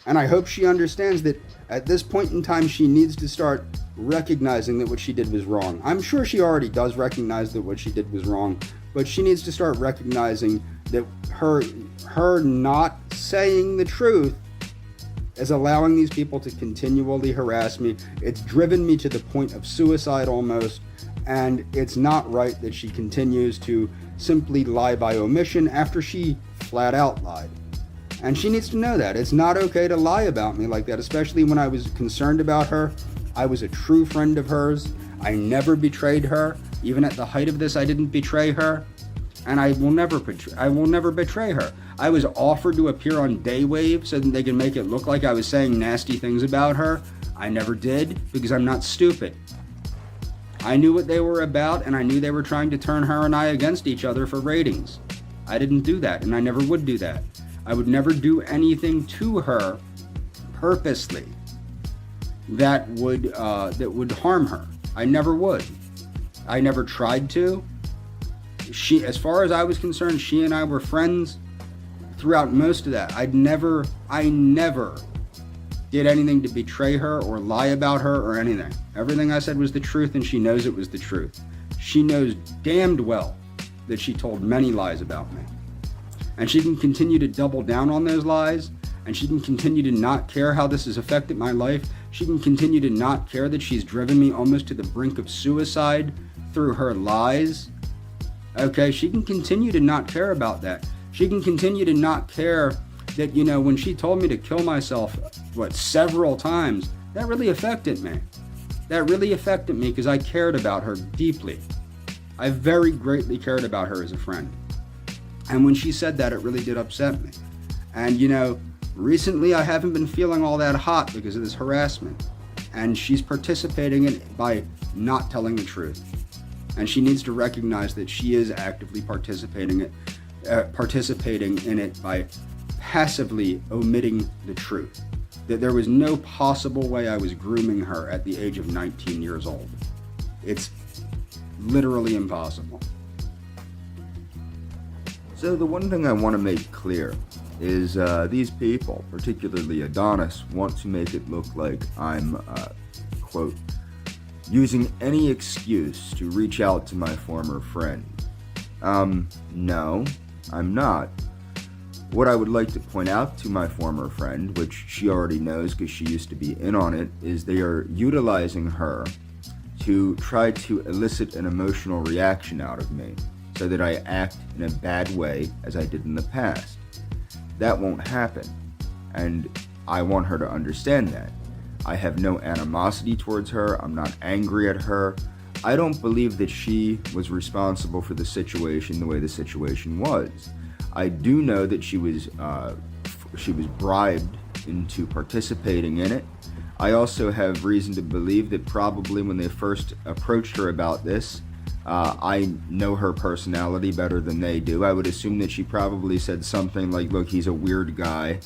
And I hope she understands that at this point in time, she needs to start recognizing that what she did was wrong. I'm sure she already does recognize that what she did was wrong, but she needs to start recognizing that her not saying the truth is allowing these people to continually harass me. It's driven me to the point of suicide almost, and it's not right that she continues to simply lie by omission after she flat out lied. And she needs to know that. It's not okay to lie about me like that, especially when I was concerned about her. I was a true friend of hers. I never betrayed her. Even at the height of this, I didn't betray her. And I will never betray her. I was offered to appear on Daywave so that they could make it look like I was saying nasty things about her. I never did, because I'm not stupid. I knew what they were about, and I knew they were trying to turn her and I against each other for ratings. I didn't do that, and I never would do that. I would never do anything to her purposely that would harm her. I never would. I never tried to. She, as far as I was concerned, she and I were friends throughout most of that. I never did anything to betray her or lie about her or anything. Everything I said was the truth, and she knows it was the truth. She knows damned well that she told many lies about me. And she can continue to double down on those lies, and she can continue to not care how this has affected my life. She can continue to not care that she's driven me almost to the brink of suicide through her lies. Okay, she can continue to not care about that. She can continue to not care that, when she told me to kill myself, several times, that really affected me. That really affected me because I cared about her deeply. I very greatly cared about her as a friend. And when she said that, it really did upset me. And, recently I haven't been feeling all that hot because of this harassment. And she's participating in it by not telling the truth. And she needs to recognize that she is actively participating in it by passively omitting the truth. That there was no possible way I was grooming her at the age of 19 years old. It's literally impossible. So the one thing I want to make clear is these people, particularly Adonis, want to make it look like I'm, quote, using any excuse to reach out to my former friend. No, I'm not. What I would like to point out to my former friend, which she already knows because she used to be in on it, is they are utilizing her to try to elicit an emotional reaction out of me so that I act in a bad way as I did in the past. That won't happen, and I want her to understand that. I have no animosity towards her. I'm not angry at her. I don't believe that she was responsible for the situation the way the situation was. I do know that she was bribed into participating in it. I also have reason to believe that probably when they first approached her about this, I know her personality better than they do. I would assume that she probably said something like, look, he's a weird guy,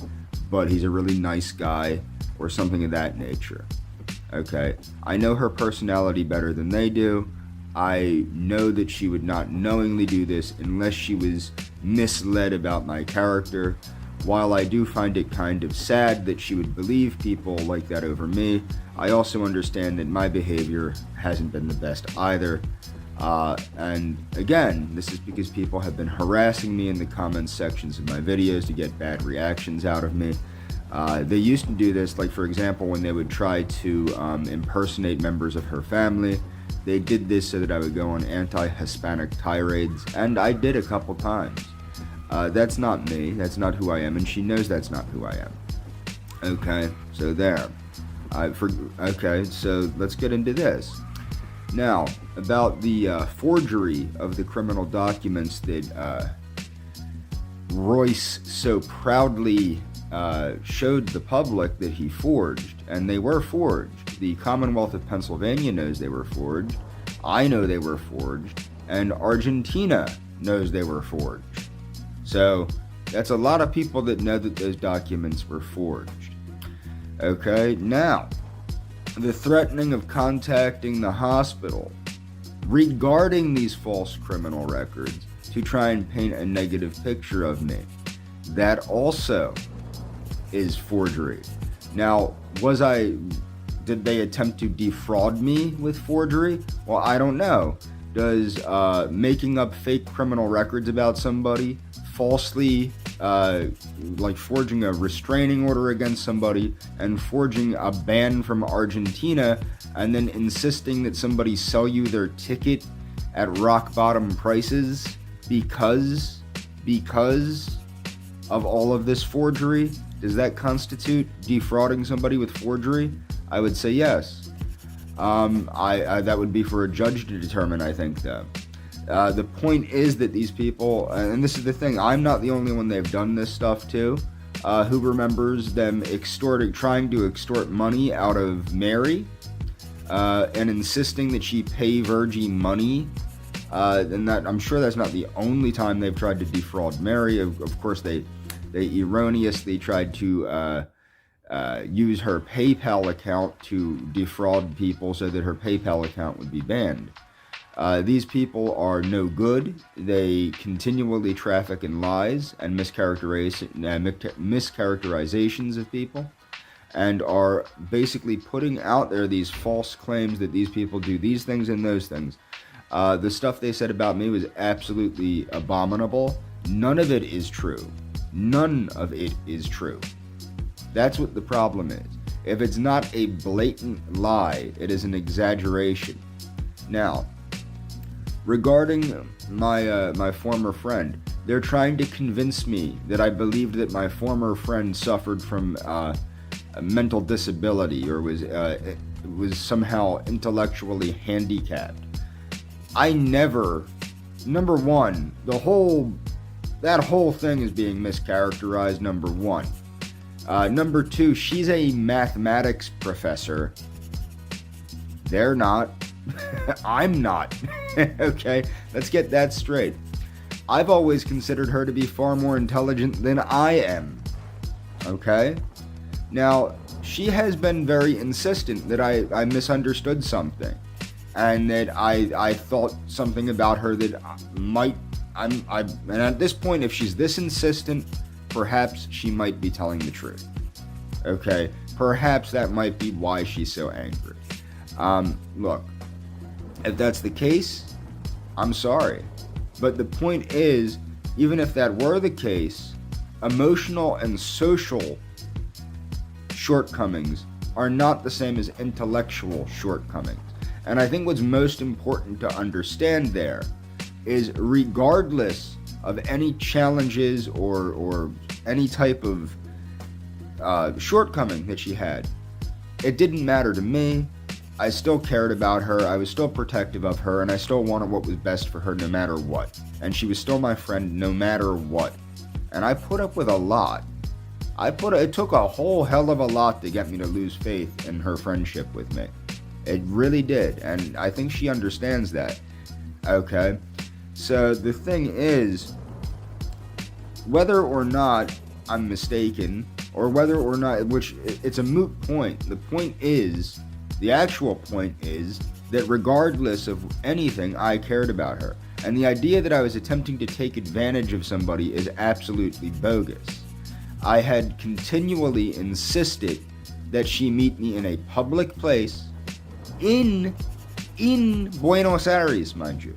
but he's a really nice guy, or something of that nature. Okay? I know her personality better than they do. I know that she would not knowingly do this unless she was misled about my character. While I do find it kind of sad that she would believe people like that over me, I also understand that my behavior hasn't been the best either. And again, this is because people have been harassing me in the comments sections of my videos to get bad reactions out of me. They used to do this, like for example, when they would try to impersonate members of her family. They did this so that I would go on anti-Hispanic tirades, and I did a couple times. That's not me, that's not who I am, and she knows that's not who I am. Okay, so there. Okay, so let's get into this. Now, about the forgery of the criminal documents that Royce so proudly showed the public that he forged, and they were forged. The Commonwealth of Pennsylvania knows they were forged. I know they were forged, and Argentina knows they were forged. So that's a lot of people that know that those documents were forged. Okay, now, the threatening of contacting the hospital regarding these false criminal records to try and paint a negative picture of me, that also is forgery. Now, did they attempt to defraud me with forgery? Well, I don't know. Does making up fake criminal records about somebody, falsely, like forging a restraining order against somebody, and forging a ban from Argentina, and then insisting that somebody sell you their ticket at rock bottom prices because of all of this forgery? Does that constitute defrauding somebody with forgery? I would say yes. That would be for a judge to determine, I think, though. The point is that these people, and this is the thing, I'm not the only one they've done this stuff to. Who remembers them trying to extort money out of Mary, and insisting that she pay Virgie money? And that, I'm sure that's not the only time they've tried to defraud Mary. Of course, they erroneously tried to use her PayPal account to defraud people so that her PayPal account would be banned. These people are no good. They continually traffic in lies and mischaracterizations of people, and are basically putting out there these false claims that these people do these things and those things. The stuff they said about me was absolutely abominable. None of it is true. None of it is true. That's what the problem is. If it's not a blatant lie, it is an exaggeration. Now, regarding my former friend, they're trying to convince me that I believed that my former friend suffered from a mental disability or was somehow intellectually handicapped. I never. Number one, that whole thing is being mischaracterized. Number one. Number two, she's a mathematics professor. They're not. I'm not. Okay, let's get that straight. I've always considered her to be far more intelligent than I am. Okay? Now, she has been very insistent that I misunderstood something, and that I thought something about her that and at this point, if she's this insistent, perhaps she might be telling the truth. Okay? Perhaps that might be why she's so angry. Look, if that's the case, I'm sorry. But the point is, even if that were the case, emotional and social shortcomings are not the same as intellectual shortcomings. And I think what's most important to understand there is, regardless of any challenges or any type of shortcoming that she had, it didn't matter to me. I still cared about her, I was still protective of her, and I still wanted what was best for her no matter what. And she was still my friend no matter what. And I put up with a lot. It took a whole hell of a lot to get me to lose faith in her friendship with me. It really did, and I think she understands that. Okay? So the thing is, whether or not I'm mistaken, or whether or not, which it's a moot point, the actual point is that regardless of anything, I cared about her. And the idea that I was attempting to take advantage of somebody is absolutely bogus. I had continually insisted that she meet me in a public place in Buenos Aires, mind you.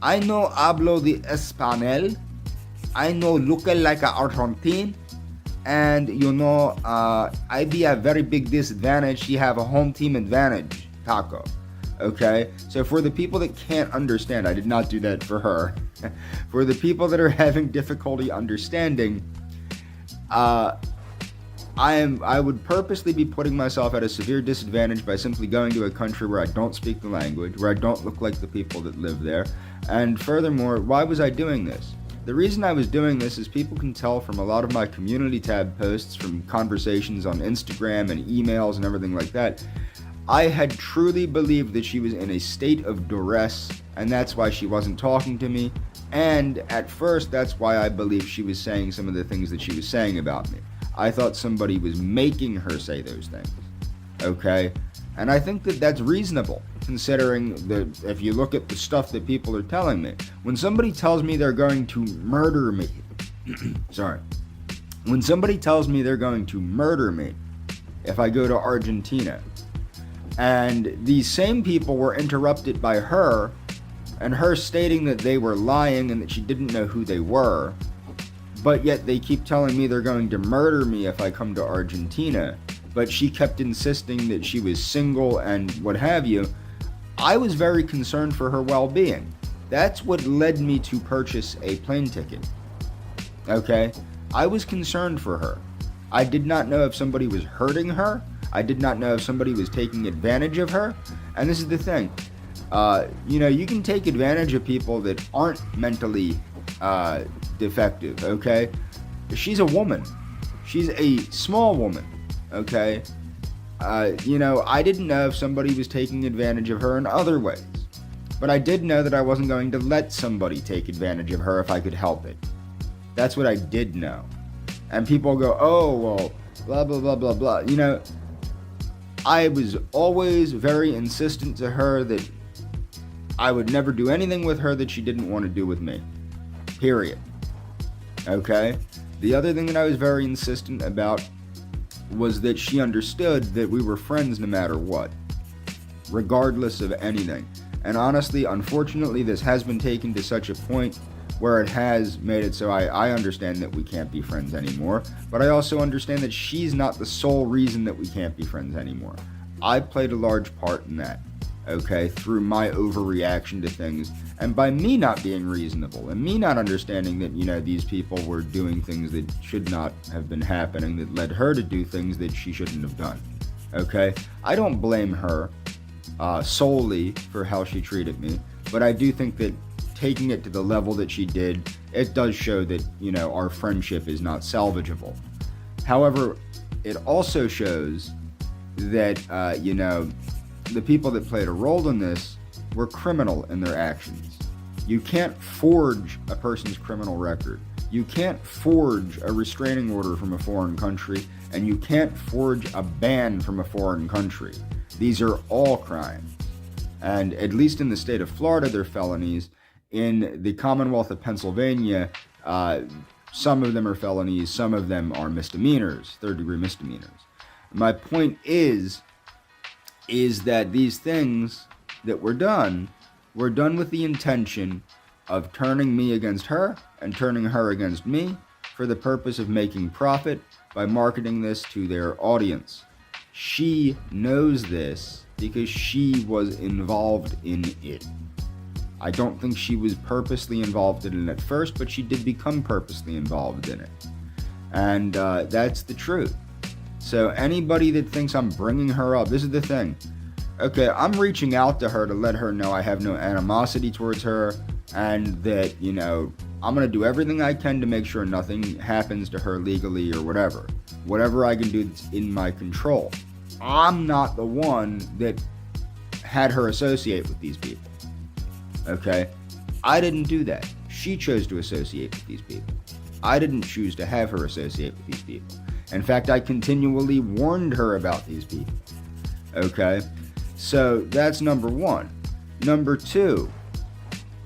I no hablo de español. I no look like an Argentine. And, I be a very big disadvantage. She have a home team advantage, Taco. Okay? So for the people that can't understand, I did not do that for her. For the people that are having difficulty understanding, I would purposely be putting myself at a severe disadvantage by simply going to a country where I don't speak the language, where I don't look like the people that live there. And furthermore, why was I doing this? The reason I was doing this is people can tell from a lot of my community tab posts, from conversations on Instagram and emails and everything like that. I had truly believed that she was in a state of duress, and that's why she wasn't talking to me. And at first, that's why I believed she was saying some of the things that she was saying about me. I thought somebody was making her say those things. Okay? And I think that that's reasonable, considering that if you look at the stuff that people are telling me. When somebody tells me they're going to murder me, when somebody tells me they're going to murder me if I go to Argentina, and these same people were interrupted by her, and her stating that they were lying and that she didn't know who they were, but yet they keep telling me they're going to murder me if I come to Argentina, but she kept insisting that she was single and what have you, I was very concerned for her well-being. That's what led me to purchase a plane ticket. Okay? I was concerned for her. I did not know if somebody was hurting her. I did not know if somebody was taking advantage of her. And this is the thing. You can take advantage of people that aren't mentally defective, okay? She's a woman. She's a small woman, okay? I didn't know if somebody was taking advantage of her in other ways. But I did know that I wasn't going to let somebody take advantage of her if I could help it. That's what I did know. And people go, oh, well, blah, blah, blah, blah, blah. I was always very insistent to her that I would never do anything with her that she didn't want to do with me. Period. Okay? The other thing that I was very insistent about was that she understood that we were friends no matter what, regardless of anything. And honestly, unfortunately, this has been taken to such a point where it has made it so I understand that we can't be friends anymore, but I also understand that she's not the sole reason that we can't be friends anymore. I played a large part in that, okay, through my overreaction to things, and by me not being reasonable, and me not understanding that, these people were doing things that should not have been happening, that led her to do things that she shouldn't have done, okay? I don't blame her solely for how she treated me, but I do think that taking it to the level that she did, it does show that, our friendship is not salvageable. However, it also shows that, the people that played a role in this were criminal in their actions. You can't forge a person's criminal record. You can't forge a restraining order from a foreign country, and you can't forge a ban from a foreign country. These are all crimes. And at least in the state of Florida, they're felonies. In the Commonwealth of Pennsylvania, Some of them are felonies, some of them are misdemeanors, third-degree misdemeanors. My point is that these things that were done with the intention of turning me against her and turning her against me for the purpose of making profit by marketing this to their audience. She knows this because she was involved in it. I don't think she was purposely involved in it at first, but she did become purposely involved in it. And that's the truth. So anybody that thinks I'm bringing her up, this is the thing. Okay, I'm reaching out to her to let her know I have no animosity towards her, and that, I'm going to do everything I can to make sure nothing happens to her legally or whatever. Whatever I can do that's in my control. I'm not the one that had her associate with these people. Okay? I didn't do that. She chose to associate with these people. I didn't choose to have her associate with these people. In fact, I continually warned her about these people. Okay? So that's number one. Number two,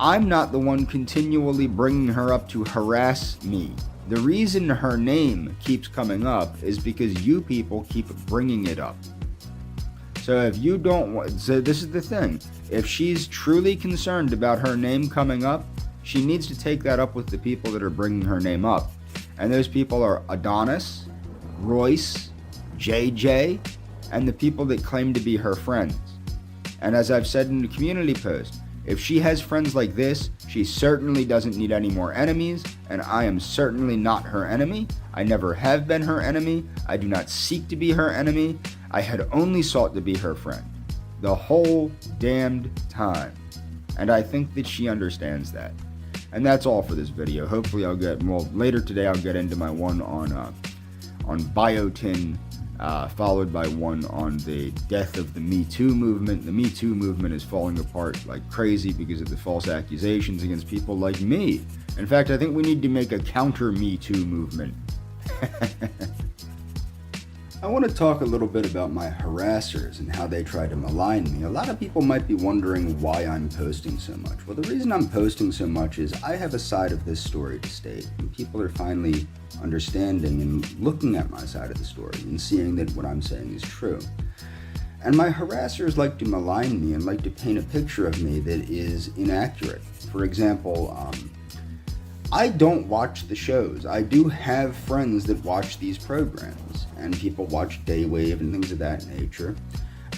I'm not the one continually bringing her up to harass me. The reason her name keeps coming up is because you people keep bringing it up. So if you don't want, so this is the thing. If she's truly concerned about her name coming up, she needs to take that up with the people that are bringing her name up. And those people are Adonis, Royce, JJ, and the people that claim to be her friends. And as I've said in the community post, if she has friends like this, she certainly doesn't need any more enemies, and I am certainly not her enemy. I never have been her enemy. I do not seek to be her enemy. I had only sought to be her friend the whole damned time. And I think that she understands that. And that's all for this video. Hopefully later today I'll get into my one on biotin, followed by one on the death of the Me Too movement. The Me Too movement is falling apart like crazy because of the false accusations against people like me. In fact, I think we need to make a counter Me Too movement. I want to talk a little bit about my harassers and how they try to malign me. A lot of people might be wondering why I'm posting so much. Well, the reason I'm posting so much is I have a side of this story to state, and people are finally understanding and looking at my side of the story and seeing that what I'm saying is true. And my harassers like to malign me and like to paint a picture of me that is inaccurate. For example, I don't watch the shows. I do have friends that watch these programs, and people watch Daywave and things of that nature.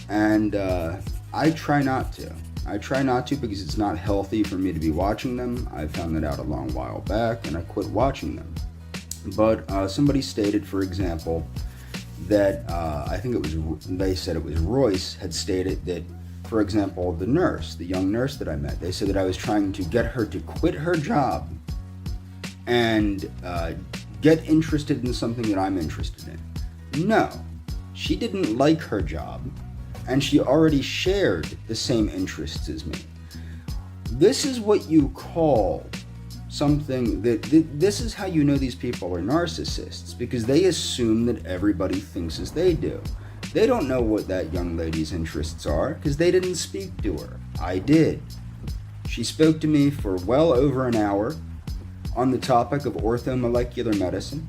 And I try not to. I try not to because it's not healthy for me to be watching them. I found that out a long while back, and I quit watching them. But somebody stated, for example, that they said it was Royce had stated that, for example, the young nurse that I met, they said that I was trying to get her to quit her job and get interested in something that I'm interested in. No, she didn't like her job, and she already shared the same interests as me. This is what you call something this is how you know these people are narcissists, because they assume that everybody thinks as they do. They don't know what that young lady's interests are because they didn't speak to her. I did. She spoke to me for well over an hour on the topic of orthomolecular medicine,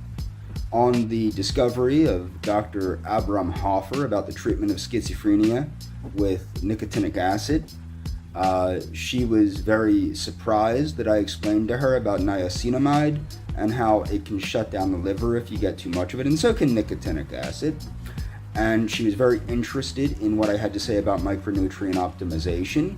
on the discovery of Dr. Abraham Hoffer about the treatment of schizophrenia with nicotinic acid. She was very surprised that I explained to her about niacinamide and how it can shut down the liver if you get too much of it, and so can nicotinic acid. And she was very interested in what I had to say about micronutrient optimization.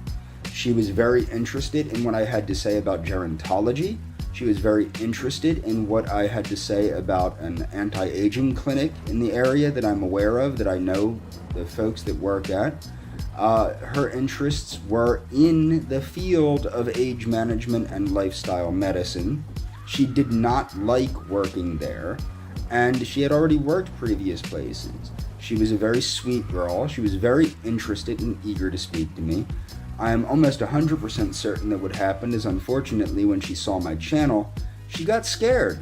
She was very interested in what I had to say about gerontology. She was very interested in what I had to say about an anti-aging clinic in the area that I'm aware of, that I know the folks that work at. Her interests were in the field of age management and lifestyle medicine. She did not like working there, and she had already worked previous places. She was a very sweet girl. She was very interested and eager to speak to me. I am almost 100% certain that what happened is, unfortunately, when she saw my channel, she got scared.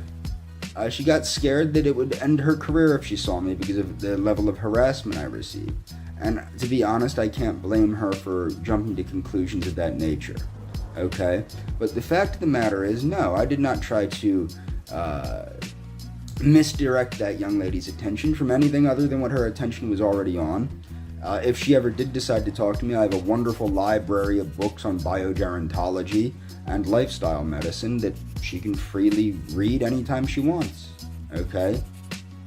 She got scared that it would end her career if she saw me because of the level of harassment I received. And to be honest, I can't blame her for jumping to conclusions of that nature. Okay? But the fact of the matter is, no, I did not try to misdirect that young lady's attention from anything other than what her attention was already on. If she ever did decide to talk to me, I have a wonderful library of books on biogerontology and lifestyle medicine that she can freely read anytime she wants. Okay?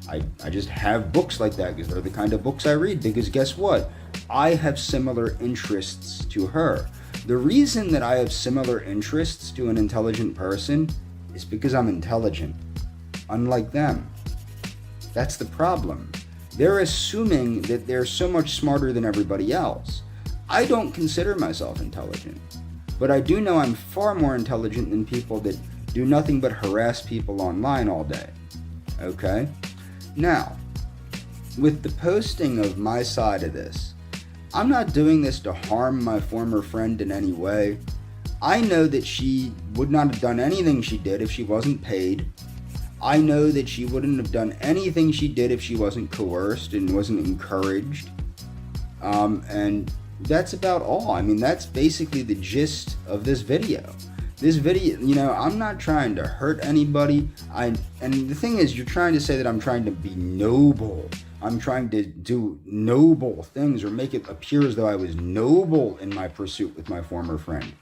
I just have books like that because they're the kind of books I read, because guess what? I have similar interests to her. The reason that I have similar interests to an intelligent person is because I'm intelligent, unlike them. That's the problem. They're assuming that they're so much smarter than everybody else. I don't consider myself intelligent, but I do know I'm far more intelligent than people that do nothing but harass people online all day. Okay? Now, with the posting of my side of this, I'm not doing this to harm my former friend in any way. I know that she would not have done anything she did if she wasn't paid. I know that she wouldn't have done anything she did if she wasn't coerced and wasn't encouraged. And that's about all. I mean, that's basically the gist of this video. This video, I'm not trying to hurt anybody. And the thing is, you're trying to say that I'm trying to be noble. I'm trying to do noble things or make it appear as though I was noble in my pursuit with my former friend.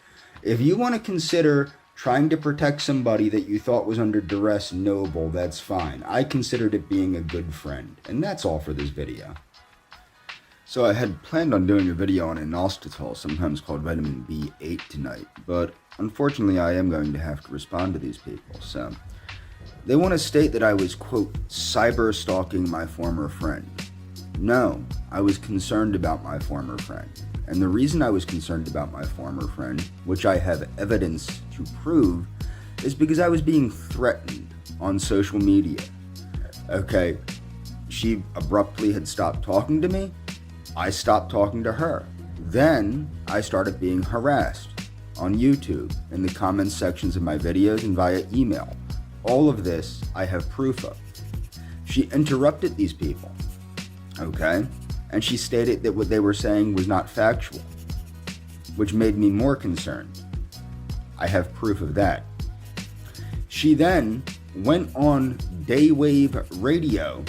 If you want to consider trying to protect somebody that you thought was under duress noble, that's fine. I considered it being a good friend. And that's all for this video. So I had planned on doing a video on inositol, sometimes called vitamin B8 tonight, but unfortunately I am going to have to respond to these people. So they want to state that I was, quote, cyber stalking my former friend. No, I was concerned about my former friend. And the reason I was concerned about my former friend, which I have evidence to prove, is because I was being threatened on social media. Okay, she abruptly had stopped talking to me. I stopped talking to her. Then I started being harassed on YouTube, in the comments sections of my videos, and via email. All of this I have proof of. She interrupted these people, okay? And she stated that what they were saying was not factual, which made me more concerned. I have proof of that. She then went on Daywave Radio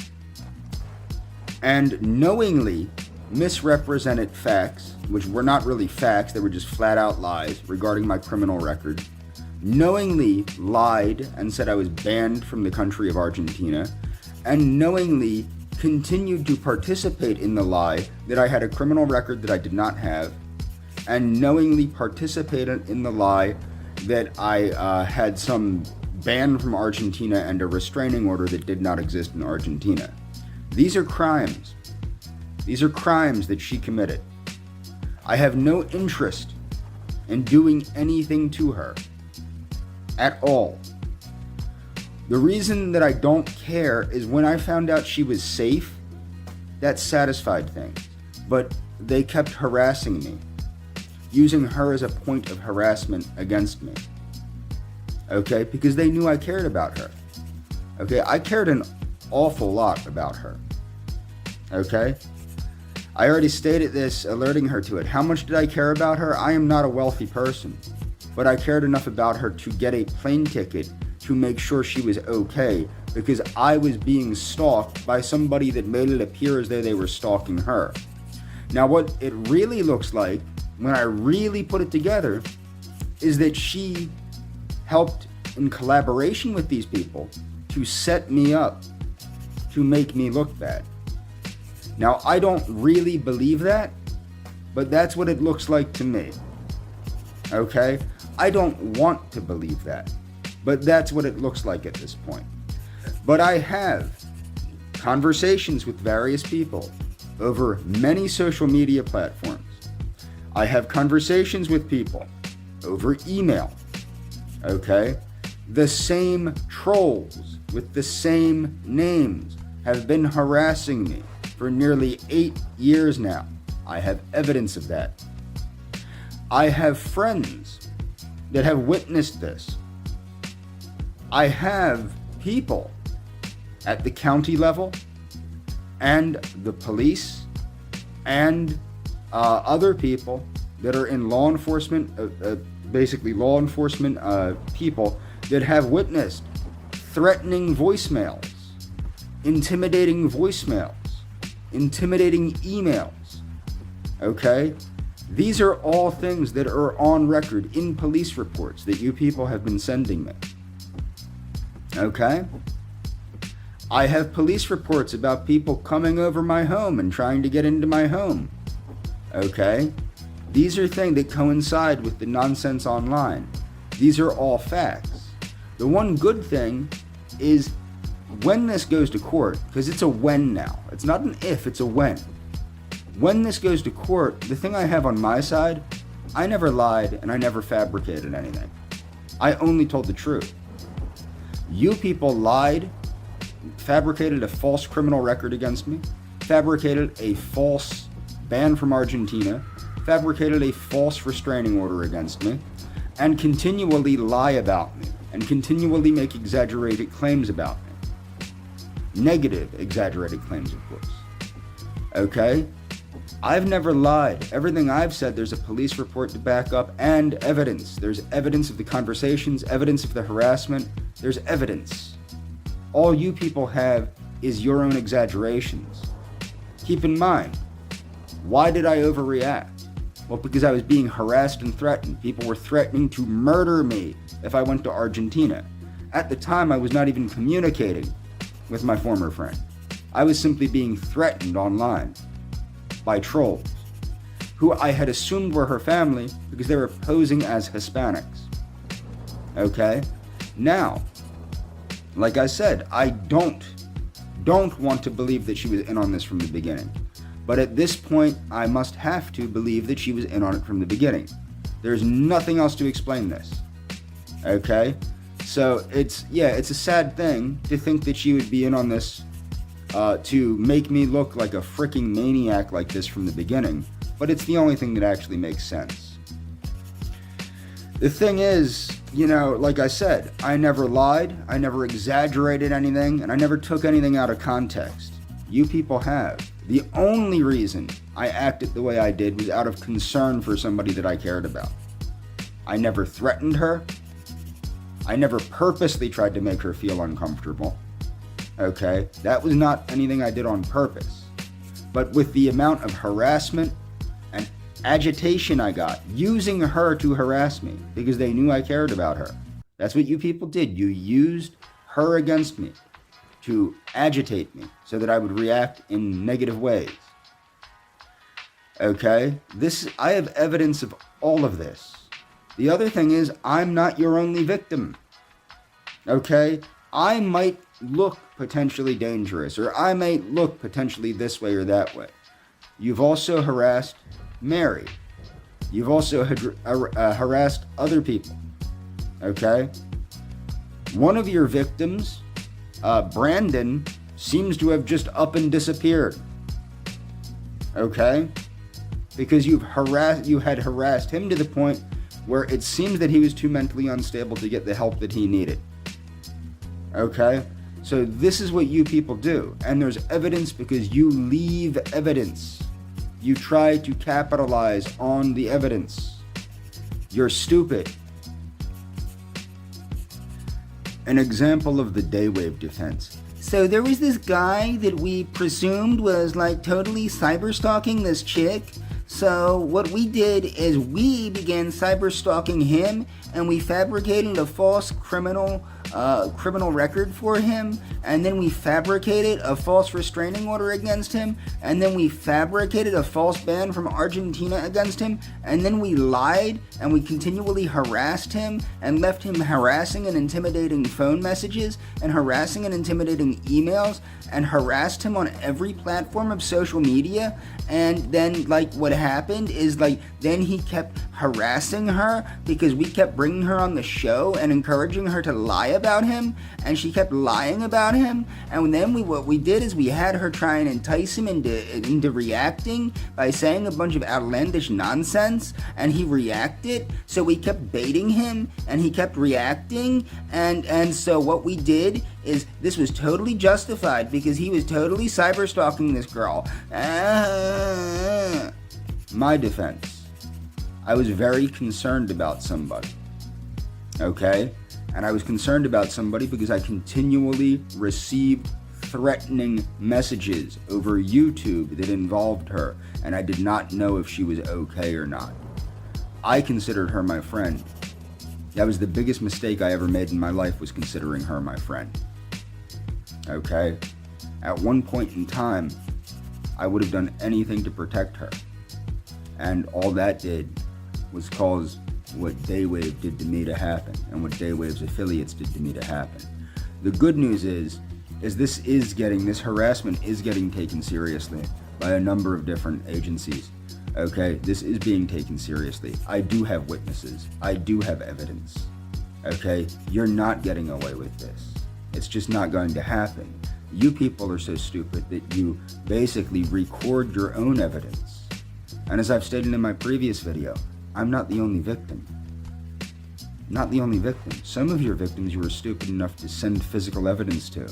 and knowingly misrepresented facts, which were not really facts, they were just flat out lies regarding my criminal record, knowingly lied and said I was banned from the country of Argentina, and knowingly continued to participate in the lie that I had a criminal record that I did not have, and knowingly participated in the lie that I had some ban from Argentina and a restraining order that did not exist in Argentina. These are crimes. These are crimes that she committed. I have no interest in doing anything to her at all. The reason that I don't care is when I found out she was safe, that satisfied things. But they kept harassing me, using her as a point of harassment against me. Okay, because they knew I cared about her. Okay, I cared an awful lot about her. Okay? I already stated this, alerting her to it. How much did I care about her? I am not a wealthy person, but I cared enough about her to get a plane ticket to make sure she was okay, because I was being stalked by somebody that made it appear as though they were stalking her. Now, what it really looks like, when I really put it together, is that she helped in collaboration with these people to set me up to make me look bad. Now, I don't really believe that, but that's what it looks like to me. Okay? I don't want to believe that, but that's what it looks like at this point. But I have conversations with various people over many social media platforms. I have conversations with people over email. Okay? The same trolls with the same names have been harassing me for nearly 8 years now. I have evidence of that. I have friends that have witnessed this. I have people at the county level and the police and other people that are in law enforcement, basically law enforcement people that have witnessed threatening voicemails, intimidating emails, okay? These are all things that are on record in police reports that you people have been sending me, okay? I have police reports about people coming over my home and trying to get into my home, okay? These are things that coincide with the nonsense online. These are all facts. The one good thing is when this goes to court, because it's a when now. It's not an if, it's a when. When this goes to court, the thing I have on my side, I never lied and I never fabricated anything. I only told the truth. You people lied, fabricated a false criminal record against me, fabricated a false ban from Argentina, fabricated a false restraining order against me, and continually lie about me, and continually make exaggerated claims about me. Negative exaggerated claims, of course. Okay? I've never lied. Everything I've said, there's a police report to back up, and evidence. There's evidence of the conversations, evidence of the harassment. There's evidence. All you people have is your own exaggerations. Keep in mind, why did I overreact? Well, because I was being harassed and threatened. People were threatening to murder me if I went to Argentina. At the time, I was not even communicating with my former friend. I was simply being threatened online by trolls, who I had assumed were her family because they were posing as Hispanics. Okay? Now, like I said, I don't want to believe that she was in on this from the beginning. But at this point, I must have to believe that she was in on it from the beginning. There's nothing else to explain this. Okay? So it's a sad thing to think that she would be in on this to make me look like a freaking maniac like this from the beginning. But it's the only thing that actually makes sense. The thing is, like I said, I never lied, I never exaggerated anything, and I never took anything out of context. You people have. The only reason I acted the way I did was out of concern for somebody that I cared about. I never threatened her. I never purposely tried to make her feel uncomfortable. Okay? That was not anything I did on purpose. But with the amount of harassment and agitation I got, using her to harass me because they knew I cared about her. That's what you people did. You used her against me to agitate me so that I would react in negative ways. Okay? I have evidence of all of this. The other thing is, I'm not your only victim. Okay? I might look potentially dangerous, or I might look potentially this way or that way. You've also harassed Mary. You've also harassed other people. Okay? One of your victims, Brandon, seems to have just up and disappeared. Okay? Because you had harassed him to the point where it seems that he was too mentally unstable to get the help that he needed. Okay? So this is what you people do. And there's evidence because you leave evidence. You try to capitalize on the evidence. You're stupid. An example of the Daywave defense. So there was this guy that we presumed was like totally cyber stalking this chick. So what we did is we began cyber stalking him, and we fabricated a false criminal record for him, and then we fabricated a false restraining order against him, and then we fabricated a false ban from Argentina against him, and then we lied and we continually harassed him and left him harassing and intimidating phone messages and harassing and intimidating emails and harassed him on every platform of social media. And then what happened is then he kept harassing her because we kept bringing her on the show and encouraging her to lie about him, and she kept lying about him. And then what we did is we had her try and entice him into reacting by saying a bunch of outlandish nonsense, and he reacted. So we kept baiting him and he kept reacting, and so what we did is this was totally justified because he was totally cyber stalking this girl. My defense. I was very concerned about somebody. Okay? And I was concerned about somebody because I continually received threatening messages over YouTube that involved her, and I did not know if she was okay or not. I considered her my friend. That was the biggest mistake I ever made in my life, was considering her my friend. Okay? At one point in time, I would have done anything to protect her. And all that did was cause what Daywave did to me to happen, and what Daywave's affiliates did to me to happen. The good news is this harassment is getting taken seriously by a number of different agencies. Okay, this is being taken seriously. I do have witnesses. I do have evidence. Okay, you're not getting away with this. It's just not going to happen. You people are so stupid that you basically record your own evidence. And as I've stated in my previous video, I'm not the only victim. Not the only victim. Some of your victims you were stupid enough to send physical evidence to.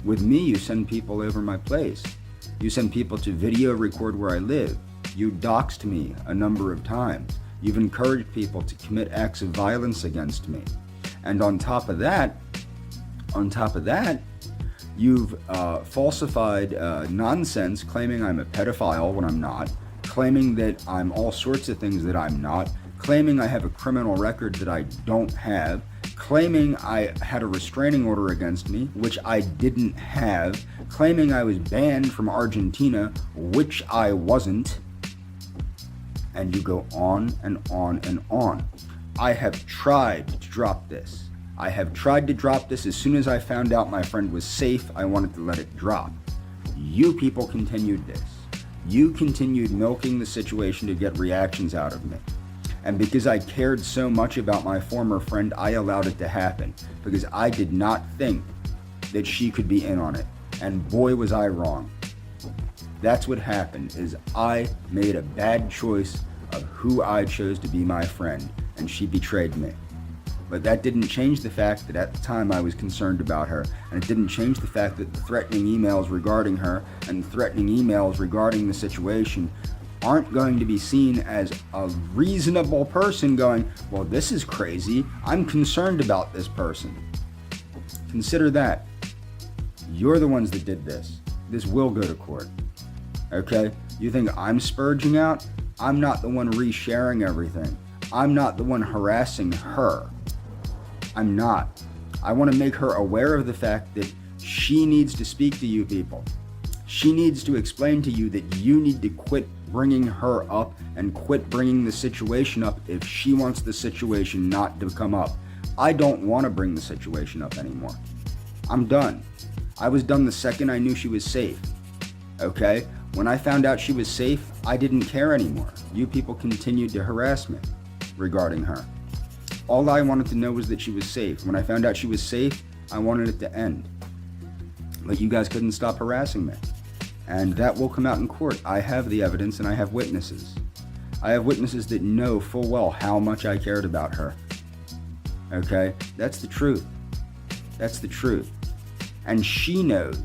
With me, you send people over my place. You send people to video record where I live. You doxed me a number of times. You've encouraged people to commit acts of violence against me. And on top of that, you've falsified nonsense, claiming I'm a pedophile when I'm not, claiming that I'm all sorts of things that I'm not, claiming I have a criminal record that I don't have, claiming I had a restraining order against me, which I didn't have, claiming I was banned from Argentina, which I wasn't, and you go on and on and on. I have tried to drop this. I have tried to drop this. As soon as I found out my friend was safe, I wanted to let it drop. You people continued this. You continued milking the situation to get reactions out of me. And because I cared so much about my former friend, I allowed it to happen. Because I did not think that she could be in on it. And boy, was I wrong. That's what happened, is I made a bad choice of who I chose to be my friend. And she betrayed me. But that didn't change the fact that at the time I was concerned about her. And it didn't change the fact that the threatening emails regarding her and the threatening emails regarding the situation aren't going to be seen as a reasonable person going, well, this is crazy. I'm concerned about this person. Consider that. You're the ones that did this. This will go to court. Okay? You think I'm spurging out? I'm not the one resharing everything. I'm not the one harassing her. I'm not. I want to make her aware of the fact that she needs to speak to you people. She needs to explain to you that you need to quit bringing her up and quit bringing the situation up if she wants the situation not to come up. I don't want to bring the situation up anymore. I'm done. I was done the second I knew she was safe. Okay? When I found out she was safe, I didn't care anymore. You people continued to harass me regarding her. All I wanted to know was that she was safe. When I found out she was safe, I wanted it to end. But you guys couldn't stop harassing me. And that will come out in court. I have the evidence and I have witnesses. I have witnesses that know full well how much I cared about her. Okay? That's the truth. That's the truth. And she knows.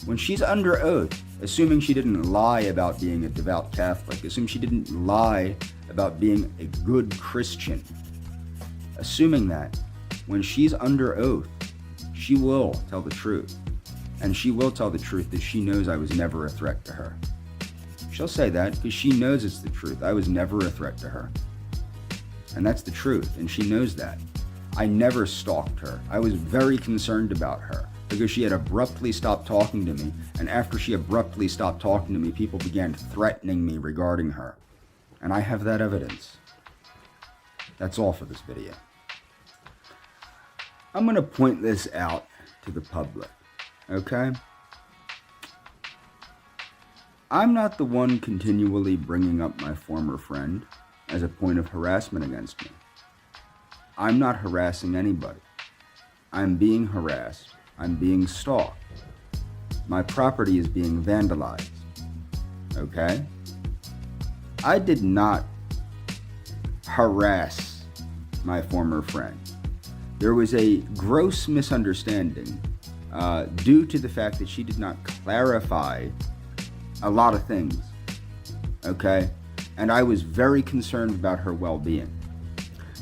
When she's under oath, assuming she didn't lie about being a devout Catholic, assuming she didn't lie about being a good Christian, assuming that, when she's under oath, she will tell the truth. And she will tell the truth that she knows I was never a threat to her. She'll say that because she knows it's the truth. I was never a threat to her. And that's the truth, and she knows that. I never stalked her. I was very concerned about her because she had abruptly stopped talking to me, and after she abruptly stopped talking to me, people began threatening me regarding her. And I have that evidence. That's all for this video. I'm going to point this out to the public, okay? I'm not the one continually bringing up my former friend as a point of harassment against me. I'm not harassing anybody. I'm being harassed. I'm being stalked. My property is being vandalized, okay? I did not harass my former friend. There was a gross misunderstanding due to the fact that she did not clarify a lot of things, okay? And I was very concerned about her well-being.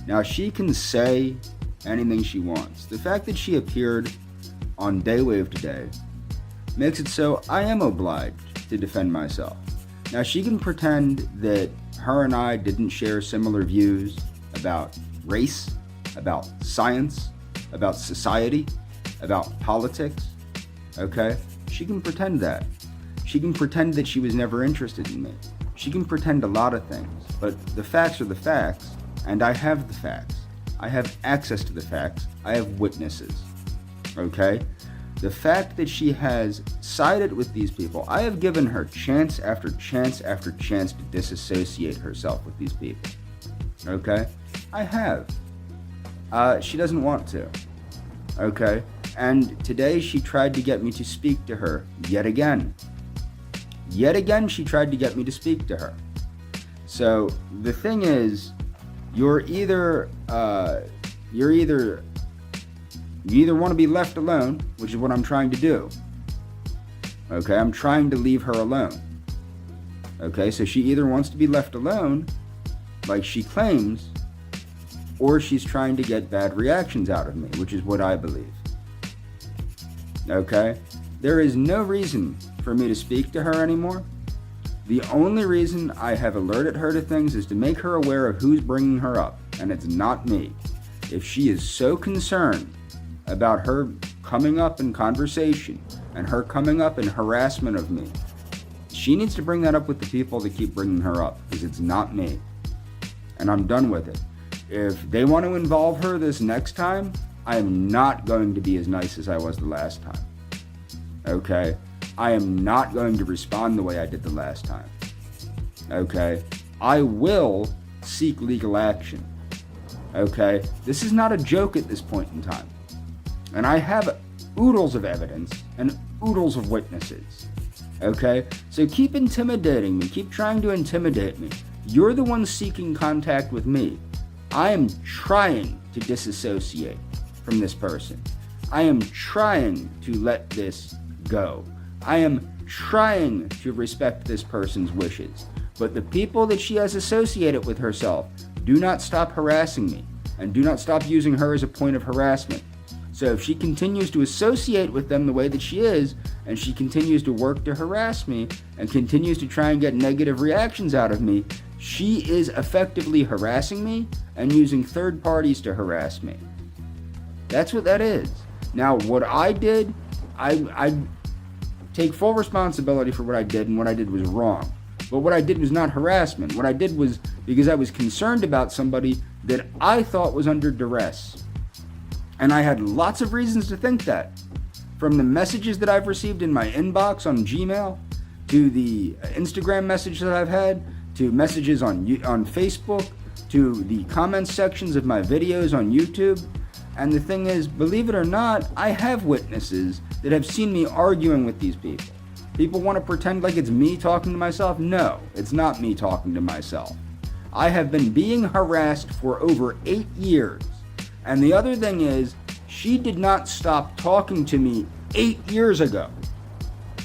Now, she can say anything she wants. The fact that she appeared on Daywave today makes it so I am obliged to defend myself. Now, she can pretend that her and I didn't share similar views about race, about science, about society, about politics, okay? She can pretend that. She can pretend that she was never interested in me. She can pretend a lot of things, but the facts are the facts, and I have the facts. I have access to the facts. I have witnesses, okay? The fact that she has sided with these people, I have given her chance after chance after chance to disassociate herself with these people, okay? I have. She doesn't want to, okay? And today she tried to get me to speak to her yet again. Yet again, she tried to get me to speak to her. So the thing is, you either want to be left alone, which is what I'm trying to do. Okay, I'm trying to leave her alone. Okay, so she either wants to be left alone, like she claims, or she's trying to get bad reactions out of me, which is what I believe. Okay, there is no reason for me to speak to her anymore. The only reason I have alerted her to things is to make her aware of who's bringing her up, and it's not me. If she is so concerned about her coming up in conversation and her coming up in harassment of me, she needs to bring that up with the people that keep bringing her up, because it's not me. And I'm done with it. If they want to involve her this next time, I am not going to be as nice as I was the last time. Okay? I am not going to respond the way I did the last time. Okay? I will seek legal action. Okay? This is not a joke at this point in time. And I have oodles of evidence and oodles of witnesses. Okay? So keep intimidating me. Keep trying to intimidate me. You're the one seeking contact with me. I am trying to disassociate from this person. I am trying to let this go. I am trying to respect this person's wishes. But the people that she has associated with herself do not stop harassing me and do not stop using her as a point of harassment. So if she continues to associate with them the way that she is, and she continues to work to harass me and continues to try and get negative reactions out of me, she is effectively harassing me and using third parties to harass me. That's what that is. Now, what I did, I take full responsibility for what I did, and what I did was wrong. But what I did was not harassment. What I did was because I was concerned about somebody that I thought was under duress. And I had lots of reasons to think that. From the messages that I've received in my inbox on Gmail, to the Instagram message that I've had, to messages on Facebook, to the comments sections of my videos on YouTube. And the thing is, believe it or not, I have witnesses that have seen me arguing with these people. People want to pretend like it's me talking to myself. No, it's not me talking to myself. I have been being harassed for over 8 years. And the other thing is, she did not stop talking to me 8 years ago.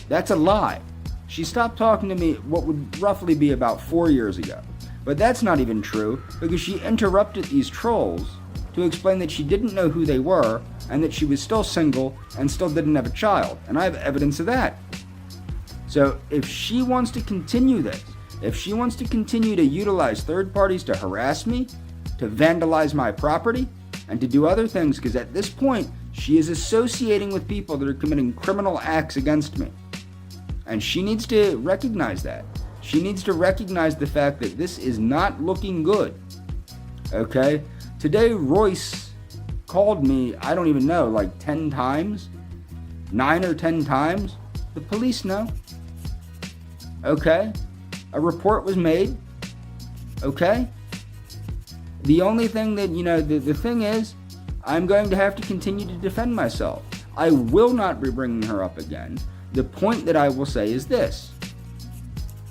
That's a lie. She stopped talking to me what would roughly be about 4 years ago. But that's not even true, because she interrupted these trolls to explain that she didn't know who they were and that she was still single and still didn't have a child. And I have evidence of that. So if she wants to continue this, if she wants to continue to utilize third parties to harass me, to vandalize my property, and to do other things, because at this point, she is associating with people that are committing criminal acts against me. And she needs to recognize that. She needs to recognize the fact that this is not looking good. Okay? Today, Royce called me, I don't even know, like 10 times? 9 or 10 times? The police know. Okay? A report was made. Okay? The only thing that, the thing is, I'm going to have to continue to defend myself. I will not be bringing her up again. The point that I will say is this.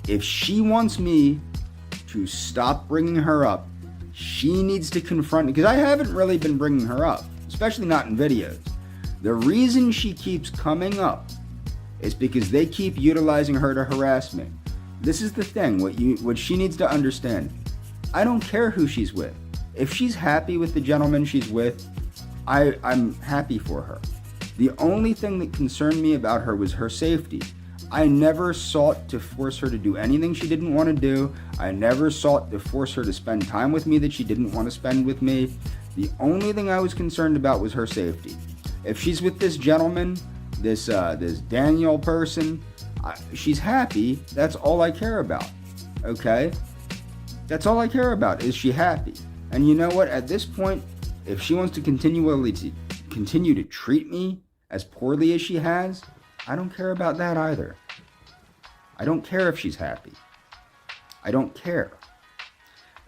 If she wants me to stop bringing her up, she needs to confront, because I haven't really been bringing her up, especially not in videos. The reason she keeps coming up is because they keep utilizing her to harass me. This is the thing, what she needs to understand. I don't care who she's with. If she's happy with the gentleman she's with, I'm happy for her. The only thing that concerned me about her was her safety. I never sought to force her to do anything she didn't want to do. I never sought to force her to spend time with me that she didn't want to spend with me. The only thing I was concerned about was her safety. If she's with this gentleman, this Daniel person, she's happy. That's all I care about. Okay? That's all I care about, is she happy. And you know what? At this point, if she wants to continue to treat me as poorly as she has, I don't care about that either. I don't care if she's happy. I don't care.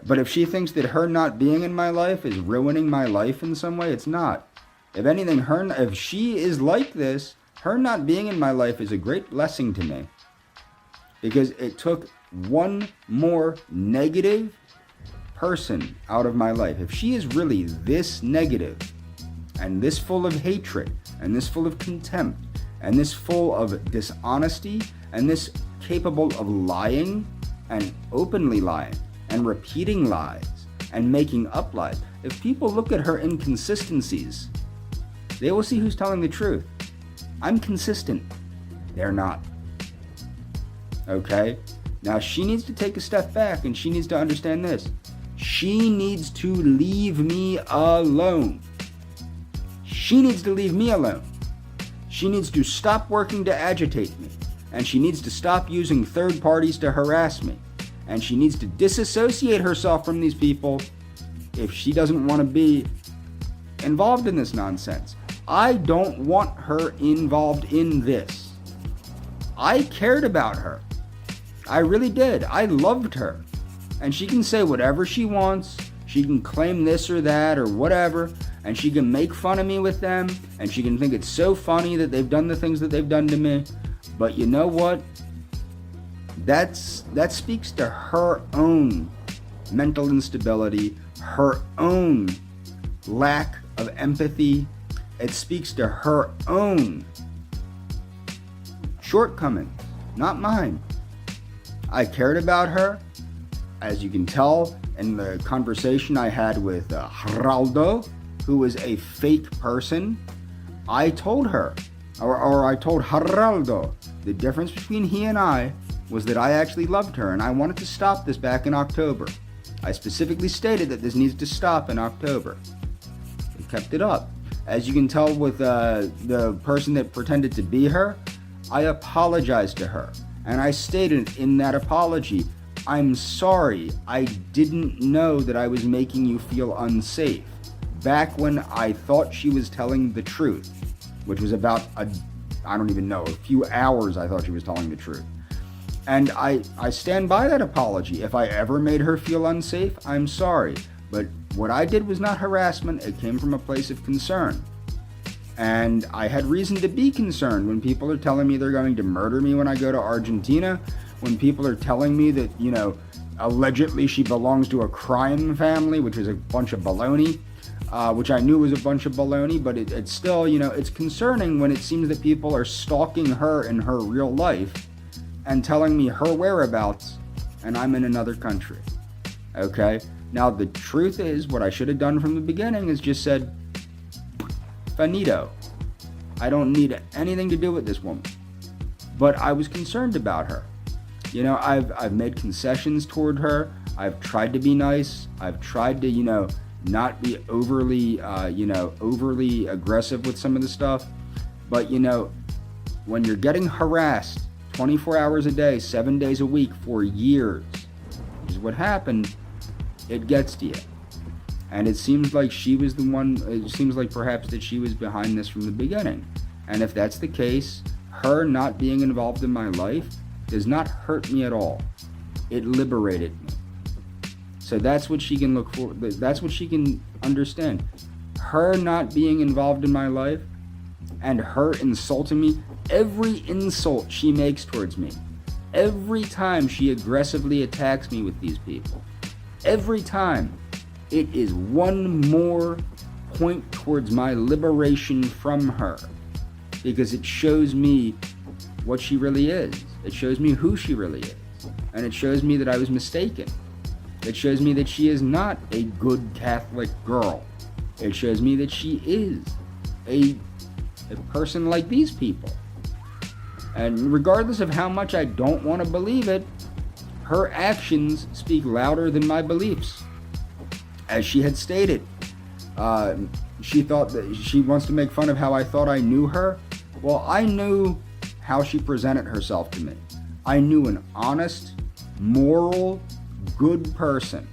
But if she thinks that her not being in my life is ruining my life in some way, it's not. If anything, if she is like this, her not being in my life is a great blessing to me. Because it took one more negative person out of my life. If she is really this negative, and this full of hatred, and this full of contempt, and this full of dishonesty, and this capable of lying, and openly lying, and repeating lies, and making up lies, if people look at her inconsistencies, they will see who's telling the truth. I'm consistent. They're not. Okay? Now she needs to take a step back, and she needs to understand this. She needs to leave me alone. She needs to leave me alone. She needs to stop working to agitate me. And she needs to stop using third parties to harass me. And she needs to disassociate herself from these people if she doesn't want to be involved in this nonsense. I don't want her involved in this. I cared about her. I really did. I loved her. And she can say whatever she wants. She can claim this or that or whatever. And she can make fun of me with them. And she can think it's so funny that they've done the things that they've done to me. But you know what? That speaks to her own mental instability, her own lack of empathy. It speaks to her own shortcomings, not mine. I cared about her, as you can tell in the conversation I had with Geraldo, who was a fake person. I told her, or I told Geraldo, the difference between he and I was that I actually loved her, and I wanted to stop this back in October. I specifically stated that this needs to stop in October. We kept it up. As you can tell with the person that pretended to be her, I apologized to her. And I stated in that apology, I'm sorry, I didn't know that I was making you feel unsafe. Back when I thought she was telling the truth, which was about a few hours I thought she was telling the truth. And I stand by that apology. If I ever made her feel unsafe, I'm sorry. But what I did was not harassment, it came from a place of concern. And I had reason to be concerned when people are telling me they're going to murder me when I go to Argentina, when people are telling me that, allegedly she belongs to a crime family, which is a bunch of baloney, which I knew was a bunch of baloney, but it's still, it's concerning when it seems that people are stalking her in her real life and telling me her whereabouts, and I'm in another country. Okay? Now, the truth is, what I should have done from the beginning is just said, finito. I don't need anything to do with this woman. But I was concerned about her. I've made concessions toward her. I've tried to be nice. I've tried to, not be overly aggressive with some of the stuff. But, when you're getting harassed 24 hours a day, 7 days a week for years, which is what happened, it gets to you. And it seems like she was the one, it seems like perhaps that she was behind this from the beginning. And if that's the case, her not being involved in my life does not hurt me at all. It liberated me. So that's what she can look for, that's what she can understand. Her not being involved in my life and her insulting me, every insult she makes towards me, every time she aggressively attacks me with these people, every time, it is one more point towards my liberation from her, because it shows me what she really is. It shows me who she really is. And it shows me that I was mistaken. It shows me that she is not a good Catholic girl. It shows me that she is a person like these people. And regardless of how much I don't want to believe it, her actions speak louder than my beliefs. As she had stated, she thought that she wants to make fun of how I thought I knew her. Well, I knew how she presented herself to me. I knew an honest, moral, good person.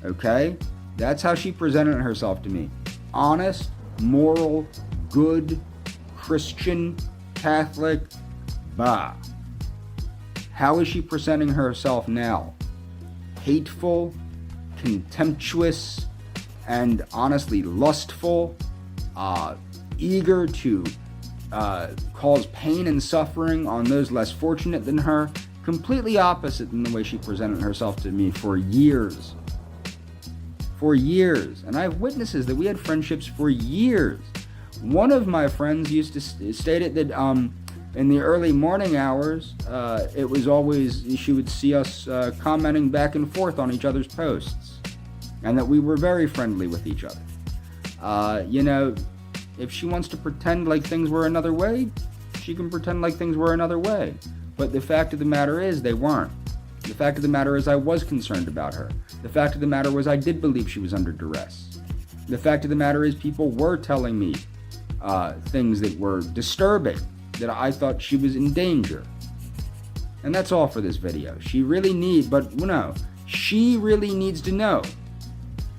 Okay? That's how she presented herself to me. Honest, moral, good, Christian, Catholic, bah. How is she presenting herself now? Hateful, contemptuous, and honestly lustful, eager to cause pain and suffering on those less fortunate than her. Completely opposite than the way she presented herself to me for years. For years. And I have witnesses that we had friendships for years. One of my friends used to state it that in the early morning hours, it was always, she would see us commenting back and forth on each other's posts. And that we were very friendly with each other. You know, if she wants to pretend like things were another way, she can pretend like things were another way. But the fact of the matter is, they weren't. The fact of the matter is, I was concerned about her. The fact of the matter was, I did believe she was under duress. The fact of the matter is, people were telling me things that were disturbing, that I thought she was in danger. And that's all for this video. She really needs to know.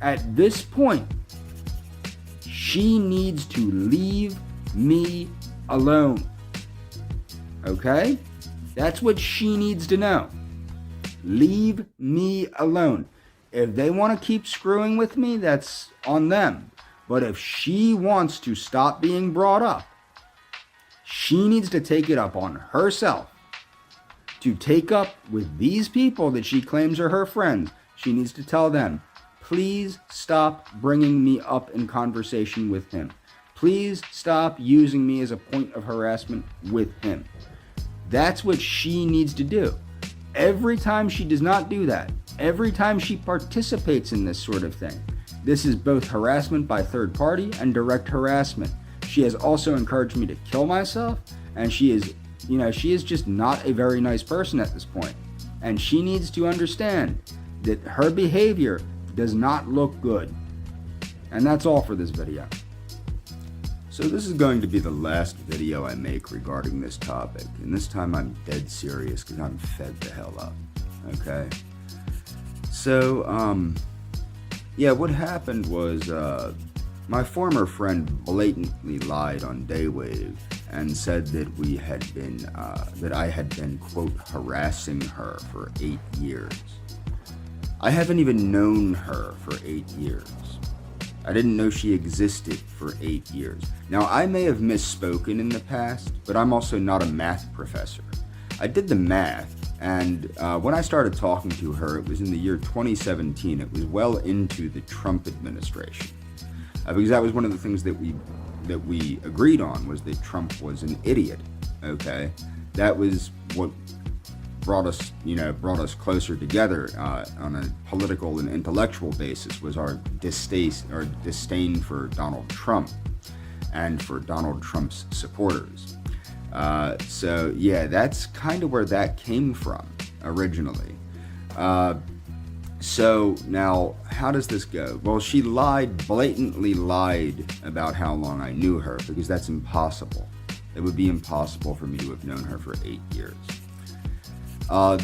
At this point, she needs to leave me alone. Okay? That's what she needs to know. Leave me alone. If they want to keep screwing with me, that's on them. But if she wants to stop being brought up, she needs to take it up on herself. To take up with these people that she claims are her friends, she needs to tell them, please stop bringing me up in conversation with him. Please stop using me as a point of harassment with him. That's what she needs to do. Every time she does not do that, every time she participates in this sort of thing, this is both harassment by third party and direct harassment. She has also encouraged me to kill myself, and she is just not a very nice person at this point. And she needs to understand that her behavior does not look good. And that's all for this video. So this is going to be the last video I make regarding this topic, and this time I'm dead serious because I'm fed the hell up, okay? So, yeah, what happened was, my former friend blatantly lied on Daywave and said that that I had been, quote, harassing her for 8 years. I haven't even known her for 8 years. I didn't know she existed for 8 years. Now, I may have misspoken in the past, but I'm also not a math professor. I did the math, and when I started talking to her, it was in the year 2017. It was well into the Trump administration. Because that was one of the things that we agreed on, was that Trump was an idiot, okay? That was what brought us closer together on a political and intellectual basis, was our disdain for Donald Trump and for Donald Trump's supporters. So yeah, that's kind of where that came from originally. So now, how does this go? Well, she blatantly lied about how long I knew her, because that's impossible. It would be impossible for me to have known her for 8 years.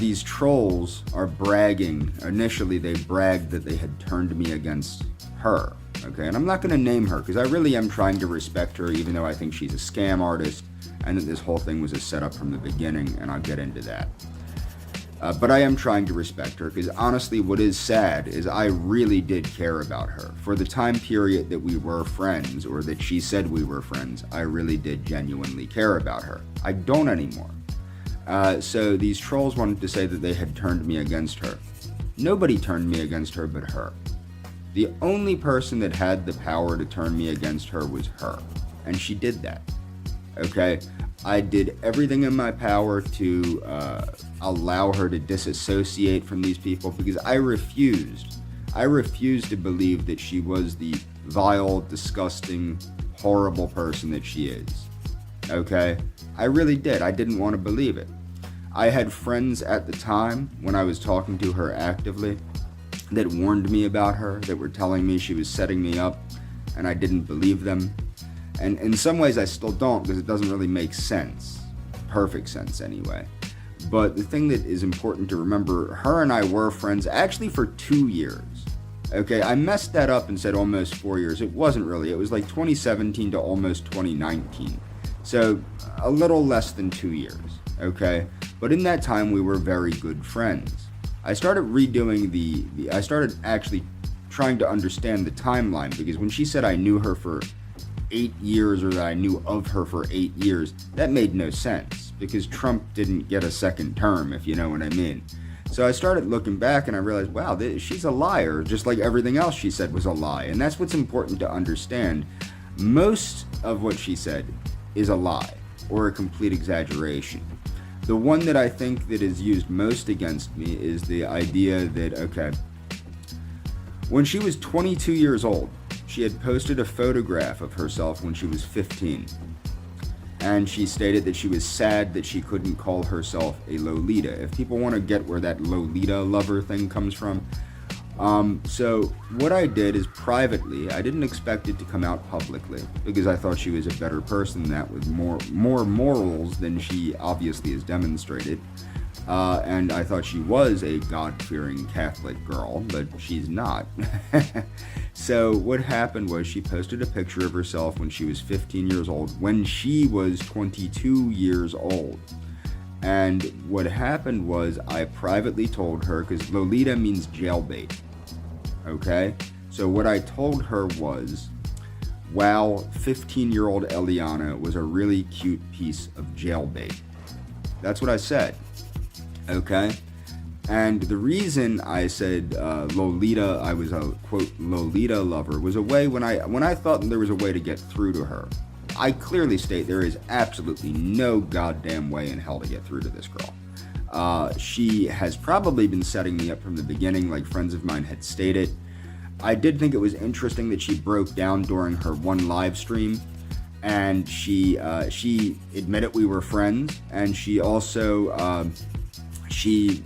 These trolls are bragging. Initially, they bragged that they had turned me against her. Okay, and I'm not going to name her because I really am trying to respect her, even though I think she's a scam artist and that this whole thing was a setup from the beginning, and I'll get into that. But I am trying to respect her because honestly, what is sad is I really did care about her. For the time period that we were friends, or that she said we were friends, I really did genuinely care about her. I don't anymore. So these trolls wanted to say that they had turned me against her. Nobody turned me against her but her. The only person that had the power to turn me against her was her. And she did that. Okay? I did everything in my power to allow her to disassociate from these people because I refused to believe that she was the vile, disgusting, horrible person that she is. Okay? I really did. I didn't want to believe it. I had friends at the time, when I was talking to her actively, that warned me about her, that were telling me she was setting me up, and I didn't believe them. And in some ways I still don't, because it doesn't really make sense. Perfect sense, anyway. But the thing that is important to remember, her and I were friends actually for 2 years. Okay, I messed that up and said almost 4 years. It wasn't really. It was like 2017 to almost 2019. So a little less than 2 years. Okay, but in that time we were very good friends. I started redoing I started actually trying to understand the timeline, because when she said I knew her for 8 years, or that I knew of her for 8 years, that made no sense, because Trump didn't get a second term, if you know what I mean. So I started looking back and I realized, wow, she's a liar, just like everything else she said was a lie. And that's what's important to understand. Most of what she said is a lie, or a complete exaggeration. The one that I think that is used most against me is the idea that, okay, when she was 22 years old, she had posted a photograph of herself when she was 15. And she stated that she was sad that she couldn't call herself a Lolita. If people want to get where that Lolita lover thing comes from. So what I did is privately, I didn't expect it to come out publicly, because I thought she was a better person than that, with more morals than she obviously has demonstrated. And I thought she was a God-fearing Catholic girl, but she's not. So what happened was, she posted a picture of herself when she was 15 years old, when she was 22 years old. And what happened was, I privately told her, because Lolita means jailbait. Okay? So what I told her was, wow, 15-year-old Eliana was a really cute piece of jailbait. That's what I said. Okay? And the reason I said Lolita, I was a, quote, Lolita lover, was a way when I thought there was a way to get through to her. I clearly state there is absolutely no goddamn way in hell to get through to this girl. She has probably been setting me up from the beginning, like friends of mine had stated. I did think it was interesting that she broke down during her one live stream, and she admitted we were friends, and she also she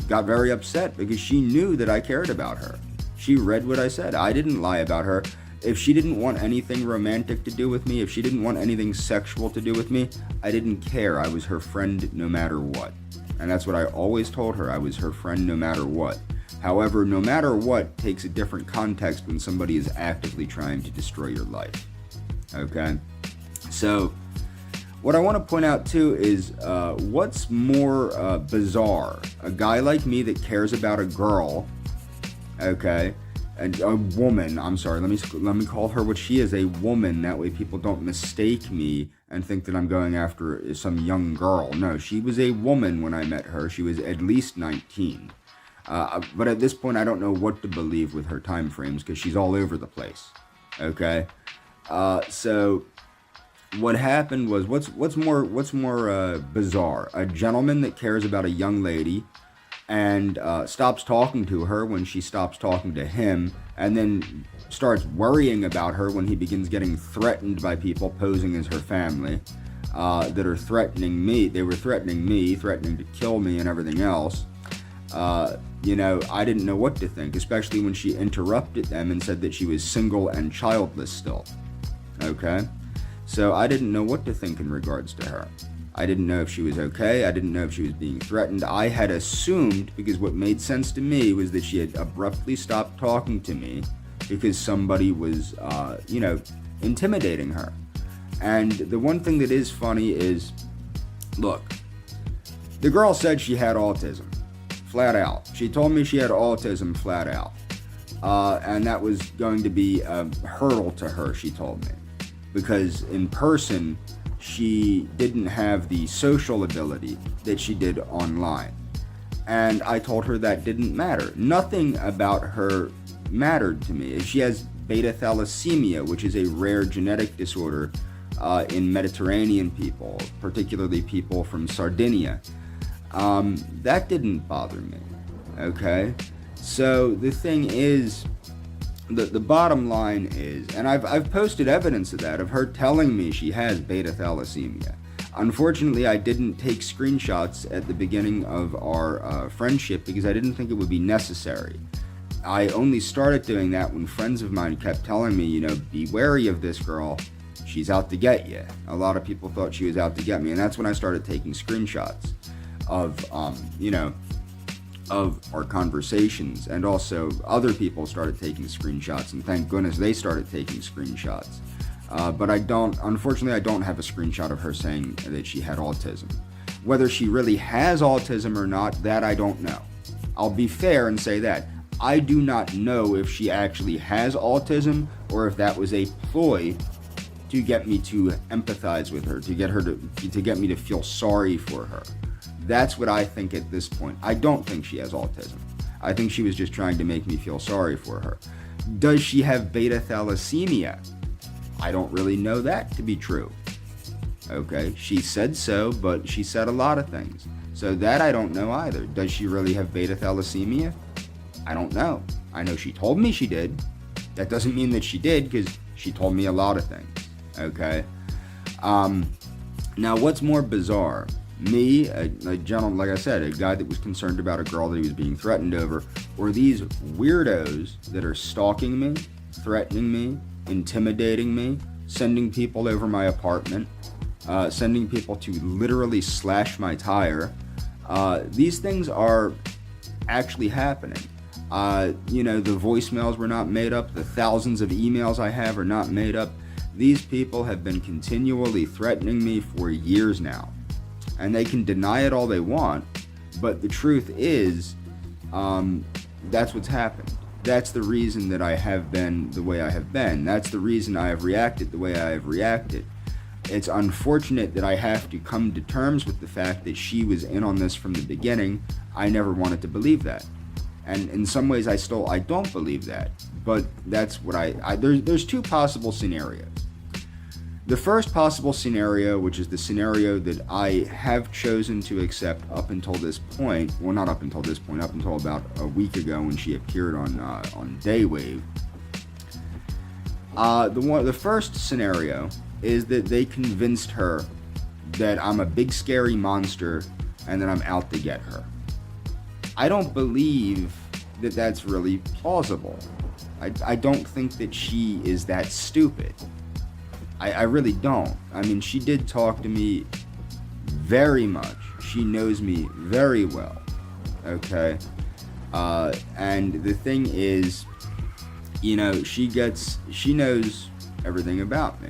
got very upset because she knew that I cared about her. She read what I said. I didn't lie about her. If she didn't want anything romantic to do with me, if she didn't want anything sexual to do with me, I didn't care. I was her friend no matter what. And that's what I always told her. I was her friend no matter what. However, no matter what takes a different context when somebody is actively trying to destroy your life. Okay? So, what I want to point out too is what's more bizarre? A guy like me that cares about a girl, okay, and a woman, I'm sorry, let me call her what she is, a woman. That way people don't mistake me and think that I'm going after some young girl. No, she was a woman when I met her. She was at least 19. But at this point, I don't know what to believe with her time frames, because she's all over the place. Okay, so what happened was, what's more bizarre? A gentleman that cares about a young lady and stops talking to her when she stops talking to him, and then starts worrying about her when he begins getting threatened by people posing as her family that are threatening me. They were threatening me, threatening to kill me and everything else. You know, I didn't know what to think, especially when she interrupted them and said that she was single and childless still. Okay? So I didn't know what to think in regards to her. I didn't know if she was okay. I didn't know if she was being threatened. I had assumed, because what made sense to me was that she had abruptly stopped talking to me because somebody was, you know, intimidating her. And the one thing that is funny is, look, the girl said she had autism, flat out. She told me she had autism flat out. And that was going to be a hurdle to her, she told me. Because in person, she didn't have the social ability that she did online. And I told her that didn't matter. Nothing about her mattered to me. She has beta thalassemia, which is a rare genetic disorder in Mediterranean people, particularly people from Sardinia. That didn't bother me, okay? So the thing is, the bottom line is, and I've posted evidence of that, of her telling me she has beta thalassemia. Unfortunately, I didn't take screenshots at the beginning of our friendship because I didn't think it would be necessary. I only started doing that when friends of mine kept telling me, be wary of this girl. She's out to get you. A lot of people thought she was out to get me, and that's when I started taking screenshots of, of our conversations, and also other people started taking screenshots, and thank goodness they started taking screenshots. But unfortunately, I don't have a screenshot of her saying that she had autism. Whether she really has autism or not, that I don't know. I'll be fair and say that. I do not know if she actually has autism or if that was a ploy to get me to empathize with her, to get me to feel sorry for her. That's what I think at this point. I don't think she has autism. I think she was just trying to make me feel sorry for her. Does she have beta thalassemia? I don't really know that to be true. Okay, she said so, but she said a lot of things. So that I don't know either. Does she really have beta thalassemia? I don't know. I know she told me she did. That doesn't mean that she did, because she told me a lot of things. Okay? Now, what's more bizarre? Me, a gentleman, like I said, a guy that was concerned about a girl that he was being threatened over, or these weirdos that are stalking me, threatening me, intimidating me, sending people over my apartment, sending people to literally slash my tire. These things are actually happening. The voicemails were not made up. The thousands of emails I have are not made up. These people have been continually threatening me for years now. And they can deny it all they want, but the truth is, that's what's happened. That's the reason that I have been the way I have been. That's the reason I have reacted the way I have reacted. It's unfortunate that I have to come to terms with the fact that she was in on this from the beginning. I never wanted to believe that. And in some ways I don't believe that. But that's what there's two possible scenarios. The first possible scenario, which is the scenario that I have chosen to accept up until this point, well, not up until this point, up until about a week ago when she appeared on Daywave. The first scenario is that they convinced her that I'm a big scary monster and that I'm out to get her. I don't believe that that's really plausible. I don't think that she is that stupid. I really don't. I mean, she did talk to me very much. She knows me very well. Okay? And the thing is, she knows everything about me.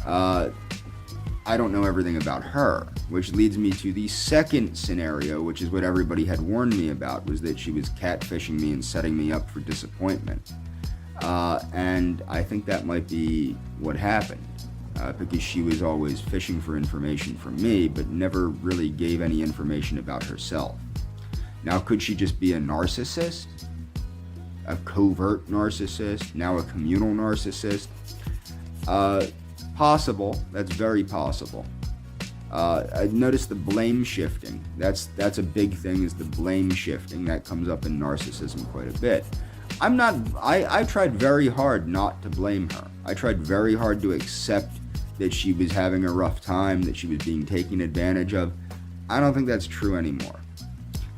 I don't know everything about her, which leads me to the second scenario, which is what everybody had warned me about, was that she was catfishing me and setting me up for disappointment. And I think that might be what happened, because she was always fishing for information from me, but never really gave any information about herself. Now, could she just be a narcissist? A covert narcissist? Now a communal narcissist? Possible. That's very possible. I noticed the blame shifting. That's a big thing, is the blame shifting. That comes up in narcissism quite a bit. I tried very hard not to blame her. I tried very hard to accept that she was having a rough time, that she was being taken advantage of. I don't think that's true anymore.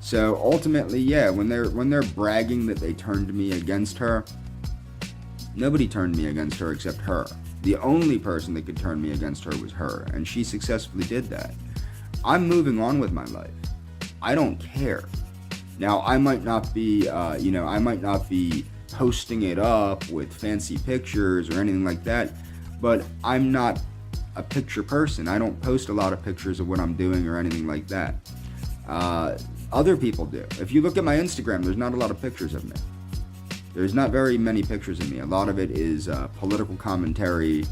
So ultimately, yeah, when they're bragging that they turned me against her, nobody turned me against her except her. The only person that could turn me against her was her, and she successfully did that. I'm moving on with my life. I don't care. Now, I might not be posting it up with fancy pictures or anything like that, but I'm not a picture person. I don't post a lot of pictures of what I'm doing or anything like that. Other people do. If you look at my Instagram, there's not a lot of pictures of me. There's not very many pictures of me. A lot of it is political commentary,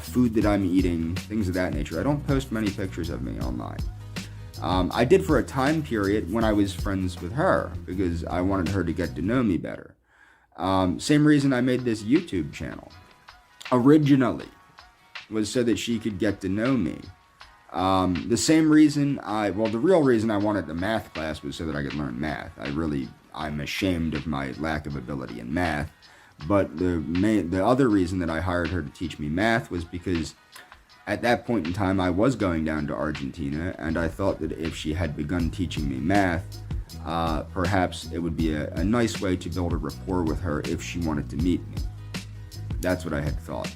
food that I'm eating, things of that nature. I don't post many pictures of me online. I did for a time period when I was friends with her, because I wanted her to get to know me better. Same reason I made this YouTube channel. Originally was so that she could get to know me. The same reason the real reason I wanted the math class was so that I could learn math. I'm ashamed of my lack of ability in math. But the other reason that I hired her to teach me math was because at that point in time I was going down to Argentina, and I thought that if she had begun teaching me math, perhaps it would be a nice way to build a rapport with her if she wanted to meet me. That's what I had thought.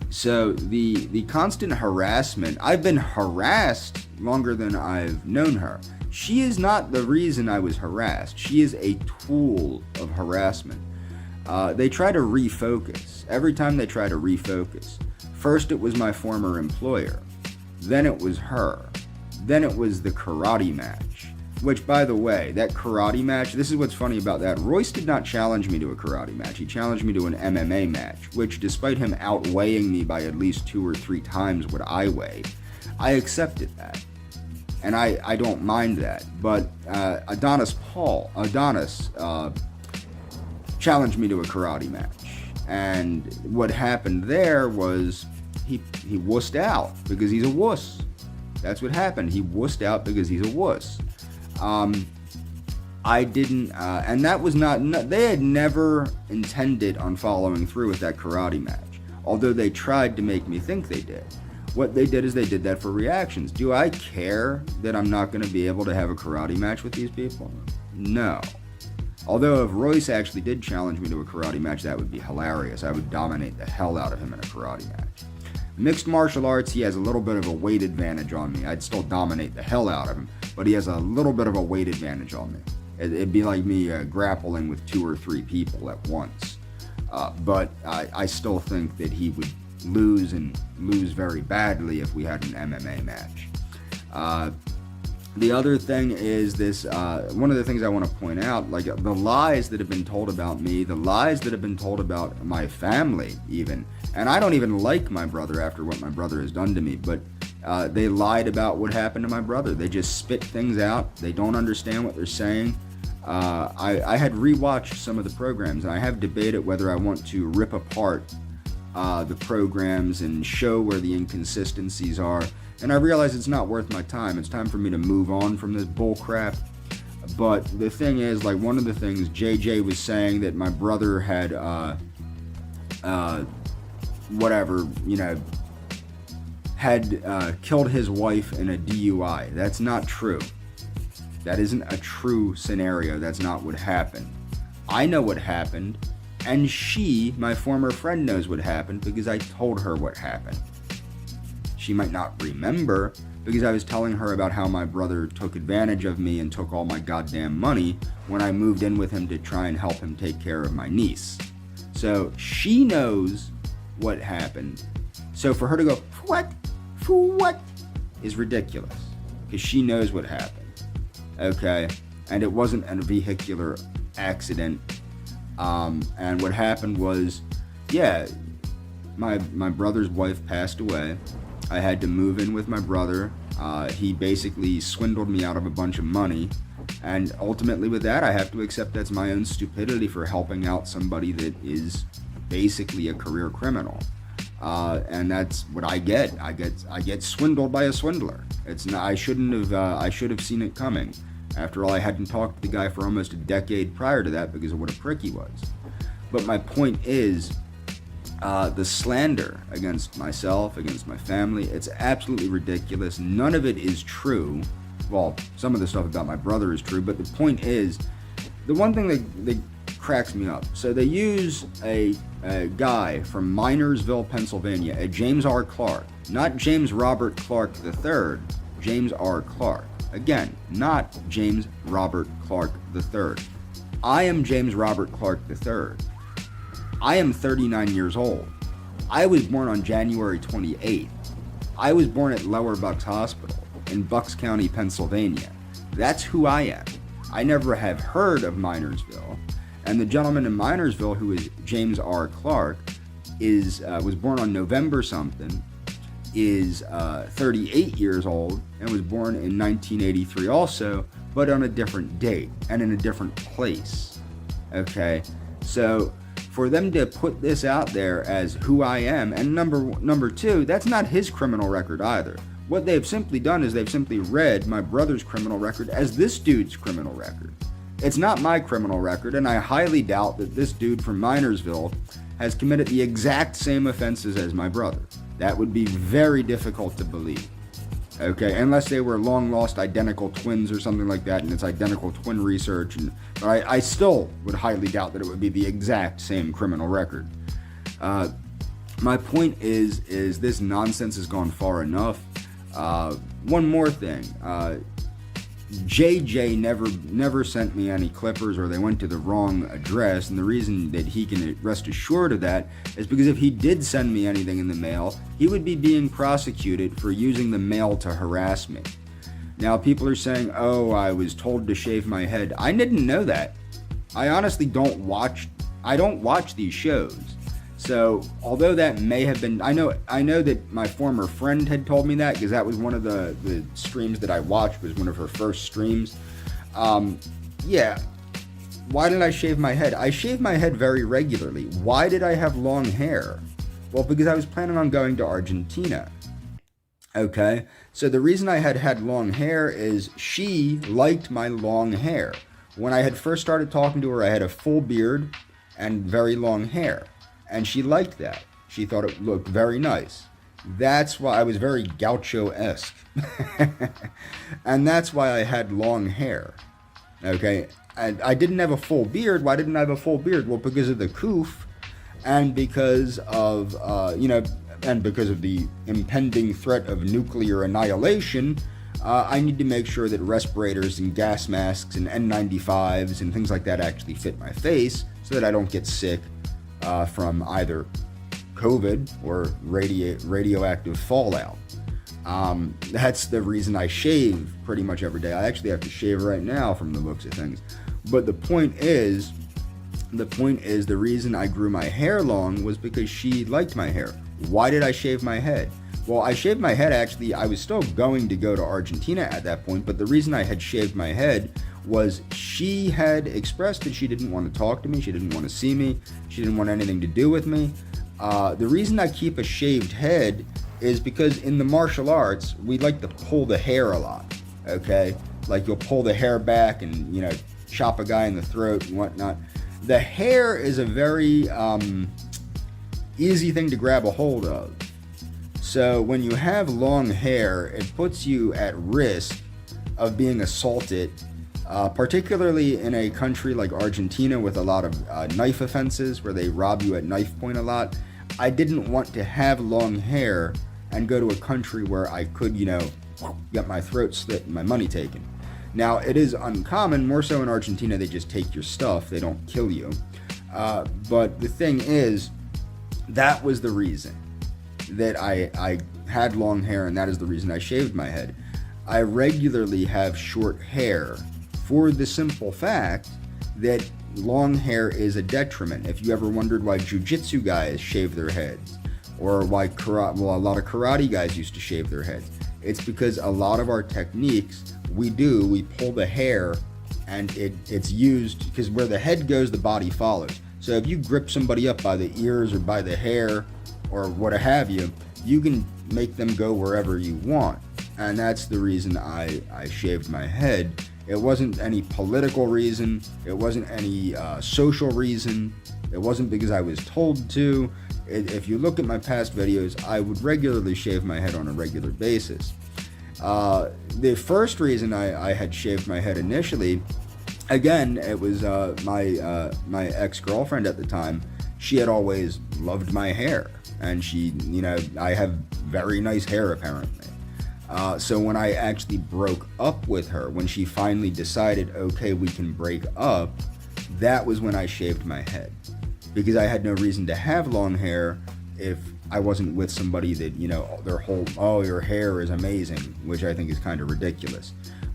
So the constant harassment, I've been harassed longer than I've known her. She is not the reason I was harassed. She is a tool of harassment. They try to refocus. Every time they try to refocus, first it was my former employer, then it was her, then it was the karate match. Which, by the way, that karate match, this is what's funny about that. Royce did not challenge me to a karate match. He challenged me to an MMA match, which, despite him outweighing me by at least 2 or 3 times what I weigh, I accepted that. And I don't mind that. But Adonis challenged me to a karate match. And what happened there was he wussed out because he's a wuss. That's what happened. He wussed out because he's a wuss. I didn't, and that was not, they had never intended on following through with that karate match, although they tried to make me think they did. What they did is they did that for reactions. Do I care that I'm not going to be able to have a karate match with these people? No. Although if Royce actually did challenge me to a karate match, that would be hilarious. I would dominate the hell out of him in a karate match. Mixed martial arts, he has a little bit of a weight advantage on me. I'd still dominate the hell out of him, but he has a little bit of a weight advantage on me. It'd be like me grappling with 2 or 3 people at once. But I still think that he would lose, and lose very badly, if we had an MMA match. The other thing is this, one of the things I want to point out, like the lies that have been told about me, the lies that have been told about my family even, and I don't even like my brother after what my brother has done to me, but they lied about what happened to my brother. They just spit things out. They don't understand what they're saying. I had rewatched some of the programs, and I have debated whether I want to rip apart the programs and show where the inconsistencies are. And I realize it's not worth my time. It's time for me to move on from this bull crap. But the thing is, like, one of the things JJ was saying that my brother had, had killed his wife in a DUI. That's not true. That isn't a true scenario. That's not what happened. I know what happened, and she, my former friend, knows what happened because I told her what happened. She might not remember because I was telling her about how my brother took advantage of me and took all my goddamn money when I moved in with him to try and help him take care of my niece. So she knows what happened. So for her to go, for what, is ridiculous because she knows what happened. Okay, and it wasn't a vehicular accident. And what happened was, yeah, my brother's wife passed away. I had to move in with my brother. He basically swindled me out of a bunch of money. And ultimately with that, I have to accept that's my own stupidity for helping out somebody that is basically a career criminal. And that's what I get. I get swindled by a swindler. It's not, I should have seen it coming. After all, I hadn't talked to the guy for almost a decade prior to that because of what a prick he was. But my point is, the slander against myself, against my family, it's absolutely ridiculous. None of it is true. Well, some of the stuff about my brother is true, but the point is, the one thing that cracks me up, so they use a guy from Minersville, Pennsylvania, a James R. Clark, not James Robert Clark III, James R. Clark. Again, not James Robert Clark III. I am James Robert Clark III. I am 39 years old. I was born on January 28th. I was born at Lower Bucks Hospital in Bucks County, Pennsylvania. That's who I am. I never have heard of Minersville. And the gentleman in Minersville, who is James R. Clark, was born on November something, is 38 years old, and was born in 1983 also, but on a different date and in a different place. Okay, so for them to put this out there as who I am, and number two, that's not his criminal record either. What they've simply done is they've simply read my brother's criminal record as this dude's criminal record. It's not my criminal record, and I highly doubt that this dude from Minersville has committed the exact same offenses as my brother. That would be very difficult to believe. Okay, unless they were long-lost identical twins or something like that, and it's identical twin research. But I still would highly doubt that it would be the exact same criminal record. My point is this nonsense has gone far enough. One more thing. JJ never sent me any clippers, or they went to the wrong address, and the reason that he can rest assured of that is because if he did send me anything in the mail, he would be being prosecuted for using the mail to harass me. Now, people are saying, oh, I was told to shave my head. I didn't know that. I honestly don't watch these shows. So, although that may have been, I know that my former friend had told me that, because that was one of the streams that I watched, was one of her first streams. Yeah. Why did I shave my head? I shave my head very regularly. Why did I have long hair? Well, because I was planning on going to Argentina. Okay? So the reason I had long hair is she liked my long hair. When I had first started talking to her, I had a full beard and very long hair. And she liked that. She thought it looked very nice. That's why I was very gaucho-esque. And that's why I had long hair. Okay? And I didn't have a full beard. Why didn't I have a full beard? Well, because of the coof, and because of, and because of the impending threat of nuclear annihilation, I need to make sure that respirators and gas masks and N95s and things like that actually fit my face so that I don't get sick from either COVID or radioactive fallout. That's the reason I shave pretty much every day. I actually have to shave right now from the looks of things. But the point is the reason I grew my hair long was because she liked my hair. Why did I shave my head? Well, I shaved my head actually, I was still going to go to Argentina at that point, but the reason I had shaved my head was she had expressed that she didn't want to talk to me, she didn't want to see me, she didn't want anything to do with me. The reason I keep a shaved head is because in the martial arts, we like to pull the hair a lot, okay? Like you'll pull the hair back and, chop a guy in the throat and whatnot. The hair is a very easy thing to grab a hold of. So when you have long hair, it puts you at risk of being assaulted, particularly in a country like Argentina with a lot of knife offenses where they rob you at knife point a lot. I didn't want to have long hair and go to a country where I could, get my throat slit and my money taken. Now, it is uncommon, more so in Argentina, they just take your stuff, they don't kill you. But the thing is, that was the reason that I had long hair, and that is the reason I shaved my head. I regularly have short hair for the simple fact that long hair is a detriment. If you ever wondered why jiu-jitsu guys shave their heads, or why a lot of karate guys used to shave their heads, it's because a lot of our techniques, we pull the hair, and it's used, because where the head goes, the body follows. So if you grip somebody up by the ears or by the hair, or what have you, you can make them go wherever you want. And that's the reason I shaved my head. It wasn't any political reason. It wasn't any social reason. It wasn't because I was told to. If you look at my past videos, I would regularly shave my head on a regular basis. The first reason I had shaved my head initially, again, it was my ex-girlfriend at the time. She had always loved my hair. And she, I have very nice hair apparently. So when I actually broke up with her, when she finally decided, okay, we can break up, that was when I shaved my head. Because I had no reason to have long hair if I wasn't with somebody that, their whole, oh, your hair is amazing, which I think is kind of ridiculous.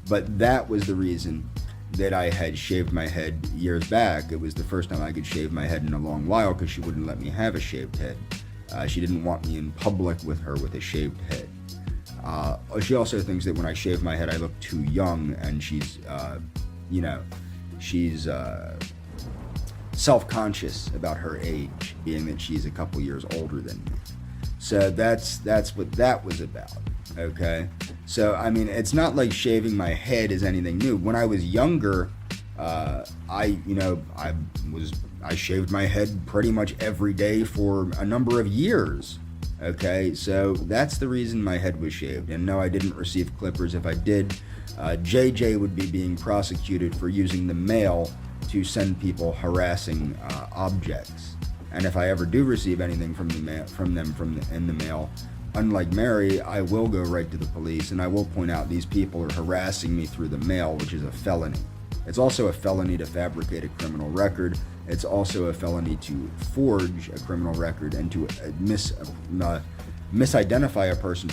But that was the reason that I had shaved my head years back. It was the first time I could shave my head in a long while because she wouldn't let me have a shaved head. She didn't want me in public with her with a shaved head. She also thinks that when I shave my head, I look too young, and she's self-conscious about her age, being that she's a couple years older than me. So that's what that was about, okay? So, I mean, it's not like shaving my head is anything new. When I was younger, I shaved my head pretty much every day for a number of years. Okay, so that's the reason my head was shaved. And no, I didn't receive clippers. If I did, JJ would be being prosecuted for using the mail to send people harassing objects. And if I ever do receive anything from them in the mail, unlike Mary, I will go right to the police and I will point out these people are harassing me through the mail, which is a felony. It's also a felony to fabricate a criminal record. It's also a felony to forge a criminal record and to misidentify a person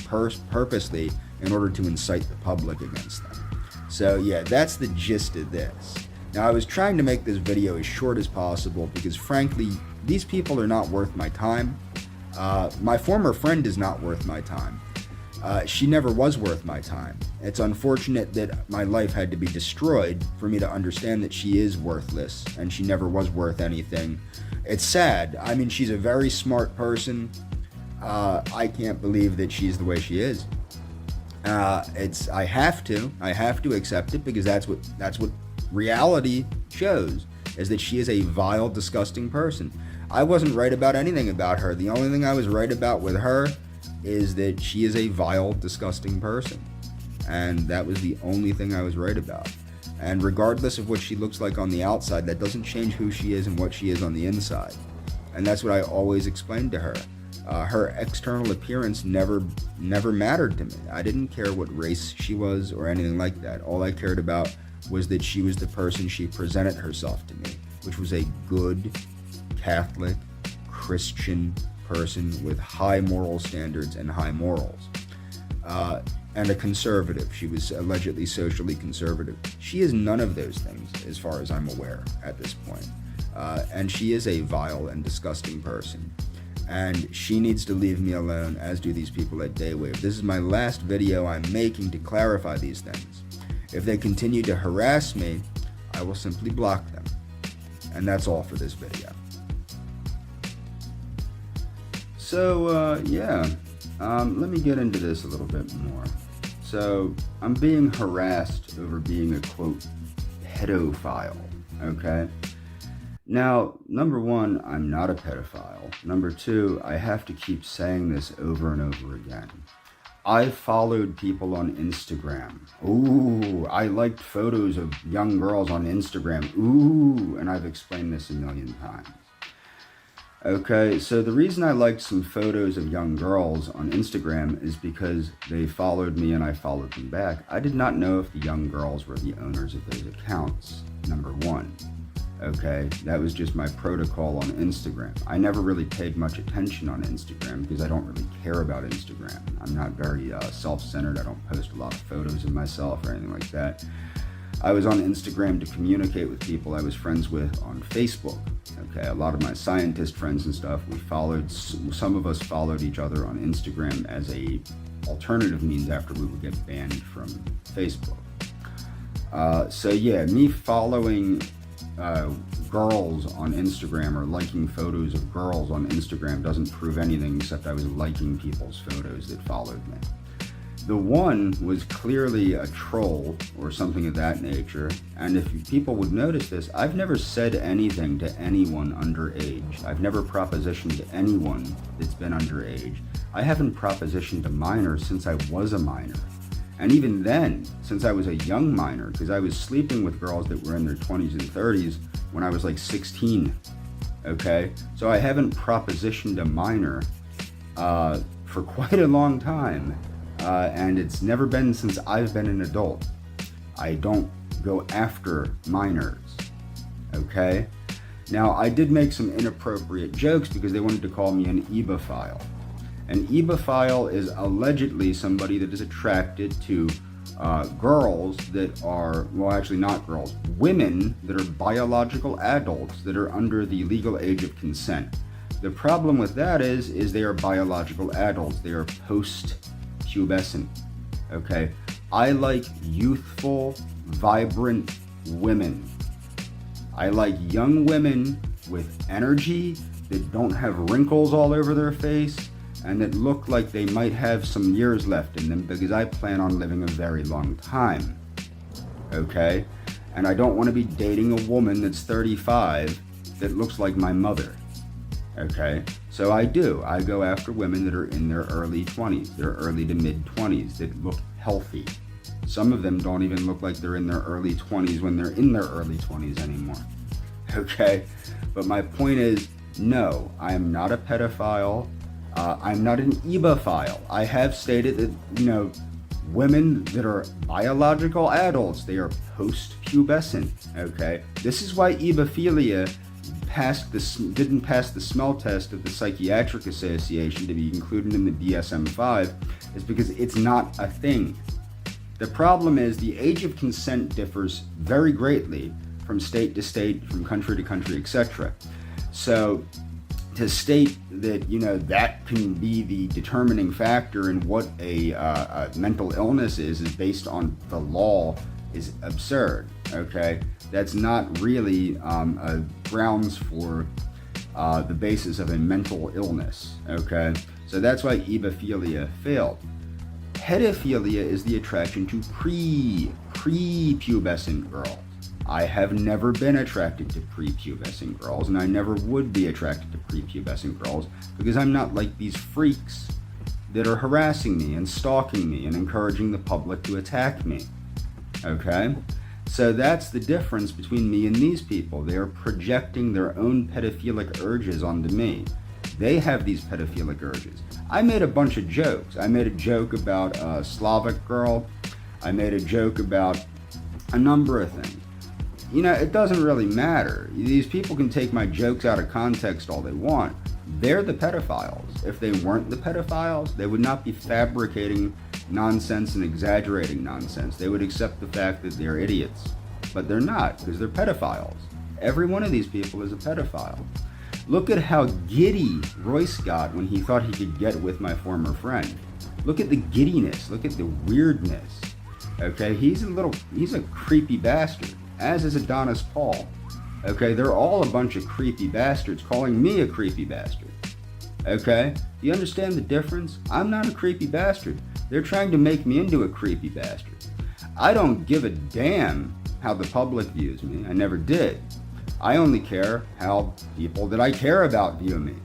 purposely in order to incite the public against them. So yeah, that's the gist of this. Now, I was trying to make this video as short as possible because frankly, these people are not worth my time. My former friend is not worth my time. She never was worth my time. It's unfortunate that my life had to be destroyed for me to understand that she is worthless and she never was worth anything. It's sad. I mean, she's a very smart person. I can't believe that she's the way she is. I have to accept it because that's what reality shows, is that she is a vile, disgusting person. I wasn't right about anything about her. The only thing I was right about with her is that she is a vile, disgusting person. And that was the only thing I was right about. And regardless of what she looks like on the outside, that doesn't change who she is and what she is on the inside. And that's what I always explained to her. Her external appearance never mattered to me. I didn't care what race she was or anything like that. All I cared about was that she was the person she presented herself to me, which was a good, Catholic, Christian person with high moral standards and high morals. And a conservative. She was allegedly socially conservative. She is none of those things, as far as I'm aware at this point. And she is a vile and disgusting person. And she needs to leave me alone, as do these people at Daywave. This is my last video I'm making to clarify these things. If they continue to harass me, I will simply block them. And that's all for this video. So, let me get into this a little bit more. So, I'm being harassed over being a, quote, pedophile, okay? Now, number one, I'm not a pedophile. Number two, I have to keep saying this over and over again. I followed people on Instagram. Ooh, I liked photos of young girls on Instagram. Ooh, and I've explained this a million times. Okay, so the reason I liked some photos of young girls on Instagram is because they followed me and I followed them back. I did not know if the young girls were the owners of those accounts, number one. Okay, that was just my protocol on Instagram. I never really paid much attention on Instagram because I don't really care about Instagram. I'm not very self-centered. I don't post a lot of photos of myself or anything like that. I was on Instagram to communicate with people I was friends with on Facebook. Okay, a lot of my scientist friends and stuff, some of us followed each other on Instagram as a alternative means after we would get banned from Facebook. So yeah, me following girls on Instagram or liking photos of girls on Instagram doesn't prove anything except I was liking people's photos that followed me. The one was clearly a troll or something of that nature, and if people would notice this, I've never said anything to anyone underage. I've never propositioned to anyone that's been underage. I haven't propositioned to minors since I was a minor. And even then, since I was a young minor, because I was sleeping with girls that were in their 20s and 30s when I was like 16, okay? So I haven't propositioned a minor for quite a long time. And it's never been since I've been an adult. I don't go after minors, okay? Now, I did make some inappropriate jokes because they wanted to call me an ebophile. An ebophile is allegedly somebody that is attracted to girls that are, well, actually not girls, women that are biological adults that are under the legal age of consent. The problem with that is they are biological adults. They are post-pubescent, okay? I like youthful, vibrant women. I like young women with energy that don't have wrinkles all over their face and that look like they might have some years left in them because I plan on living a very long time, okay? And I don't want to be dating a woman that's 35 that looks like my mother. Okay? So I go after women that are in their early 20s, their early to mid 20s, that look healthy. Some of them don't even look like they're in their early 20s when they're in their early 20s anymore. Okay? But my point is, no, I am not a pedophile. I'm not an ebaphile. I have stated that, women that are biological adults, they are post-pubescent, okay? This is why ebaphilia didn't pass the smell test of the Psychiatric Association to be included in the DSM-5, is because it's not a thing. The problem is the age of consent differs very greatly from state to state, from country to country, etc. So to state that, that can be the determining factor in what a mental illness is based on the law is absurd, okay? That's not really grounds for the basis of a mental illness, okay? So that's why ebaphilia failed. Pedophilia is the attraction to pre-pubescent girls. I have never been attracted to prepubescent girls, and I never would be attracted to prepubescent girls because I'm not like these freaks that are harassing me and stalking me and encouraging the public to attack me. Okay? So that's the difference between me and these people. They are projecting their own pedophilic urges onto me. They have these pedophilic urges. I made a bunch of jokes. I made a joke about a Slavic girl. I made a joke about a number of things. It doesn't really matter. These people can take my jokes out of context all they want. They're the pedophiles. If they weren't the pedophiles, they would not be fabricating nonsense and exaggerating nonsense. They would accept the fact that they're idiots. But they're not, because they're pedophiles. Every one of these people is a pedophile. Look at how giddy Royce got when he thought he could get with my former friend. Look at the giddiness. Look at the weirdness. Okay, he's a creepy bastard. As is Adonis Paul. Okay, they're all a bunch of creepy bastards calling me a creepy bastard. Okay, do you understand the difference? I'm not a creepy bastard. They're trying to make me into a creepy bastard. I don't give a damn how the public views me. I never did. I only care how people that I care about view me.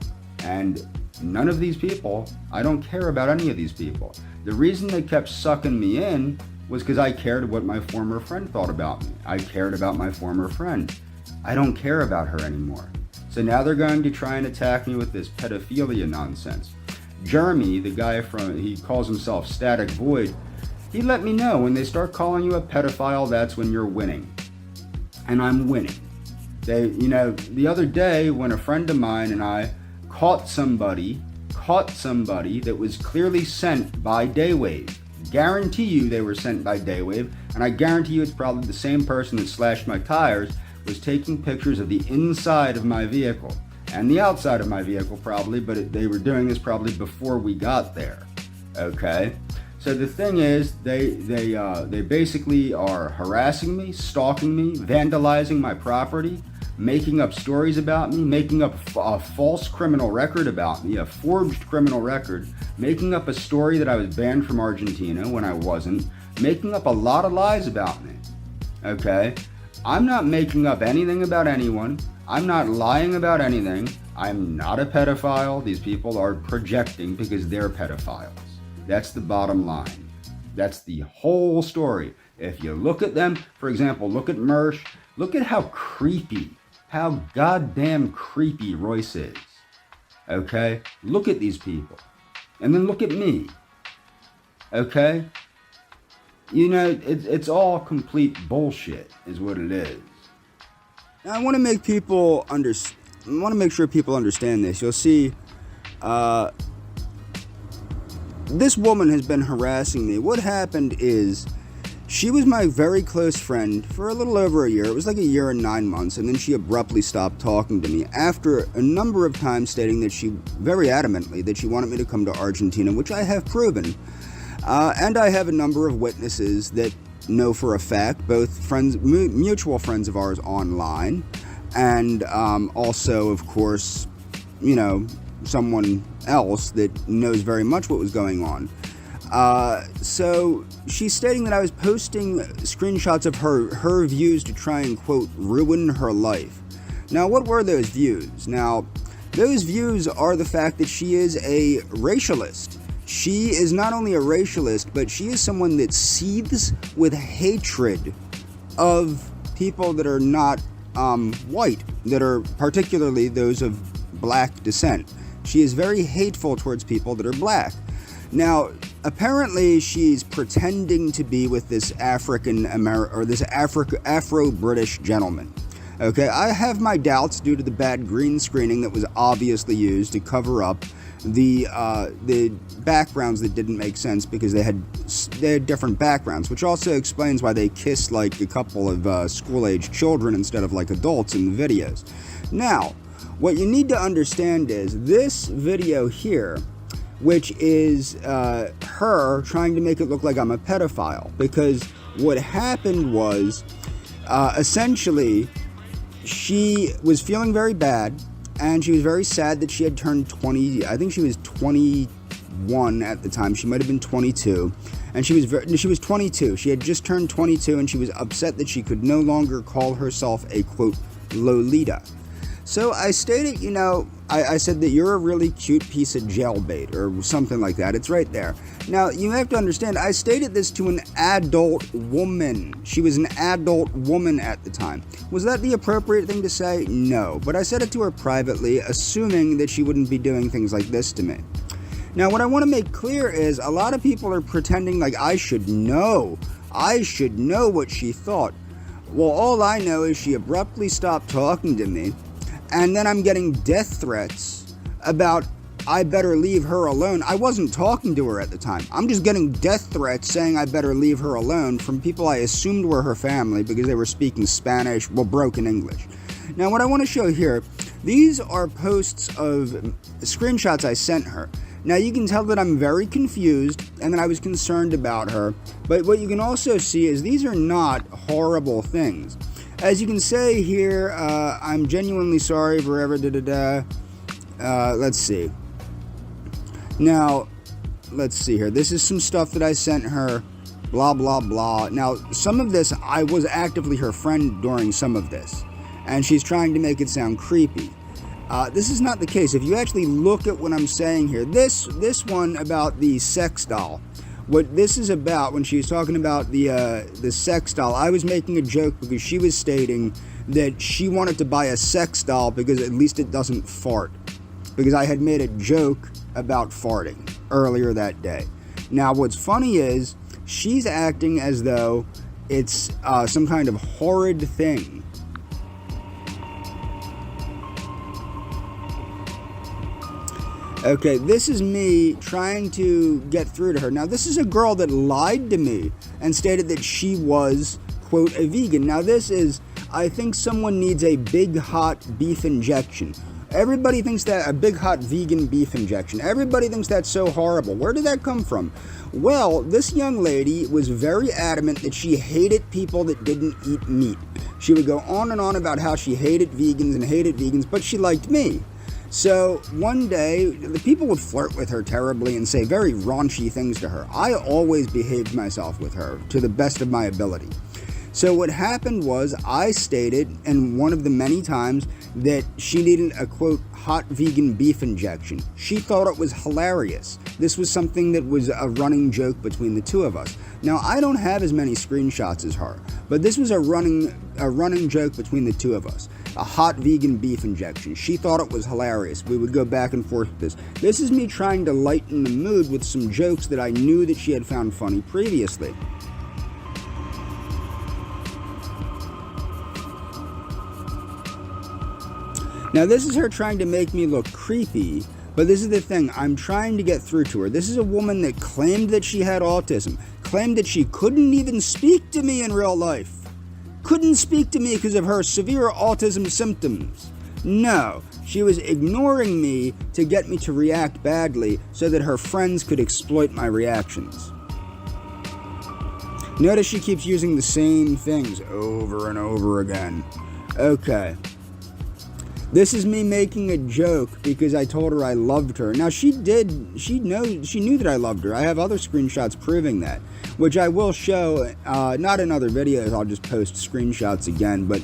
And none of these people, I don't care about any of these people. The reason they kept sucking me in was because I cared what my former friend thought about me. I cared about my former friend. I don't care about her anymore. So now they're going to try and attack me with this pedophilia nonsense. Jeremy, the guy he calls himself Static Void, he let me know when they start calling you a pedophile, that's when you're winning. And I'm winning. The other day when a friend of mine and I caught somebody that was clearly sent by Daywave. Guarantee you they were sent by Daywave, and I guarantee you it's probably the same person that slashed my tires was taking pictures of the inside of my vehicle and the outside of my vehicle probably, but they were doing this probably before we got there. Okay, so the thing is, they basically are harassing me, stalking me, vandalizing my property, making up stories about me, making up a false criminal record about me, a forged criminal record, making up a story that I was banned from Argentina when I wasn't, making up a lot of lies about me. Okay? I'm not making up anything about anyone. I'm not lying about anything. I'm not a pedophile. These people are projecting because they're pedophiles. That's the bottom line. That's the whole story. If you look at them, for example, look at Mersh, look at how goddamn creepy Royce is. Okay? Look at these people. And then look at me. Okay? It's all complete bullshit, is what it is. Now, I want to make sure people understand this. You'll see, this woman has been harassing me. What happened is, she was my very close friend for a little over a year. It was like a year and 9 months, and then she abruptly stopped talking to me after a number of times stating that very adamantly, that she wanted me to come to Argentina, which I have proven. And I have a number of witnesses that know for a fact, both mutual friends of ours online, and also, of course, someone else that knows very much what was going on. So she's stating that I was posting screenshots of her views to try and, quote, ruin her life. Now, what were those views? Now, those views are the fact that she is a racialist. She is not only a racialist, but she is someone that seethes with hatred of people that are not white, that are particularly those of black descent. She is very hateful towards people that are black. Now, apparently she's pretending to be with this Afro-British gentleman. Okay, I have my doubts due to the bad green screening that was obviously used to cover up the backgrounds that didn't make sense because they had different backgrounds, which also explains why they kissed like a couple of school-age children instead of like adults in the videos. Now, what you need to understand is this video here, which is her trying to make it look like I'm a pedophile, because what happened was essentially she was feeling very bad, and she was very sad that she had turned 20. I think she was 21 at the time. She might have been 22, and she was 22. She had just turned 22, and she was upset that she could no longer call herself a, quote, Lolita. So I stated, you know, I said that you're a really cute piece of jailbait or something like that. It's right there. Now, you have to understand, I stated this to an adult woman. She was an adult woman at the time. Was that the appropriate thing to say? No. But I said it to her privately, assuming that she wouldn't be doing things like this to me. Now, what I want to make clear is a lot of people are pretending like I should know. I should know what she thought. Well, all I know is she abruptly stopped talking to me. And then I'm getting death threats about I better leave her alone. I wasn't talking to her at the time. I'm just getting death threats saying I better leave her alone from people I assumed were her family because they were speaking Spanish, well, broken English. Now, what I want to show here, these are posts of screenshots I sent her. Now, you can tell that I'm very confused and that I was concerned about her. But what you can also see is these are not horrible things. As you can say here, I'm genuinely sorry forever, let's see. Now, let's see here. This is some stuff that I sent her, blah, blah, blah. Now, some of this, I was actively her friend during some of this, and she's trying to make it sound creepy. This is not the case. If you actually look at what I'm saying here, this one about the sex doll, what this is about, when she was talking about the sex doll, I was making a joke because she was stating that she wanted to buy a sex doll because at least it doesn't fart. Because I had made a joke about farting earlier that day. Now, what's funny is she's acting as though it's some kind of horrid thing. Okay, this is me trying to get through to her. Now, this is a girl that lied to me and stated that she was, quote, a vegan. Now, this is, I think someone needs a big hot beef injection. Everybody thinks that a big hot vegan beef injection. Everybody thinks that's so horrible. Where did that come from? Well, this young lady was very adamant that she hated people that didn't eat meat. She would go on and on about how she hated vegans, but she liked me. So one day, the people would flirt with her terribly and say very raunchy things to her. I always behaved myself with her to the best of my ability. So what happened was I stated, in one of the many times, that she needed a, quote, hot vegan beef injection. She thought it was hilarious. This was something that was a running joke between the two of us. Now, I don't have as many screenshots as her, but this was a running joke between the two of us. A hot vegan beef injection. She thought it was hilarious. We would go back and forth with this. This is me trying to lighten the mood with some jokes that I knew that she had found funny previously. Now, this is her trying to make me look creepy, but this is the thing. I'm trying to get through to her. This is a woman that claimed that she had autism, claimed that she couldn't even speak to me in real life. Couldn't speak to me because of her severe autism symptoms. No, she was ignoring me to get me to react badly so that her friends could exploit my reactions. Notice she keeps using the same things over and over again. Okay. This is me making a joke because I told her I loved her. Now she knew that I loved her. I have other screenshots proving that. which I will show, not in other videos, I'll just post screenshots again, but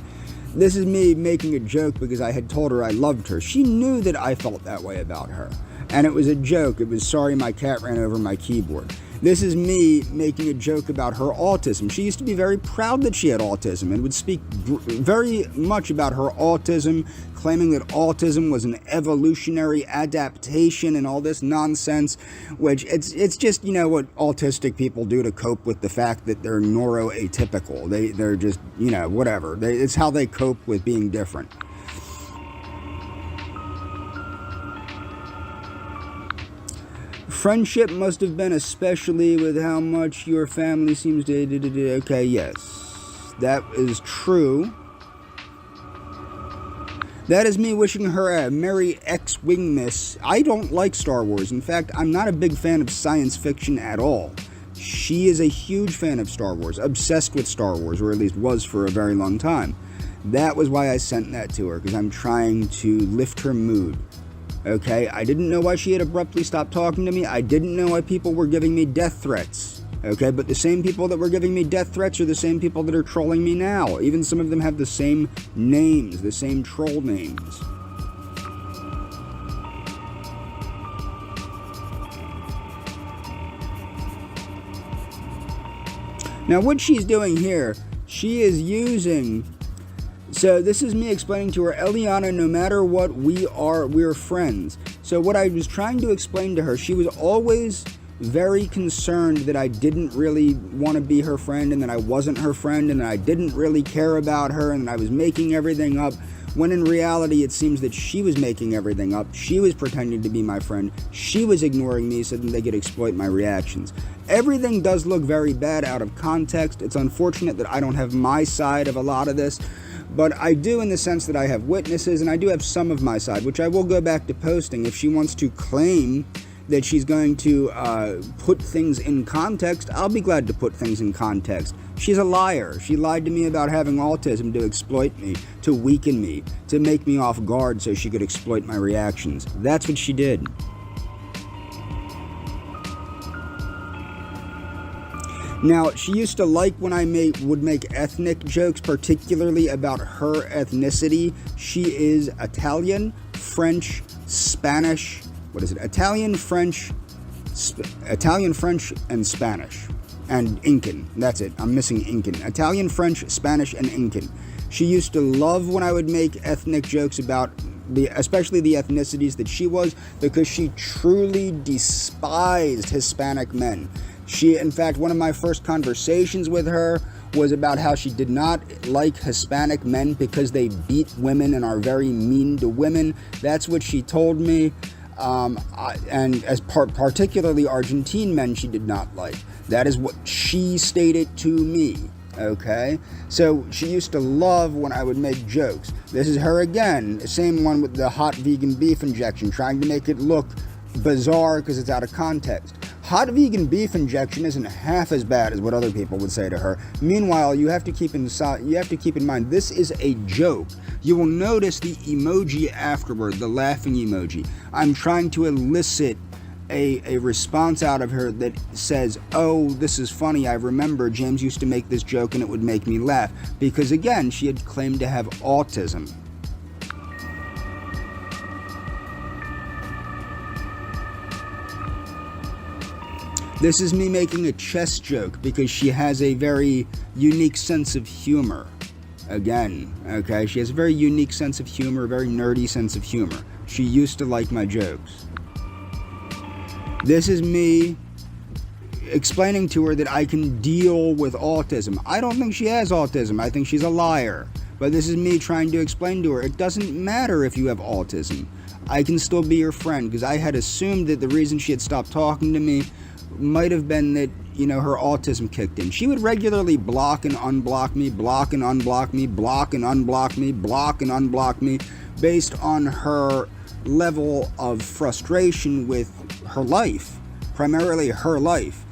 this is me making a joke because I had told her I loved her. She knew that I felt that way about her, and it was a joke. It was, sorry my cat ran over my keyboard. This is me making a joke about her autism. She used to be very proud that she had autism and would speak very much about her autism, claiming that autism was an evolutionary adaptation and all this nonsense, which it's just, you know, what autistic people do to cope with the fact that they're neuroatypical. They're just, you know, whatever. It's how they cope with being different. Friendship must have been, especially with how much your family seems to... Okay, yes. That is true. That is me wishing her a Merry X-Wingmas. I don't like Star Wars. In fact, I'm not a big fan of science fiction at all. She is a huge fan of Star Wars, obsessed with Star Wars, or at least was for a very long time. That was why I sent that to her, because I'm trying to lift her mood. Okay, I didn't know why she had abruptly stopped talking to me. I didn't know why people were giving me death threats. Okay, but the same people that were giving me death threats are the same people that are trolling me now. Even some of them have the same names, the same troll names. Now what she's doing here, she is using... So this is me explaining to her, Eliana, no matter what, we're friends. So what I was trying to explain to her, she was always very concerned that I didn't really want to be her friend, and that I wasn't her friend, and that I didn't really care about her, and that I was making everything up, when in reality it seems that she was making everything up. She was pretending to be my friend. She was ignoring me so that they could exploit my reactions. Everything does look very bad out of context. It's unfortunate that I don't have my side of a lot of this, but I do, in the sense that I have witnesses, and I do have some of my side, which I will go back to posting. If she wants to claim that she's going to put things in context, I'll be glad to put things in context. She's a liar. She lied to me about having autism to exploit me, to weaken me, to make me off guard so she could exploit my reactions. That's what she did. Now, she used to like when I would make ethnic jokes, particularly about her ethnicity. She is Italian, French, Spanish. What is it? Italian, French, and Spanish. And Incan. That's it. I'm missing Incan. Italian, French, Spanish, and Incan. She used to love when I would make ethnic jokes about especially the ethnicities that she was, because she truly despised Hispanic men. In fact, one of my first conversations with her was about how she did not like Hispanic men because they beat women and are very mean to women. That's what she told me. And as particularly Argentine men she did not like. That is what she stated to me. Okay? So she used to love when I would make jokes. This is her again. The same one with the hot vegan beef injection, trying to make it look bizarre because it's out of context. Hot vegan beef injection isn't half as bad as what other people would say to her. Meanwhile, you have to keep in mind, this is a joke. You will notice the emoji afterward, the laughing emoji. I'm trying to elicit a response out of her that says, oh, this is funny, I remember James used to make this joke and it would make me laugh. Because again, she had claimed to have autism. This is me making a chess joke because she has a very unique sense of humor. Again, okay? She has a very unique sense of humor, a very nerdy sense of humor. She used to like my jokes. This is me explaining to her that I can deal with autism. I don't think she has autism. I think she's a liar. But this is me trying to explain to her, it doesn't matter if you have autism. I can still be your friend, because I had assumed that the reason she had stopped talking to me might have been that, you know, her autism kicked in. She would regularly block and unblock me, block and unblock me, block and unblock me, block and unblock me, based on her level of frustration with her life, primarily her life,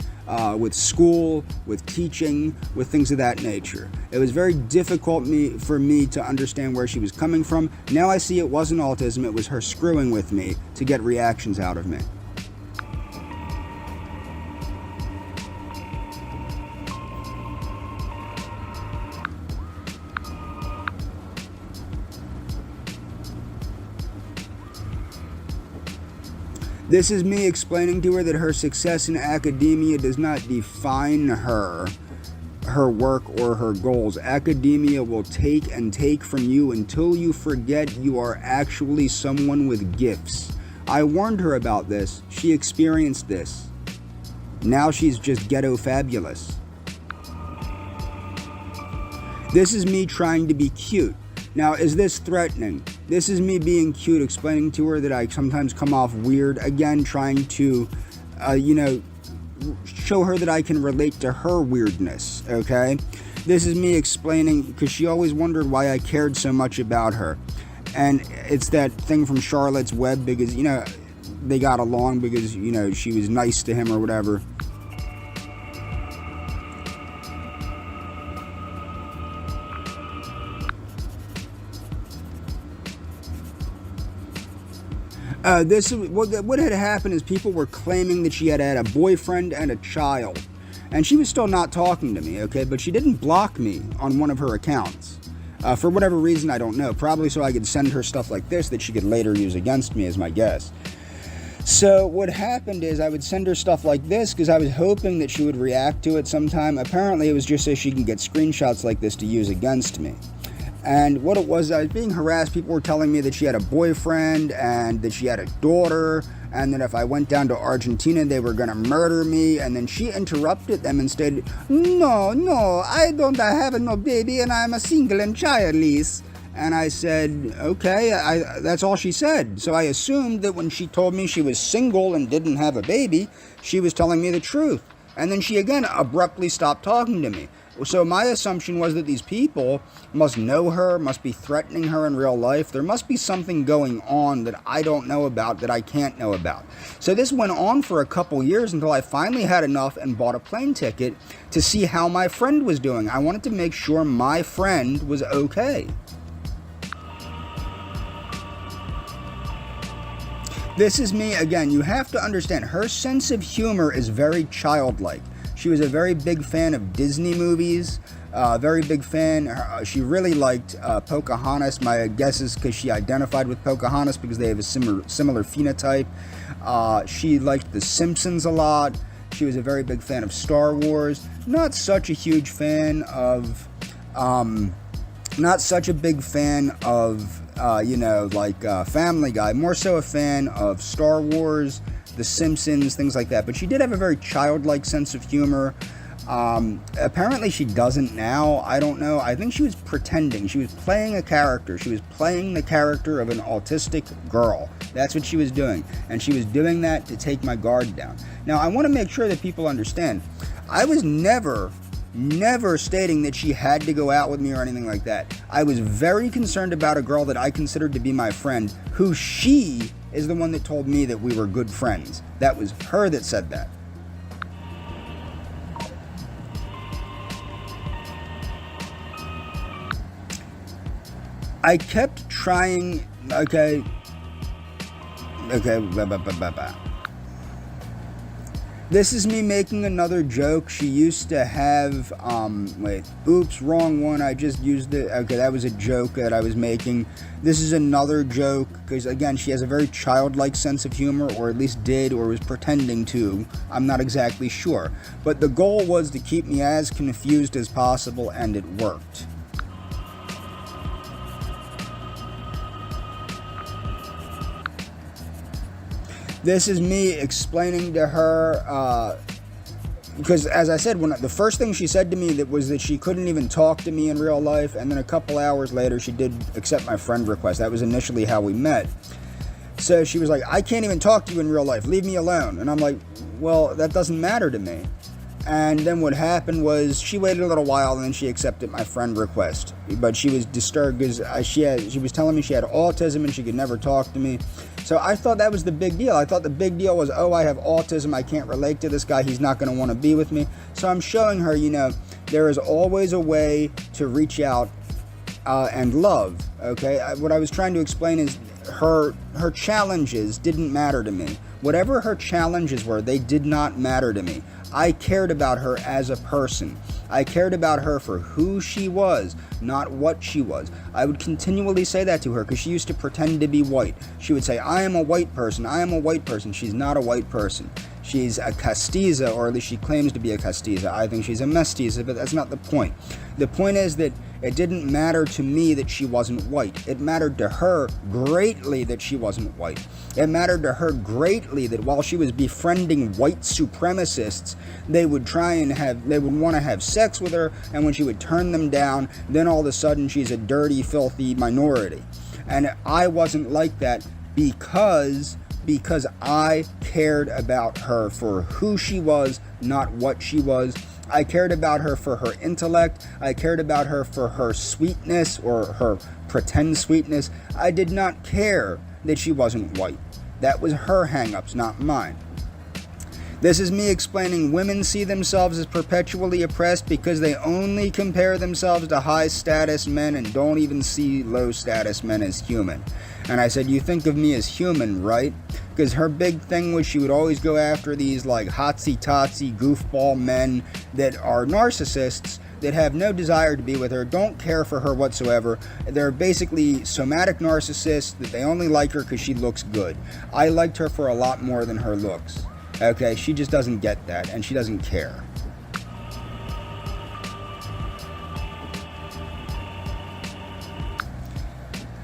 with school, with teaching, with things of that nature. It was very difficult for me to understand where she was coming from. Now I see it wasn't autism, it was her screwing with me to get reactions out of me. This is me explaining to her that her success in academia does not define her work or her goals. Academia will take and take from you until you forget you are actually someone with gifts. I warned her about this. She experienced this. Now she's just ghetto fabulous. This is me trying to be cute. Now, is this threatening? This is me being cute, explaining to her that I sometimes come off weird. Again, trying to, show her that I can relate to her weirdness, okay? This is me explaining, because she always wondered why I cared so much about her. And it's that thing from Charlotte's Web, because, they got along because, she was nice to him or whatever. What had happened is people were claiming that she had a boyfriend and a child, and she was still not talking to me, okay, but she didn't block me on one of her accounts. For whatever reason, I don't know, probably so I could send her stuff like this that she could later use against me, is my guess. So what happened is I would send her stuff like this because I was hoping that she would react to it sometime. Apparently it was just so she can get screenshots like this to use against me. And what it was, I was being harassed. People were telling me that she had a boyfriend and that she had a daughter, and that if I went down to Argentina, they were going to murder me. And then she interrupted them and stated, No, I don't have no baby, and I'm a single and childless. And I said, okay, that's all she said. So I assumed that when she told me she was single and didn't have a baby, she was telling me the truth. And then she again abruptly stopped talking to me. So my assumption was that these people must know her, must be threatening her in real life. There must be something going on that I don't know about, that I can't know about. So this went on for a couple years until I finally had enough and bought a plane ticket to see how my friend was doing. I wanted to make sure my friend was okay. This is me again. You have to understand, her sense of humor is very childlike. She was a very big fan of Disney movies, very big fan. She really liked Pocahontas. My guess is because she identified with Pocahontas because they have a similar phenotype. She liked The Simpsons a lot. She was a very big fan of Star Wars. Not such a huge fan of, Family Guy. More so a fan of Star Wars, The Simpsons, things like that. But she did have a very childlike sense of humor. Apparently she doesn't now. I don't know. I think she was pretending. She was playing a character. She was playing the character of an autistic girl. That's what she was doing. And she was doing that to take my guard down. Now, I want to make sure that people understand. I was never stating that she had to go out with me or anything like that. I was very concerned about a girl that I considered to be my friend, who she is the one that told me that we were good friends. That was her that said that. I kept trying, okay, This is me making another joke. She used to have, oops, wrong one. I just used it. Okay, that was a joke that I was making. This is another joke, because again, she has a very childlike sense of humor, or at least did, or was pretending to. I'm not exactly sure. But the goal was to keep me as confused as possible, and it worked. This is me explaining to her, because as I said, the first thing she said to me was that she couldn't even talk to me in real life, and then a couple hours later she did accept my friend request. That was initially how we met. So she was like, I can't even talk to you in real life, leave me alone. And I'm like, well, that doesn't matter to me. And then what happened was she waited a little while and then she accepted my friend request. But she was disturbed because she was telling me she had autism and she could never talk to me. So I thought that was the big deal. I thought the big deal was, oh, I have autism, I can't relate to this guy, he's not going to want to be with me. So I'm showing her, there is always a way to reach out and love, okay? What I was trying to explain is her challenges didn't matter to me. Whatever her challenges were, they did not matter to me. I cared about her as a person. I cared about her for who she was, not what she was. I would continually say that to her because she used to pretend to be white. She would say, I am a white person, I am a white person. She's not a white person. She's a castiza, or at least she claims to be a castiza. I think she's a mestiza, but that's not the point. The point is that it didn't matter to me that she wasn't white. It mattered to her greatly that she wasn't white. It mattered to her greatly that while she was befriending white supremacists, they would want to have sex with her, and when she would turn them down, then all of a sudden she's a dirty, filthy minority. And I wasn't like that because I cared about her for who she was, not what she was. I cared about her for her intellect. I cared about her for her sweetness, or her pretend sweetness. I did not care that she wasn't white. That was her hang-ups, not mine. This is me explaining women see themselves as perpetually oppressed because they only compare themselves to high-status men and don't even see low-status men as human. And I said, you think of me as human, right? Because her big thing was she would always go after these like hotsy-totsy goofball men that are narcissists that have no desire to be with her, don't care for her whatsoever. They're basically somatic narcissists that they only like her because she looks good. I liked her for a lot more than her looks. Okay, she just doesn't get that, and she doesn't care.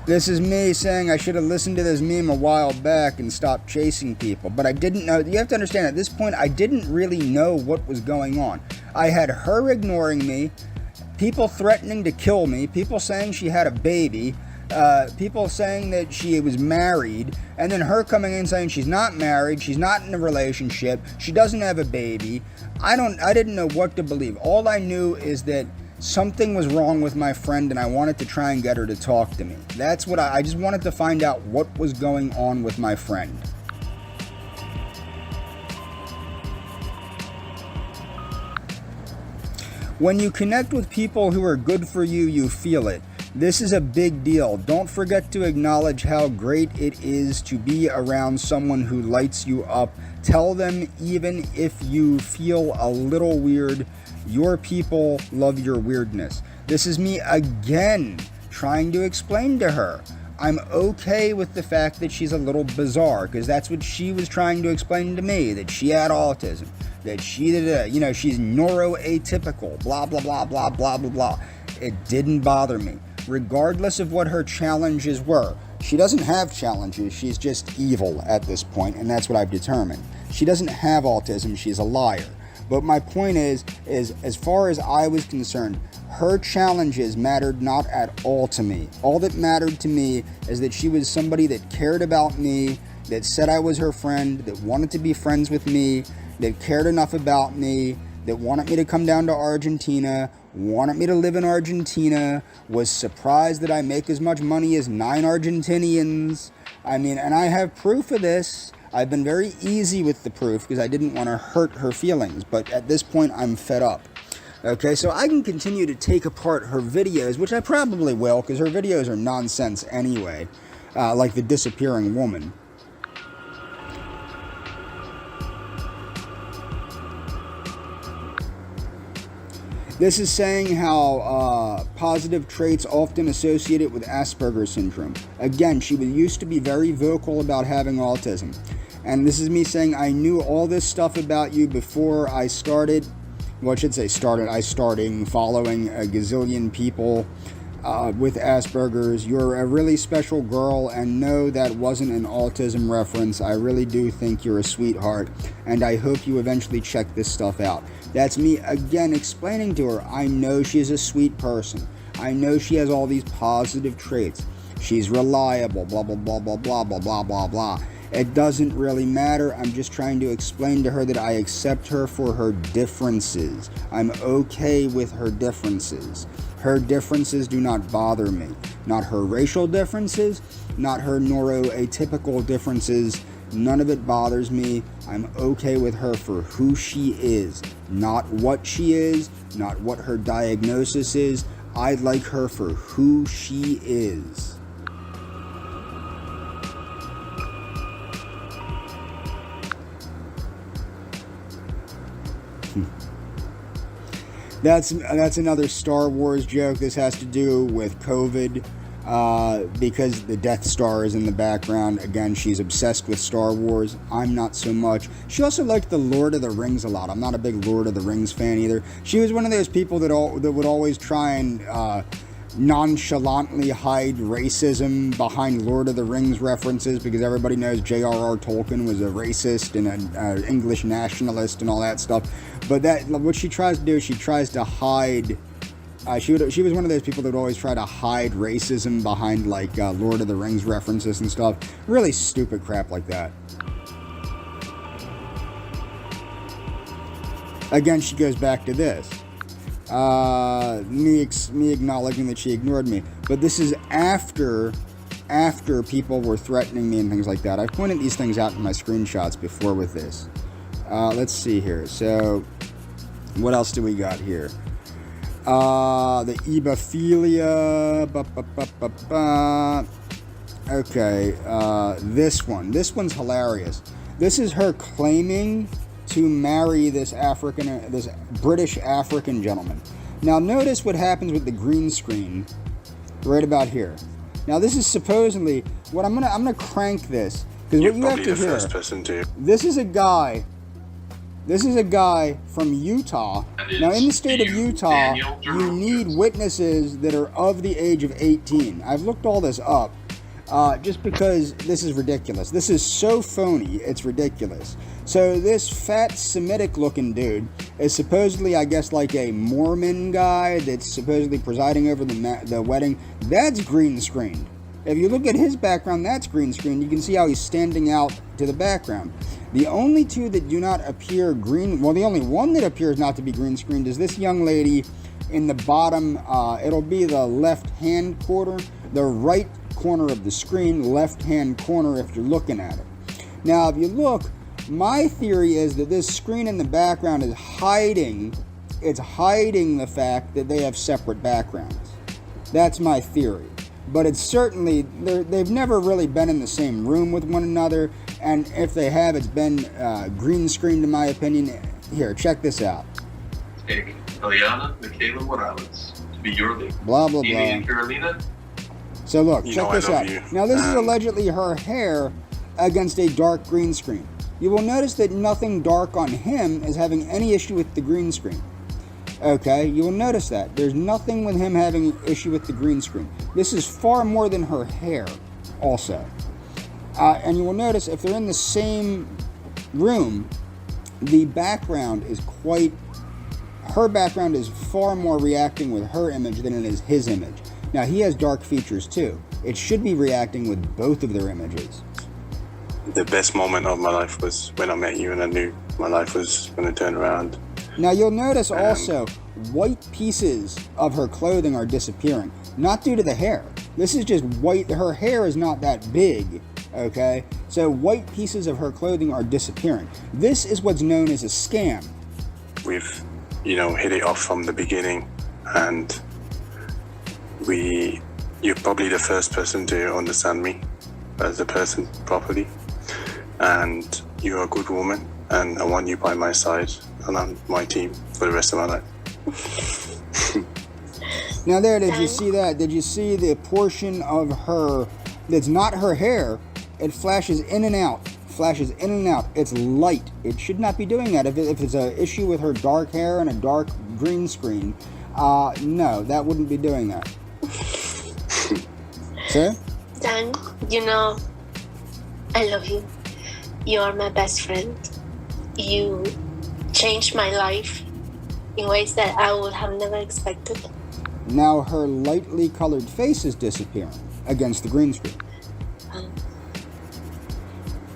This is me saying I should have listened to this meme a while back and stopped chasing people, but I didn't know. You have to understand, at this point, I didn't really know what was going on. I had her ignoring me, people threatening to kill me, people saying she had a baby, people saying that she was married, and then her coming in saying she's not married, she's not in a relationship, she doesn't have a baby. I didn't know what to believe. All I knew is that something was wrong with my friend, and I wanted to try and get her to talk to me. That's what I just wanted to find out what was going on with my friend. When you connect with people who are good for you, you feel it. This is a big deal. Don't forget to acknowledge how great it is to be around someone who lights you up. Tell them, even if you feel a little weird, your people love your weirdness. This is me again trying to explain to her. I'm okay with the fact that she's a little bizarre, because that's what she was trying to explain to me, that she had autism, that she's neuroatypical, blah, blah, blah, blah, blah, blah, blah. It didn't bother me, regardless of what her challenges were. She doesn't have challenges, she's just evil at this point, and that's what I've determined. She doesn't have autism, she's a liar. But my point is as far as I was concerned, her challenges mattered not at all to me. All that mattered to me is that she was somebody that cared about me, that said I was her friend, that wanted to be friends with me, that cared enough about me, that wanted me to come down to Argentina, wanted me to live in Argentina, was surprised that I make as much money as 9 Argentinians. And I have proof of this. I've been very easy with the proof because I didn't want to hurt her feelings, but at this point I'm fed up. Okay, so I can continue to take apart her videos, which I probably will, because her videos are nonsense anyway, like the disappearing woman. This is saying how positive traits often associated with Asperger's syndrome. Again, she used to be very vocal about having autism. And this is me saying I knew all this stuff about you before I started. Well, I should say starting following a gazillion people with Asperger's. You're a really special girl, and no, that wasn't an autism reference. I really do think you're a sweetheart, and I hope you eventually check this stuff out. That's me again explaining to her, I know she's a sweet person. I know she has all these positive traits. She's reliable, blah, blah, blah, blah, blah, blah, blah, blah, blah. It doesn't really matter. I'm just trying to explain to her that I accept her for her differences. I'm okay with her differences. Her differences do not bother me. Not her racial differences, not her neuroatypical differences. None of it bothers me. I'm okay with her for who she is, not what she is, not what her diagnosis is. I like her for who she is. That's another Star Wars joke. This has to do with COVID. Because the Death Star is in the background. Again, she's obsessed with Star Wars. I'm not so much. She also liked the Lord of the Rings a lot. I'm not a big Lord of the Rings fan either. She was one of those people that would always try and nonchalantly hide racism behind Lord of the Rings references, because everybody knows J.R.R. Tolkien was a racist and an English nationalist and all that stuff. But what she tries to do is she tries to hide. She was one of those people that would always try to hide racism behind, like, Lord of the Rings references and stuff. Really stupid crap like that. Again, she goes back to this. Me acknowledging that she ignored me. But this is after people were threatening me and things like that. I pointed these things out in my screenshots before with this. Let's see here. So, what else do we got here? The ebophilia. Okay, this one's hilarious. This is her claiming to marry this British African gentleman. Now notice what happens with the green screen right about here. Now this is supposedly what I'm gonna crank this, because what you have to hear. This is a guy from Utah. Now, in the state of Utah, you need witnesses that are of the age of 18. I've looked all this up just because this is ridiculous. This is so phony, it's ridiculous. So this fat Semitic-looking dude is supposedly, I guess, like a Mormon guy that's supposedly presiding over the wedding. That's green screened. If you look at his background, that's green screen. You can see how he's standing out to the background. The only two that do not appear green, well, the only one that appears not to be green screened is this young lady in the bottom. It'll be the left-hand corner, the right corner of the screen, left-hand corner if you're looking at it. Now, if you look, my theory is that this screen in the background is hiding the fact that they have separate backgrounds. That's my theory. But it's certainly, they've never really been in the same room with one another, and if they have, it's been green screened in my opinion. Here, check this out. Take Eliana Michaela Morales to be your lead. Blah, blah, blah. And Carolina. So look, check this out. Now this is allegedly her hair against a dark green screen. You will notice that nothing dark on him is having any issue with the green screen. Okay, you will notice that. There's nothing with him having an issue with the green screen. This is far more than her hair, also. And you will notice if they're in the same room, the background is her background is far more reacting with her image than it is his image. Now, he has dark features too. It should be reacting with both of their images. The best moment of my life was when I met you and I knew my life was going to turn around. Now you'll notice also white pieces of her clothing are disappearing, not due to the hair. This is just white. Her hair is not that big, okay? So white pieces of her clothing are disappearing. This is what's known as a scam. We've, hit it off from the beginning, and you're probably the first person to understand me as a person properly, and you're a good woman, and I want you by my side and on my team for the rest of my life. Now there, did you see that? Did you see the portion of her that's not her hair? It flashes in and out. It's light. It should not be doing that. If it's an issue with her dark hair and a dark green screen, no, that wouldn't be doing that. Sir? Dan, I love you. You are my best friend. You changed my life in ways that I would have never expected. Now her lightly colored face is disappearing against the green screen.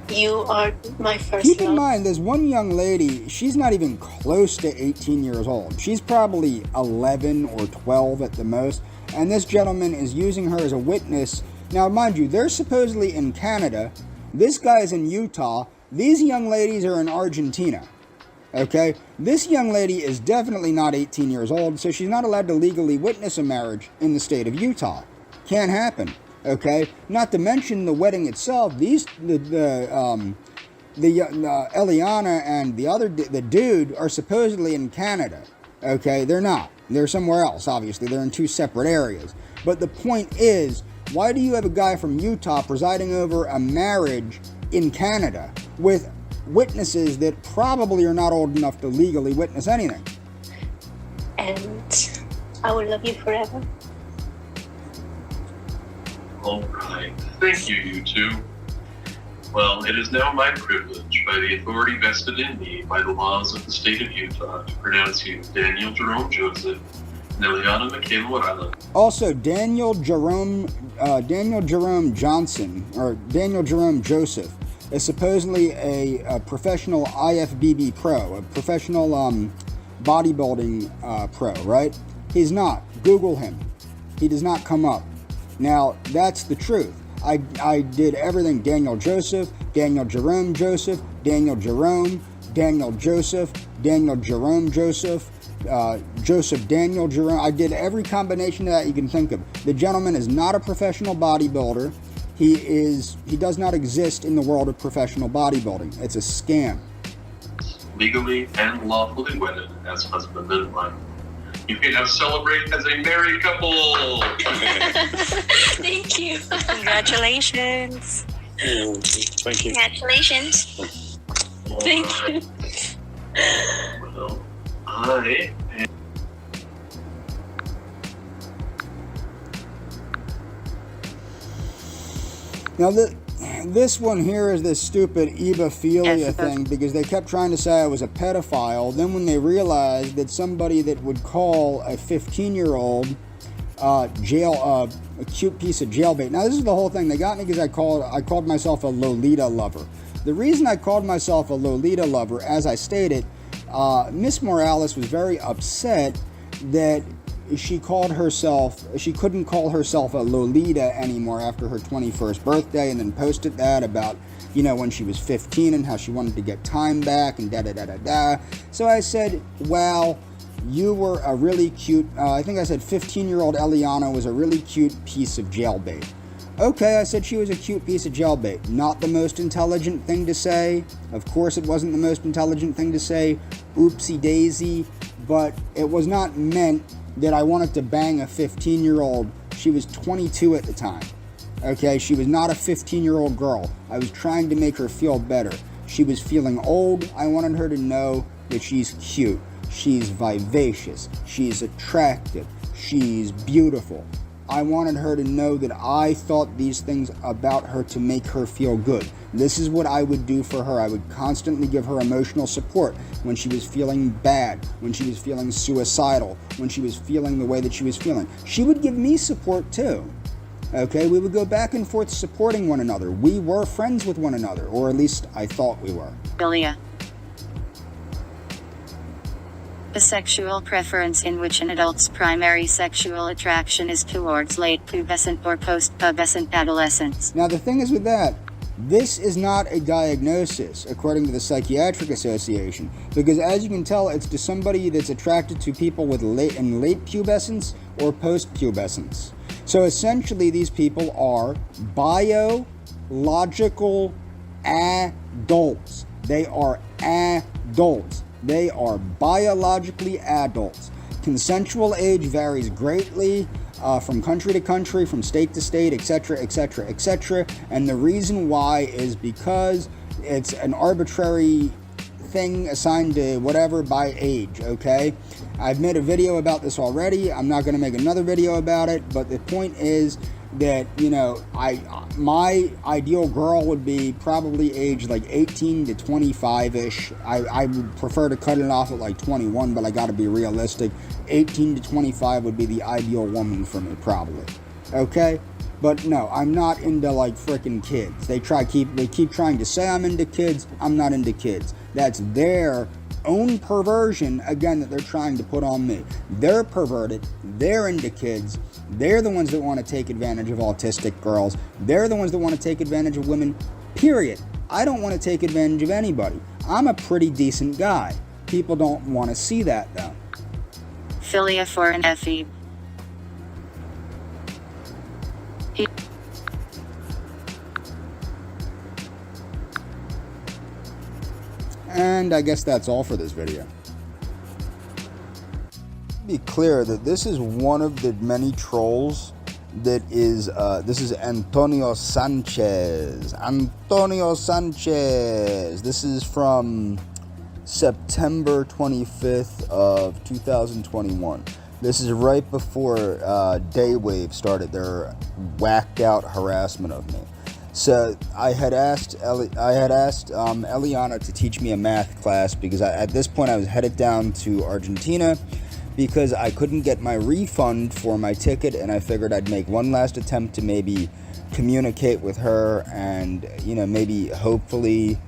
You are my first Keep in love. mind, there's one young lady, she's not even close to 18 years old. She's probably 11 or 12 at the most, and this gentleman is using her as a witness. Now, mind you, they're supposedly in Canada. This guy's in Utah. These young ladies are in Argentina. Okay? This young lady is definitely not 18 years old, so she's not allowed to legally witness a marriage in the state of Utah. Can't happen. Okay? Not to mention the wedding itself. Eliana and the dude are supposedly in Canada. Okay, they're not. They're somewhere else, obviously. They're in two separate areas. But the point is, why do you have a guy from Utah presiding over a marriage in Canada with witnesses that probably are not old enough to legally witness anything? And I will love you forever. All right. Thank you, you two. Well, it is now my privilege, by the authority vested in me by the laws of the state of Utah, to pronounce you Daniel Jerome Joseph and Eliana Michaela Morales. Also, Daniel Jerome Johnson, or Daniel Jerome Joseph, is supposedly a professional IFBB pro, a professional bodybuilding pro, right? He's not. Google him. He does not come up. Now, that's the truth. I did everything. Daniel Joseph, Daniel Jerome Joseph, Daniel Jerome, Daniel Joseph, Daniel Jerome Joseph, Joseph Daniel Jerome. I did every combination of that you can think of. The gentleman is not a professional bodybuilder. He does not exist in the world of professional bodybuilding. It's a scam. Legally and lawfully wedded as husband and wife. You can now celebrate as a married couple. Thank you. Congratulations. Thank you. Congratulations. Thank you. Well, I am... Now, this one here is this stupid ebophilia thing, because they kept trying to say I was a pedophile. Then when they realized that somebody that would call a 15-year-old a cute piece of jailbait. Now, this is the whole thing. They got me because I called myself a Lolita lover. The reason I called myself a Lolita lover, as I stated, Miss Morales was very upset that she couldn't call herself a Lolita anymore after her 21st birthday, and then posted that about, when she was 15 and how she wanted to get time back and da-da-da-da-da. So I said, well, you were a really cute, I think I said 15-year-old Eliana was a really cute piece of jailbait. Okay, I said she was a cute piece of jailbait. Not the most intelligent thing to say. Of course it wasn't the most intelligent thing to say. Oopsie daisy. But it was not meant that I wanted to bang a 15-year-old. She was 22 at the time. Okay, she was not a 15-year-old girl. I was trying to make her feel better. She was feeling old. I wanted her to know that she's cute. She's vivacious. She's attractive. She's beautiful. I wanted her to know that I thought these things about her to make her feel good. This is what I would do for her. I would constantly give her emotional support when she was feeling bad, when she was feeling suicidal, when she was feeling the way that she was feeling. She would give me support too. Okay, we would go back and forth supporting one another. We were friends with one another, or at least I thought we were. Philia. A sexual preference in which an adult's primary sexual attraction is towards late pubescent or post-pubescent adolescents. Now the thing is with that, this is not a diagnosis, according to the Psychiatric Association, because as you can tell, it's to somebody that's attracted to people with late pubescence or post-pubescence. So essentially these people are biological adults. They are adults. They are biologically adults. Consensual age varies greatly from country to country, from state to state, etc., etc., etc. And the reason why is because it's an arbitrary thing assigned to whatever by age, okay? I've made a video about this already. I'm not going to make another video about it, but the point is that, my ideal girl would be probably aged like 18 to 25-ish. I would prefer to cut it off at like 21, but I got to be realistic. 18 to 25 would be the ideal woman for me, probably. Okay? But no, I'm not into like freaking kids. They keep trying to say I'm into kids. I'm not into kids. That's their own perversion, again, that they're trying to put on me. They're perverted. They're into kids. They're the ones that want to take advantage of autistic girls. They're the ones that want to take advantage of women, period. I don't want to take advantage of anybody. I'm a pretty decent guy. People don't want to see that, though. Philia for an Effie. And I guess that's all for this video. be clear that this is one of the many trolls that is, this is Antonio Sanchez. Antonio Sanchez. This is from September 25th of 2021. This is right before Daywave started their whacked out harassment of me. So I had asked Eliana to teach me a math class because at this point I was headed down to Argentina because I couldn't get my refund for my ticket, and I figured I'd make one last attempt to maybe communicate with her, and maybe hopefully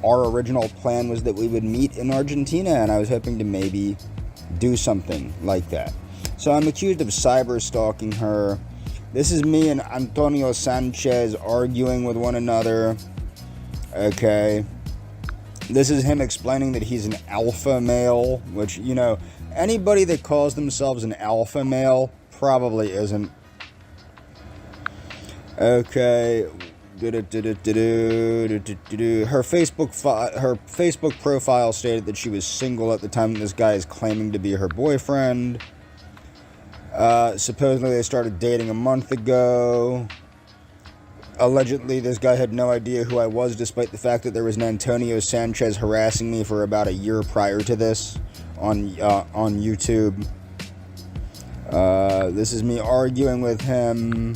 our original plan was that we would meet in Argentina, and I was hoping to maybe do something like that. So I'm accused of cyber stalking her. This is me and Antonio Sanchez arguing with one another. Okay. This is him explaining that he's an alpha male, which, anybody that calls themselves an alpha male probably isn't. Okay. Her Facebook profile stated that she was single at the time that this guy is claiming to be her boyfriend. Supposedly they started dating a month ago. Allegedly, this guy had no idea who I was, despite the fact that there was an Antonio Sanchez harassing me for about a year prior to this on YouTube. This is me arguing with him.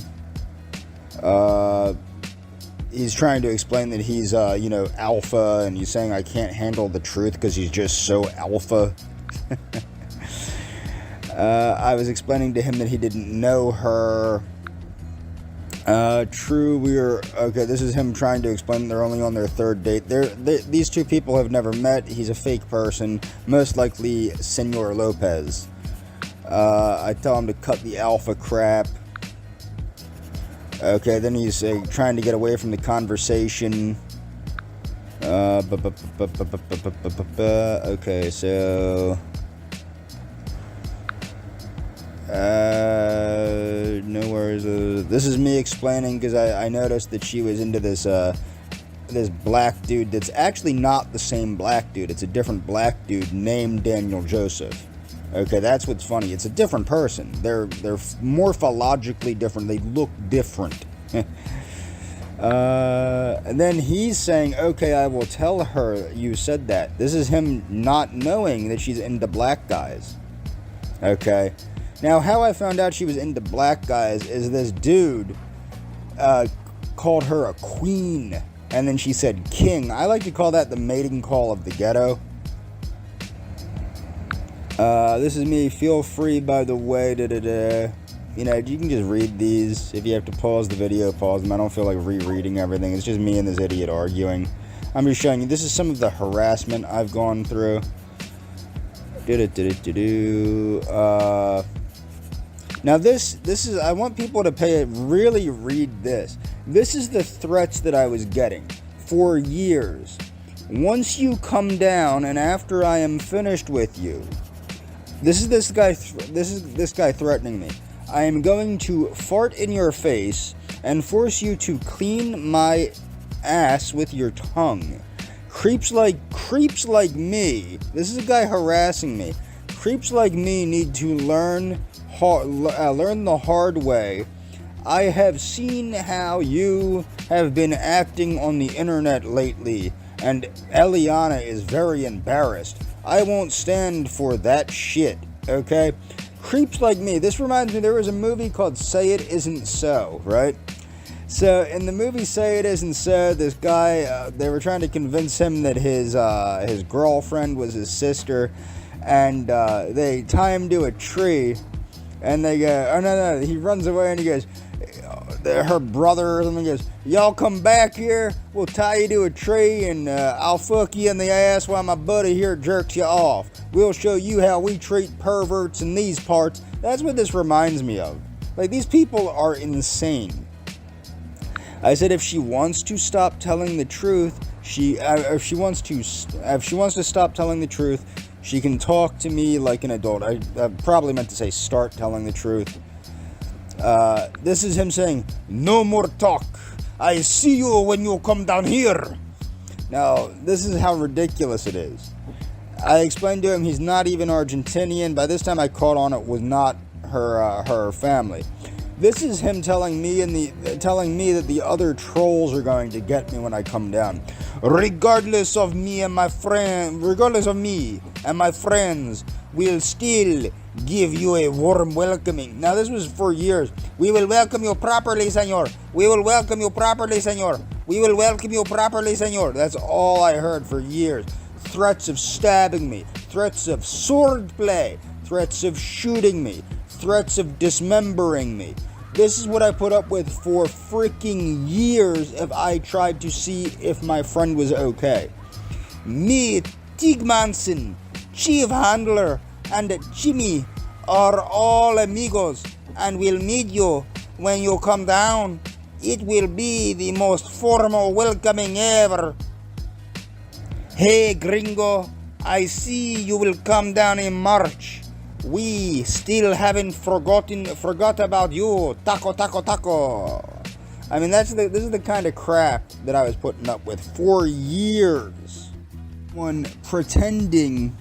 He's trying to explain that he's, alpha, and he's saying I can't handle the truth because he's just so alpha. I was explaining to him that he didn't know her. Okay, this is him trying to explain they're only on their third date. These two people have never met. He's a fake person, most likely Senor Lopez. I tell him to cut the alpha crap. Okay, then he's trying to get away from the conversation. Okay, so... no worries. This is me explaining because I noticed that she was into this black dude that's actually not the same black dude. It's a different black dude named Daniel Joseph. Okay, that's what's funny. It's a different person. They're morphologically different. They look different. And then he's saying, okay, I will tell her you said that. This is him not knowing that she's into black guys. Okay. Now, how I found out she was into black guys is this dude called her a queen, and then she said king. I like to call that the mating call of the ghetto. This is me. Feel free, by the way. You can just read these. If you have to pause the video, pause them. I don't feel like rereading everything. It's just me and this idiot arguing. I'm just showing you. This is some of the harassment I've gone through. Now this is, I want people to really read this. This is the threats that I was getting for years. Once you come down and after I am finished with you, this is this guy threatening me. I am going to fart in your face and force you to clean my ass with your tongue. Creeps like me. This is a guy harassing me. Creeps like me need to learn the hard way. I have seen how you have been acting on the internet lately, and Eliana is very embarrassed. I won't stand for that shit, okay? Creeps like me. This reminds me, there was a movie called Say It Isn't So, right? So, in the movie Say It Isn't So, this guy, they were trying to convince him that his girlfriend was his sister, and they tie him to a tree, and they go, oh no, he runs away and he goes, her brother or something goes, y'all come back here, we'll tie you to a tree and I'll fuck you in the ass while my buddy here jerks you off. We'll show you how we treat perverts in these parts. That's what this reminds me of. Like, these people are insane. I said if she wants to stop telling the truth, if she wants to stop telling the truth, she can talk to me like an adult. I probably meant to say start telling the truth. This is him saying, no more talk. I see you when you come down here. Now, this is how ridiculous it is. I explained to him he's not even Argentinian. By this time I caught on it was not her family. This is him telling me that the other trolls are going to get me when I come down. Regardless of me and my friends, we'll still give you a warm welcoming. Now this was for years. We will welcome you properly, senor. We will welcome you properly, senor. We will welcome you properly, senor. That's all I heard for years. Threats of stabbing me, threats of swordplay, threats of shooting me, threats of dismembering me. This is what I put up with for freaking years if I tried to see if my friend was okay. Me, Tigmanson, Chief Handler, and Jimmy are all amigos, and we'll meet you when you come down. It will be the most formal welcoming ever. Hey, gringo, I see you will come down in March. We still haven't forgot about you. Taco, taco, taco. I mean, this is the kind of crap that I was putting up with for years. One pretending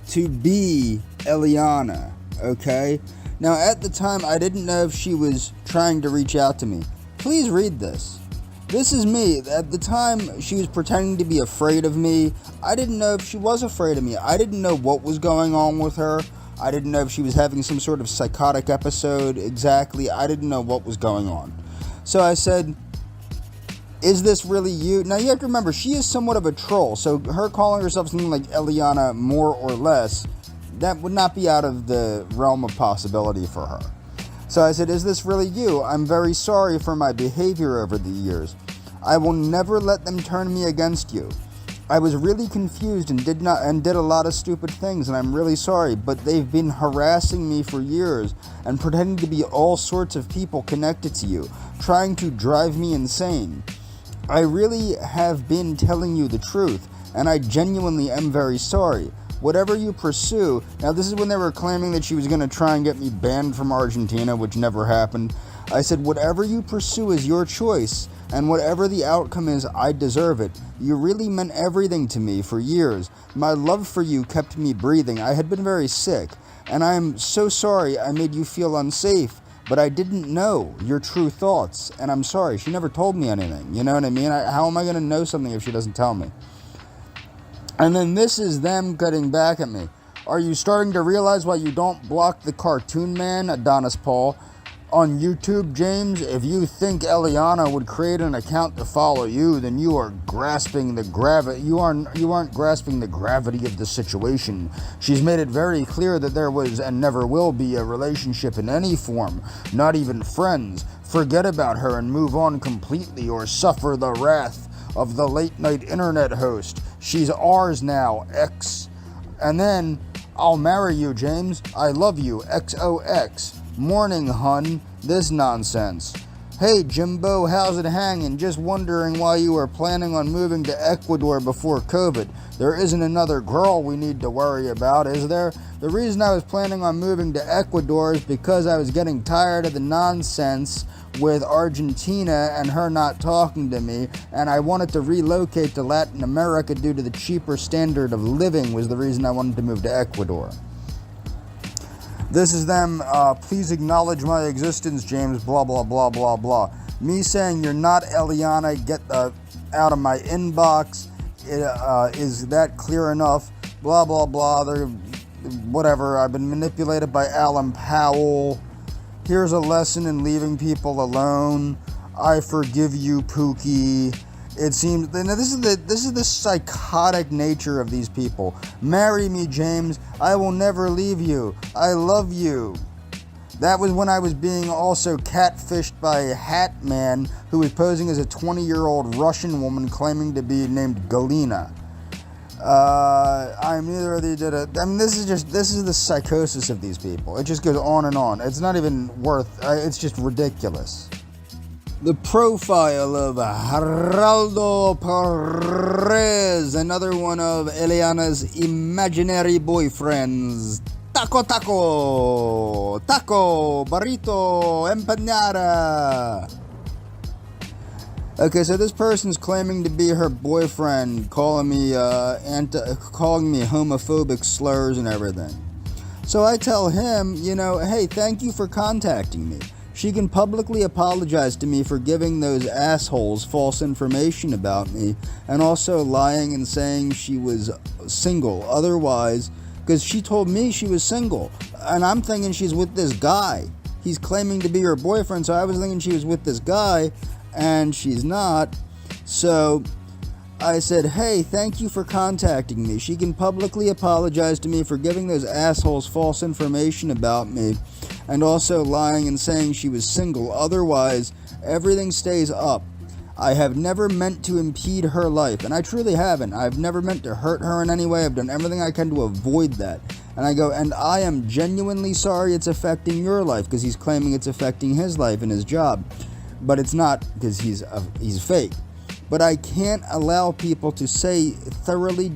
to be Eliana, okay? Now, at the time, I didn't know if she was trying to reach out to me. Please read this. This is me. At the time, she was pretending to be afraid of me. I didn't know if she was afraid of me. I didn't know what was going on with her. I didn't know if she was having some sort of psychotic episode exactly. I didn't know what was going on. So I said, is this really you? Now you have to remember, she is somewhat of a troll, so her calling herself something like Eliana more or less, that would not be out of the realm of possibility for her. So I said, is this really you? I'm very sorry for my behavior over the years. I will never let them turn me against you. I was really confused and did a lot of stupid things, and I'm really sorry, but they've been harassing me for years and pretending to be all sorts of people connected to you, trying to drive me insane. I really have been telling you the truth, and I genuinely am very sorry. Whatever you pursue, now this is when they were claiming that she was going to try and get me banned from Argentina, which never happened. I said, whatever you pursue is your choice, and whatever the outcome is, I deserve it. You really meant everything to me for years. My love for you kept me breathing. I had been very sick, and I am so sorry I made you feel unsafe, but I didn't know your true thoughts, and I'm sorry. She never told me anything, you know what I mean? How am I going to know something if she doesn't tell me? And then this is them cutting back at me. Are you starting to realize why you don't block the cartoon man, Adonis Paul, on YouTube, James? If you think Eliana would create an account to follow you, then you are grasping the gravity. You aren't grasping the gravity of the situation. She's made it very clear that there was and never will be a relationship in any form, not even friends. Forget about her and move on completely, or suffer the wrath of the late-night internet host. She's ours now, X. And then, I'll marry you, James. I love you, XOX. Morning, hun. This nonsense. Hey, Jimbo, how's it hanging? Just wondering why you were planning on moving to Ecuador before COVID. There isn't another girl we need to worry about, is there? The reason I was planning on moving to Ecuador is because I was getting tired of the nonsense with Argentina and her not talking to me, and I wanted to relocate to Latin America due to the cheaper standard of living was the reason I wanted to move to Ecuador. This is them, please acknowledge my existence, James, blah, blah, blah, blah, blah. Me saying you're not Eliana, get out of my inbox, is that clear enough? Blah, blah, blah, whatever, I've been manipulated by Alan Powell. Here's a lesson in leaving people alone. I forgive you, Pookie. It seems, now this is the psychotic nature of these people. Marry me, James. I will never leave you. I love you. That was when I was being also catfished by a Hat Man who was posing as a 20-year-old Russian woman claiming to be named Galina. I'm neither of these. I mean, this is the psychosis of these people. It just goes on and on. It's not even it's just ridiculous. The profile of Geraldo Perez, another one of Eliana's imaginary boyfriends. Taco, burrito, empanada. Okay, so this person's claiming to be her boyfriend, calling me homophobic slurs and everything. So I tell him, hey, thank you for contacting me. She can publicly apologize to me for giving those assholes false information about me and also lying and saying she was single. Otherwise, because she told me she was single, and I'm thinking she's with this guy. He's claiming to be her boyfriend, so I was thinking she was with this guy, and she's not. So I said, hey, thank you for contacting me. She can publicly apologize to me for giving those assholes false information about me and also lying and saying she was single. Otherwise, everything stays up. I have never meant to impede her life, and I truly haven't. I've never meant to hurt her in any way. I've done everything I can to avoid that. And I go, and I am genuinely sorry it's affecting your life, because he's claiming it's affecting his life and his job. But it's not, because he's fake. But I can't allow people to so thoroughly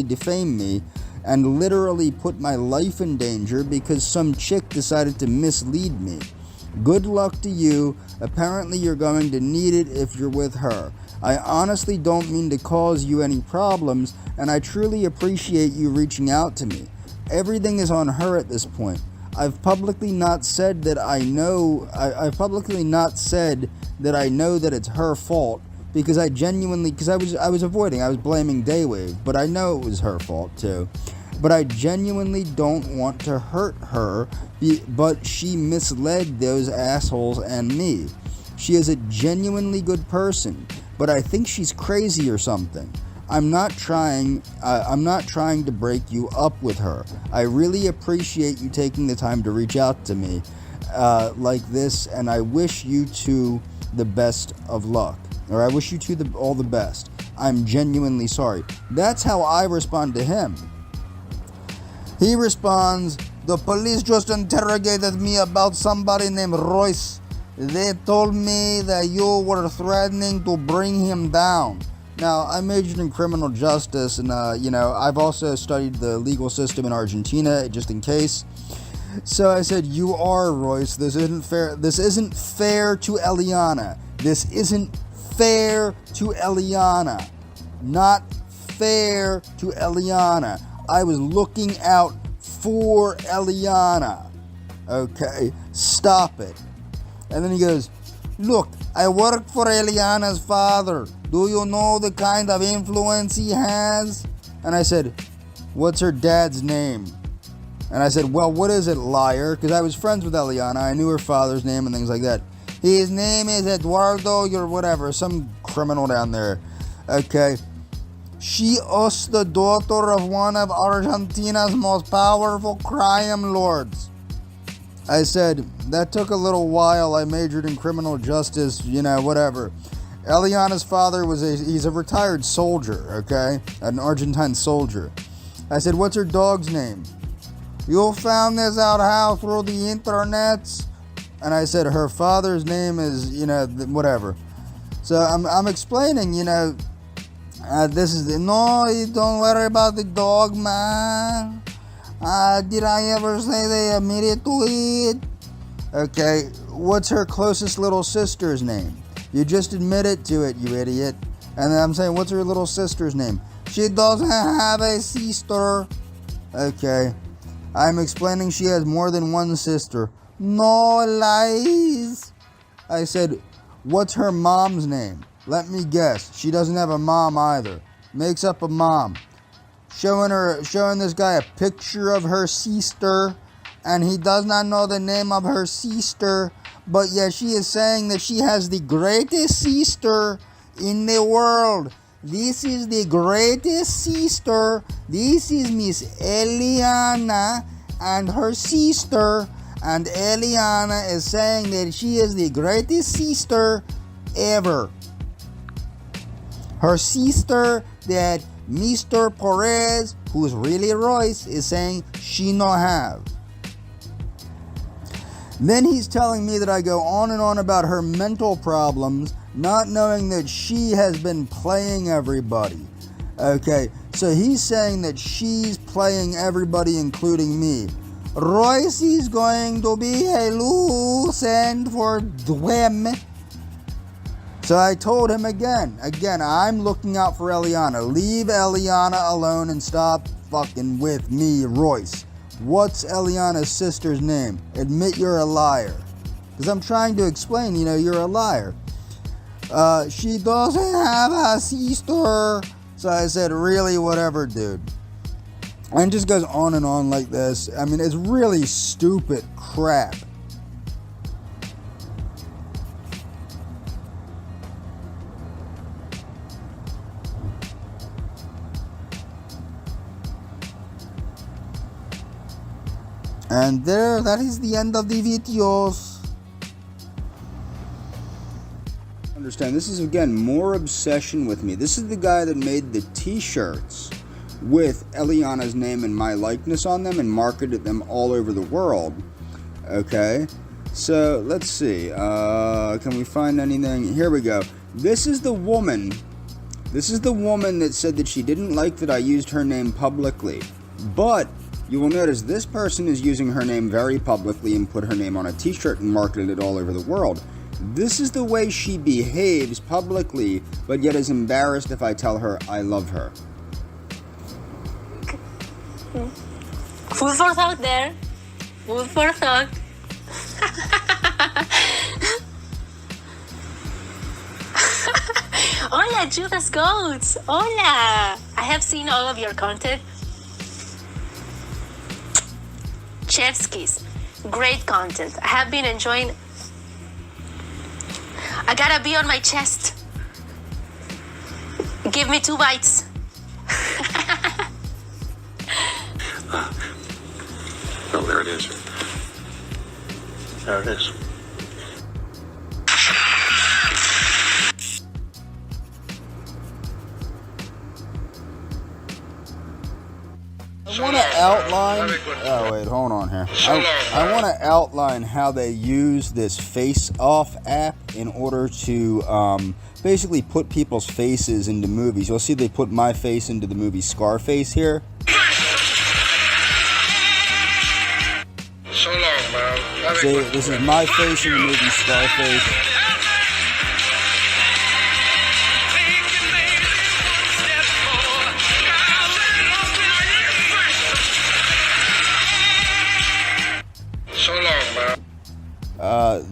defame me and literally put my life in danger because some chick decided to mislead me. Good luck to you. Apparently you're going to need it if you're with her. I honestly don't mean to cause you any problems, and I truly appreciate you reaching out to me. Everything is on her at this point. I've publicly not said that I know that it's her fault, because I was blaming Daywave, but I know it was her fault too. But I genuinely don't want to hurt her, but she misled those assholes and me. She is a genuinely good person, but I think she's crazy or something. I'm not trying to break you up with her. I really appreciate you taking the time to reach out to me like this, and I wish you two the best of luck. Or I wish you two all the best. I'm genuinely sorry. That's how I respond to him. He responds, the police just interrogated me about somebody named Royce. They told me that you were threatening to bring him down. Now, I majored in criminal justice, and I've also studied the legal system in Argentina, just in case. So I said, you are Royce. This isn't fair. This isn't fair to Eliana. This isn't fair to Eliana. Not fair to Eliana. I was looking out for Eliana. Okay, stop it. And then he goes, look, I work for Eliana's father. Do you know the kind of influence he has? And I said, what's her dad's name? And I said, well, what is it, liar? Because I was friends with Eliana. I knew her father's name and things like that. His name is Eduardo, or whatever, some criminal down there. Okay. She is the daughter of one of Argentina's most powerful crime lords. I said, that took a little while. I majored in criminal justice, whatever. Eliana's father he's a retired soldier, okay? An Argentine soldier. I said, what's her dog's name? You found this out how? Through the internets? And I said, her father's name is, whatever. So I'm explaining, this is no, don't worry about the dog, man. Did I ever say they admitted to it? Okay, what's her closest little sister's name? You just admitted to it, you idiot. And then I'm saying, what's her little sister's name? She doesn't have a sister. Okay, I'm explaining she has more than one sister. No lies. I said, what's her mom's name? Let me guess. She doesn't have a mom either. Makes up a mom. Showing this guy a picture of her sister, and he does not know the name of her sister, but yet she is saying that she has the greatest sister in the world. This is the greatest sister. This is Miss Eliana and her sister, and Eliana is saying that she is the greatest sister ever. Her sister that Mr. Perez, who's really Royce, is saying she no have. Then he's telling me that I go on and on about her mental problems, not knowing that she has been playing everybody. Okay, so he's saying that she's playing everybody, including me. Royce is going to be a loose end for them So I told him again, I'm looking out for Eliana. Leave Eliana alone and stop fucking with me, Royce. What's Eliana's sister's name? Admit you're a liar. Because I'm trying to explain, you're a liar. She doesn't have a sister. So I said, really, whatever, dude. And it just goes on and on like this. I mean, it's really stupid crap. And that is the end of the videos. Understand, this is again more obsession with me. This is the guy that made the t-shirts with Eliana's name and my likeness on them and marketed them all over the world. Okay, so let's see. Can we find anything? Here we go. This is the woman that said that she didn't like that I used her name publicly. But you will notice this person is using her name very publicly and put her name on a t-shirt and marketed it all over the world. This is the way she behaves publicly, but yet is embarrassed if I tell her I love her. Food for thought there. Food for thought. Hola, Judas Goats. Hola. I have seen all of your content. Chef's Kiss. Great content. I have been enjoying. I gotta be on my chest. Give me 2 bites. Oh, there it is. There it is. I want to outline. Oh wait, hold on here. I want to outline how they use this face-off app in order to basically put people's faces into movies. You'll see they put my face into the movie Scarface here. So long, man. See, this is my face in the movie Scarface.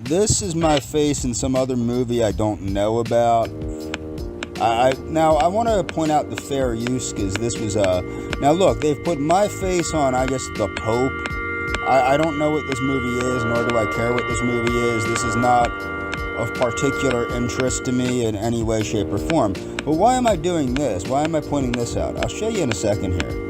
This is my face in some other movie I don't know about. Now I want to point out the fair use, because this was now look, they've put my face on, I guess, the Pope. I don't know what this movie is, nor do I care what this movie is. This is not of particular interest to me in any way, shape, or form. But why am I doing this? Why am I pointing this out? I'll show you in a second here.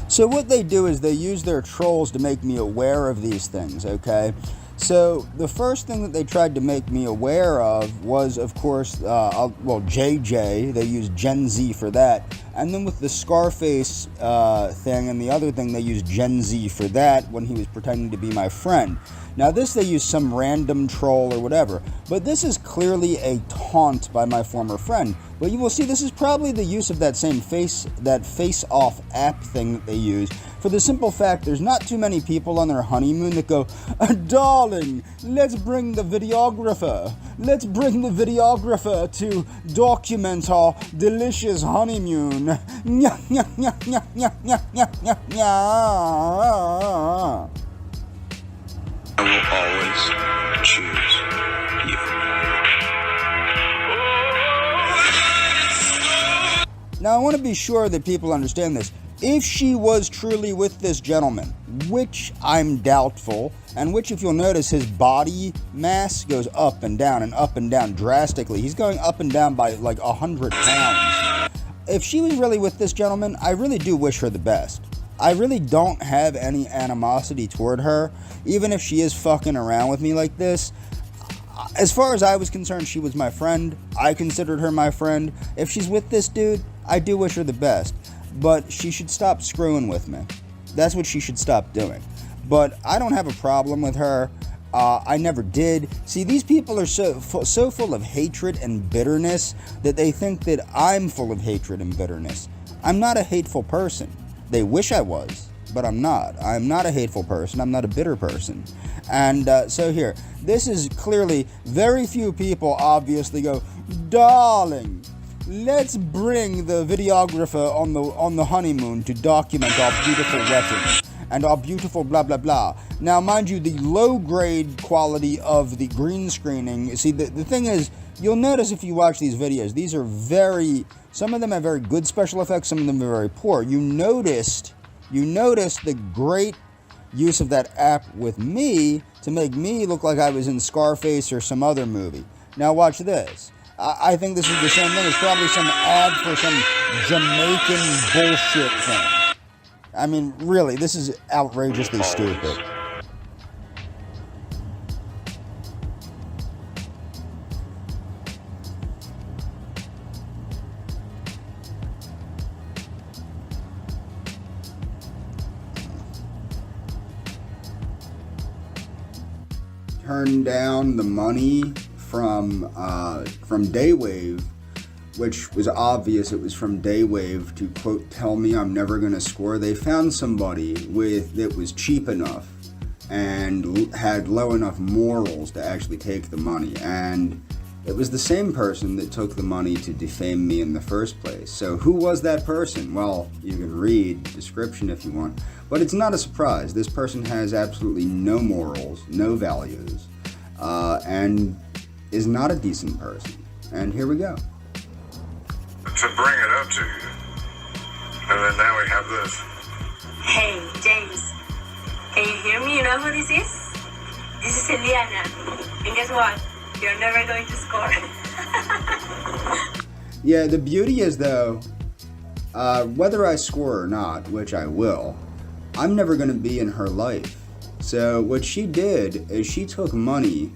So what they do is they use their trolls to make me aware of these things, okay? So the first thing that they tried to make me aware of was, of course, JJ. They used Gen Z for that. And then with the Scarface thing and the other thing, they used Gen Z for that when he was pretending to be my friend. Now this, they use some random troll or whatever, but this is clearly a taunt by my former friend. But you will see this is probably the use of that same face-off app thing that they use, for the simple fact there's not too many people on their honeymoon that go, darling, let's bring the videographer. Let's bring the videographer to document our delicious honeymoon. Nya, nya, nya, nya, nya, nya, nya, nya, nya. I will always choose you. Now I want to be sure that people understand this. If she was truly with this gentleman, which I'm doubtful, and which, if you'll notice, his body mass goes up and down drastically. He's going up and down by like 100 pounds. If she was really with this gentleman, I really do wish her the best. I really don't have any animosity toward her, even if she is fucking around with me like this. As far as I was concerned, she was my friend. I considered her my friend. If she's with this dude, I do wish her the best. But she should stop screwing with me. That's what she should stop doing. But I don't have a problem with her. I never did. See, these people are so full of hatred and bitterness that they think that I'm full of hatred and bitterness. I'm not a hateful person. They wish I was, but I'm not. I'm not a hateful person. I'm not a bitter person. And so here, this is clearly, very few people obviously go, darling, let's bring the videographer on the honeymoon to document our beautiful wedding and our beautiful blah blah blah. Now, mind you, the low grade quality of the green screening, see, the thing is, you'll notice if you watch these videos, these are some of them have very good special effects, some of them are very poor. You noticed the great use of that app with me to make me look like I was in Scarface or some other movie. Now watch this. I think this is the same thing. It's probably some ad for some Jamaican bullshit thing. I mean, really, this is outrageously stupid. Turned down the money from Daywave, which was obvious. It was from Daywave to, quote, tell me I'm never going to score. They found somebody that was cheap enough and had low enough morals to actually take the money. And it was the same person that took the money to defame me in the first place. So who was that person? Well, you can read the description if you want. But it's not a surprise. This person has absolutely no morals, no values, and is not a decent person. And here we go. To bring it up to you. And then now we have this. Hey, James. Can you hear me? You know who this is? This is Eliana. And guess what? You're never going to score. Yeah, the beauty is, though, whether I score or not, which I will, I'm never going to be in her life. So what she did is she took money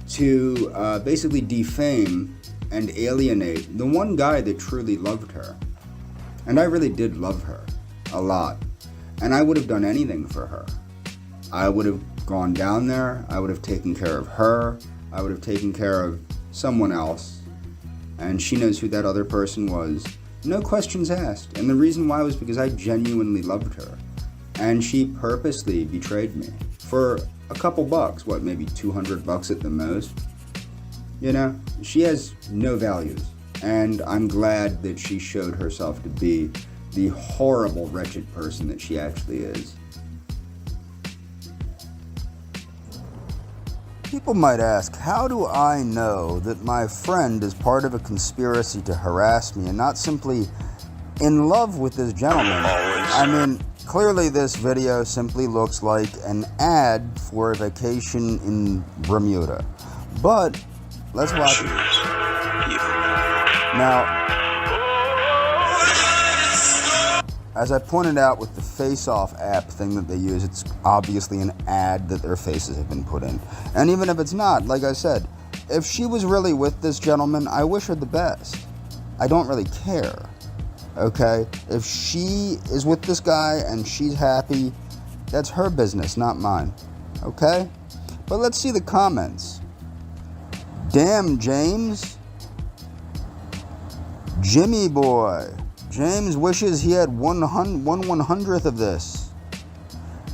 to basically defame and alienate the one guy that truly loved her. And I really did love her a lot. And I would have done anything for her. I would have gone down there. I would have taken care of her. I would have taken care of someone else. And she knows who that other person was. No questions asked. And the reason why was because I genuinely loved her. And she purposely betrayed me for a couple bucks, what, maybe $200 at the most. You know, she has no values. And I'm glad that she showed herself to be the horrible, wretched person that she actually is. People might ask, how do I know that my friend is part of a conspiracy to harass me and not simply in love with this gentleman? I mean, clearly this video simply looks like an ad for a vacation in Bermuda. But let's watch it. Now, as I pointed out with the Face-Off app thing that they use, it's obviously an ad that their faces have been put in. And even if it's not, like I said, if she was really with this gentleman, I wish her the best. I don't really care, okay? If she is with this guy and she's happy, that's her business, not mine, okay? But let's see the comments. Damn, James. Jimmy boy. James wishes he had 1/100th of this.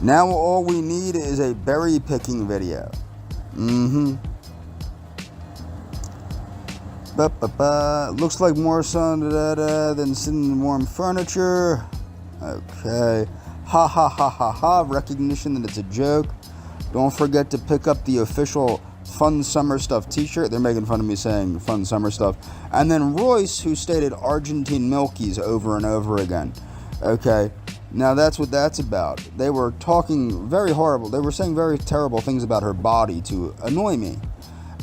Now all we need is a berry picking video. Looks like more sun than sitting in warm furniture. Okay. Ha ha ha ha ha. Recognition that it's a joke. Don't forget to pick up the official Fun Summer Stuff t-shirt. They're making fun of me saying Fun Summer Stuff. And then Royce, who stated Argentine Milkies over and over again. Okay, now that's what that's about. They were talking very horrible. They were saying very terrible things about her body to annoy me.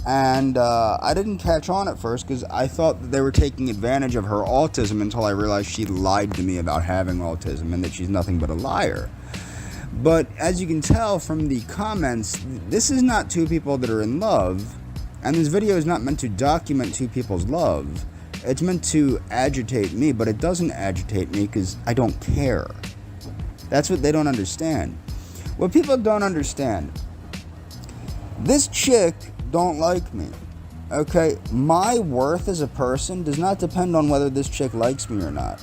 And I didn't catch on at first because I thought that they were taking advantage of her autism until I realized she lied to me about having autism and that she's nothing but a liar. But as you can tell from the comments, this is not two people that are in love, and this video is not meant to document two people's love. It's meant to agitate me, but it doesn't agitate me because I don't care. That's what they don't understand. What people don't understand, this chick don't like me, okay? My worth as a person does not depend on whether this chick likes me or not.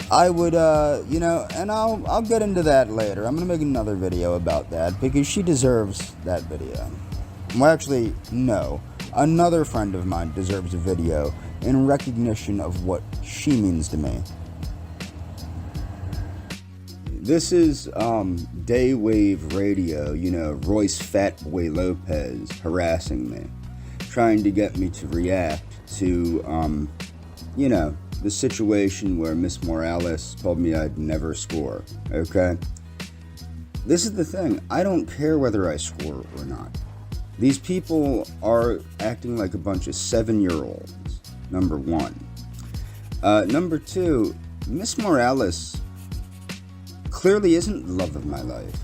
I would, and I'll get into that later. I'm going to make another video about that because she deserves that video. Well, actually, no. Another friend of mine deserves a video in recognition of what she means to me. This is Daywave Radio, Royce Fatboy Lopez harassing me, trying to get me to react to, the situation where Miss Morales told me I'd never score, okay? This is the thing, I don't care whether I score or not. These people are acting like a bunch of 7-year-olds, number one. Number two, Miss Morales clearly isn't the love of my life.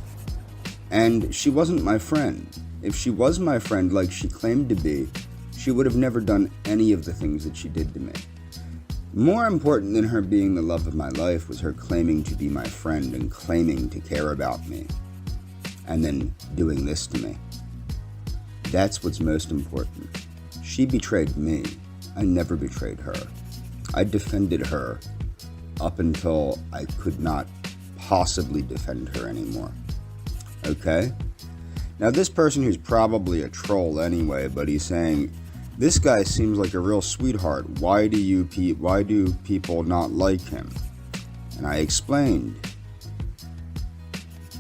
And she wasn't my friend. If she was my friend like she claimed to be, she would have never done any of the things that she did to me. More important than her being the love of my life was her claiming to be my friend and claiming to care about me. And then doing this to me. That's what's most important. She betrayed me. I never betrayed her. I defended her up until I could not possibly defend her anymore. Okay? Now this person who's probably a troll anyway, but he's saying, this guy seems like a real sweetheart. Why do people not like him? And I explained,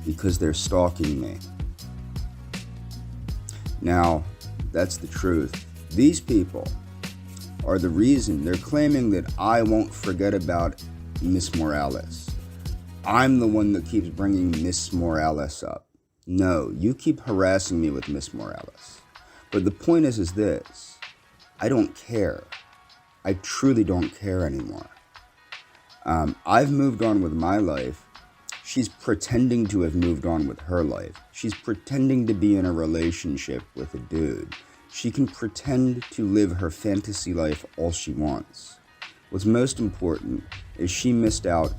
because they're stalking me. Now, that's the truth. These people are the reason. They're claiming that I won't forget about Miss Morales. I'm the one that keeps bringing Miss Morales up. No, you keep harassing me with Miss Morales. But the point is this. I don't care. I truly don't care anymore. I've moved on with my life. She's pretending to have moved on with her life. She's pretending to be in a relationship with a dude. She can pretend to live her fantasy life all she wants. What's most important is she missed out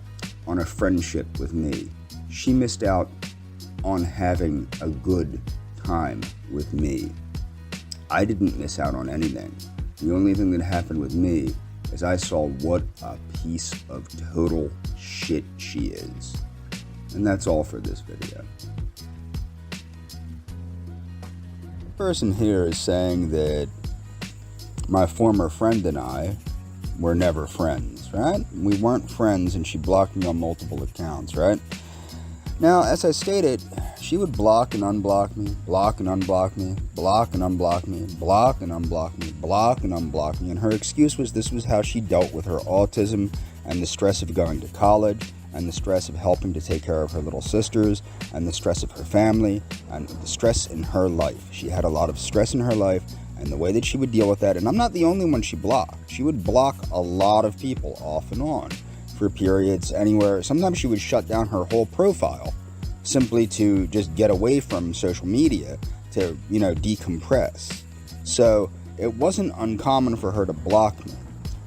on a friendship with me. She missed out on having a good time with me. I didn't miss out on anything. The only thing that happened with me is I saw what a piece of total shit she is. And that's all for this video. The person here is saying that my former friend and I were never friends, right? We weren't friends and she blocked me on multiple accounts, right? Now, as I stated, she would block and unblock me, block and unblock me, block and unblock me, block and unblock me, block and unblock me. And her excuse was this was how she dealt with her autism and the stress of going to college and the stress of helping to take care of her little sisters and the stress of her family and the stress in her life. She had a lot of stress in her life and the way that she would deal with that. And I'm not the only one she blocked. She would block a lot of people off and on for periods anywhere. Sometimes she would shut down her whole profile simply to just get away from social media to, decompress. So it wasn't uncommon for her to block me,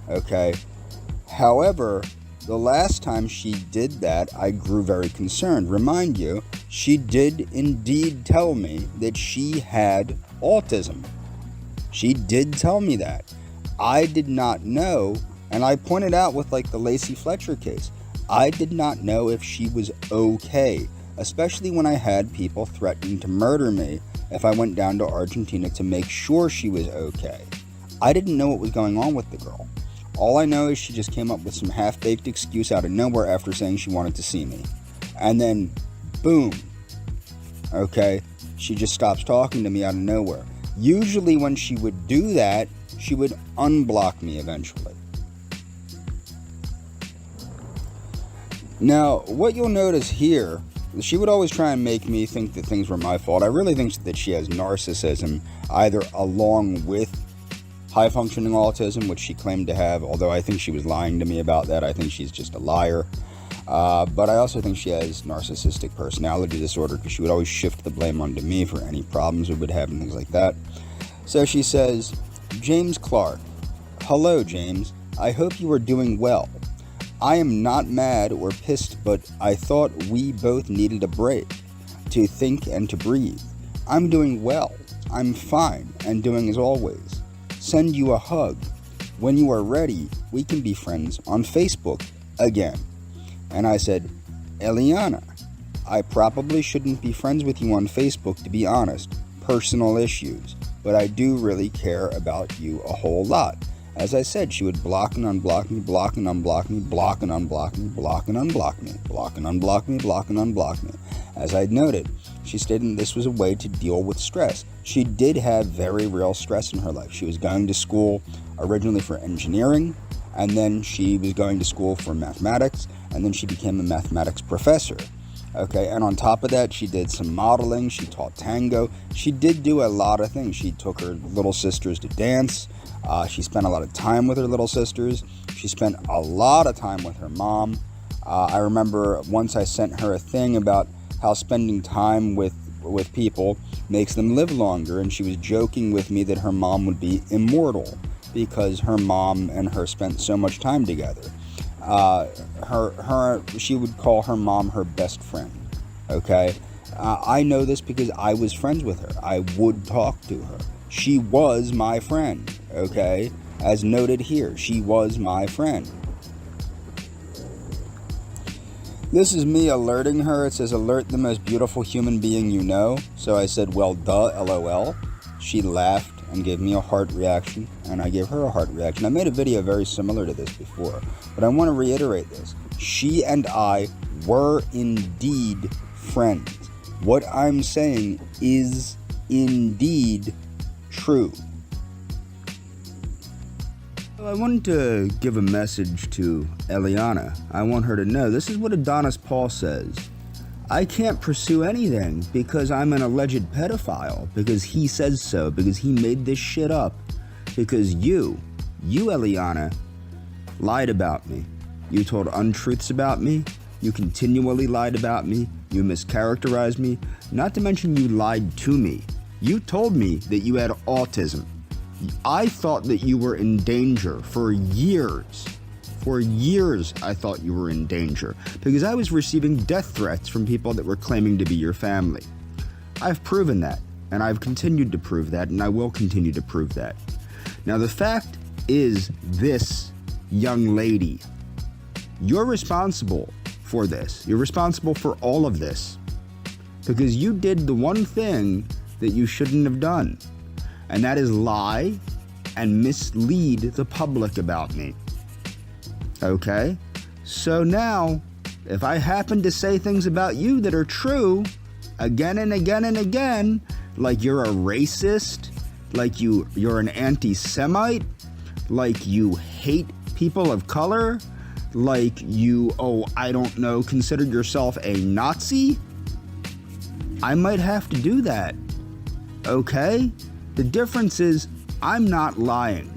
okay? However, the last time she did that, I grew very concerned. Remind you, she did indeed tell me that she had autism. She did tell me that. I did not know, and I pointed out with the Lacey Fletcher case, I did not know if she was okay, especially when I had people threaten to murder me if I went down to Argentina to make sure she was okay. I didn't know what was going on with the girl. All I know is she just came up with some half-baked excuse out of nowhere after saying she wanted to see me. And then, boom, okay, she just stops talking to me out of nowhere. Usually when she would do that, she would unblock me eventually. Now, what you'll notice here, she would always try and make me think that things were my fault. I really think that she has narcissism, either along with high-functioning autism, which she claimed to have, although I think she was lying to me about that. I think she's just a liar. But I also think she has narcissistic personality disorder because she would always shift the blame onto me for any problems we would have and things like that. So she says, James Clark, hello, James. I hope you are doing well. I am not mad or pissed, but I thought we both needed a break to think and to breathe. I'm doing well. I'm fine and doing as always. Send you a hug. When you are ready, we can be friends on Facebook again. And I said, Eliana, I probably shouldn't be friends with you on Facebook, to be honest. Personal issues. But I do really care about you a whole lot. As I said, she would block and unblock me, block and unblock me, block and unblock me, block and unblock me, block and unblock me, block and unblock me. As I noted, she stated this was a way to deal with stress. She did have very real stress in her life. She was going to school originally for engineering, and then she was going to school for mathematics, and then she became a mathematics professor. Okay, and on top of that, she did some modeling, she taught tango, she did do a lot of things. She took her little sisters to dance, she spent a lot of time with her little sisters, she spent a lot of time with her mom. I remember once I sent her a thing about how spending time with people makes them live longer, and she was joking with me that her mom would be immortal because her mom and her spent so much time together. She would call her mom her best friend. Okay, I know this because I was friends with her. I would talk to her. She was my friend. Okay, as noted here, she was my friend. This is me alerting her. It says, alert the most beautiful human being you know. So I said, well, duh, LOL. She laughed and gave me a heart reaction, and I gave her a heart reaction. I made a video very similar to this before, but I want to reiterate this. She and I were indeed friends. What I'm saying is indeed true. I wanted to give a message to Eliana. I want her to know this is what Adonis Paul says. I can't pursue anything because I'm an alleged pedophile, because he says so, because he made this shit up, because you Eliana, lied about me. You told untruths about me. You continually lied about me. You mischaracterized me. Not to mention you lied to me. You told me that you had autism. I thought that you were in danger for years. For years, I thought you were in danger because I was receiving death threats from people that were claiming to be your family. I've proven that, and I've continued to prove that, and I will continue to prove that. Now, the fact is this, young lady, you're responsible for this. You're responsible for all of this because you did the one thing that you shouldn't have done, and that is lie and mislead the public about me. Okay? So now, if I happen to say things about you that are true, again and again and again, like you're a racist, like you're an anti-Semite, like you hate people of color, like you, consider yourself a Nazi, I might have to do that. Okay? The difference is, I'm not lying.